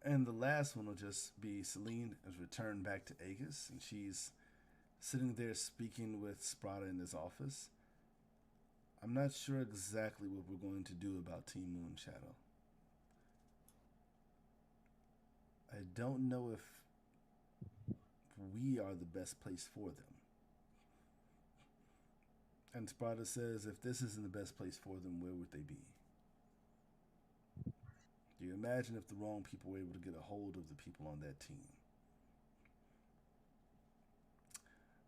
[SPEAKER 5] And the last one will just be Celine has returned back to Aegis, and she's sitting there speaking with Sprada in his office. I'm not sure exactly what we're going to do about Team Moonshadow. I don't know if we are the best place for them. And Sprada says, if this isn't the best place for them, where would they be? Do you imagine if the wrong people were able to get a hold of the people on that team?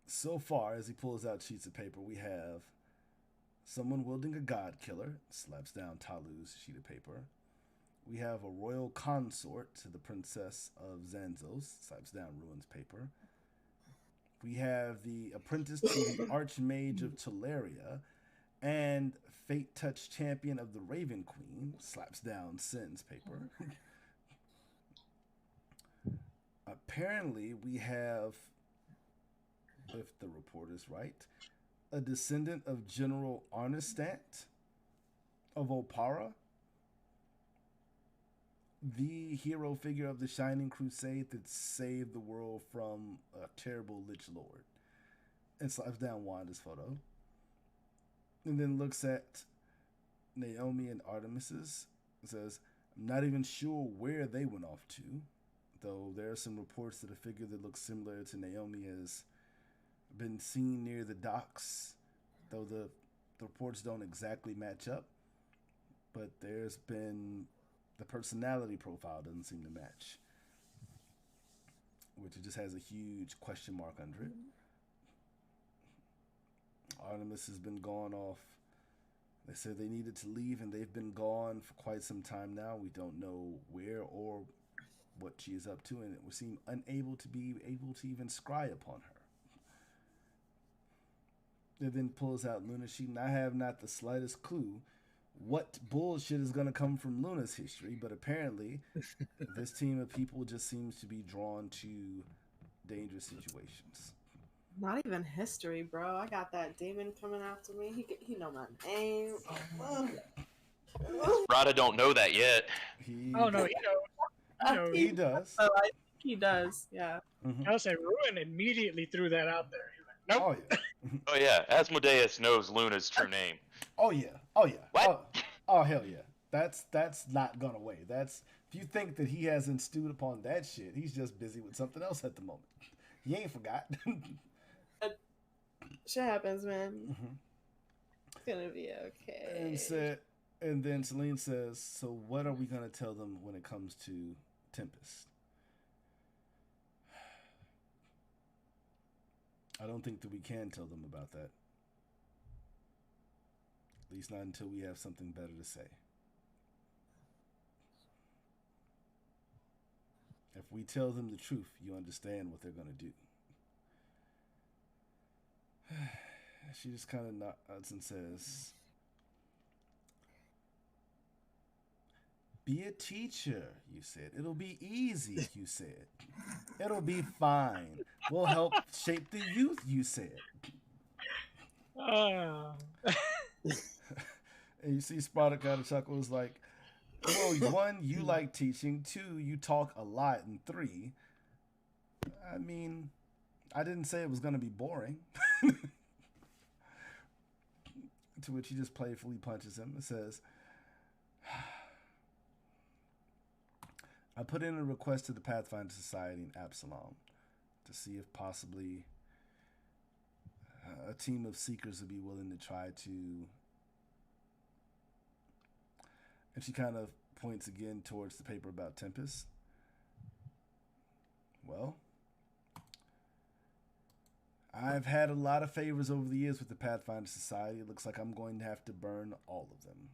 [SPEAKER 5] So far, as he pulls out sheets of paper, we have someone wielding a god killer, slaps down Talu's sheet of paper. We have a royal consort to the princess of Zanzos, slaps down Ruin's paper. We have the apprentice to the archmage of Teleria and Fate Touch champion of the Raven Queen, slaps down Sin's paper. Apparently, we have, if the report is right, a descendant of General Arnestant of Opara, the hero figure of the Shining Crusade that saved the world from a terrible Lich Lord. And slaps down Wanda's photo. And then looks at Naomi and Artemis's. Says, I'm not even sure where they went off to. Though there are some reports that a figure that looks similar to Naomi has been seen near the docks. Though the reports don't exactly match up. But there's been... the personality profile doesn't seem to match. which it just has a huge question mark under it. Artemis has been gone off. They said they needed to leave, and they've been gone for quite some time now. We don't know where or what she is up to, and we seem unable to be able to even scry upon her. It then pulls out Luna's sheet, and I have not the slightest clue what bullshit is going to come from Luna's history, but apparently this team of people just seems to be drawn to dangerous situations.
[SPEAKER 6] Not even history, bro. I got that demon coming after me. He know my name.
[SPEAKER 2] Rada don't know that yet.
[SPEAKER 3] Oh no,
[SPEAKER 5] He does.
[SPEAKER 6] So I think he does. Yeah.
[SPEAKER 5] Mm-hmm.
[SPEAKER 3] I'll say Ruin immediately threw that out there. He's like, nope.
[SPEAKER 5] Oh yeah.
[SPEAKER 2] Oh yeah, Asmodeus knows Luna's true name.
[SPEAKER 5] Oh yeah. Oh yeah.
[SPEAKER 2] What?
[SPEAKER 5] Oh hell yeah. That's not gonna away. That's if you think that he hasn't stewed upon that shit, he's just busy with something else at the moment. He ain't forgot.
[SPEAKER 6] Shit happens, man.
[SPEAKER 5] Mm-hmm.
[SPEAKER 6] It's gonna be okay.
[SPEAKER 5] And then Celine says, "So what are we gonna tell them when it comes to Tempest?" I don't think that we can tell them about that. At least not until we have something better to say. If we tell them the truth, you understand what they're gonna do. She just kind of nods and says, "Be a teacher," you said. "It'll be easy," you said. "It'll be fine. We'll help shape the youth," you said. And you see Sparta kind of chuckles like, well, 1, you like teaching. 2, you talk a lot. And 3, I mean, I didn't say it was going to be boring. To which he just playfully punches him and says, "I put in a request to the Pathfinder Society in Absalom to see if possibly a team of seekers would be willing to try to..." And she kind of points again towards the paper about Tempest. "Well, I've had a lot of favors over the years with the Pathfinder Society. It looks like I'm going to have to burn all of them.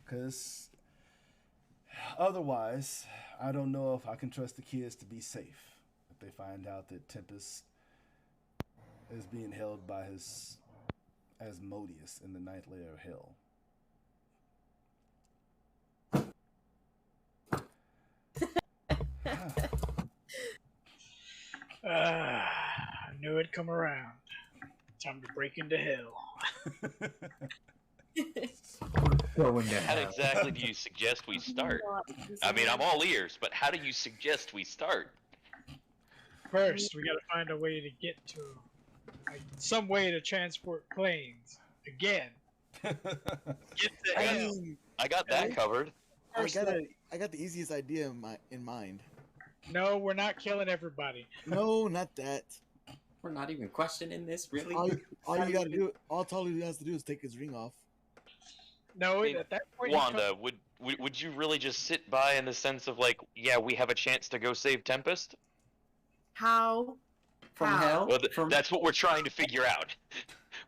[SPEAKER 5] Because otherwise, I don't know if I can trust the kids to be safe if they find out that Tempest is being held by his Asmodeus in the ninth layer of hell."
[SPEAKER 3] I knew it'd come around. Time to break into hell.
[SPEAKER 2] How exactly do you suggest we start? I mean, I'm all ears, but how do you suggest we start?
[SPEAKER 3] First, we gotta find a way to get to, like, some way to transport planes again. Get to hell.
[SPEAKER 2] I got that covered.
[SPEAKER 4] I got the easiest idea in mind.
[SPEAKER 3] No, we're not killing everybody.
[SPEAKER 4] No, not that.
[SPEAKER 8] We're not even questioning this, really.
[SPEAKER 4] All you gotta do, all Talu has to do is take his ring off.
[SPEAKER 3] No,
[SPEAKER 2] Hey,
[SPEAKER 3] at that point,
[SPEAKER 2] Wanda, would you really just sit by in the sense of like, yeah, we have a chance to go save Tempest?
[SPEAKER 6] How?
[SPEAKER 8] From
[SPEAKER 6] How?
[SPEAKER 8] hell?
[SPEAKER 2] Well, that's what we're trying to figure out.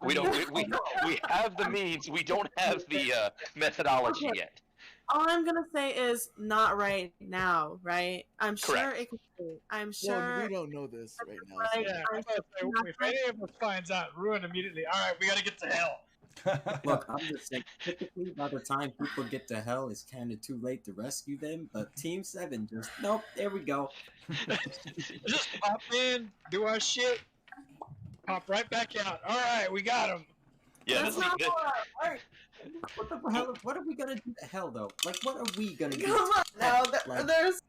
[SPEAKER 2] We don't. We have the means. We don't have the methodology
[SPEAKER 6] Okay.
[SPEAKER 2] yet.
[SPEAKER 6] All I'm gonna say is not right now, right? I'm sure
[SPEAKER 2] Correct.
[SPEAKER 6] it could be. I'm sure.
[SPEAKER 4] Well, we don't know this right now.
[SPEAKER 6] Like,
[SPEAKER 3] yeah,
[SPEAKER 6] I'm
[SPEAKER 3] I'm about to say, if any of us finds out, Ruin immediately. All right, we gotta get to hell.
[SPEAKER 8] Look, I'm just saying, typically by the time people get to hell, it's kind of too late to rescue them, but Team 7 just, nope, there we go.
[SPEAKER 3] Just pop in, do our shit, pop right back out. All right, we got him.
[SPEAKER 2] Yeah,
[SPEAKER 6] That's
[SPEAKER 2] that's
[SPEAKER 6] not
[SPEAKER 2] that,
[SPEAKER 6] how it
[SPEAKER 8] What the hell? What are we gonna do to hell, though? Like, what are we gonna
[SPEAKER 6] works.
[SPEAKER 8] do?
[SPEAKER 6] Come on now,
[SPEAKER 8] Like,
[SPEAKER 6] there's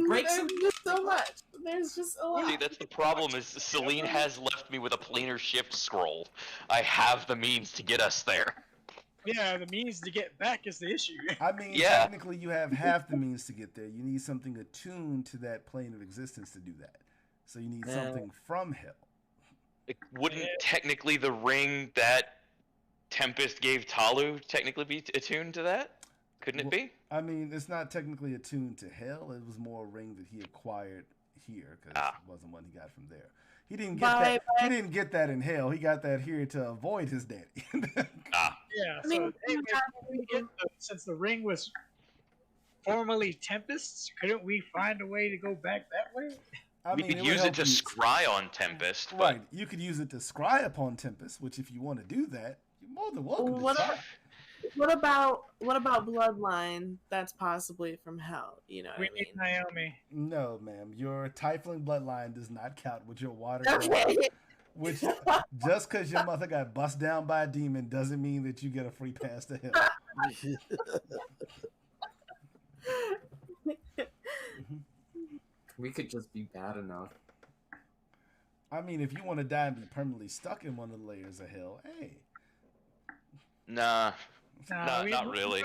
[SPEAKER 8] break some-
[SPEAKER 6] just so much. There's just a lot.
[SPEAKER 2] see, that's the problem. Is Celine has left me with a planar shift scroll. I have the means to get us there.
[SPEAKER 3] Yeah, the means to get back is the issue.
[SPEAKER 5] I mean,
[SPEAKER 2] Yeah.
[SPEAKER 5] technically, you have half the means to get there. You need something attuned to that plane of existence to do that. So you need something from hell.
[SPEAKER 2] Wouldn't technically the ring that Tempest gave Talu technically be attuned to that? Couldn't it be?
[SPEAKER 5] I mean, it's not technically attuned to hell. It was more a ring that he acquired here because
[SPEAKER 2] Ah.
[SPEAKER 5] it wasn't one he got from there. He didn't get that. He didn't get that in hell. He got that here to avoid his daddy.
[SPEAKER 2] Ah.
[SPEAKER 3] Yeah.
[SPEAKER 6] I mean,
[SPEAKER 3] So since the ring was formerly Tempest's, couldn't we find a way to go back that way?
[SPEAKER 5] I
[SPEAKER 2] We
[SPEAKER 5] mean,
[SPEAKER 2] could
[SPEAKER 5] would
[SPEAKER 2] use it
[SPEAKER 5] help
[SPEAKER 2] to
[SPEAKER 5] you-
[SPEAKER 2] scry on Tempest. But
[SPEAKER 5] Right. You could use it to scry upon Tempest, which if you want to do that, you're more than welcome to
[SPEAKER 6] What
[SPEAKER 5] try.
[SPEAKER 6] What about bloodline that's possibly from hell? You know
[SPEAKER 3] We
[SPEAKER 6] what I
[SPEAKER 3] need
[SPEAKER 6] mean?
[SPEAKER 3] Naomi.
[SPEAKER 5] No, ma'am. Your Typhling bloodline does not count with your water.
[SPEAKER 6] Okay.
[SPEAKER 5] Which just because your mother got bust down by a demon doesn't mean that you get a free pass to hell.
[SPEAKER 8] We could just be bad enough.
[SPEAKER 5] I mean, if you want to die and be permanently stuck in one of the layers of hell, hey.
[SPEAKER 2] nah,
[SPEAKER 3] Nah,
[SPEAKER 2] not really.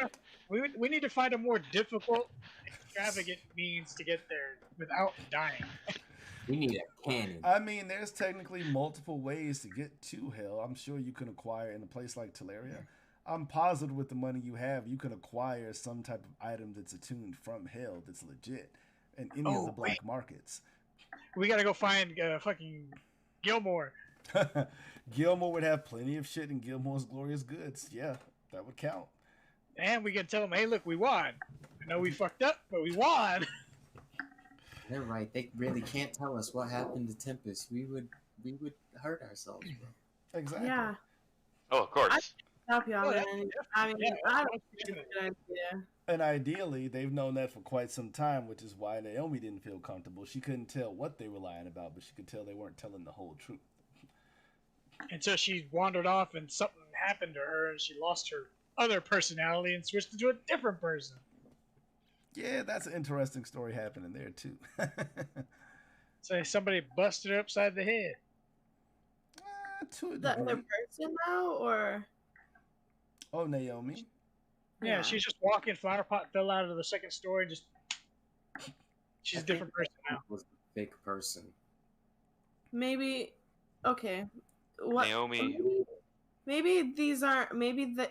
[SPEAKER 3] We need to find a more difficult, extravagant means to get there without dying.
[SPEAKER 8] We need a cannon.
[SPEAKER 5] I mean, there's technically multiple ways to get to hell. I'm sure you can acquire in a place like Teleria. I'm positive with the money you have, you can acquire some type of item that's attuned from hell that's legit in any of the black markets.
[SPEAKER 3] We gotta go find fucking Gilmore.
[SPEAKER 5] Gilmore would have plenty of shit in Gilmore's Glorious Goods. Yeah, that would count.
[SPEAKER 3] And we can tell them, hey, look, we won. I know we fucked up, but we won.
[SPEAKER 8] They're right. They really can't tell us what happened to Tempest. We would hurt ourselves, bro.
[SPEAKER 5] Exactly.
[SPEAKER 6] Yeah.
[SPEAKER 2] Oh, of course.
[SPEAKER 6] Help y'all,
[SPEAKER 3] Oh,
[SPEAKER 6] man. I mean,
[SPEAKER 3] yeah,
[SPEAKER 6] I don't think it's a good idea.
[SPEAKER 5] And ideally, they've known that for quite some time, which is why Naomi didn't feel comfortable. She couldn't tell what they were lying about, but she could tell they weren't telling the whole truth.
[SPEAKER 3] Until she wandered off and something happened to her and she lost her other personality and switched into a different person.
[SPEAKER 5] Yeah, that's an interesting story happening there, too.
[SPEAKER 3] So somebody busted her upside the head.
[SPEAKER 5] To a
[SPEAKER 6] The other
[SPEAKER 5] degree.
[SPEAKER 6] person now, or
[SPEAKER 5] Oh, Naomi.
[SPEAKER 3] Yeah, she's just walking, flower pot fell out of the second story, just she's a different person now.
[SPEAKER 8] Was a fake person.
[SPEAKER 6] maybe. Okay. What?
[SPEAKER 2] Naomi.
[SPEAKER 6] Maybe these aren't. Maybe the.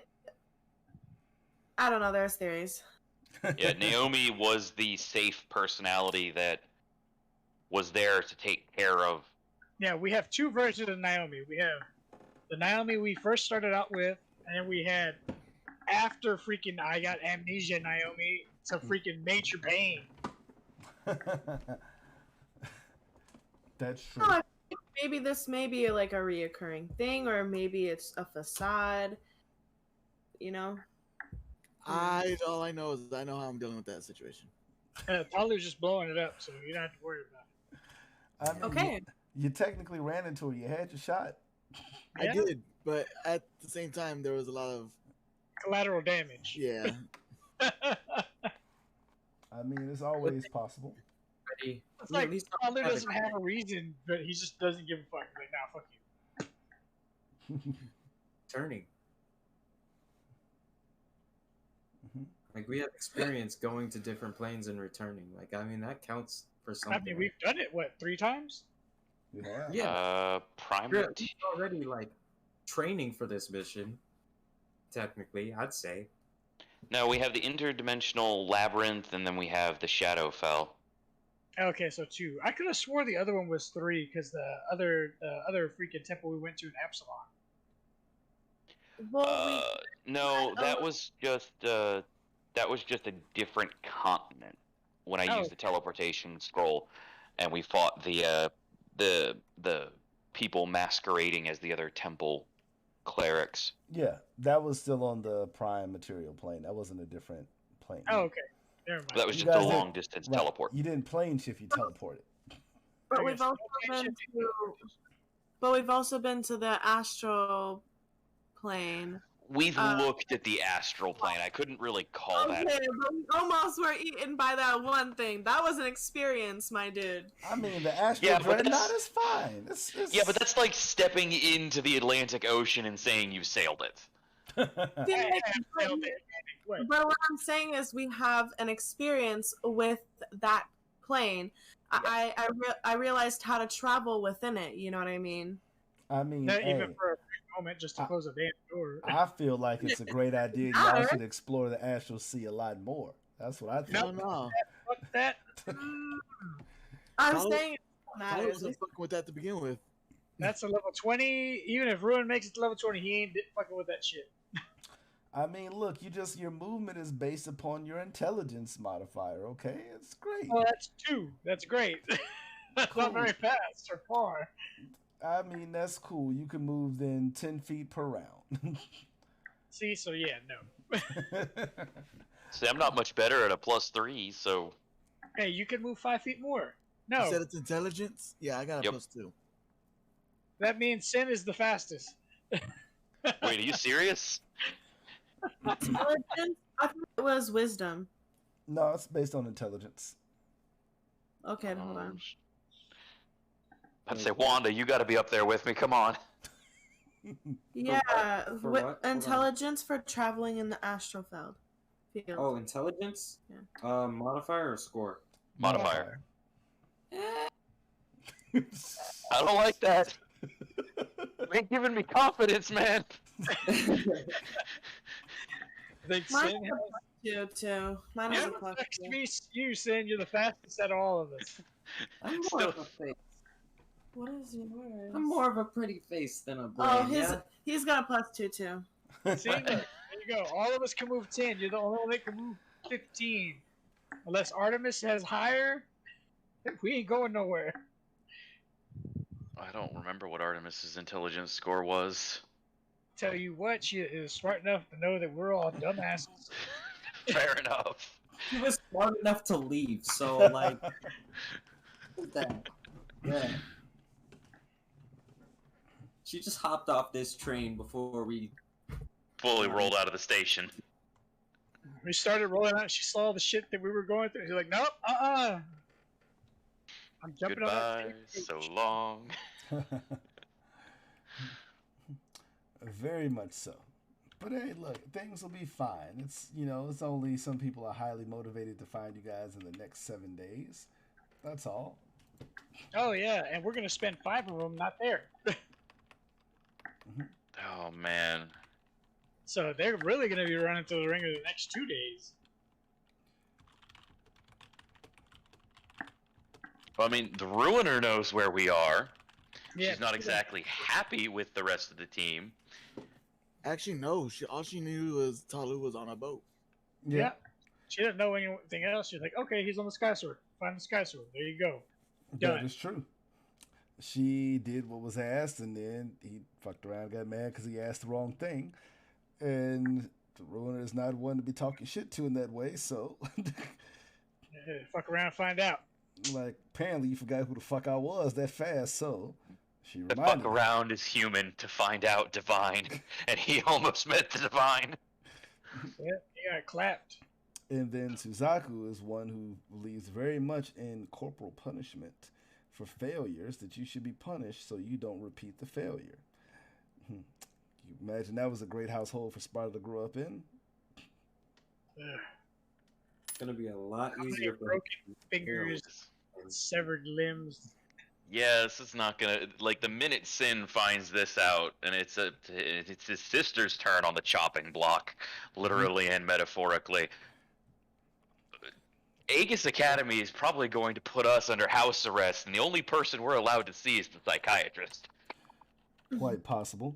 [SPEAKER 6] I don't know. There's theories.
[SPEAKER 2] Yeah, Naomi was the safe personality that was there to take care of.
[SPEAKER 3] Yeah, we have two versions of Naomi. We have the Naomi we first started out with, and then we had after freaking I got amnesia Naomi to freaking Major Pain.
[SPEAKER 5] That's true.
[SPEAKER 6] No, I think maybe this may be like a reoccurring thing, or maybe it's a facade. You know.
[SPEAKER 4] All I know is I know how I'm dealing with that situation.
[SPEAKER 3] Talu's just blowing it up, so you don't have to worry about it.
[SPEAKER 5] I mean,
[SPEAKER 6] Okay.
[SPEAKER 5] You technically ran into her. You had your shot.
[SPEAKER 3] Yeah.
[SPEAKER 4] I did, but at the same time, there was a lot of
[SPEAKER 3] Collateral damage.
[SPEAKER 4] yeah.
[SPEAKER 5] I mean, it's always possible.
[SPEAKER 1] Ready?
[SPEAKER 3] It's
[SPEAKER 1] We at
[SPEAKER 3] like
[SPEAKER 1] least
[SPEAKER 3] Talu
[SPEAKER 1] have a-
[SPEAKER 3] doesn't have a reason, but he just doesn't give a fuck. He's like, nah, fuck you.
[SPEAKER 8] Turning.
[SPEAKER 5] Mhm.
[SPEAKER 8] Like we have experience going to different planes and returning. Like I mean that counts for
[SPEAKER 3] I
[SPEAKER 8] something.
[SPEAKER 3] mean, we've done it, what, 3 times?
[SPEAKER 5] You have.
[SPEAKER 8] Yeah.
[SPEAKER 2] Prime.
[SPEAKER 8] We're already like training for this mission. Technically, I'd say.
[SPEAKER 2] No, we have the interdimensional labyrinth, and then we have the Shadowfell.
[SPEAKER 3] Okay, so 2. I could have swore the other one was 3, because the other freaking temple we went to in Absalom.
[SPEAKER 6] Well,
[SPEAKER 2] No, that was just a different continent when I
[SPEAKER 3] Oh.
[SPEAKER 2] used the teleportation scroll, and we fought the people masquerading as the other temple clerics.
[SPEAKER 5] Yeah, that was still on the prime material plane. That wasn't a different plane.
[SPEAKER 3] Oh, okay. Never mind.
[SPEAKER 2] That was
[SPEAKER 5] You
[SPEAKER 2] just a
[SPEAKER 5] guys did-
[SPEAKER 2] long distance
[SPEAKER 5] Right.
[SPEAKER 2] teleport.
[SPEAKER 5] You didn't plane shift. You teleported.
[SPEAKER 6] but
[SPEAKER 3] I
[SPEAKER 6] we've
[SPEAKER 3] guess
[SPEAKER 6] also
[SPEAKER 3] no
[SPEAKER 6] been
[SPEAKER 3] shit.
[SPEAKER 6] to. But we've also been to the astral plane.
[SPEAKER 2] We've looked at the astral plane. I couldn't really call
[SPEAKER 6] Okay,
[SPEAKER 2] that.
[SPEAKER 6] but we almost were eaten by that one thing. That was an experience, my dude.
[SPEAKER 5] I mean, the Astral
[SPEAKER 2] Yeah, but
[SPEAKER 5] Dreadnought
[SPEAKER 2] that's-
[SPEAKER 5] is fine. It's...
[SPEAKER 2] Yeah, but that's like stepping into the Atlantic Ocean and saying you've sailed it.
[SPEAKER 3] I failed it. What?
[SPEAKER 6] But what I'm saying is, we have an experience with that plane. I realized how to travel within it. You know what I mean?
[SPEAKER 5] I mean,
[SPEAKER 3] Not
[SPEAKER 5] hey,
[SPEAKER 3] even for a brief moment just to close a damn door.
[SPEAKER 5] I feel like it's a great idea. Y'all should explore the astral sea a lot more. That's what I think.
[SPEAKER 4] No, no.
[SPEAKER 3] Fuck that.
[SPEAKER 6] I'm
[SPEAKER 4] Tyler-
[SPEAKER 6] saying it
[SPEAKER 4] Tyler
[SPEAKER 6] matters.
[SPEAKER 4] wasn't fucking with that to begin with.
[SPEAKER 3] That's a level 20. Even if Ruin makes it to level 20, he ain't fucking with that shit.
[SPEAKER 5] I mean, look, your movement is based upon your intelligence modifier, okay? It's great.
[SPEAKER 3] Well, that's 2. That's great. That's not very fast or far.
[SPEAKER 5] I mean, that's cool. You can move then 10 feet per round.
[SPEAKER 3] See, so yeah, no.
[SPEAKER 2] See, I'm not much better at a +3, so
[SPEAKER 3] Hey, you can move 5 feet more. No,
[SPEAKER 4] You said it's intelligence? Yeah, I got a
[SPEAKER 2] Yep.
[SPEAKER 4] +2.
[SPEAKER 3] that means Sin is the fastest.
[SPEAKER 2] wait, are you serious?
[SPEAKER 6] Intelligence? I thought it was wisdom.
[SPEAKER 5] No, it's based on intelligence.
[SPEAKER 6] Okay, hold on.
[SPEAKER 2] I'd say, Wanda, you got to be up there with me. Come on.
[SPEAKER 6] Yeah,
[SPEAKER 1] For what? Hold on.
[SPEAKER 6] intelligence for traveling in the astral field.
[SPEAKER 1] Oh, intelligence?
[SPEAKER 6] Yeah.
[SPEAKER 1] Modifier or score?
[SPEAKER 2] Modifier. I don't like that. You ain't giving me confidence, man.
[SPEAKER 3] I think
[SPEAKER 6] Mine
[SPEAKER 3] Sin
[SPEAKER 6] has a +2 too. Mine has a +2.
[SPEAKER 3] next to me, you, Sin, you're the fastest out of all of us.
[SPEAKER 1] I'm more of a face.
[SPEAKER 6] What is yours?
[SPEAKER 1] I'm more of a pretty face than a brain.
[SPEAKER 6] Oh,
[SPEAKER 1] yeah?
[SPEAKER 6] he's got a +2 too.
[SPEAKER 3] See, look, there you go. All of us can move 10. You're the only one that can move 15. Unless Artemis has higher, we ain't going nowhere.
[SPEAKER 2] I don't remember what Artemis's intelligence score was.
[SPEAKER 3] Tell you what, she is smart enough to know that we're all dumbasses.
[SPEAKER 2] Fair enough.
[SPEAKER 1] He was smart enough to leave, so, like... What's that? Yeah. She just hopped off this train before we...
[SPEAKER 2] Fully rolled out of the station.
[SPEAKER 3] We started rolling out. She saw the shit that we were going through. She's like, nope, I'm jumping
[SPEAKER 2] Goodbye,
[SPEAKER 3] on that.
[SPEAKER 2] so long.
[SPEAKER 5] Very much so. But hey, look, things will be fine. It's it's only some people are highly motivated to find you guys in the next 7 days. That's all.
[SPEAKER 3] Oh yeah, and we're gonna spend 5 of them not there.
[SPEAKER 2] Oh, man.
[SPEAKER 3] So they're really gonna be running through the ringer the next 2 days.
[SPEAKER 2] Well, I mean, the Ruiner knows where we are.
[SPEAKER 3] Yeah,
[SPEAKER 2] She's not exactly happy with the rest of the team.
[SPEAKER 4] Actually, no. All she knew was Talu was on a boat.
[SPEAKER 3] Yeah. She didn't know anything else. She's like, okay, he's on the Sky Sword. Find the Sky Sword. There you go.
[SPEAKER 5] That
[SPEAKER 3] Done.
[SPEAKER 5] is true. She did what was asked, and then he fucked around and got mad because he asked the wrong thing. And the Ruiner is not one to be talking shit to in that way, so...
[SPEAKER 3] Fuck around and find out.
[SPEAKER 5] like, apparently you forgot who the fuck I was that fast, so... She
[SPEAKER 2] The
[SPEAKER 5] reminded
[SPEAKER 2] fuck
[SPEAKER 5] me.
[SPEAKER 2] around is human to find out divine. And he almost met the divine.
[SPEAKER 3] Yeah, he got clapped.
[SPEAKER 5] And then Suzaku is one who believes very much in corporal punishment for failures, that you should be punished so you don't repeat the failure. You imagine that was a great household for Sparta to grow up in?
[SPEAKER 1] It's gonna be a lot
[SPEAKER 3] How many
[SPEAKER 1] easier for
[SPEAKER 3] broken fingers and severed limbs.
[SPEAKER 2] Yeah, this is not gonna, like, the minute Sin finds this out, and it's his sister's turn on the chopping block, literally and metaphorically. Aegis Academy is probably going to put us under house arrest, and the only person we're allowed to see is the psychiatrist.
[SPEAKER 5] Quite possible.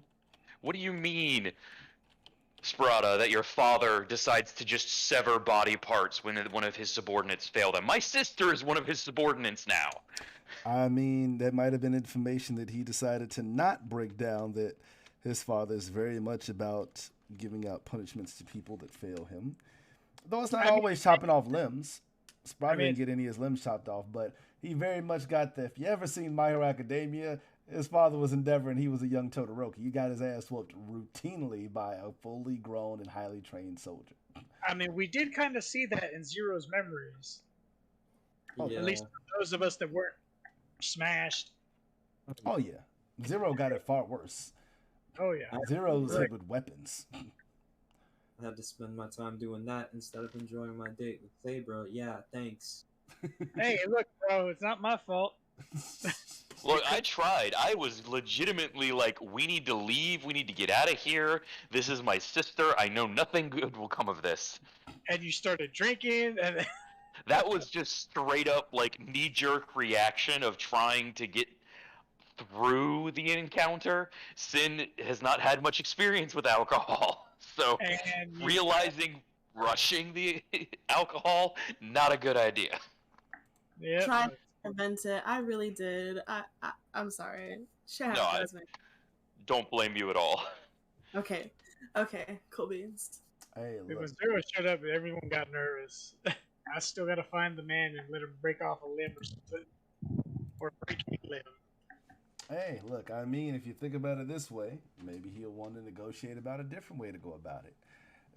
[SPEAKER 2] What do you mean, Sprata, that your father decides to just sever body parts when one of his subordinates failed him? My sister is one of his subordinates now.
[SPEAKER 5] I mean, that might have been information that he decided to not break down, that his father is very much about giving out punishments to people that fail him. Though it's not always chopping off limbs. Sprite didn't get any of his limbs chopped off, but he very much got the, if you ever seen My Hero Academia, his father was Endeavor and he was a young Todoroki. He got his ass whooped routinely by a fully grown and highly trained soldier.
[SPEAKER 3] I mean, we did kind of see that in Zero's memories.
[SPEAKER 1] Yeah.
[SPEAKER 3] At least for those of us that weren't smashed.
[SPEAKER 5] Oh yeah. Zero got it far worse.
[SPEAKER 3] Oh yeah.
[SPEAKER 5] Zero's hit with weapons.
[SPEAKER 1] I had to spend my time doing that instead of enjoying my date with Sabra. Yeah, thanks.
[SPEAKER 3] Hey, look, bro, it's not my fault.
[SPEAKER 2] Look, I tried. I was legitimately like, we need to leave. We need to get out of here. This is my sister. I know nothing good will come of this.
[SPEAKER 3] And you started drinking, and
[SPEAKER 2] That was just straight up like knee-jerk reaction of trying to get through the encounter. Sin has not had much experience with alcohol, so
[SPEAKER 3] and you,
[SPEAKER 2] realizing rushing the alcohol, not a good idea.
[SPEAKER 3] yeah,
[SPEAKER 6] Tried to prevent it. I really did. I'm sorry. Shit
[SPEAKER 2] No, I
[SPEAKER 6] happens, man.
[SPEAKER 2] don't blame you at all.
[SPEAKER 6] Okay. Okay. Cool beans.
[SPEAKER 5] Hey,
[SPEAKER 3] It
[SPEAKER 5] look.
[SPEAKER 3] was Zero showed up and everyone got nervous. I still gotta find the man and let him break off a limb or something. Or break a limb.
[SPEAKER 5] Hey, look, I mean, if you think about it this way, maybe he'll want to negotiate about a different way to go about it.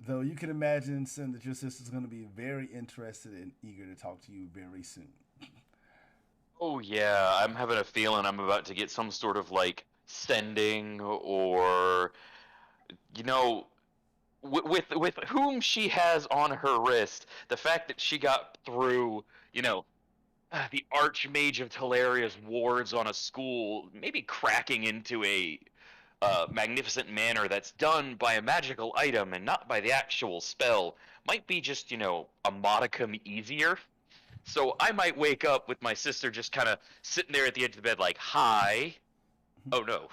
[SPEAKER 5] Though you can imagine, Sin, that your sister's going to be very interested and eager to talk to you very soon.
[SPEAKER 2] Oh yeah, I'm having a feeling I'm about to get some sort of like sending or you know with whom she has on her wrist, the fact that she got through, the Archmage of Teleria's wards on a school, maybe cracking into a magnificent manner that's done by a magical item and not by the actual spell, might be just, a modicum easier. So I might wake up with my sister just kind of sitting there at the edge of the bed like, hi. Oh no.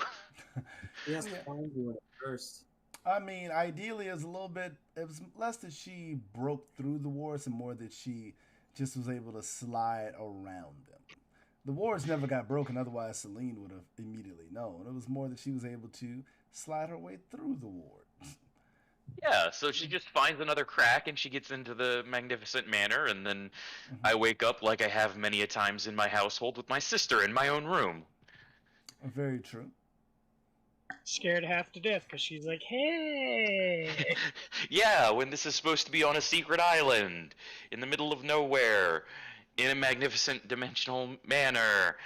[SPEAKER 8] He has to find you at first.
[SPEAKER 5] I mean, ideally, it was less that she broke through the wards and more that she just was able to slide around them. The wards never got broken, otherwise Celine would have immediately known. It was more that she was able to slide her way through the wards.
[SPEAKER 2] Yeah, so she just finds another crack and she gets into the magnificent manor, and then I wake up like I have many a times in my household with my sister in my own room.
[SPEAKER 5] Very true.
[SPEAKER 3] Scared half to death because she's like, hey.
[SPEAKER 2] Yeah, when this is supposed to be on a secret island, in the middle of nowhere, in a magnificent dimensional manor,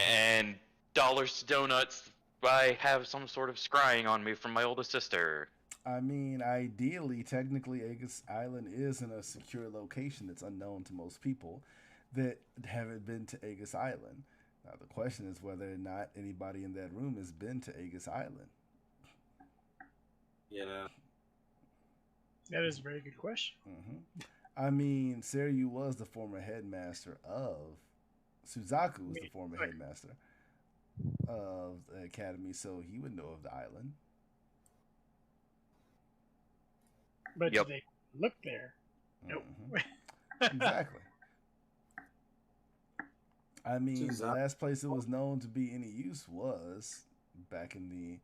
[SPEAKER 2] and dollars to donuts, I have some sort of scrying on me from my oldest sister.
[SPEAKER 5] I mean, ideally, technically, Aegis Island is in a secure location that's unknown to most people that haven't been to Aegis Island. Now, the question is whether or not anybody in that room has been to Aegis Island.
[SPEAKER 8] Yeah.
[SPEAKER 3] That is a very good question.
[SPEAKER 5] I mean, Seryu was the former headmaster of Suzaku was the former headmaster of the academy, so he would know of the island.
[SPEAKER 3] But
[SPEAKER 2] Yep.
[SPEAKER 3] do they look there? Nope.
[SPEAKER 5] Exactly. I mean, the
[SPEAKER 8] Suzaku.
[SPEAKER 5] last place it was known to be any use was back in the.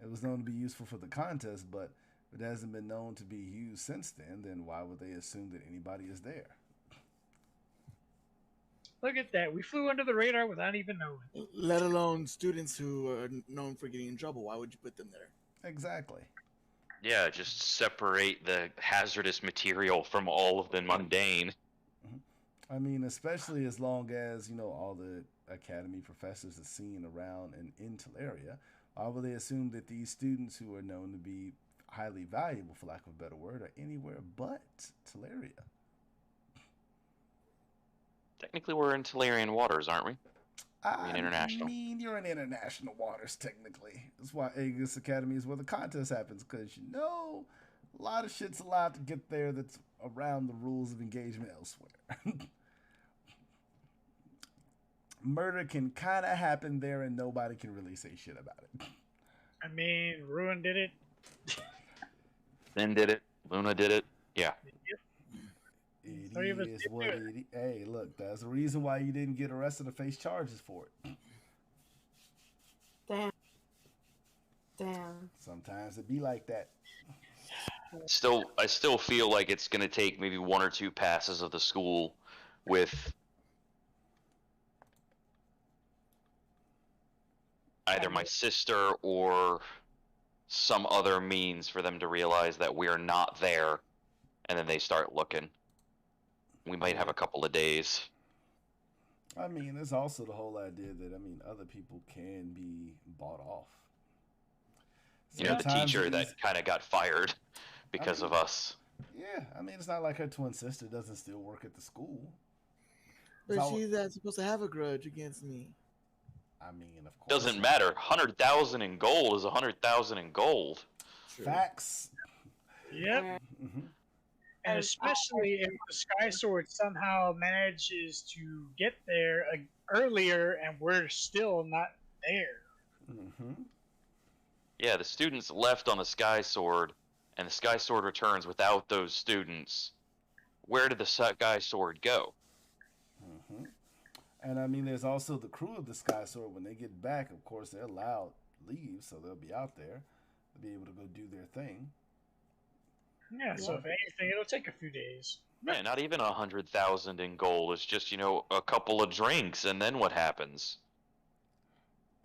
[SPEAKER 5] It was known to be useful for the contest, but if it hasn't been known to be used since then why would they assume that anybody is there?
[SPEAKER 3] Look at that. We flew under the radar without even knowing.
[SPEAKER 4] Let alone students who are known for getting in trouble. Why would you put them there?
[SPEAKER 5] Exactly.
[SPEAKER 2] Yeah, just separate the hazardous material from all of the mundane.
[SPEAKER 5] I mean, especially as long as, all the academy professors are seen around and in Teleria, why would they assume that these students who are known to be highly valuable, for lack of a better word, are anywhere but Teleria?
[SPEAKER 2] Technically, we're in Telerian waters, aren't we? I mean, international.
[SPEAKER 5] I mean, you're in international waters, technically. That's why Aegis Academy is where the contest happens, because, a lot of shit's allowed to get there that's around the rules of engagement elsewhere. Murder can kind of happen there, and nobody can really say shit about it.
[SPEAKER 3] I mean, Ruin did it.
[SPEAKER 2] Then did it. Luna did it. Yeah.
[SPEAKER 3] Three of us
[SPEAKER 5] It is
[SPEAKER 3] did
[SPEAKER 5] what
[SPEAKER 3] do
[SPEAKER 5] it. Hey, look, that's the reason why you didn't get arrested or face charges for it.
[SPEAKER 6] Damn.
[SPEAKER 5] Sometimes it be like that.
[SPEAKER 2] I still feel like it's gonna take maybe one or two passes of the school with either my sister or some other means for them to realize that we're not there, and then they start looking. We might have a couple of days.
[SPEAKER 5] I mean, there's also the whole idea that, other people can be bought off.
[SPEAKER 2] The
[SPEAKER 5] Sometimes
[SPEAKER 2] teacher
[SPEAKER 5] it
[SPEAKER 2] that
[SPEAKER 5] is-
[SPEAKER 2] kind of got fired because of us.
[SPEAKER 5] Yeah, it's not like her twin sister doesn't still work at the school.
[SPEAKER 4] But
[SPEAKER 5] So-
[SPEAKER 4] she's not supposed to have a grudge against me.
[SPEAKER 5] I mean, of course.
[SPEAKER 2] Doesn't matter. 100,000 in gold is 100,000 in gold.
[SPEAKER 5] Facts.
[SPEAKER 3] Yep.
[SPEAKER 5] Hmm.
[SPEAKER 3] And especially if the Sky Sword somehow manages to get there earlier and we're still not there.
[SPEAKER 5] Hmm.
[SPEAKER 2] Yeah, the students left on the Sky Sword, and the Sky Sword returns without those students. Where did the Sky Sword go?
[SPEAKER 5] Hmm. And I mean, there's also the crew of the Sky Sword. When they get back, of course, they're allowed leave, so they'll be out there. They'll be able to go do their thing.
[SPEAKER 3] Yeah, so if anything, it'll take a few days.
[SPEAKER 2] Yeah, not even 100,000 in gold. It's just, a couple of drinks, and then what happens?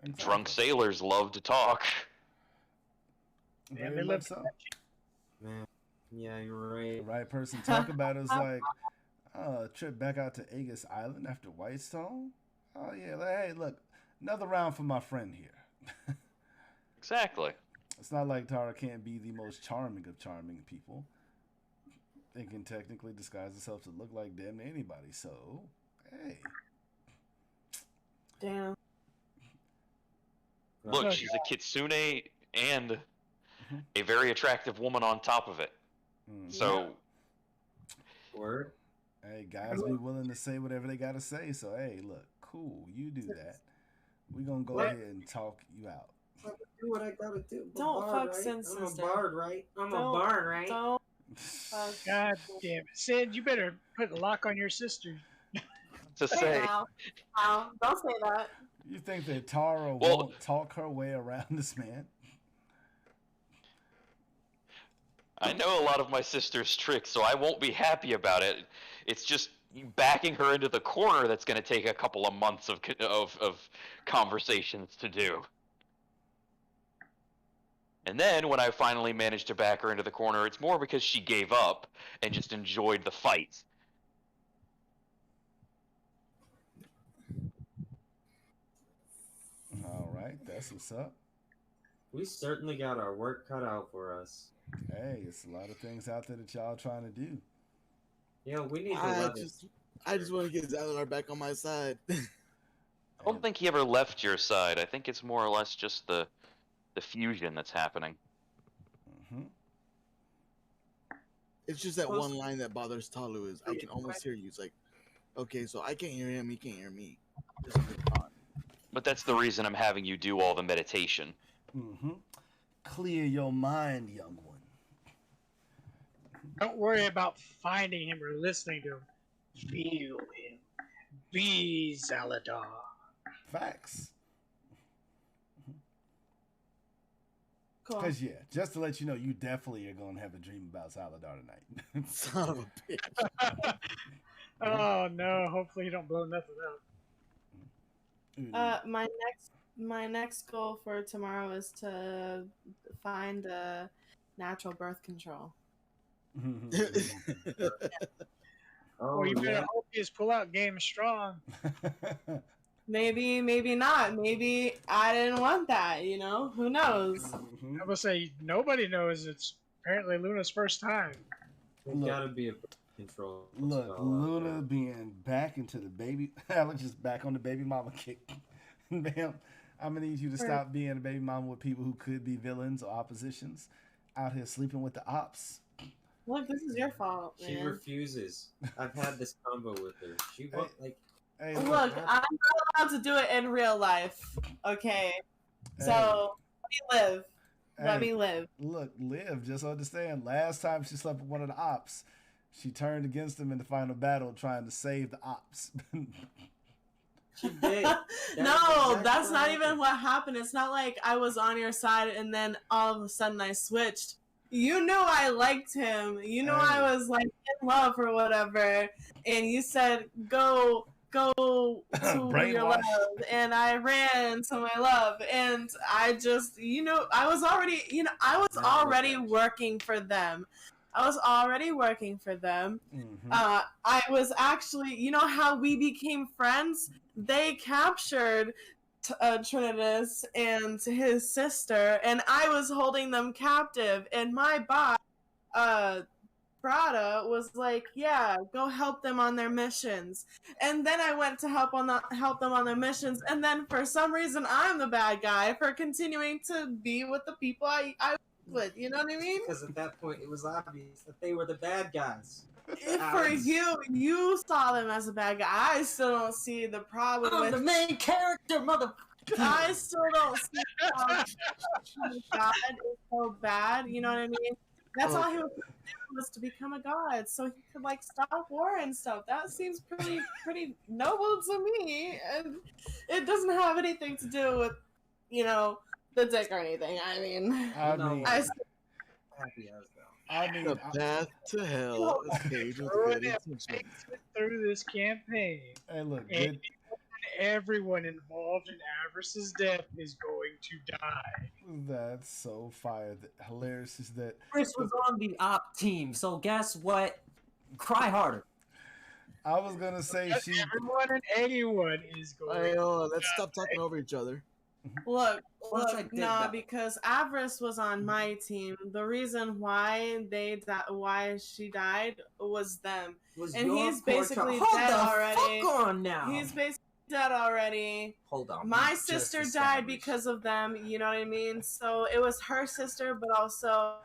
[SPEAKER 5] Exactly.
[SPEAKER 2] Drunk sailors love to talk.
[SPEAKER 3] Yeah,
[SPEAKER 5] Very
[SPEAKER 3] they
[SPEAKER 5] much
[SPEAKER 3] live
[SPEAKER 5] so.
[SPEAKER 1] Man, yeah, you're right.
[SPEAKER 5] The right person talk about it is like, trip back out to Aegis Island after Whitestone. Oh yeah, hey, look, another round for my friend here.
[SPEAKER 2] Exactly.
[SPEAKER 5] It's not like Tara can't be the most charming of charming people. They can technically disguise themselves to look like damn near anybody. So, hey,
[SPEAKER 6] Damn.
[SPEAKER 2] Look, she's a kitsune and
[SPEAKER 5] Mhm.
[SPEAKER 2] a very attractive woman on top of it. So,
[SPEAKER 1] Word.
[SPEAKER 5] hey, guys, be willing to say whatever they gotta say. So, hey, look, cool, you do that. We gonna go ahead and talk you out.
[SPEAKER 1] Do what I gotta do. I'm a
[SPEAKER 6] Don't
[SPEAKER 1] bard,
[SPEAKER 6] fuck
[SPEAKER 1] right?
[SPEAKER 6] Sin
[SPEAKER 1] I'm
[SPEAKER 6] Sister.
[SPEAKER 1] a bard, right? I'm a
[SPEAKER 6] Don't-
[SPEAKER 1] bard, right?
[SPEAKER 6] Don't fuck.
[SPEAKER 3] God damn it. Sid, you better put a lock on your sister.
[SPEAKER 2] to
[SPEAKER 6] Hey
[SPEAKER 2] say,
[SPEAKER 6] now. Now, don't say that.
[SPEAKER 5] You think that Tara
[SPEAKER 2] Well-
[SPEAKER 5] won't talk her way around this man?
[SPEAKER 2] I know a lot of my sister's tricks, so I won't be happy about it. It's just backing her into the corner that's going to take a couple of months of conversations to do. And then when I finally managed to back her into the corner, it's more because she gave up and just enjoyed the fight.
[SPEAKER 5] All right, that's what's up.
[SPEAKER 1] We certainly got our work cut out for us.
[SPEAKER 5] Hey, it's a lot of things out there that y'all trying to do.
[SPEAKER 1] Yeah, we need to
[SPEAKER 4] I
[SPEAKER 1] let
[SPEAKER 4] just want to get Zalanar back on my side.
[SPEAKER 2] I don't think he ever left your side. I think it's more or less just the fusion that's happening.
[SPEAKER 5] Hmm.
[SPEAKER 4] It's just that one line that bothers Talu is I can almost hear you. It's like, okay, so I can't hear him, he can't hear me. There's something wrong.
[SPEAKER 2] But that's the reason I'm having you do all the meditation.
[SPEAKER 5] Hmm. Clear your mind, young one.
[SPEAKER 3] Don't worry about finding him or listening to him. Feel him. Be Zaladar.
[SPEAKER 5] Facts.
[SPEAKER 6] Cool.
[SPEAKER 5] Because, yeah, just to let you know, you definitely are going to have a dream about Saladar tonight.
[SPEAKER 4] Son of a bitch.
[SPEAKER 3] Oh no, hopefully you don't blow nothing up.
[SPEAKER 6] My next goal for tomorrow is to find a natural birth control.
[SPEAKER 3] Oh, you better hope his pull-out game is strong.
[SPEAKER 6] Maybe, maybe not. Maybe I didn't want that, you know? Who knows?
[SPEAKER 3] I will say nobody knows it's apparently Luna's first time.
[SPEAKER 1] There's
[SPEAKER 5] Look.
[SPEAKER 1] gotta be a control.
[SPEAKER 5] Look,
[SPEAKER 1] spell out
[SPEAKER 5] Luna
[SPEAKER 1] there.
[SPEAKER 5] being back into the baby. Alex just back on the baby mama kick. Ma'am, I'm gonna need you to stop being a baby mama with people who could be villains or oppositions. Out here sleeping with the ops.
[SPEAKER 6] Look, this is your fault,
[SPEAKER 1] She
[SPEAKER 6] man.
[SPEAKER 1] refuses. I've had this combo with her. She won't like.
[SPEAKER 5] Hey,
[SPEAKER 6] Look, I'm not allowed to do it in real life. Okay, so let me live. Let me live.
[SPEAKER 5] Look, Liv, just understand. Last time she slept with one of the ops, she turned against him in the final battle, trying to save the ops.
[SPEAKER 1] She did.
[SPEAKER 6] No, that's not even what happened. It's not like I was on your side and then all of a sudden I switched. You knew I liked him. You knew I was like in love or whatever. And you said, go to your love. And I ran to my love. And I just, I was already working for them.
[SPEAKER 5] Mhm.
[SPEAKER 6] I was actually, you know how we became friends? They captured Trinitas and his sister, and I was holding them captive. And my boss, Sprada was like, "Yeah, go help them on their missions." And then I went to help them on their missions, and then for some reason I'm the bad guy for continuing to be with the people I was with. You know what I mean?
[SPEAKER 8] Because at that point, it was obvious that they were the bad guys.
[SPEAKER 6] If for you saw them as a bad guy. I still don't see the problem
[SPEAKER 8] I'm
[SPEAKER 6] with
[SPEAKER 8] the main character, mother.
[SPEAKER 6] I still don't see how God is so bad. You know what I mean? That's all he was trying to do was to become a god, so he could like stop war and stuff. That seems pretty noble to me, and it doesn't have anything to do with the dick or anything. I mean,
[SPEAKER 5] I mean,
[SPEAKER 8] Happy as though.
[SPEAKER 5] I mean,
[SPEAKER 4] The path to hell is paved with good intentions.
[SPEAKER 3] Through this campaign,
[SPEAKER 5] hey, look,
[SPEAKER 3] and everyone involved in Avarice's death is going to die.
[SPEAKER 5] that's so fire. Hilarious is that
[SPEAKER 8] Chris was on the op team, so guess what? Cry harder.
[SPEAKER 5] I was gonna say
[SPEAKER 3] Everyone and anyone is going.
[SPEAKER 4] Let's stop talking over each other.
[SPEAKER 6] look,
[SPEAKER 8] Once I did
[SPEAKER 6] nah,
[SPEAKER 8] that.
[SPEAKER 6] because Avarice was on my team. The reason why why she died was them,
[SPEAKER 8] Was
[SPEAKER 6] and
[SPEAKER 8] your
[SPEAKER 6] he's
[SPEAKER 8] poor
[SPEAKER 6] basically
[SPEAKER 8] child.
[SPEAKER 6] dead
[SPEAKER 8] Hold the
[SPEAKER 6] already.
[SPEAKER 8] fuck on now.
[SPEAKER 6] He's basically dead already.
[SPEAKER 8] Hold on.
[SPEAKER 6] My
[SPEAKER 8] we just
[SPEAKER 6] sister died
[SPEAKER 8] established.
[SPEAKER 6] because of them, you know what I mean? So it was her sister, but also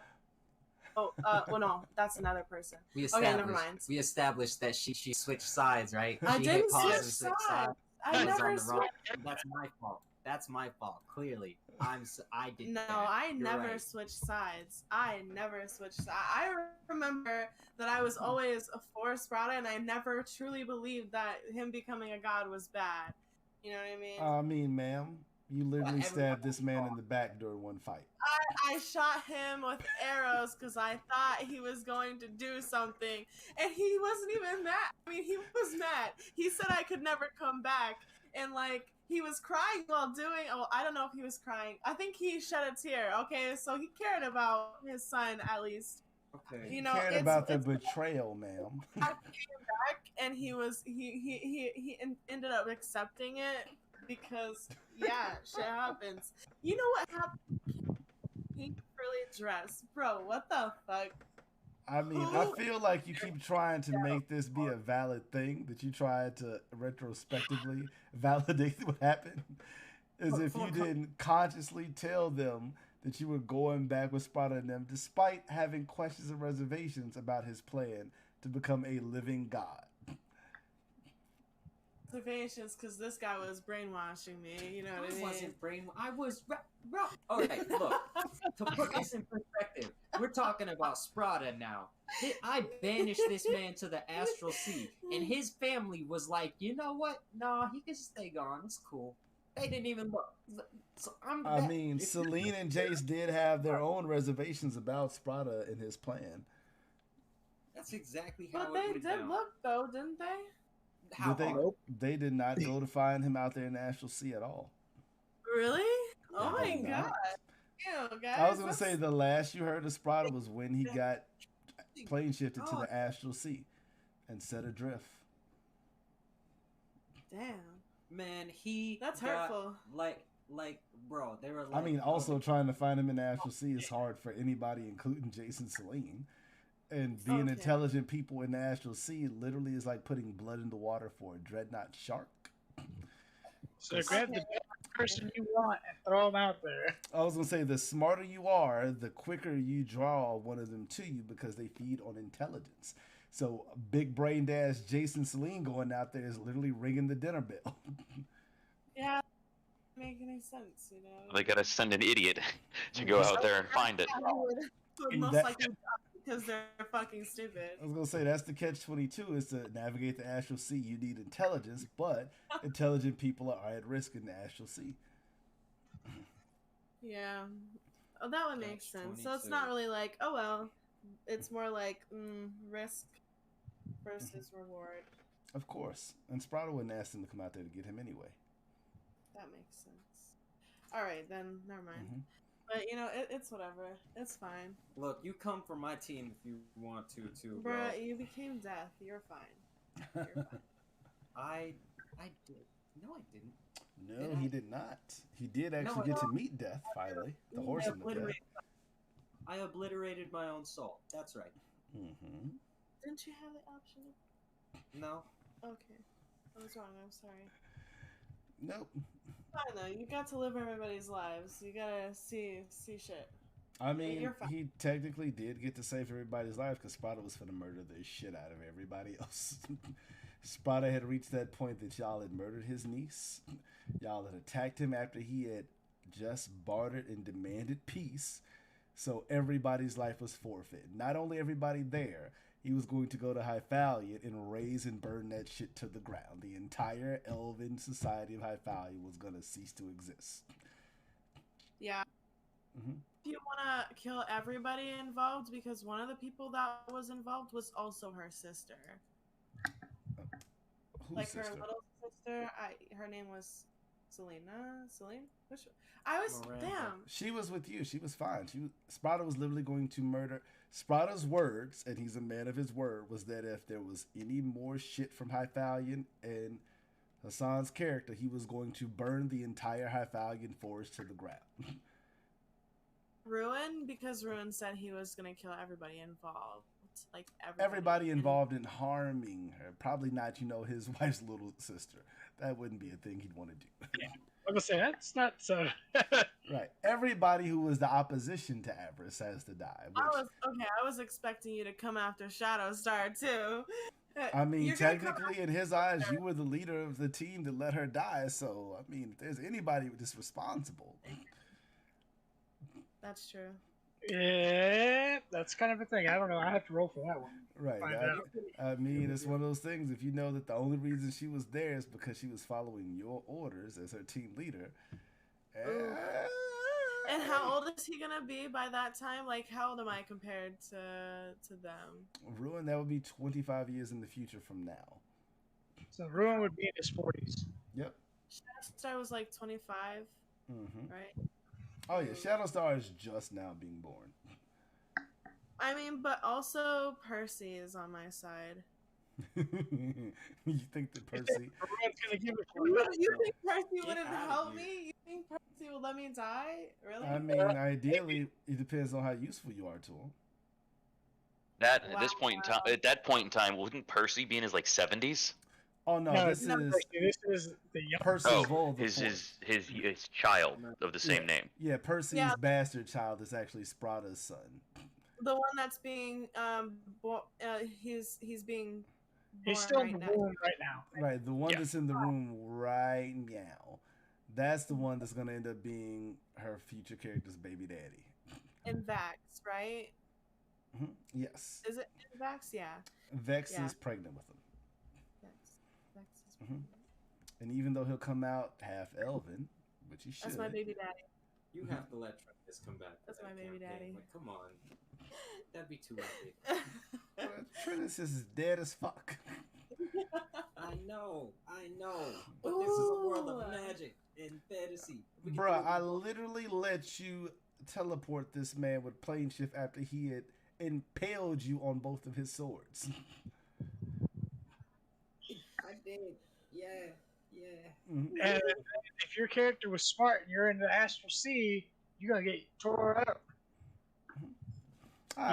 [SPEAKER 6] well no, that's another person.
[SPEAKER 8] We
[SPEAKER 6] Okay, never
[SPEAKER 8] established.
[SPEAKER 6] mind.
[SPEAKER 8] We established that she switched sides, right?
[SPEAKER 6] I
[SPEAKER 8] She
[SPEAKER 6] didn't
[SPEAKER 8] hit pause
[SPEAKER 6] switch
[SPEAKER 8] and switched
[SPEAKER 6] sides. I
[SPEAKER 8] was
[SPEAKER 6] never
[SPEAKER 8] on the wrong.
[SPEAKER 6] switched.
[SPEAKER 8] That's my fault. That's my fault. Clearly, I did.
[SPEAKER 6] No,
[SPEAKER 8] that.
[SPEAKER 6] I
[SPEAKER 8] You're
[SPEAKER 6] never
[SPEAKER 8] right.
[SPEAKER 6] switched sides. I never switched sides. I remember that I was always for Sprada, and I never truly believed that him becoming a god was bad. You know what I mean?
[SPEAKER 5] I mean, ma'am, you literally
[SPEAKER 8] Well,
[SPEAKER 5] stabbed this man in the back during one fight.
[SPEAKER 6] I shot him with arrows because I thought he was going to do something, and he wasn't even mad. I mean, he was mad. He said I could never come back, and like he was crying while doing. Oh, I don't know if he was crying. I think he shed a tear. Okay, so he cared about his son at least.
[SPEAKER 8] Okay.
[SPEAKER 6] You know,
[SPEAKER 5] Cared
[SPEAKER 6] it's,
[SPEAKER 5] about the
[SPEAKER 6] it's
[SPEAKER 5] betrayal, ma'am.
[SPEAKER 6] I came back, and he ended up accepting it because yeah, shit happens. You know what happened? Pink frilly dress, bro. What the fuck?
[SPEAKER 5] I mean, I feel like you keep trying to make this be a valid thing, that you try to retrospectively validate what happened, as if you didn't consciously tell them that you were going back with Sparta and them, despite having questions and reservations about his plan to become a living god.
[SPEAKER 6] Observations, because this guy was brainwashing me. You know what I
[SPEAKER 8] I
[SPEAKER 6] mean?
[SPEAKER 8] wasn't brain. I was. Okay, look. To put this in perspective, we're talking about Sprada now. I banished this man to the astral sea, and his family was like, you know what? No, he can stay gone. It's cool. They didn't even look. So
[SPEAKER 5] I mean, Celine and Jace did have their own reservations about Sprada and his plan.
[SPEAKER 8] That's exactly how
[SPEAKER 6] But
[SPEAKER 8] it
[SPEAKER 6] they
[SPEAKER 8] went
[SPEAKER 6] did
[SPEAKER 8] down.
[SPEAKER 6] look though, didn't they?
[SPEAKER 8] How
[SPEAKER 5] Did they?
[SPEAKER 8] hard?
[SPEAKER 5] They did not go to find him out there in the astral sea at all.
[SPEAKER 6] Really? Oh
[SPEAKER 8] No,
[SPEAKER 6] my
[SPEAKER 8] no.
[SPEAKER 6] god! Ew, guys.
[SPEAKER 5] I was gonna say the last you heard of Sprada was when he got plane shifted to
[SPEAKER 8] Oh.
[SPEAKER 5] the astral sea and set adrift.
[SPEAKER 6] Damn.
[SPEAKER 8] Man, he
[SPEAKER 6] That's
[SPEAKER 8] got,
[SPEAKER 6] hurtful.
[SPEAKER 8] Like, bro, they were like.
[SPEAKER 5] I mean, also trying to find him in the astral sea is hard for anybody, including Jason Celine. And being
[SPEAKER 6] Okay.
[SPEAKER 5] intelligent people in the astral sea literally is like putting blood in the water for a dreadnought shark.
[SPEAKER 3] So grab the best person you want and throw them out there.
[SPEAKER 5] I was gonna say, the smarter you are, the quicker you draw one of them to you because they feed on intelligence. So big brain dash Jason Celine going out there is literally ringing the dinner bell.
[SPEAKER 6] Yeah. Make any sense, you know?
[SPEAKER 2] They gotta send an idiot to go out there and find it.
[SPEAKER 6] Would most
[SPEAKER 5] That-
[SPEAKER 6] likely die because they're fucking stupid.
[SPEAKER 5] I was gonna say that's the catch-22 is to navigate the astral sea. You need intelligence, but intelligent people are at risk in the astral sea.
[SPEAKER 6] Yeah. Oh, that would make
[SPEAKER 8] Catch
[SPEAKER 6] sense. So it's
[SPEAKER 8] 22.
[SPEAKER 6] not really like, oh well. It's more like risk versus reward.
[SPEAKER 5] Of course, and Sprada wouldn't ask them to come out there to get him anyway.
[SPEAKER 6] That makes sense. All right, then never mind.
[SPEAKER 5] Mhm.
[SPEAKER 6] But you know, it's whatever. It's fine.
[SPEAKER 8] Look, you come from my team if you want to, too, bro.
[SPEAKER 6] Bruh, you became death. You're fine. You're fine.
[SPEAKER 8] I did. No, I didn't.
[SPEAKER 5] No, he did not. He did actually get to meet Death finally, the horseman of death.
[SPEAKER 8] I obliterated my own soul. That's right.
[SPEAKER 5] Mm-hmm.
[SPEAKER 6] Didn't you have the option?
[SPEAKER 8] No.
[SPEAKER 6] Okay. I was wrong. I'm sorry.
[SPEAKER 5] Nope.
[SPEAKER 6] Fine though. You got to live everybody's lives. You gotta see shit.
[SPEAKER 5] I mean,
[SPEAKER 6] You're fine.
[SPEAKER 5] he technically did get to save everybody's life because Sparta was finna murder the shit out of everybody else. Sparta had reached that point that y'all had murdered his niece. Y'all had attacked him after he had just bartered and demanded peace. So everybody's life was forfeit. Not only everybody there, he was going to go to Hyphalia and raise and burn that shit to the ground. The entire elven society of Hyphalia was going to cease to exist.
[SPEAKER 6] Yeah.
[SPEAKER 5] Mm-hmm.
[SPEAKER 6] Do you want to kill everybody involved? Because one of the people that was involved was also her sister.
[SPEAKER 5] Whose
[SPEAKER 6] Like
[SPEAKER 5] sister?
[SPEAKER 6] her little sister. Her name was Selena. Celine? I was
[SPEAKER 8] Miranda.
[SPEAKER 6] damn.
[SPEAKER 5] She was with you. She was fine. Sparta was literally going to murder. Sparta's words, and he's a man of his word, was that if there was any more shit from Hyphalion and Hassan's character, he was going to burn the entire Hyphalion forest to the ground.
[SPEAKER 6] Ruin, because Ruin said he was gonna kill everybody involved. Like
[SPEAKER 5] Everybody involved in harming her. Probably not, his wife's little sister. That wouldn't be a thing he'd want to do.
[SPEAKER 3] Yeah. I'm gonna say that's not so.
[SPEAKER 5] Right. Everybody who was the opposition to Avarice has to die.
[SPEAKER 6] I was expecting you to come after Shadowstar too.
[SPEAKER 5] I mean,
[SPEAKER 6] You're gonna come
[SPEAKER 5] technically, in his eyes, you were the leader of the team that let her die. So, I mean, if there's anybody that's responsible.
[SPEAKER 6] That's true.
[SPEAKER 3] Yeah, that's kind of a thing. I don't know. I have to roll for that one.
[SPEAKER 5] Right. I mean, it's one of those things. If you know that the only reason she was there is because she was following your orders as her team leader.
[SPEAKER 6] And how old is he gonna be by that time? Like, how old am I compared to them?
[SPEAKER 5] Ruin, that would be 25 years in the future from now.
[SPEAKER 3] So Ruin would be in his 40s.
[SPEAKER 5] Yep.
[SPEAKER 6] Shadowstar was like 25,
[SPEAKER 5] Mm-hmm.
[SPEAKER 6] right?
[SPEAKER 5] Oh yeah, Shadowstar is just now being born.
[SPEAKER 6] I mean, but also Percy is on my side.
[SPEAKER 5] You think that Percy?
[SPEAKER 3] Ruin's gonna give it
[SPEAKER 6] You think Percy wouldn't
[SPEAKER 8] outta
[SPEAKER 6] help
[SPEAKER 8] here.
[SPEAKER 6] me? You think Percy would let me die? Really?
[SPEAKER 5] I mean, ideally, it depends on how useful you are to him.
[SPEAKER 2] At that point in time, wouldn't Percy be in his like 70s?
[SPEAKER 5] Oh no,
[SPEAKER 3] No,
[SPEAKER 5] this
[SPEAKER 3] it's not
[SPEAKER 5] is
[SPEAKER 3] Percy. This is the young.
[SPEAKER 5] Percival. the
[SPEAKER 2] his
[SPEAKER 5] fourth.
[SPEAKER 2] his child of the same name.
[SPEAKER 5] Yeah, Percy's bastard child is actually Sprata's son.
[SPEAKER 6] The one that's being he's being
[SPEAKER 3] He's
[SPEAKER 6] born
[SPEAKER 3] still
[SPEAKER 6] right
[SPEAKER 3] in the
[SPEAKER 6] now.
[SPEAKER 3] room right now.
[SPEAKER 5] Right, the one
[SPEAKER 2] Yeah.
[SPEAKER 5] that's in the room right now. That's the one that's gonna end up being her future character's baby daddy.
[SPEAKER 6] In Vax, right?
[SPEAKER 5] Mhm. Yes,
[SPEAKER 6] Is it in Vax? Yeah.
[SPEAKER 5] Vex
[SPEAKER 6] Yeah.
[SPEAKER 5] is pregnant with him,
[SPEAKER 6] Vax is
[SPEAKER 5] Mhm. and even though he'll come out half elven, which he should,
[SPEAKER 6] That's my baby daddy.
[SPEAKER 8] You have to let Travis come back.
[SPEAKER 6] That's
[SPEAKER 8] to
[SPEAKER 6] my
[SPEAKER 8] that
[SPEAKER 6] baby
[SPEAKER 8] campaign.
[SPEAKER 6] daddy.
[SPEAKER 8] Like, come on. That'd be too epic.
[SPEAKER 5] Trinus is dead as fuck.
[SPEAKER 8] I know. But this is a world of
[SPEAKER 6] Ooh.
[SPEAKER 8] magic and fantasy. We can
[SPEAKER 5] Bruh,
[SPEAKER 8] do
[SPEAKER 5] I
[SPEAKER 8] it.
[SPEAKER 5] literally let you teleport this man with plane shift after he had impaled you on both of his swords.
[SPEAKER 8] I did. Yeah.
[SPEAKER 5] Mhm.
[SPEAKER 3] And if your character was smart and you're in the Astral Sea, you're gonna get tore up.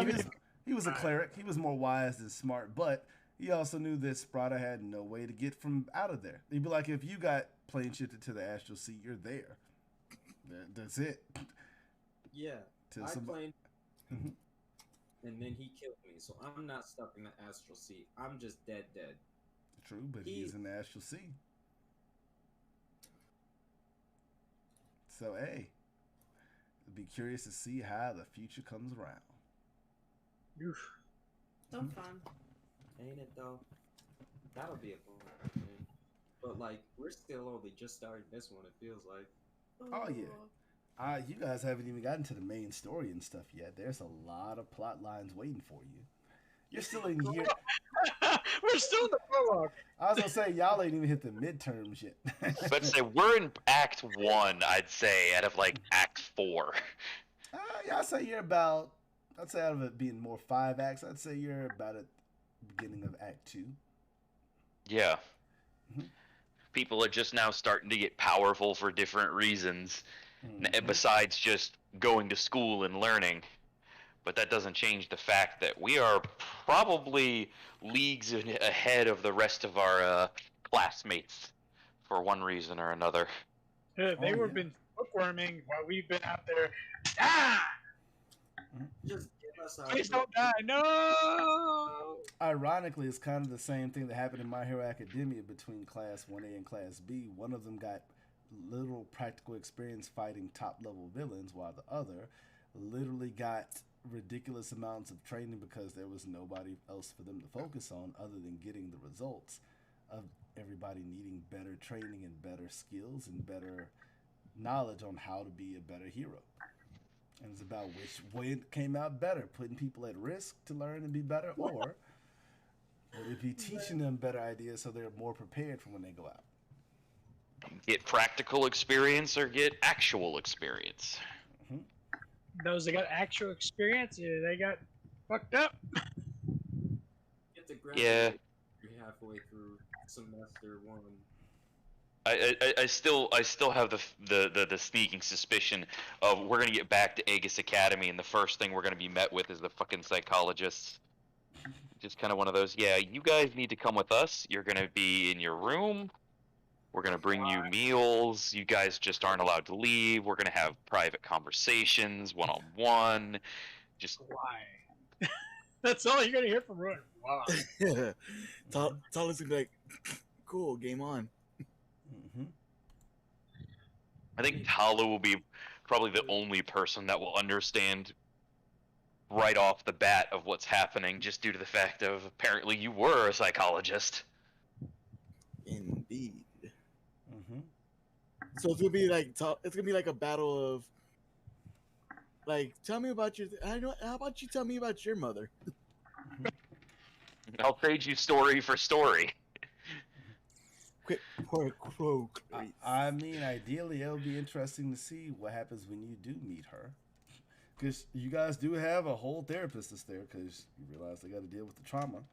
[SPEAKER 3] Even
[SPEAKER 5] He was a cleric. He was more wise than smart, but he also knew that Sprata had no way to get from out of there. He'd be like, if you got plane shifted to the Astral Sea, you're there. That's it.
[SPEAKER 8] Yeah.
[SPEAKER 5] To
[SPEAKER 8] I
[SPEAKER 5] some-
[SPEAKER 8] played,
[SPEAKER 5] Mhm.
[SPEAKER 8] and then he killed me, so I'm not stuck in the astral sea. I'm just dead.
[SPEAKER 5] True, but he's in the Astral Sea. So, hey, I'd be curious to see how the future comes around.
[SPEAKER 3] Oof.
[SPEAKER 6] So fun.
[SPEAKER 8] Ain't it though? That'll be a fun thing. But like, we're still only just starting this one. It feels like.
[SPEAKER 5] Oh, yeah. You guys haven't even gotten to the main story and stuff yet. There's a lot of plot lines waiting for you. You're still in year.
[SPEAKER 3] We're still in the prologue.
[SPEAKER 5] I was gonna say y'all ain't even hit the midterms yet.
[SPEAKER 2] But say we're in Act 1, I'd say, out of like Act 4.
[SPEAKER 5] Yeah, I'd say you're about. I'd say out of it being more 5 acts, I'd say you're about at the beginning of Act 2.
[SPEAKER 2] Yeah.
[SPEAKER 5] Mhm.
[SPEAKER 2] People are just now starting to get powerful for different reasons,
[SPEAKER 5] Mhm.
[SPEAKER 2] besides just going to school and learning. but that doesn't change the fact that we are probably leagues ahead of the rest of our classmates for one reason or another.
[SPEAKER 3] They
[SPEAKER 5] Oh,
[SPEAKER 3] were
[SPEAKER 5] yeah.
[SPEAKER 3] been bookworming while we've been out there. Ah!
[SPEAKER 8] Just give us our
[SPEAKER 3] Please don't die. No!
[SPEAKER 5] Ironically, it's kind of the same thing that happened in My Hero Academia between Class 1A and Class B. One of them got literal practical experience fighting top level villains, while the other literally got ridiculous amounts of training because there was nobody else for them to focus on other than getting the results of everybody needing better training and better skills and better knowledge on how to be a better hero. And it's about which way it came out better, putting people at risk to learn and be better, or would it be teaching them better ideas so they're more prepared for when they go out?
[SPEAKER 2] Get practical experience or get actual experience.
[SPEAKER 3] Those that got actual experience, yeah, they got fucked up.
[SPEAKER 8] Get to graduate.
[SPEAKER 2] Yeah.
[SPEAKER 8] You're halfway through semester 1.
[SPEAKER 2] I still have the sneaking suspicion of we're gonna get back to Aegis Academy and the first thing we're gonna be met with is the fucking psychologists. Just kind of one of those. Yeah, you guys need to come with us. You're gonna be in your room. We're gonna bring you meals. You guys just aren't allowed to leave. We're gonna have private conversations, one-on-one. Just
[SPEAKER 3] Why? That's all you're gonna hear from Ruin. Why?
[SPEAKER 4] Talus would be like, cool, game on.
[SPEAKER 2] I think Talu will be probably the only person that will understand right off the bat of what's happening, just due to the fact of apparently you were a psychologist.
[SPEAKER 4] Indeed. So it's gonna be like a battle of like, tell me about your. How about you tell me about your mother?
[SPEAKER 2] I'll trade you story for story.
[SPEAKER 4] Quick, quote.
[SPEAKER 5] I mean, ideally, it'll be interesting to see what happens when you do meet her. Because you guys do have a whole therapist that's there because you realize they got to deal with the trauma.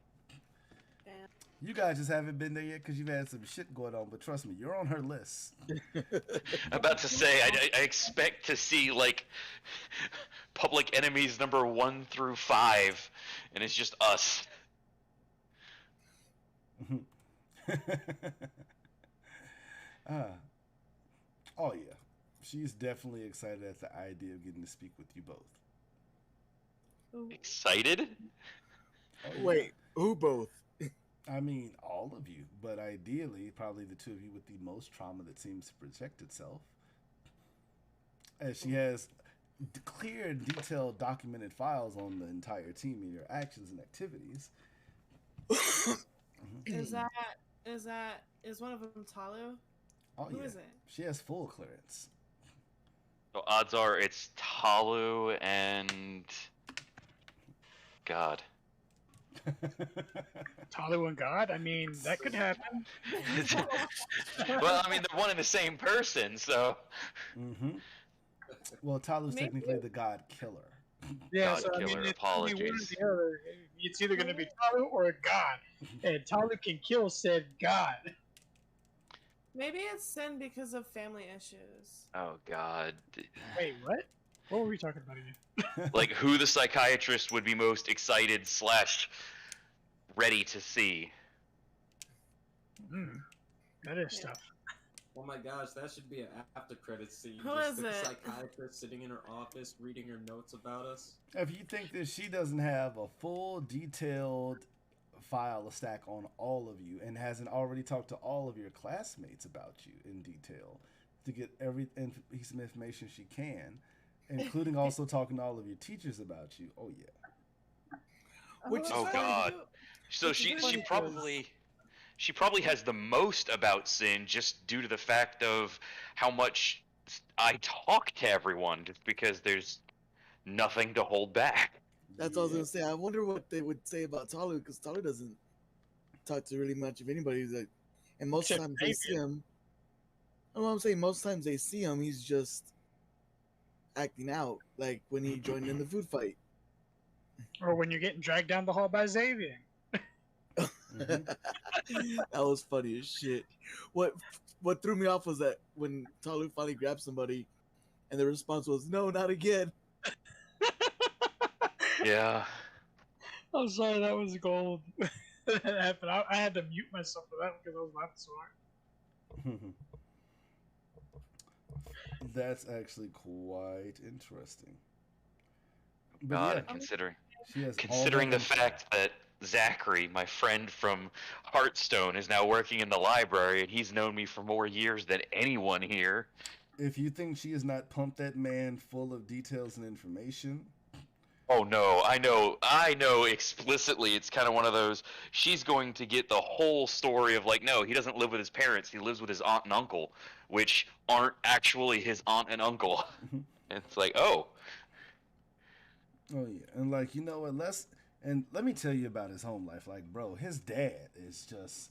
[SPEAKER 6] Damn.
[SPEAKER 5] You guys just haven't been there yet because you've had some shit going on, but trust me, you're on her list.
[SPEAKER 2] I'm about to say, I expect to see, like, Public Enemies number 1 through 5, and it's just us.
[SPEAKER 5] Oh yeah, she's definitely excited at the idea of getting to speak with you both.
[SPEAKER 2] Excited?
[SPEAKER 4] Wait, who both?
[SPEAKER 5] I mean, all of you, but ideally, probably the two of you with the most trauma that seems to project itself. As she has clear and detailed documented files on the entire team and your actions and activities.
[SPEAKER 6] Is one of them Talu?
[SPEAKER 5] Oh,
[SPEAKER 6] Who
[SPEAKER 5] yeah.
[SPEAKER 6] is it?
[SPEAKER 5] She has full clearance.
[SPEAKER 2] So odds are it's Talu and... God.
[SPEAKER 3] Talu and God? I mean, that could happen.
[SPEAKER 2] Well, I mean, they're one and the same person, so...
[SPEAKER 5] Well, Talu's
[SPEAKER 6] Maybe.
[SPEAKER 5] technically the god killer.
[SPEAKER 3] Yeah,
[SPEAKER 2] God
[SPEAKER 3] so I
[SPEAKER 2] killer,
[SPEAKER 3] mean, it's gonna be one or
[SPEAKER 2] apologies.
[SPEAKER 3] the other. It's either going to be Talu or a God. And Talu can kill said God.
[SPEAKER 6] Maybe it's sin because of family issues.
[SPEAKER 2] Oh, God.
[SPEAKER 3] Wait, what? What were we talking about again?
[SPEAKER 2] Like, who the psychiatrist would be most excited / ready to see.
[SPEAKER 3] That is tough.
[SPEAKER 8] Oh my gosh, that should be an after credits scene.
[SPEAKER 6] Who
[SPEAKER 8] Just
[SPEAKER 6] is
[SPEAKER 8] the
[SPEAKER 6] it?
[SPEAKER 8] psychiatrist sitting in her office reading her notes about us.
[SPEAKER 5] If you think that she doesn't have a full, detailed file, a stack on all of you, and hasn't already talked to all of your classmates about you in detail to get every piece of information she can, including also talking to all of your teachers about you, oh yeah.
[SPEAKER 4] Which
[SPEAKER 2] Oh,
[SPEAKER 6] is
[SPEAKER 2] God. So
[SPEAKER 6] Which is
[SPEAKER 2] she
[SPEAKER 6] funny
[SPEAKER 2] probably has the most about Sin just due to the fact of how much I talk to everyone, just because there's nothing to hold back.
[SPEAKER 4] That's what I was gonna say. I wonder what they would say about Talu, because Talu doesn't talk to really much of anybody. That, and most
[SPEAKER 3] Except
[SPEAKER 4] times they see
[SPEAKER 3] David.
[SPEAKER 4] him. I know what I'm saying. Most times they see him, he's just acting out, like when he joined in the food fight.
[SPEAKER 3] Or when you're getting dragged down the hall by Xavier.
[SPEAKER 4] That was funny as shit. What threw me off was that when Talu finally grabbed somebody, and the response was, "No, not again."
[SPEAKER 2] Yeah.
[SPEAKER 3] I'm sorry, that was gold. That happened. I had to mute myself for that because I was laughing so hard.
[SPEAKER 5] That's actually quite interesting. But
[SPEAKER 2] God,
[SPEAKER 5] yeah,
[SPEAKER 2] and
[SPEAKER 5] she has all
[SPEAKER 2] considering
[SPEAKER 5] that
[SPEAKER 2] the fact that Zachary, my friend from Hearthstone, is now working in the library, and he's known me for more years than anyone here.
[SPEAKER 5] If you think she has not pumped that man full of details and information,
[SPEAKER 2] Oh no, I know explicitly it's kind of one of those, she's going to get the whole story of like, no, he doesn't live with his parents, he lives with his aunt and uncle, which aren't actually his aunt and uncle. And it's like, oh.
[SPEAKER 5] oh yeah, and like you know what? Let me tell you about his home life. Like, bro, his dad is just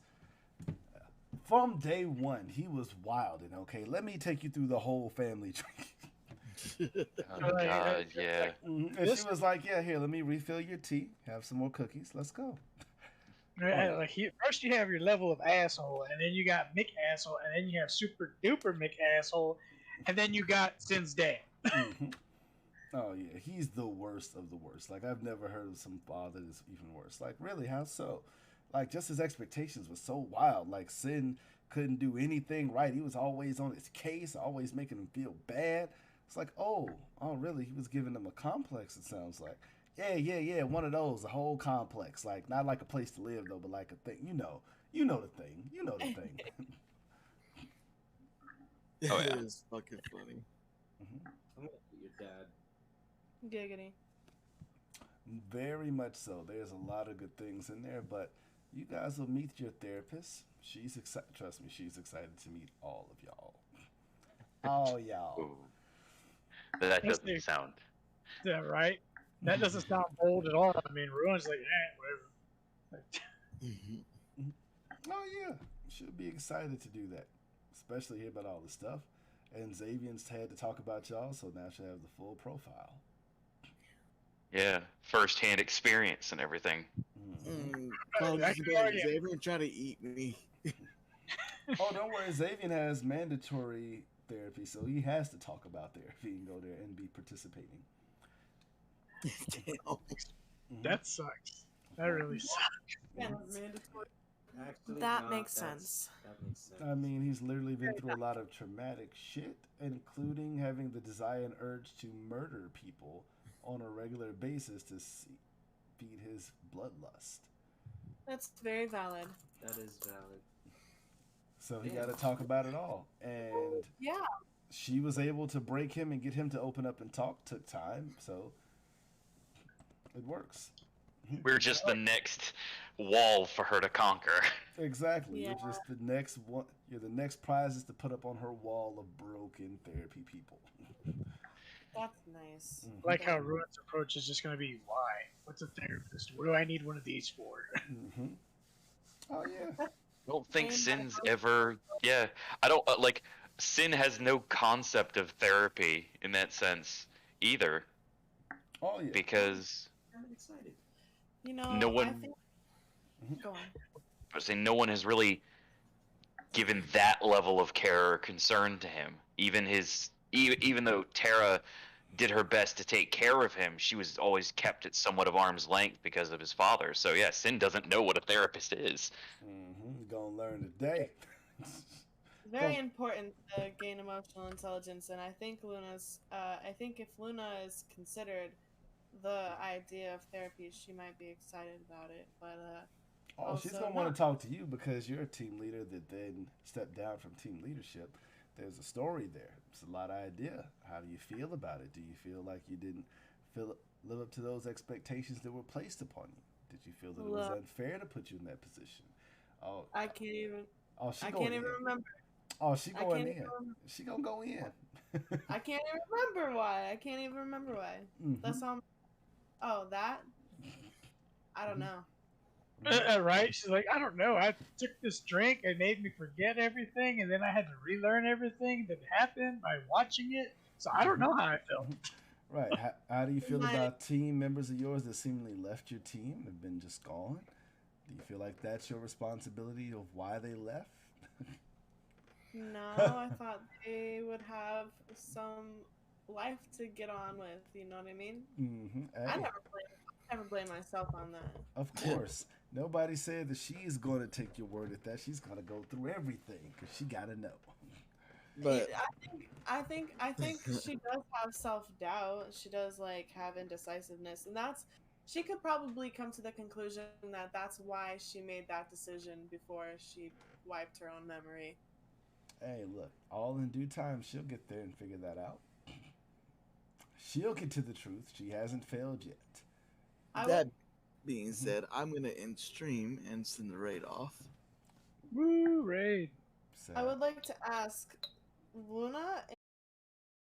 [SPEAKER 5] from day one he was wild. And okay, let me take you through the whole family tree.
[SPEAKER 2] Oh God, yeah.
[SPEAKER 5] And she was like, "Yeah, here, let me refill your tea. Have some more cookies. Let's go."
[SPEAKER 3] Right, like first you have your level of asshole, and then you got Mick asshole, and then you have super duper Mick asshole, and then you got Sin's dad.
[SPEAKER 5] Oh yeah, he's the worst of the worst. Like I've never heard of some father that's even worse. Like really, how so? Like just his expectations were so wild. Like Sin couldn't do anything right. He was always on his case, always making him feel bad. It's like, oh, really? He was giving them a complex. It sounds like, yeah, one of those, a whole complex. Like not like a place to live though, but like a thing. You know the thing. You know the thing.
[SPEAKER 2] Oh, yeah.
[SPEAKER 4] It is fucking funny.
[SPEAKER 8] I'm gonna be your dad.
[SPEAKER 6] Giggity.
[SPEAKER 5] Very much so. There's a lot of good things in there, but you guys will meet your therapist. She's excited. Trust me, she's excited to meet all of y'all. All y'all.
[SPEAKER 2] Ooh. But that doesn't sound.
[SPEAKER 3] Yeah, right. That doesn't sound bold at all. I mean, Ruin's like, whatever.
[SPEAKER 5] Oh yeah, should be excited to do that, especially hear about all the stuff. And Xavier's had to talk about y'all, so now she'll have the full profile.
[SPEAKER 2] Yeah, first-hand experience and everything.
[SPEAKER 4] Xavier trying to eat me.
[SPEAKER 5] Oh, don't worry, Xavier has mandatory therapy, so he has to talk about therapy and go there and be participating.
[SPEAKER 3] That sucks. That really sucks.
[SPEAKER 8] Actually,
[SPEAKER 6] That
[SPEAKER 8] no,
[SPEAKER 6] makes
[SPEAKER 8] that's-
[SPEAKER 6] sense.
[SPEAKER 8] That makes sense.
[SPEAKER 5] I mean, he's literally been through a lot of traumatic shit, including having the desire and urge to murder people on a regular basis to feed his bloodlust.
[SPEAKER 6] That's very valid.
[SPEAKER 8] That is valid.
[SPEAKER 5] So he got to talk about it all. And
[SPEAKER 6] Yeah.
[SPEAKER 5] she was able to break him and get him to open up and talk. Took time, so it works.
[SPEAKER 2] We're just the next wall for her to conquer.
[SPEAKER 5] Exactly.
[SPEAKER 6] Yeah.
[SPEAKER 5] You're just the next one. You're the next prizes to put up on her wall of broken therapy people.
[SPEAKER 6] That's nice.
[SPEAKER 3] I like how Ruin's approach is just going to be, why? What's a therapist? What do I need one of these for?
[SPEAKER 5] Oh yeah.
[SPEAKER 2] I don't think Sin's ever. Yeah, I don't like. Sin has no concept of therapy in that sense either,
[SPEAKER 5] Oh yeah.
[SPEAKER 2] because
[SPEAKER 8] I'm excited.
[SPEAKER 6] You know,
[SPEAKER 2] no
[SPEAKER 6] I
[SPEAKER 2] one.
[SPEAKER 6] think... Go on.
[SPEAKER 2] I was saying no one has really given that level of care or concern to him. Even though Tara did her best to take care of him, she was always kept at somewhat of arm's length because of his father. So yeah, Sin doesn't know what a therapist is.
[SPEAKER 5] You're gonna learn today.
[SPEAKER 6] Very important to gain emotional intelligence, and I think I think if Luna is considered the idea of therapy, she might be excited about it. But
[SPEAKER 5] Oh, she's
[SPEAKER 6] also
[SPEAKER 5] gonna want
[SPEAKER 6] not.
[SPEAKER 5] to talk to you because you're a team leader that then stepped down from team leadership. There's a story there. It's a lot of idea. How do you feel about it? Do you feel like you didn't live up to those expectations that were placed upon you? Did you feel that it was unfair to put you in that position? Oh,
[SPEAKER 6] I can't even.
[SPEAKER 5] oh, she
[SPEAKER 6] I
[SPEAKER 5] going
[SPEAKER 6] can't even
[SPEAKER 5] in.
[SPEAKER 6] remember.
[SPEAKER 5] Oh, she
[SPEAKER 6] I
[SPEAKER 5] going
[SPEAKER 6] can't
[SPEAKER 5] in.
[SPEAKER 6] even remember.
[SPEAKER 5] She gonna go in.
[SPEAKER 6] I can't even remember why. I can't even remember why. That's all. Oh, that. I don't know.
[SPEAKER 3] Right? She's like, I don't know. I took this drink and made me forget everything, and then I had to relearn everything that happened by watching it. So I don't know how I felt.
[SPEAKER 5] Right. How do you feel about team members of yours that seemingly left your team, have been just gone? Do you feel like that's your responsibility of why they left?
[SPEAKER 6] No, I thought they would have some life to get on with. You know what I mean?
[SPEAKER 5] Mm-hmm.
[SPEAKER 6] I never blamed never blame myself on that.
[SPEAKER 5] Of course, nobody said that she's going to take your word at that. She's going to go through everything because she got to know.
[SPEAKER 4] But
[SPEAKER 6] I think she does have self doubt. She does like have indecisiveness, and she could probably come to the conclusion that that's why she made that decision before she wiped her own memory.
[SPEAKER 5] Hey, look, all in due time, she'll get there and figure that out. She'll get to the truth. She hasn't failed yet.
[SPEAKER 6] I
[SPEAKER 4] that
[SPEAKER 6] would,
[SPEAKER 4] being said, I'm gonna end stream and send the raid off.
[SPEAKER 3] Woo, raid.
[SPEAKER 5] So,
[SPEAKER 6] I would like to ask Luna